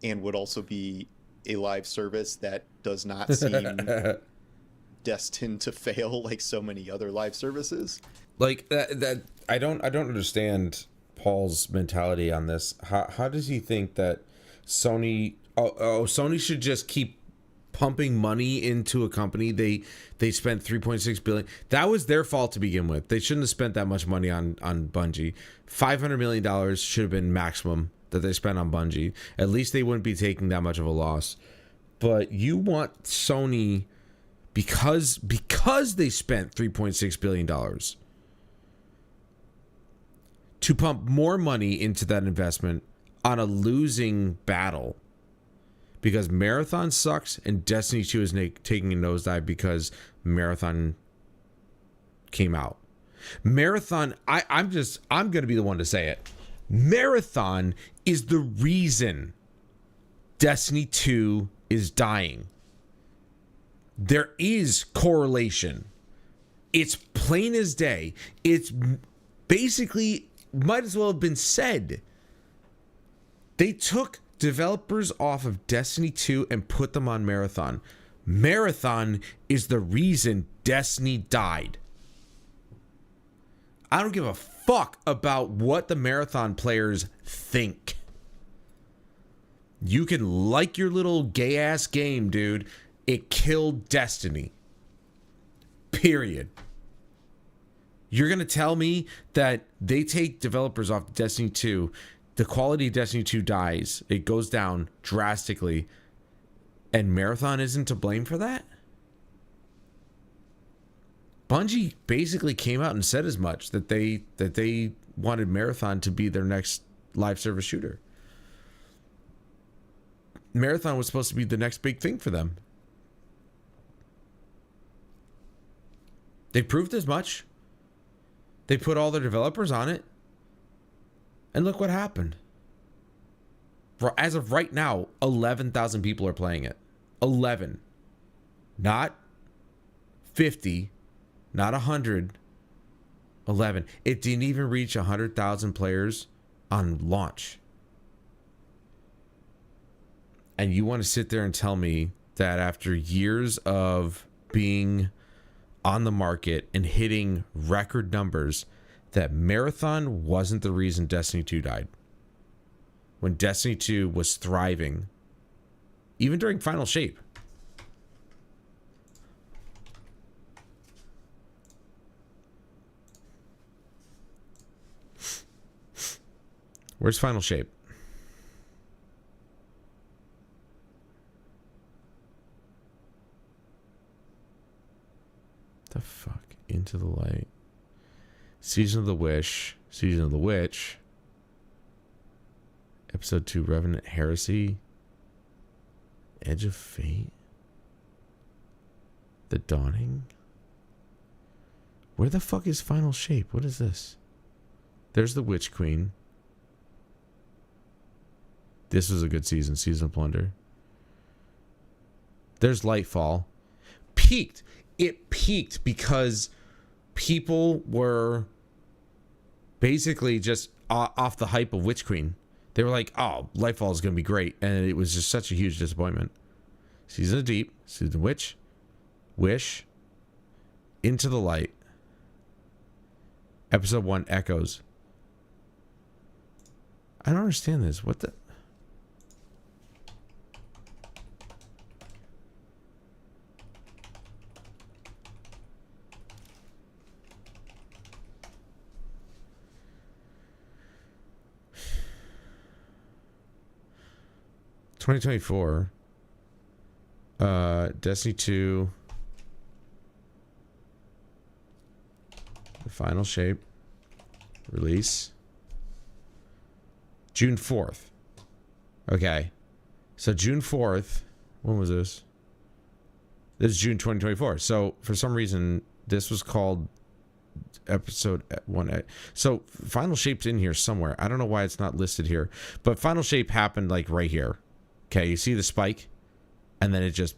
and would also be a live service that does not seem destined to fail like so many other live services. That I don't understand Paul's mentality on this. How does he think that Sony Sony should just keep pumping money into a company? They spent 3.6 billion. That was their fault to begin with. They shouldn't have spent that much money on Bungie. $500 million should have been maximum that they spent on Bungie. At least they wouldn't be taking that much of a loss. But you want Sony, because they spent $3.6 billion, to pump more money into that investment on a losing battle, because Marathon sucks and Destiny 2 is taking a nosedive because Marathon came out. Marathon, I'm going to be the one to say it. Marathon is the reason Destiny 2 is dying. There is correlation. It's plain as day. It's basically might as well have been said. They took developers off of Destiny 2 and put them on Marathon. Marathon is the reason Destiny died. I don't give a fuck about what the Marathon players think. You can like your little gay ass game, dude. It killed Destiny. Period. You're going to tell me that they take developers off Destiny 2, the quality of Destiny 2 dies, it goes down drastically, and Marathon isn't to blame for that? Bungie basically came out and said as much, that they wanted Marathon to be their next live service shooter. Marathon was supposed to be the next big thing for them. They proved as much. They put all their developers on it. And look what happened. As of right now, 11,000 people are playing it. 11. Not 50. Not 100. 11. It didn't even reach 100,000 players on launch. And you want to sit there and tell me that after years of being on the market and hitting record numbers, that Marathon wasn't the reason Destiny 2 died? When Destiny 2 was thriving, even during Final Shape. Where's Final Shape? The fuck? Into the Light. Season of the Wish. Season of the Witch. Episode 2, Revenant Heresy. Edge of Fate. The Dawning. Where the fuck is Final Shape? What is this? There's the Witch Queen. This was a good season. Season of Plunder. There's Lightfall. Peaked. It peaked because people were basically just off the hype of Witch Queen. They were like, oh, Lightfall is going to be great. And it was just such a huge disappointment. Season of Deep. Season of Witch. Wish. Into the Light. Episode 1, Echoes. I don't understand this. What the... $2024, Destiny 2, the Final Shape, release, June 4th. Okay, so June 4th, when was this? This is June 2024. So for some reason, this was called episode 1. So Final Shape's in here somewhere. I don't know why it's not listed here, but Final Shape happened like right here. Okay, you see the spike? And then it just...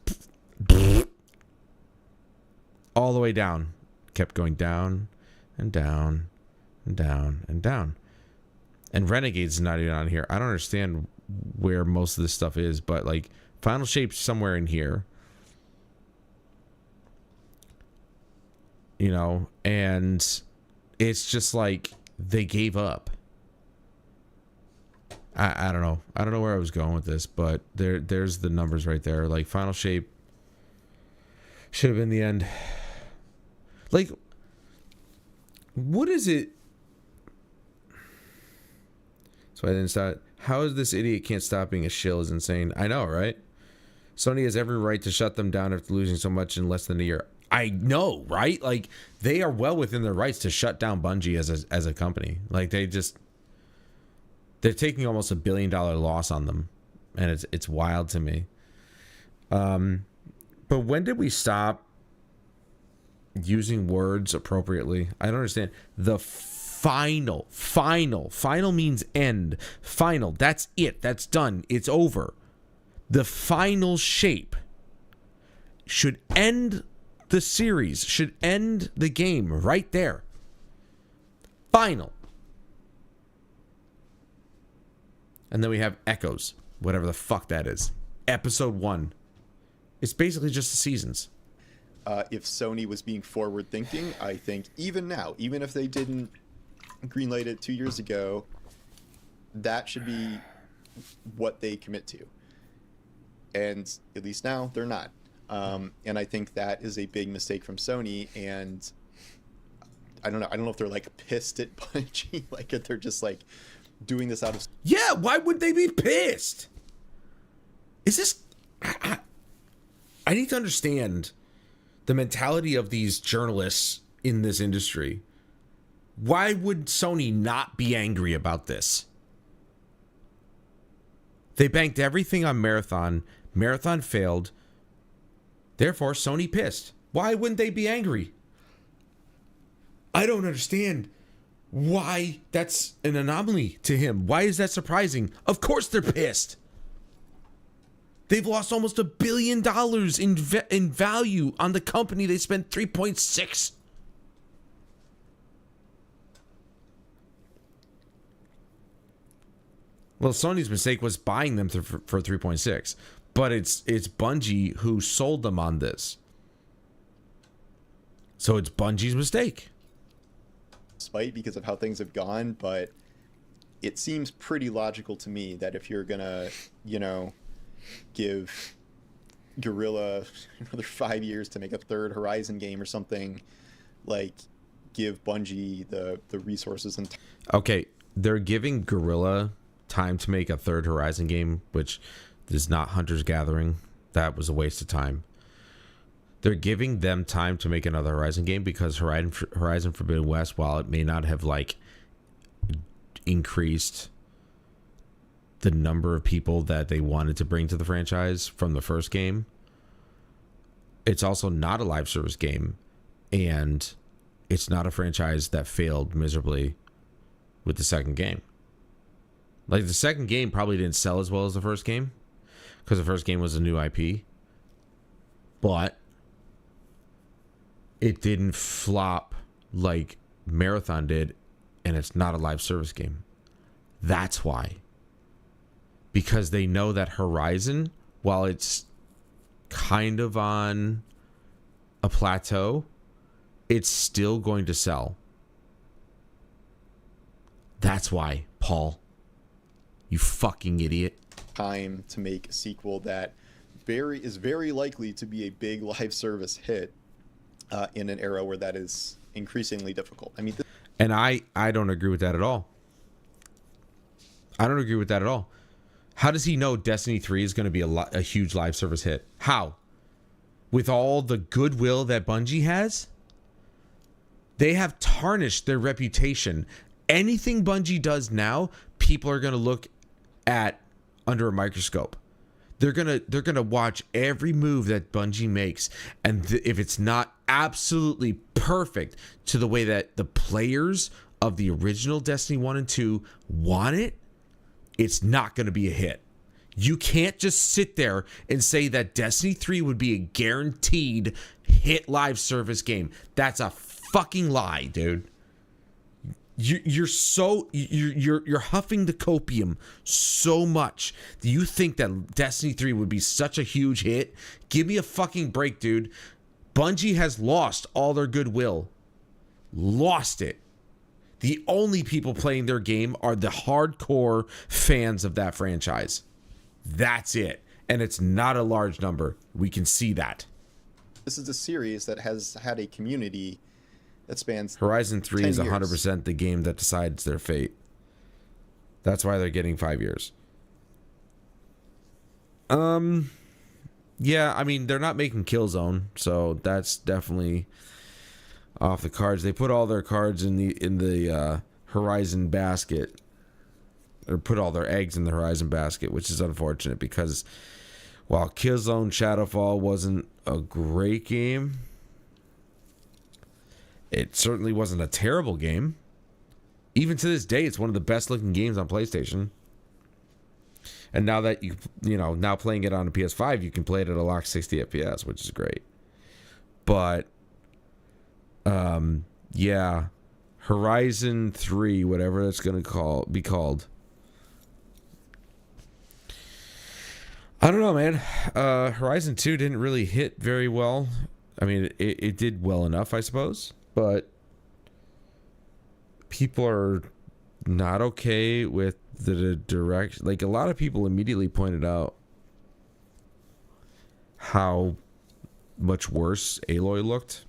all the way down. Kept going down, and down, and down, and down. And Renegade's not even on here. I don't understand where most of this stuff is, but, like, Final Shape's somewhere in here. You know? And it's just like... they gave up. I don't know. I don't know where I was going with this, but there's the numbers right there. Like, Final Shape should have been the end. Like, what is it? So I didn't stop. How is this idiot can't stop being a shill is insane. I know, right? Sony has every right to shut them down after losing so much in less than a year. I know, right? Like, they are well within their rights to shut down Bungie as a company. Like, they're taking almost $1 billion loss on them, and it's wild to me. But when did we stop using words appropriately? I don't understand. The final means end. Final, that's it. That's done. It's over. The final shape should end the series, should end the game right there. Final. And then we have Echoes, whatever the fuck that is. Episode 1. It's basically just the seasons. If Sony was being forward thinking, I think even now, even if they didn't greenlight it 2 years ago, that should be what they commit to. And at least now they're not. And I think that is a big mistake from Sony. And I don't know if they're like pissed at Bungie, like if they're just like doing this out of... Yeah, why would they be pissed? Is this... I need to understand the mentality of these journalists in this industry. Why would Sony not be angry about this? They banked everything on Marathon. Marathon failed. Therefore, Sony pissed. Why wouldn't they be angry? I don't understand why that's an anomaly to him. Why is that surprising? Of course they're pissed. They've lost almost $1 billion in value on the company they spent 3.6. Well, Sony's mistake was buying them for 3.6, but it's Bungie who sold them on this. So it's Bungie's mistake. Spite because of how things have gone, but it seems pretty logical to me that if you're gonna, give Guerrilla another 5 years to make a third Horizon game or something, like give Bungie the resources and Okay, they're giving Guerrilla time to make a third Horizon game, which is not Hunter's Gathering. That was a waste of time. They're giving them time to make another Horizon game because Horizon Forbidden West, while it may not have like increased the number of people that they wanted to bring to the franchise from the first game, it's also not a live service game, and it's not a franchise that failed miserably with the second game. Like, the second game probably didn't sell as well as the first game because the first game was a new IP, but it didn't flop like Marathon did, and it's not a live service game. That's why. Because they know that Horizon, while it's kind of on a plateau, it's still going to sell. That's why, Paul. You fucking idiot. Time to make a sequel that is very likely to be a big live service hit in an era where that is increasingly difficult. I mean, and I don't agree with that at all. I don't agree with that at all. How does he know Destiny 3 is going to be a huge live service hit? How? With all the goodwill that Bungie has? They have tarnished their reputation. Anything Bungie does now, people are going to look at under a microscope. They're gonna watch every move that Bungie makes, and if it's not absolutely perfect to the way that the players of the original Destiny 1 and 2 want it, it's not going to be a hit. You can't just sit there and say that Destiny 3 would be a guaranteed hit live service game. That's a fucking lie, dude. You're huffing the copium so much. Do you think that Destiny 3 would be such a huge hit? Give me a fucking break, dude. Bungie has lost all their goodwill. Lost it. The only people playing their game are the hardcore fans of that franchise. That's it. And it's not a large number. We can see that. This is a series that has had a community that spans Horizon 3 is 10 years. 100% the game that decides their fate. That's why they're getting 5 years. Yeah, I mean, they're not making Killzone, so that's definitely off the cards. They put all their cards in the Horizon basket, or put all their eggs in the Horizon basket, which is unfortunate because while Killzone Shadowfall wasn't a great game, it certainly wasn't a terrible game. Even to this day, it's one of the best looking games on PlayStation. And now that now playing it on a PS5, you can play it at a locked 60 FPS, which is great. But yeah, Horizon 3, whatever it's going to be called. I don't know, man. Horizon 2 didn't really hit very well. I mean, it did well enough, I suppose, but people are not okay with the direction. Like, a lot of people immediately pointed out how much worse Aloy looked,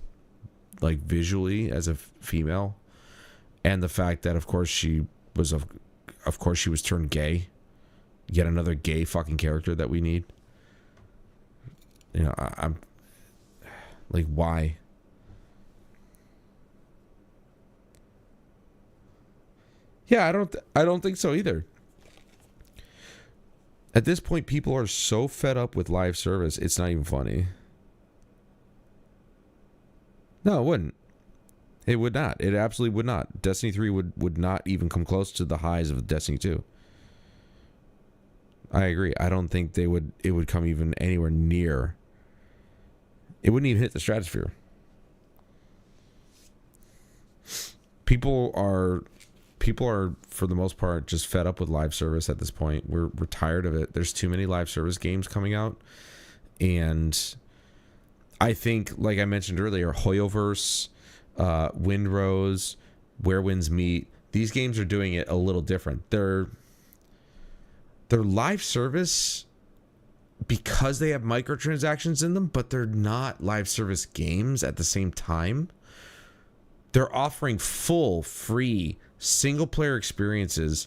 like visually as a female, and the fact that of course she was turned gay. Yet another gay fucking character that we need. I'm like, why? Yeah, I don't think so either. At this point, people are so fed up with live service, it's not even funny. No, it wouldn't. It would not. It absolutely would not. Destiny 3 would not even come close to the highs of Destiny 2. I agree. I don't think it would come even anywhere near. It wouldn't even hit the stratosphere. People are for the most part just fed up with live service at this point. We're tired of it. There's too many live service games coming out, and I think, like I mentioned earlier, Hoyoverse, Windrose, Where Winds Meet, these games are doing it a little different. They're live service because they have microtransactions in them, but they're not live service games at the same time. They're offering full, free, single-player experiences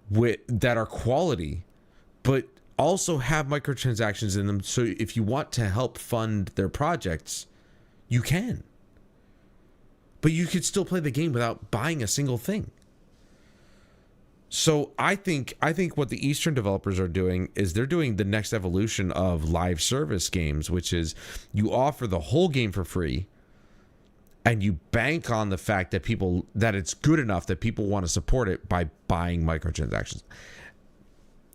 that are quality, but also have microtransactions in them. So if you want to help fund their projects, you can. But you could still play the game without buying a single thing. So I think what the Eastern developers are doing is they're doing the next evolution of live service games, which is you offer the whole game for free, and you bank on the fact that it's good enough that people want to support it by buying microtransactions.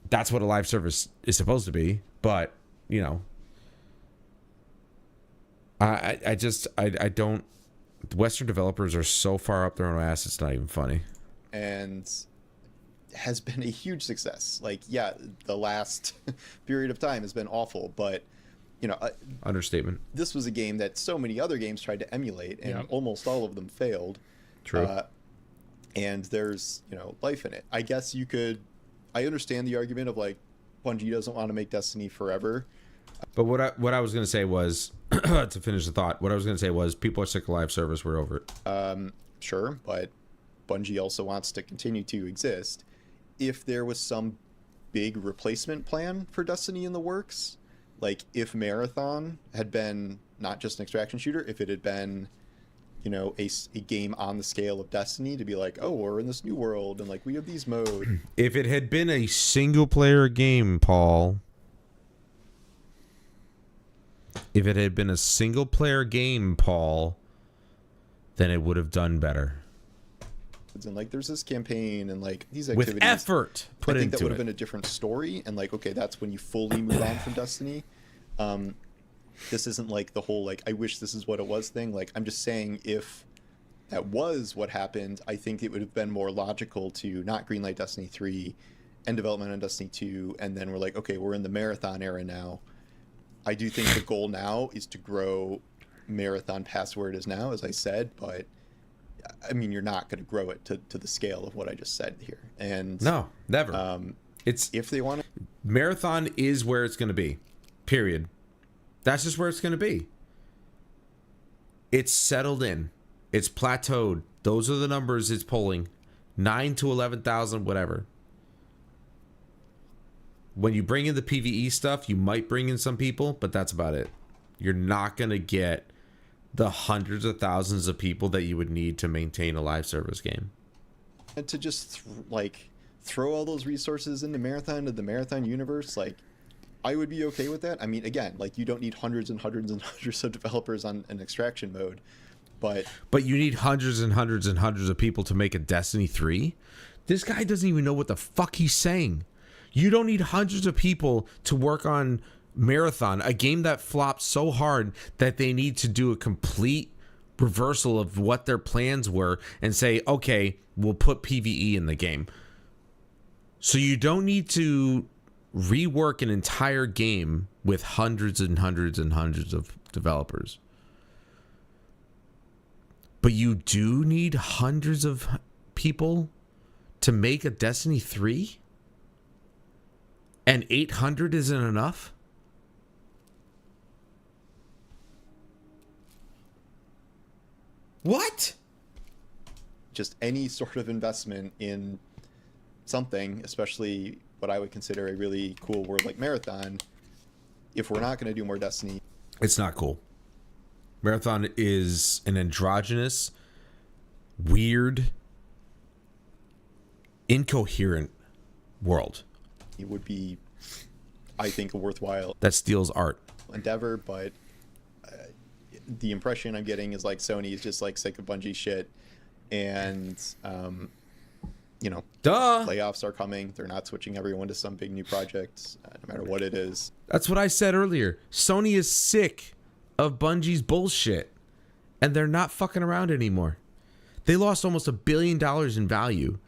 That's what a live service is supposed to be, but I don't. Western developers are so far up their own ass, it's not even funny. And has been a huge success. Like, yeah, the last period of time has been awful, but understatement. This was a game that so many other games tried to emulate, and almost all of them failed. True. And there's life in it. I guess I understand the argument of like Bungie doesn't want to make Destiny forever. But what I was gonna say was to finish the thought. What I was gonna say was people are sick of live service. We're over it. Sure, but Bungie also wants to continue to exist. If there was some big replacement plan for Destiny in the works, like if Marathon had been not just an extraction shooter, if it had been, a game on the scale of Destiny, to be like, oh, we're in this new world and like we have these modes. If it had been a single player game, Paul. If it had been a single player game, Paul, then it would have done better. And like there's this campaign and like these activities with effort put I think into that would it. have been a different story, and like, okay, that's when you fully move on from Destiny. This isn't like the whole like I wish this is what it was thing. Like, I'm just saying, if that was what happened, I think it would have been more logical to not greenlight Destiny 3 and development on Destiny 2, and then we're like, okay, we're in the Marathon era now. I do think the goal now is to grow Marathon past where it is now, as I said, but I mean, you're not going to grow it to the scale of what I just said here. And no, never. It's if they want to. Marathon is where it's going to be. Period. That's just where it's going to be. It's settled in. It's plateaued. Those are the numbers it's pulling. 9 to 11,000, whatever. When you bring in the PvE stuff, you might bring in some people, but that's about it. You're not going to get the hundreds of thousands of people that you would need to maintain a live service game. And to just throw all those resources into Marathon, to the Marathon universe, like, I would be okay with that. I mean, again, like, you don't need hundreds and hundreds and hundreds of developers on an extraction mode, but you need hundreds and hundreds and hundreds of people to make a Destiny 3? This guy doesn't even know what the fuck he's saying. You don't need hundreds of people to work on Marathon, a game that flopped so hard that they need to do a complete reversal of what their plans were and say, okay, we'll put PvE in the game. So you don't need to rework an entire game with hundreds and hundreds and hundreds of developers. But you do need hundreds of people to make a Destiny 3? And 800 isn't enough? What? Just any sort of investment in something, especially what I would consider a really cool world like Marathon, if we're not going to do more Destiny. It's not cool. Marathon is an androgynous, weird, incoherent world. It would be, I think, a worthwhile that steals art endeavor, but the impression I'm getting is like Sony is just like sick of Bungie shit, and layoffs are coming. They're not switching everyone to some big new project, no matter what it is. That's what I said earlier. Sony is sick of Bungie's bullshit, and they're not fucking around anymore. They lost almost $1 billion in value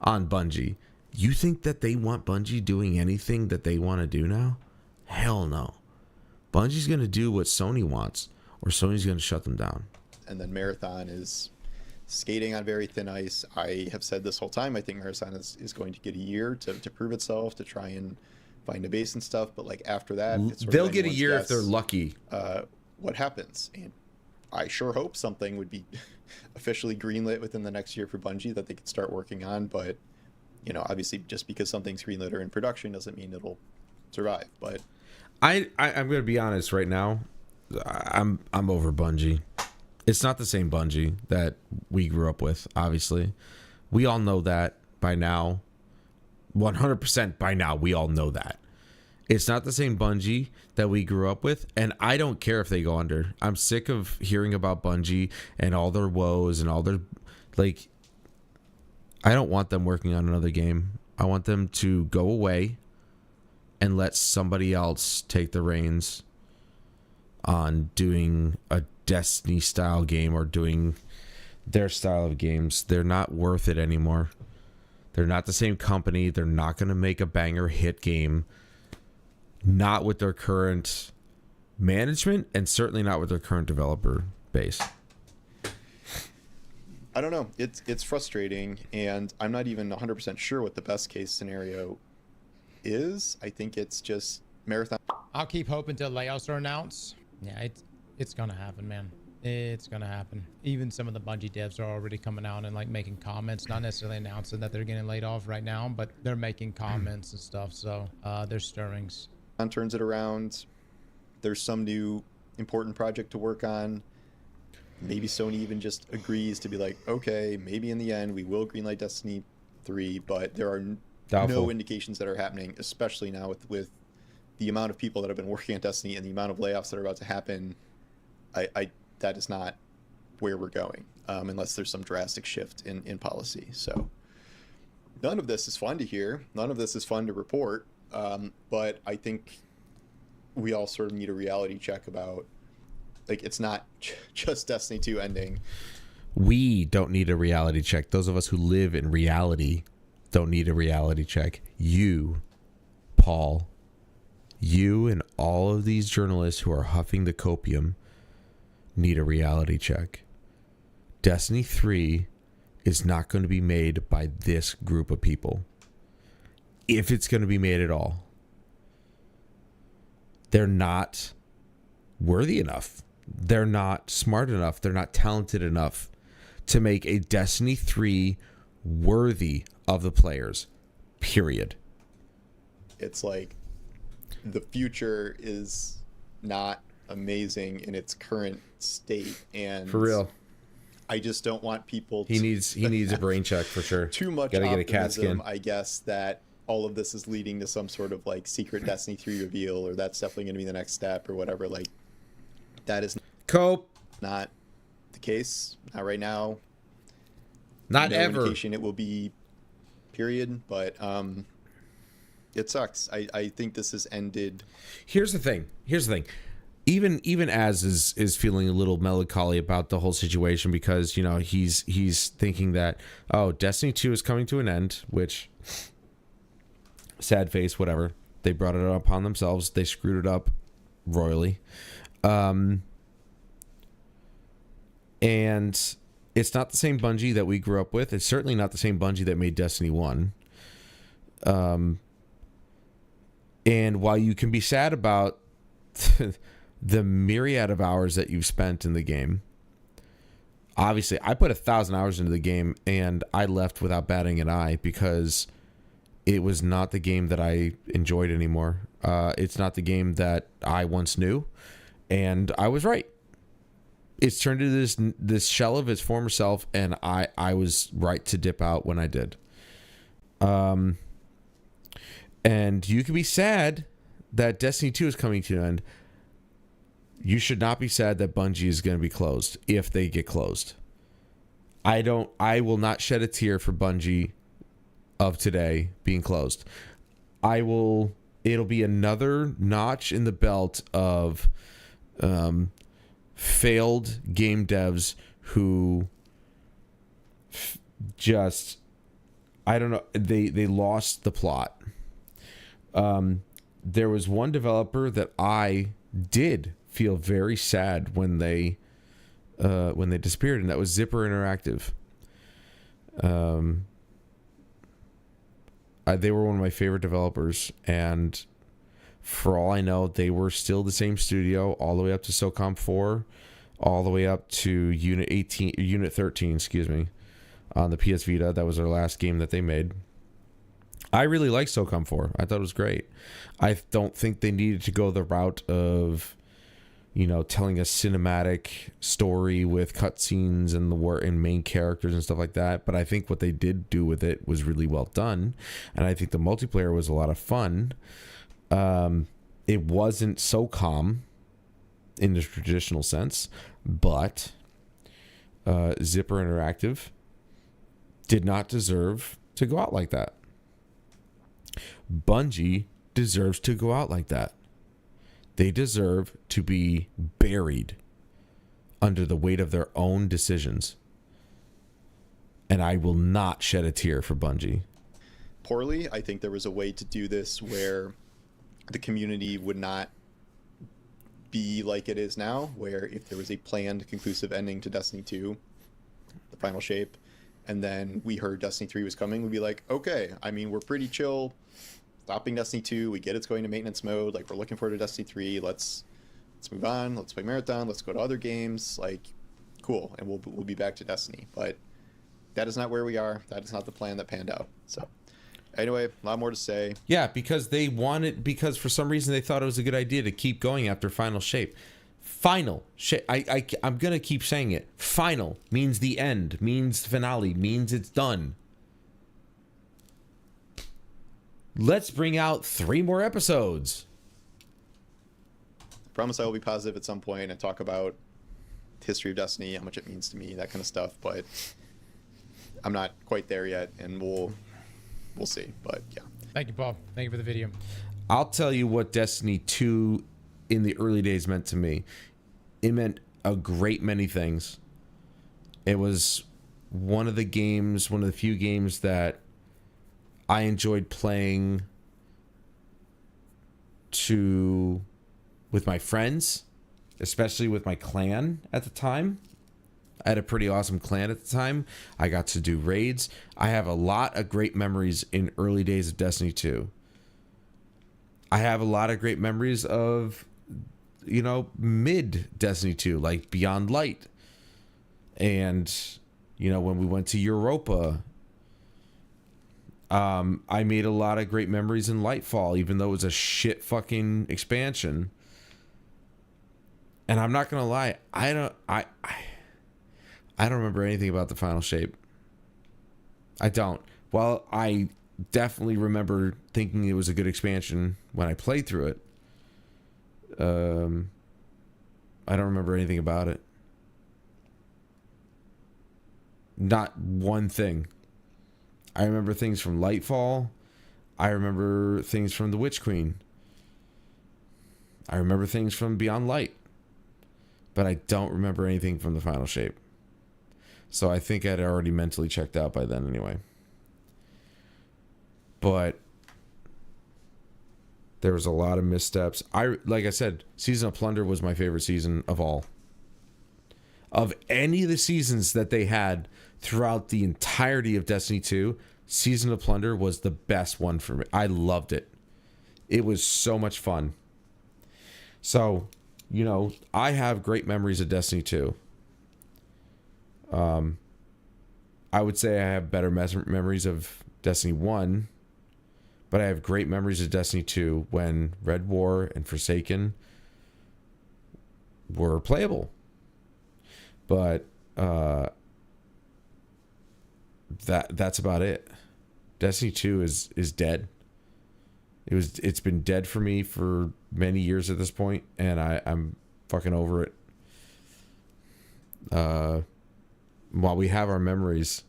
on Bungie. You think that they want Bungie doing anything that they want to do now? Hell no. Bungie's going to do what Sony wants, or Sony's going to shut them down. And then Marathon is skating on very thin ice. I have said this whole time, I think Marathon is going to get a year to prove itself, to try and find a base and stuff. But like after that, it's sort they'll of get a year guess, if they're lucky. What happens? And I sure hope something would be officially greenlit within the next year for Bungie that they could start working on. But obviously, just because something's greenlit or in production doesn't mean it'll survive. But I'm going to be honest right now. I'm over Bungie. It's not the same Bungie that we grew up with, obviously. We all know that by now. 100% by now, we all know that. It's not the same Bungie that we grew up with, and I don't care if they go under. I'm sick of hearing about Bungie and all their woes and all their... I don't want them working on another game. I want them to go away and let somebody else take the reins on doing a Destiny style game or doing their style of games. They're not worth it anymore. They're not the same company. They're not going to make a banger hit game. Not with their current management, and certainly not with their current developer base. I don't know. It's frustrating, and I'm not even 100% sure what the best case scenario is. I think it's just Marathon. I'll keep hoping till layoffs are announced. Yeah, it's gonna happen, man. It's gonna happen. Even some of the Bungie devs are already coming out and making comments, not necessarily announcing that they're getting laid off right now, but they're making comments and stuff. So there's stirrings. Turns it around. There's some new important project to work on. Maybe Sony even just agrees to be like, okay, maybe in the end we will greenlight Destiny 3, but there are no indications that are happening, especially now with the amount of people that have been working on Destiny and the amount of layoffs that are about to happen. That is not where we're going, unless there's some drastic shift in policy. So none of this is fun to hear. None of this is fun to report. But I think we all sort of need a reality check about, it's not just Destiny 2 ending. We don't need a reality check. Those of us who live in reality don't need a reality check. You, Paul, you and all of these journalists who are huffing the copium need a reality check. Destiny 3 is not going to be made by this group of people. If it's going to be made at all. They're not worthy enough. They're not smart enough. They're not talented enough to make a Destiny 3 worthy of the players. Period. It's like the future is not amazing in its current state, and For real. I just don't want people He needs a brain check for sure. too much Gotta get a cat optimism, skin. I guess, that all of this is leading to some sort of like secret Destiny 3 reveal, or that's definitely going to be the next step or whatever. Like, that is not the case. Not right now. Not no ever. indication it will be, period. But it sucks. I think this has ended. Here's the thing. Even Az is feeling a little melancholy about the whole situation because, you know, he's thinking that, oh, Destiny 2 is coming to an end, which, sad face, whatever. They brought it upon themselves. They screwed it up royally. And it's not the same Bungie that we grew up with. It's certainly not the same Bungie that made Destiny 1. And while you can be sad about the myriad of hours that you've spent in the game, obviously I put 1,000 hours into the game and I left without batting an eye because it was not the game that I enjoyed anymore. It's not the game that I once knew, and I was right. It's turned into this shell of its former self, and I was right to dip out when I did. And you can be sad that Destiny 2 is coming to an end. You should not be sad that Bungie is going to be closed if they get closed. I will not shed a tear for Bungie of today being closed. It'll be another notch in the belt of failed game devs who just, I don't know, they lost the plot. There was one developer that I did feel very sad when they disappeared, and that was Zipper Interactive. They were one of my favorite developers, and for all I know, they were still the same studio all the way up to SOCOM 4, all the way up to Unit 13, excuse me, on the PS Vita. That was their last game that they made. I really liked SOCOM 4. I thought it was great. I don't think they needed to go the route of, you know, telling a cinematic story with cutscenes and and main characters and stuff like that. But I think what they did do with it was really well done, and I think the multiplayer was a lot of fun. It wasn't SOCOM in the traditional sense, but Zipper Interactive did not deserve to go out like that. Bungie deserves to go out like that. They deserve to be buried under the weight of their own decisions. And I will not shed a tear for Bungie. Poorly, I think there was a way to do this where the community would not be like it is now, where if there was a planned conclusive ending to Destiny 2, the final shape, and then we heard Destiny 3 was coming, we'd be like, okay, I mean, we're pretty chill stopping Destiny 2, we get it's going to maintenance mode, like, we're looking forward to Destiny 3, let's move on, let's play Marathon, let's go to other games, like, cool, and we'll be back to Destiny. But that is not where we are. That is not the plan that panned out. So anyway, a lot more to say. Yeah, because for some reason they thought it was a good idea to keep going after Final Shape. Final shape. I'm gonna keep saying it. Final means the end, means finale, means it's done. Let's bring out 3 more episodes. I promise I will be positive at some point and talk about the history of Destiny, how much it means to me, that kind of stuff. But I'm not quite there yet, and we'll see. But yeah. Thank you, Paul. Thank you for the video. I'll tell you what Destiny 2 in the early days meant to me. It meant a great many things. It was one of the few games that I enjoyed playing with my friends, especially with my clan at the time. I had a pretty awesome clan at the time. I got to do raids. I have a lot of great memories in early days of Destiny 2. I have a lot of great memories of, you know, mid Destiny 2, like Beyond Light. And, you know, when we went to Europa, I made a lot of great memories in Lightfall, even though it was a shit fucking expansion. And I'm not going to lie, I don't remember anything about the final shape. I don't. Well, I definitely remember thinking it was a good expansion when I played through it. I don't remember anything about it. Not one thing. I remember things from Lightfall. I remember things from The Witch Queen. I remember things from Beyond Light. But I don't remember anything from the final shape. So I think I'd already mentally checked out by then anyway. But there was a lot of missteps. Like I said, Season of Plunder was my favorite season of all. Of any of the seasons that they had throughout the entirety of Destiny 2, Season of Plunder was the best one for me. I loved it. It was so much fun. So, you know, I have great memories of Destiny 2. I would say I have better memories of Destiny 1, but I have great memories of Destiny 2 when Red War and Forsaken were playable. But that's about it. Destiny 2 is dead. It's been dead for me for many years at this point, and I'm fucking over it. While we have our memories,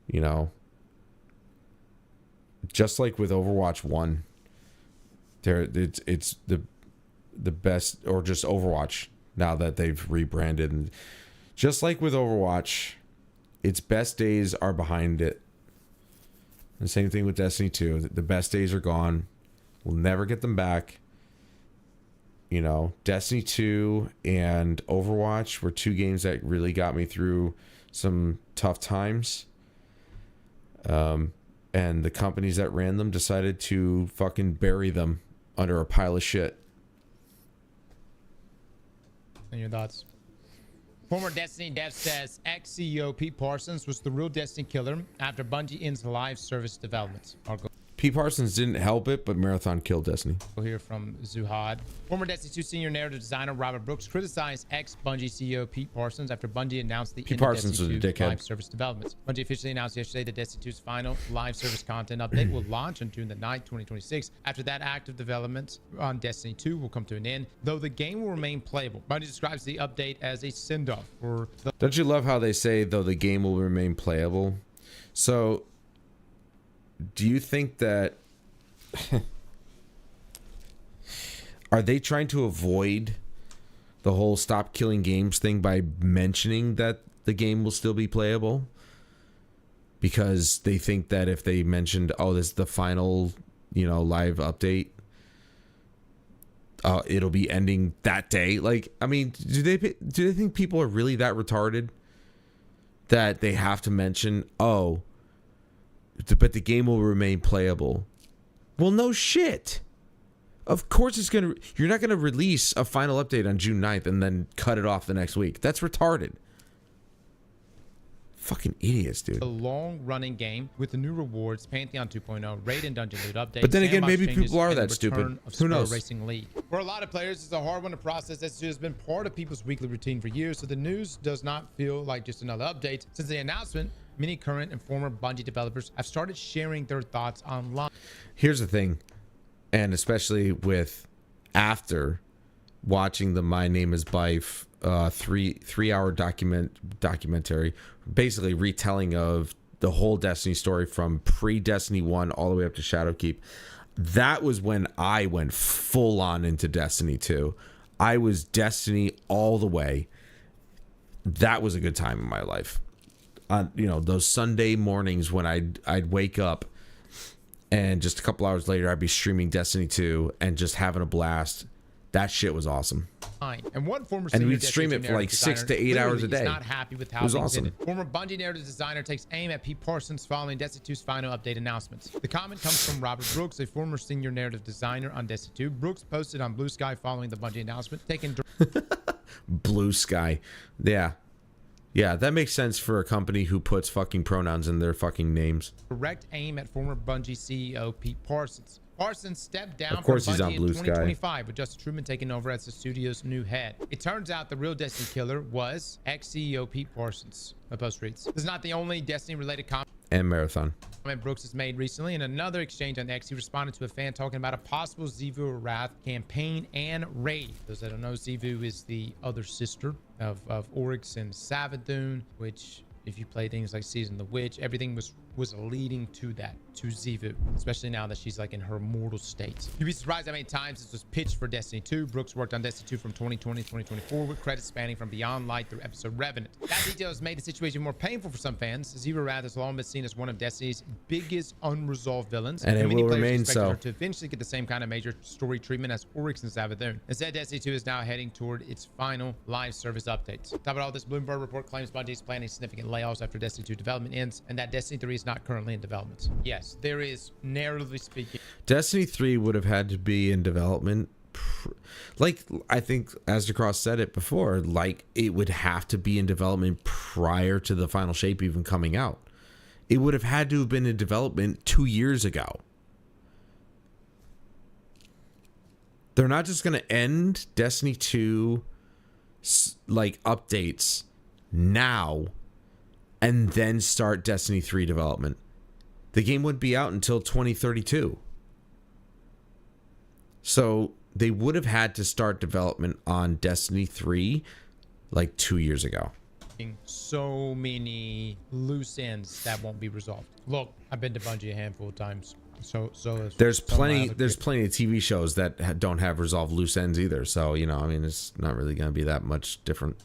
you know, just like with Overwatch 1, it's the best, or just Overwatch now that they've rebranded, and just like with Overwatch, its best days are behind it. The same thing with Destiny 2. The best days are gone. We'll never get them back. You know, Destiny 2 and Overwatch were two games that really got me through some tough times. And the companies that ran them decided to fucking bury them under a pile of shit. And your thoughts? Former Destiny dev says ex-CEO Pete Parsons was the real Destiny killer after Bungie ends live service development. Pete Parsons didn't help it, but Marathon killed Destiny. We'll hear from Zuhad. Former Destiny 2 senior narrative designer Robert Brooks criticized ex-Bungie CEO Pete Parsons after Bungie announced the end of Destiny 2 live service development. Bungie officially announced yesterday that Destiny 2's final live service content update will launch on June the 9th, 2026. After that, active development on Destiny 2 will come to an end, though the game will remain playable. Bungie describes the update as a send-off for the... Don't you love how they say, though the game will remain playable? So, do you think that... Are they trying to avoid the whole stop killing games thing by mentioning that the game will still be playable? Because they think that if they mentioned, oh, this is the final, you know, live update, it'll be ending that day. Like, I mean, do they think people are really that retarded that they have to mention, oh, but the game will remain playable? Well, no shit. Of course it's going to... You're not going to release a final update on June 9th and then cut it off the next week. That's retarded. Fucking idiots, dude. A long-running game with the new rewards, Pantheon 2.0, raid and dungeon loot updates. But then again, maybe people are that stupid. Who knows? Racing League. For a lot of players, it's a hard one to process. This has been part of people's weekly routine for years, so the news does not feel like just another update. Since the announcement, many current and former Bungie developers have started sharing their thoughts online. Here's the thing, and especially with after watching the My Name is Bife 3-hour documentary, basically retelling of the whole Destiny story from pre-Destiny 1 all the way up to Shadowkeep. That was when I went full on into Destiny 2. I was Destiny all the way. That was a good time in my life. You know, those Sunday mornings when I'd wake up and just a couple hours later I'd be streaming Destiny 2 and just having a blast. That shit was awesome. And one former And senior we'd stream Destiny it for like narrative 6 to designer 8 hours a clearly is day. not happy with how It was things awesome. ended. Former Bungie narrative designer takes aim at Pete Parsons following Destiny 2's final update announcements. The comment comes from Robert Brooks, a former senior narrative designer on Destiny 2. Brooks posted on Blue Sky following the Bungie announcement, taking Blue Sky. Yeah. Yeah, that makes sense for a company who puts fucking pronouns in their fucking names. direct aim at former Bungie CEO Pete Parsons. Parsons stepped down Of course from he's on Bungie Blue in Sky. 2025 with Justin Truman taking over as the studio's new head. It turns out the real Destiny killer was ex-CEO Pete Parsons. The post reads. This is not the only Destiny-related comment And Marathon. Brooks has made recently. In another exchange on X, he responded to a fan talking about a possible Xivu Wrath campaign and raid. Those that don't know, Xivu is the other sister of Oryx and Savathun, which, if you play things like Season of the Witch, everything was leading to that, to Xivu, especially now that she's like in her mortal state. You'd be surprised how many times this was pitched for Destiny 2. Brooks worked on Destiny 2 from 2020 to 2024 with credits spanning from Beyond Light through episode Revenant. That detail has made the situation more painful for some fans. Xivu Wrath has long been seen as one of Destiny's biggest unresolved villains, And it many will players remain expected so. her to eventually get the same kind of major story treatment as Oryx and Savathun. Instead, Destiny 2 is now heading toward its final live service updates. Top of all this, Bloomberg report claims Bungie is planning significant layoffs after Destiny 2 development ends, and that Destiny 3 is not currently in development. Yes, there is, narratively speaking. Destiny 3 would have had to be in development. Like, I think Asdacross said it before, like, it would have to be in development prior to the final shape even coming out. It would have had to have been in development 2 years ago. They're not just going to end Destiny 2, like, updates now and then start Destiny 3 development. The game wouldn't be out until 2032. So they would have had to start development on Destiny 3 like 2 years ago. So many loose ends that won't be resolved. Look, I've been to Bungie a handful of times. So There's plenty of TV shows that don't have resolved loose ends either. So, you know, I mean, it's not really going to be that much different.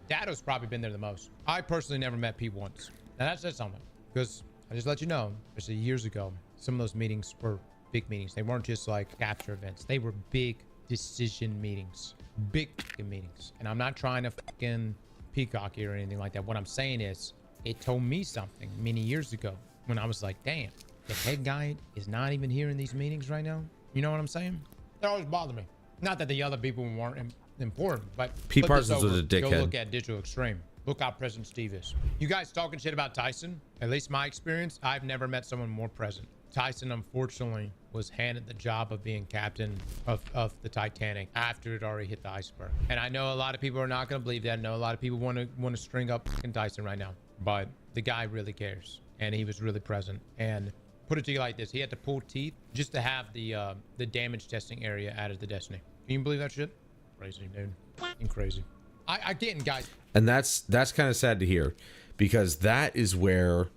Dado's probably been there the most. I personally never met Pete once. And that says something. Because I just let you know, especially years ago, some of those meetings were big meetings. They weren't just like capture events. They were big decision meetings. Big fucking meetings. And I'm not trying to fucking peacock here or anything like that. What I'm saying is, it told me something many years ago when I was like, damn, the head guy is not even here in these meetings right now. You know what I'm saying? That always bothered me. Not that the other people weren't important, but Pete flip this Parsons was over, a dickhead. Go look at Digital Extreme. Look how present Steve is. You guys talking shit about Tyson? At least my experience, I've never met someone more present. Tyson, unfortunately, was handed the job of being captain of the Titanic after it already hit the iceberg. And I know a lot of people are not going to believe that. I know a lot of people want to string up fucking Tyson right now. But the guy really cares. And he was really present. And put it to you like this. He had to pull teeth just to have the damage testing area added to Destiny. Can you believe that shit? Crazy, dude. Fucking crazy. I get, guys. And that's kind of sad to hear, because that is where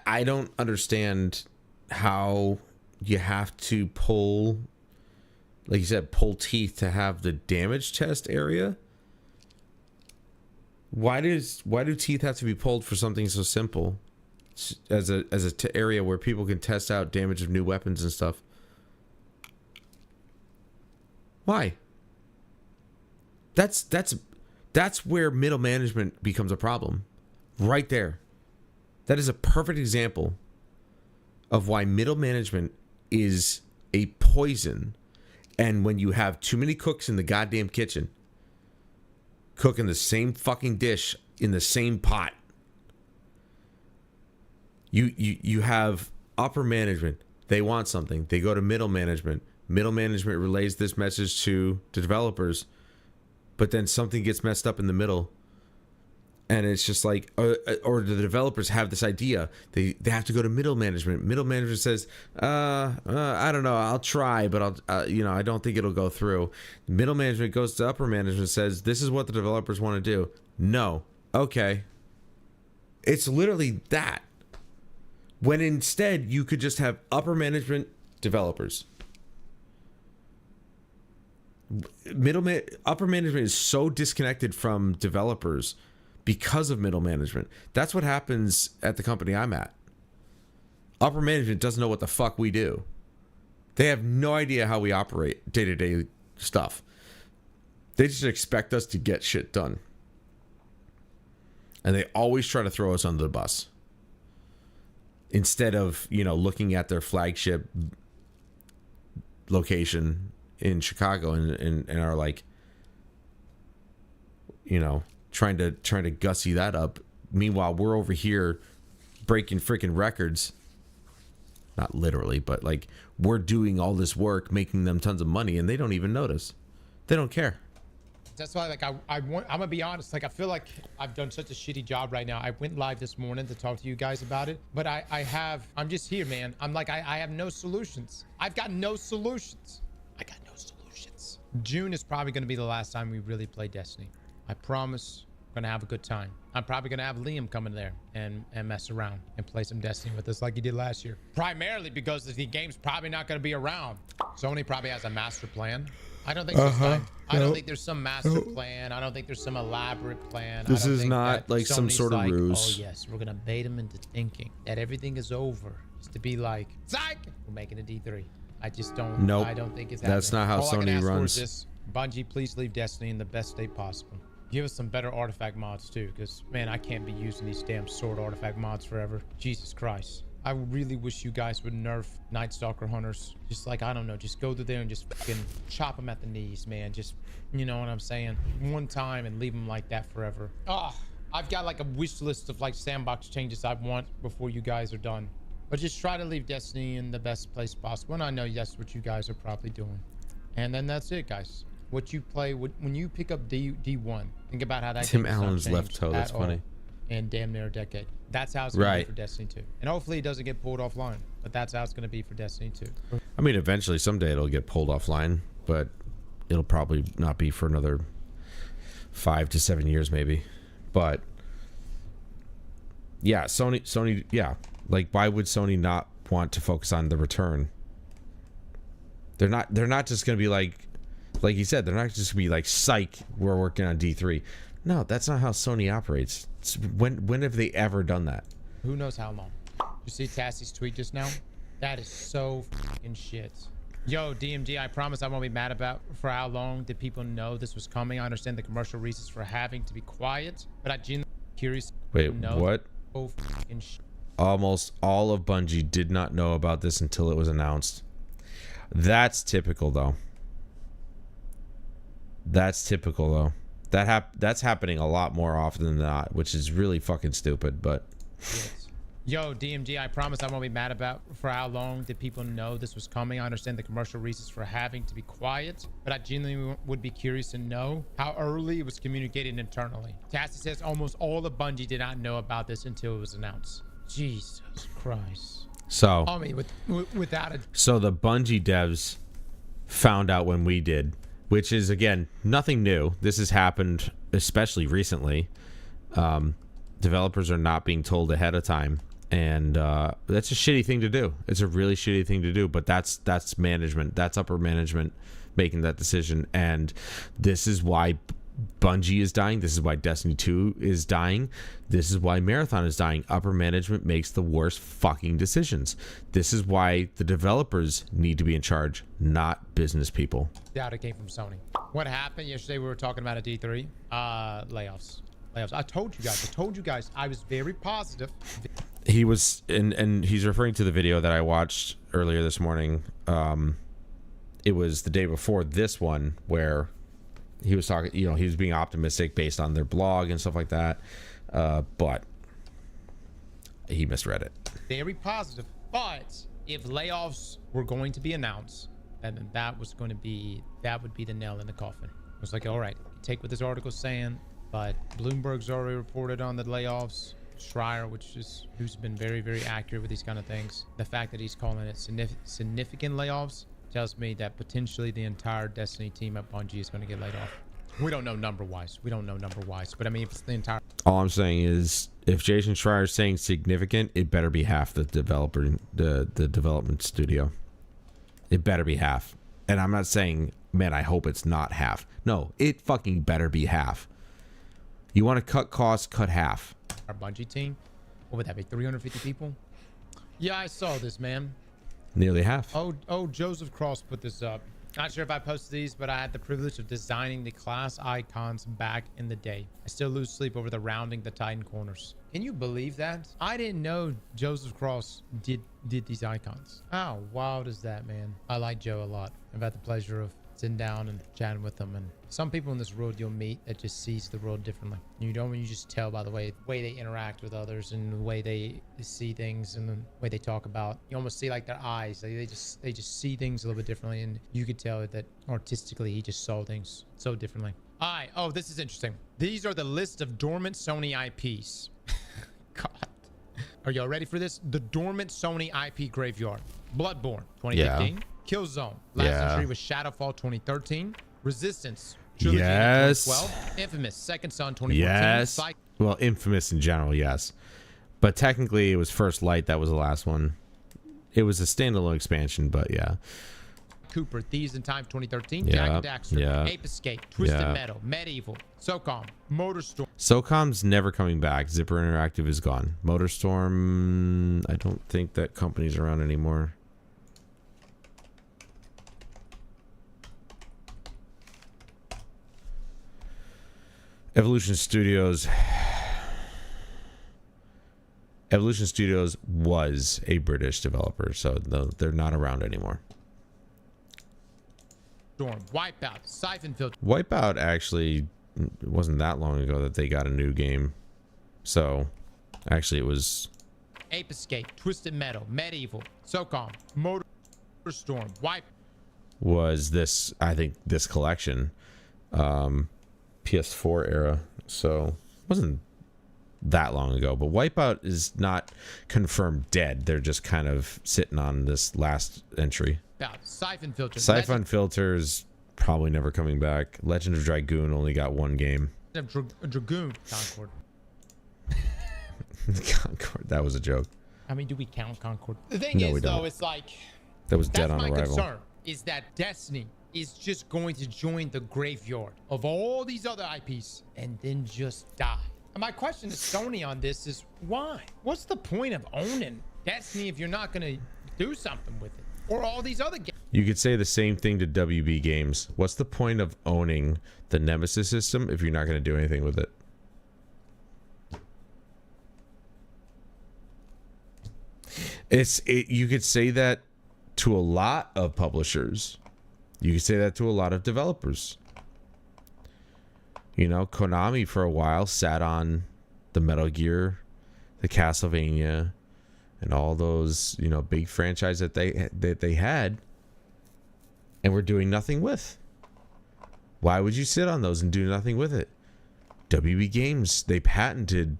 I don't understand how you have to pull, like you said, pull teeth to have the damage test area. Why do teeth have to be pulled for something so simple as a area where people can test out damage of new weapons and stuff? Why? That's where middle management becomes a problem. Right there. That is a perfect example of why middle management is a poison. And when you have too many cooks in the goddamn kitchen, cooking the same fucking dish in the same pot, you have upper management. They want something. They go to middle management. Middle management relays this message to the developers, but then something gets messed up in the middle, and it's just like, or the developers have this idea. They have to go to middle management. Middle management says, I don't know, I'll try, but I don't think it'll go through. Middle management goes to upper management, says, this is what the developers want to do. No. Okay. It's literally that. When instead you could just have upper management, developers. Upper management is so disconnected from developers because of middle management. That's what happens at the company I'm at. Upper management doesn't know what the fuck we do. They have no idea how we operate day-to-day stuff. They just expect us to get shit done. And they always try to throw us under the bus. Instead of, looking at their flagship location in Chicago and are like, trying to gussy that up. Meanwhile, we're over here breaking freaking records. Not literally, but like we're doing all this work, making them tons of money, and they don't even notice. They don't care. That's why, like, I'm gonna be honest. Like, I feel like I've done such a shitty job right now. I went live this morning to talk to you guys about it, but I'm just here, man. I'm like, I have no solutions. I've got no solutions. June is probably gonna be the last time we really play Destiny. I promise. We're gonna have a good time. I'm probably gonna have Liam come in there and mess around and play some Destiny with us like he did last year. Primarily because the game's probably not gonna be around. Sony probably has a master plan. I don't think I don't think there's some master plan. I don't think there's some elaborate plan. This I don't is think not that like some Sony's sort of like, ruse. Oh yes, we're gonna bait them into thinking that everything is over. It's to be like, psych, we're making a D3. I just don't. Nope. I don't think it's That's happening. not how All I can Sony ask for is runs. this. Bungie, please leave Destiny in the best state possible. Give us some better artifact mods too, because man, I can't be using these damn sword artifact mods forever. Jesus Christ. I really wish you guys would nerf Night Stalker hunters. Just like, I don't know, just go through there and just fucking chop them at the knees, man. Just, you know what I'm saying? One time and leave them like that forever. I've got like a wish list of like sandbox changes I want before you guys are done. But just try to leave Destiny in the best place possible. And I know that's what you guys are probably doing. And then that's it, guys. What you play, when you pick up D1, think about how that Tim game has not Allen's left changed toe, that's at funny. all in damn near a decade. That's how it's going to Right. be for Destiny 2. And hopefully it doesn't get pulled offline, but that's how it's going to be for Destiny 2. I mean, eventually, someday it'll get pulled offline, but it'll probably not be for another 5 to 7 years, maybe. But yeah, Sony, yeah. Like, why would Sony not want to focus on the return? They're not just going to be like you said, they're not just going to be like, psych, we're working on D3. No, that's not how Sony operates. When have they ever done that? Who knows how long? You see Tassie's tweet just now? That is so fucking shit. Yo, DMG, I promise I won't be mad about for how long did people know this was coming. I understand the commercial reasons for having to be quiet, but I genuinely curious. Wait, to know what? so fucking shit. Almost all of Bungie did not know about this until it was announced. That's typical, though. That's happening a lot more often than not, which is really fucking stupid, but... Yo, DMG, I promise I won't be mad about for how long did people know this was coming. I understand the commercial reasons for having to be quiet, but I genuinely would be curious to know how early it was communicated internally. Tassie says almost all of Bungie did not know about this until it was announced. Jesus Christ. So... I mean, without a... So the Bungie devs found out when we did, which is, again, nothing new. This has happened especially recently. Developers are not being told ahead of time, and that's a shitty thing to do. It's a really shitty thing to do, but that's management. That's upper management making that decision, and this is why Bungie is dying. This is why Destiny 2 is dying. This is why Marathon is dying. Upper management makes the worst fucking decisions. This is why the developers need to be in charge, not business people. Data came from Sony. What happened yesterday? We were talking about a D3. Layoffs. I told you guys. I was very positive. He was, and he's referring to the video that I watched earlier this morning. It was the day before this one where he was talking, he was being optimistic based on their blog and stuff like that. But he misread it. Very positive. But if layoffs were going to be announced, then that would be the nail in the coffin. It was like, all right, take what this article's saying, but Bloomberg's already reported on the layoffs. Schreier, who's been very, very accurate with these kind of things. The fact that he's calling it significant layoffs tells me that potentially the entire Destiny team at Bungie is going to get laid off. We don't know number-wise. But I mean, if it's the entire... All I'm saying is, if Jason Schreier is saying significant, it better be half the development studio. It better be half. And I'm not saying, man, I hope it's not half. No, it fucking better be half. You want to cut costs, cut half. Our Bungie team, what would that be, 350 people? Yeah, I saw this, man. Nearly half. Oh, Joseph Cross put this up. Not sure if I posted these, but I had the privilege of designing the class icons back in the day. I still lose sleep over the rounding the Titan corners. Can you believe that? I didn't know Joseph Cross did these icons. How wild is that, man? I like Joe a lot. I've had the pleasure of sitting down and chatting with them, and some people in this world you'll meet that just sees the world differently. You just tell by the way they interact with others and the way they see things and the way they talk about. You almost see like their eyes. They just see things a little bit differently, and you could tell that artistically he just saw things so differently. All right. Oh, this is interesting. These are the list of dormant Sony IPs. God. Are y'all ready for this? The dormant Sony IP graveyard. Bloodborne, 2015. Yeah. Killzone. Last entry was Shadowfall 2013. Resistance. Trilogy 2012. Infamous. Second Son 2014. Yes. Well, Infamous in general, yes. But technically it was First Light. That was the last one. It was a standalone expansion, but yeah. Cooper. Thieves in Time 2013. Jack and Daxter. Ape Escape. Twisted Metal. Medieval. SOCOM. Motorstorm. SOCOM's never coming back. Zipper Interactive is gone. Motorstorm, I don't think that company's around anymore. Evolution Studios was a British developer, so they're not around anymore. Storm, Wipeout, Siphon Filter. Wipeout actually, it wasn't that long ago that they got a new game. So actually it was Ape Escape, Twisted Metal, Medieval, SOCOM, Motorstorm, was this, I think, this collection. PS4 era, so it wasn't that long ago. But Wipeout is not confirmed dead. They're just kind of sitting on this last entry. Siphon Filter. Siphon Filter's probably never coming back. Legend of Dragoon only got one game. Dragoon. Concord. Concord. That was a joke. I mean, do we count Concord? The thing is, though, it's like that was dead on arrival. That's my concern. Is that Destiny is just going to join the graveyard of all these other IPs and then just die. And my question to Sony on this is why? What's the point of owning Destiny if you're not going to do something with it? Or all these other games? You could say the same thing to WB Games. What's the point of owning the Nemesis system if you're not going to do anything with it? You could say that to a lot of publishers. You could say that to a lot of developers. You know, Konami for a while sat on the Metal Gear, the Castlevania, and all those, you know, big franchises that they had and were doing nothing with. Why would you sit on those and do nothing with it? WB Games, they patented,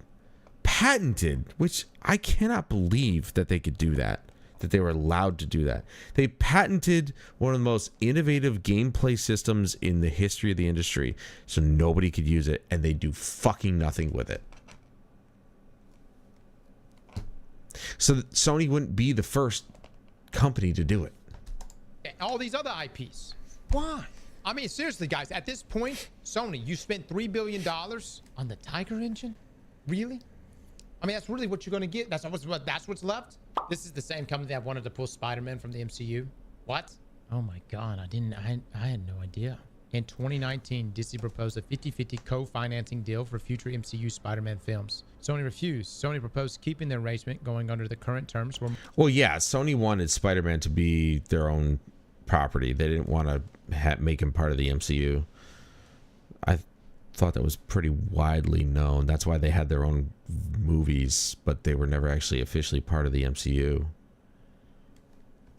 which I cannot believe that they could do that. That they were allowed to do that. They patented one of the most innovative gameplay systems in the history of the industry, so nobody could use it, and they do fucking nothing with it. So that Sony wouldn't be the first company to do it. All these other IPs. Why? I mean, seriously, guys, at this point, Sony, you spent $3 billion on the Tiger engine? Really? I mean, that's really what you're going to get. That's what's left. This is the same company that wanted to pull Spider-Man from the MCU. What? Oh my God, I had no idea. In 2019, Disney proposed a 50-50 co-financing deal for future MCU Spider-Man films. Sony refused. Sony proposed keeping the arrangement going under the current terms. Well, yeah, Sony wanted Spider-Man to be their own property. They didn't want to make him part of the MCU. I thought that was pretty widely known. That's why they had their own movies, but they were never actually officially part of the MCU.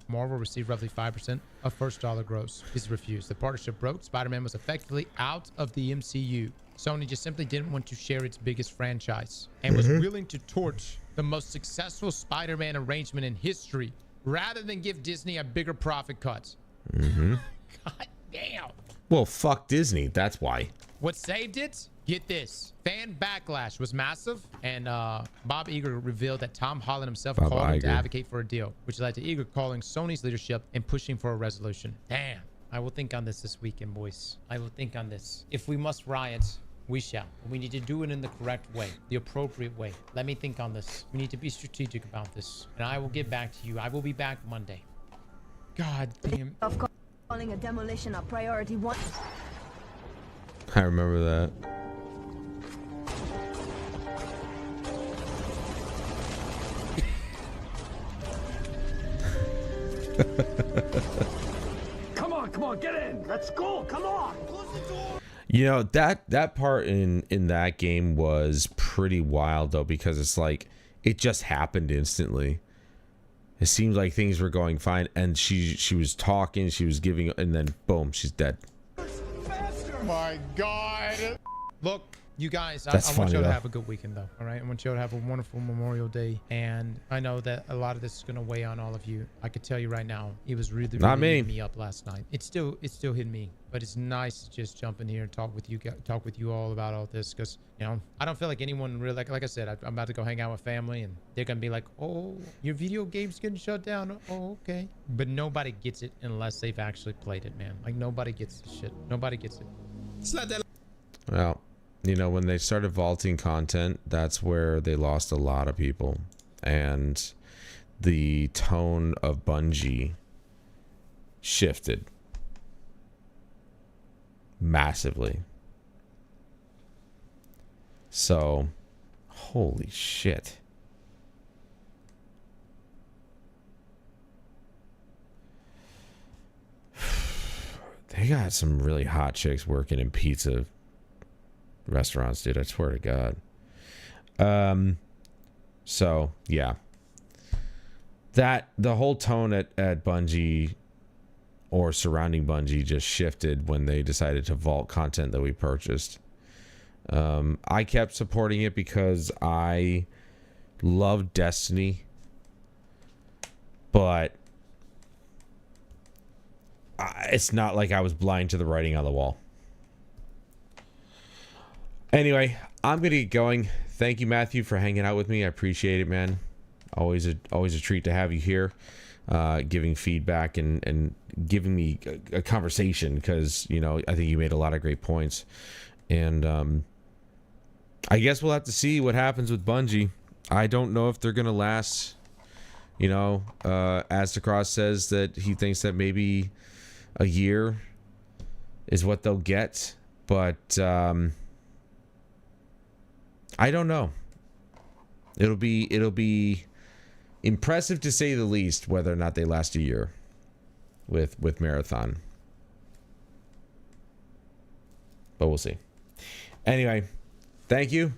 Marvel received roughly 5% of first dollar gross. This refused. The partnership broke. Spider-Man was effectively out of the MCU. Sony just simply didn't want to share its biggest franchise and was willing to torch the most successful Spider-Man arrangement in history rather than give Disney a bigger profit cut. God damn. Well, fuck Disney. That's why. What saved it? Get this. Fan backlash was massive, and Bob Iger revealed that Tom Holland himself called him to advocate for a deal, which led to Iger calling Sony's leadership and pushing for a resolution. Damn. I will think on this weekend, boys. I will think on this. If we must riot, we shall. We need to do it in the correct way, the appropriate way. Let me think on this. We need to be strategic about this, and I will get back to you. I will be back Monday. God damn. Of calling a demolition a priority one. I remember that. Come on, get in. Let's go. Come on. You know, that part in that game was pretty wild though, because it's like it just happened instantly. It seemed like things were going fine, and she was talking, she was giving, and then boom, she's dead. My God. Look, you guys, I That's want you funny, to though. have a good weekend, though. All right, I want you to have a wonderful Memorial Day, and I know that a lot of this is going to weigh on all of you. I could tell you right now, it was really, Not really me. hitting me up last night. It's still hitting me, but it's nice to just jump in here and talk with you all about all this, because you know I don't feel like anyone really like I said, I'm about to go hang out with family, and they're gonna be like, oh, your video game's getting shut down. Oh, okay. But nobody gets it unless they've actually played it, man. Like nobody gets the shit. Nobody gets it. It's not that. Well, you know, when they started vaulting content, that's where they lost a lot of people, and the tone of Bungie shifted massively. So, holy shit. They got some really hot chicks working in pizza restaurants, dude. I swear to God. So yeah, that the whole tone at Bungie or surrounding Bungie just shifted when they decided to vault content that we purchased. I kept supporting it because I love Destiny, but it's not like I was blind to the writing on the wall. Anyway, I'm gonna get going. Thank you, Matthew, for hanging out with me. I appreciate it, man. Always a treat to have you here, giving feedback and giving me a conversation, because you know I think you made a lot of great points, and I guess we'll have to see what happens with Bungie. I don't know if they're gonna last. You know, Astacross says that he thinks that maybe a year is what they'll get, but I don't know. It'll be impressive to say the least whether or not they last a year with Marathon. But we'll see. Anyway, thank you.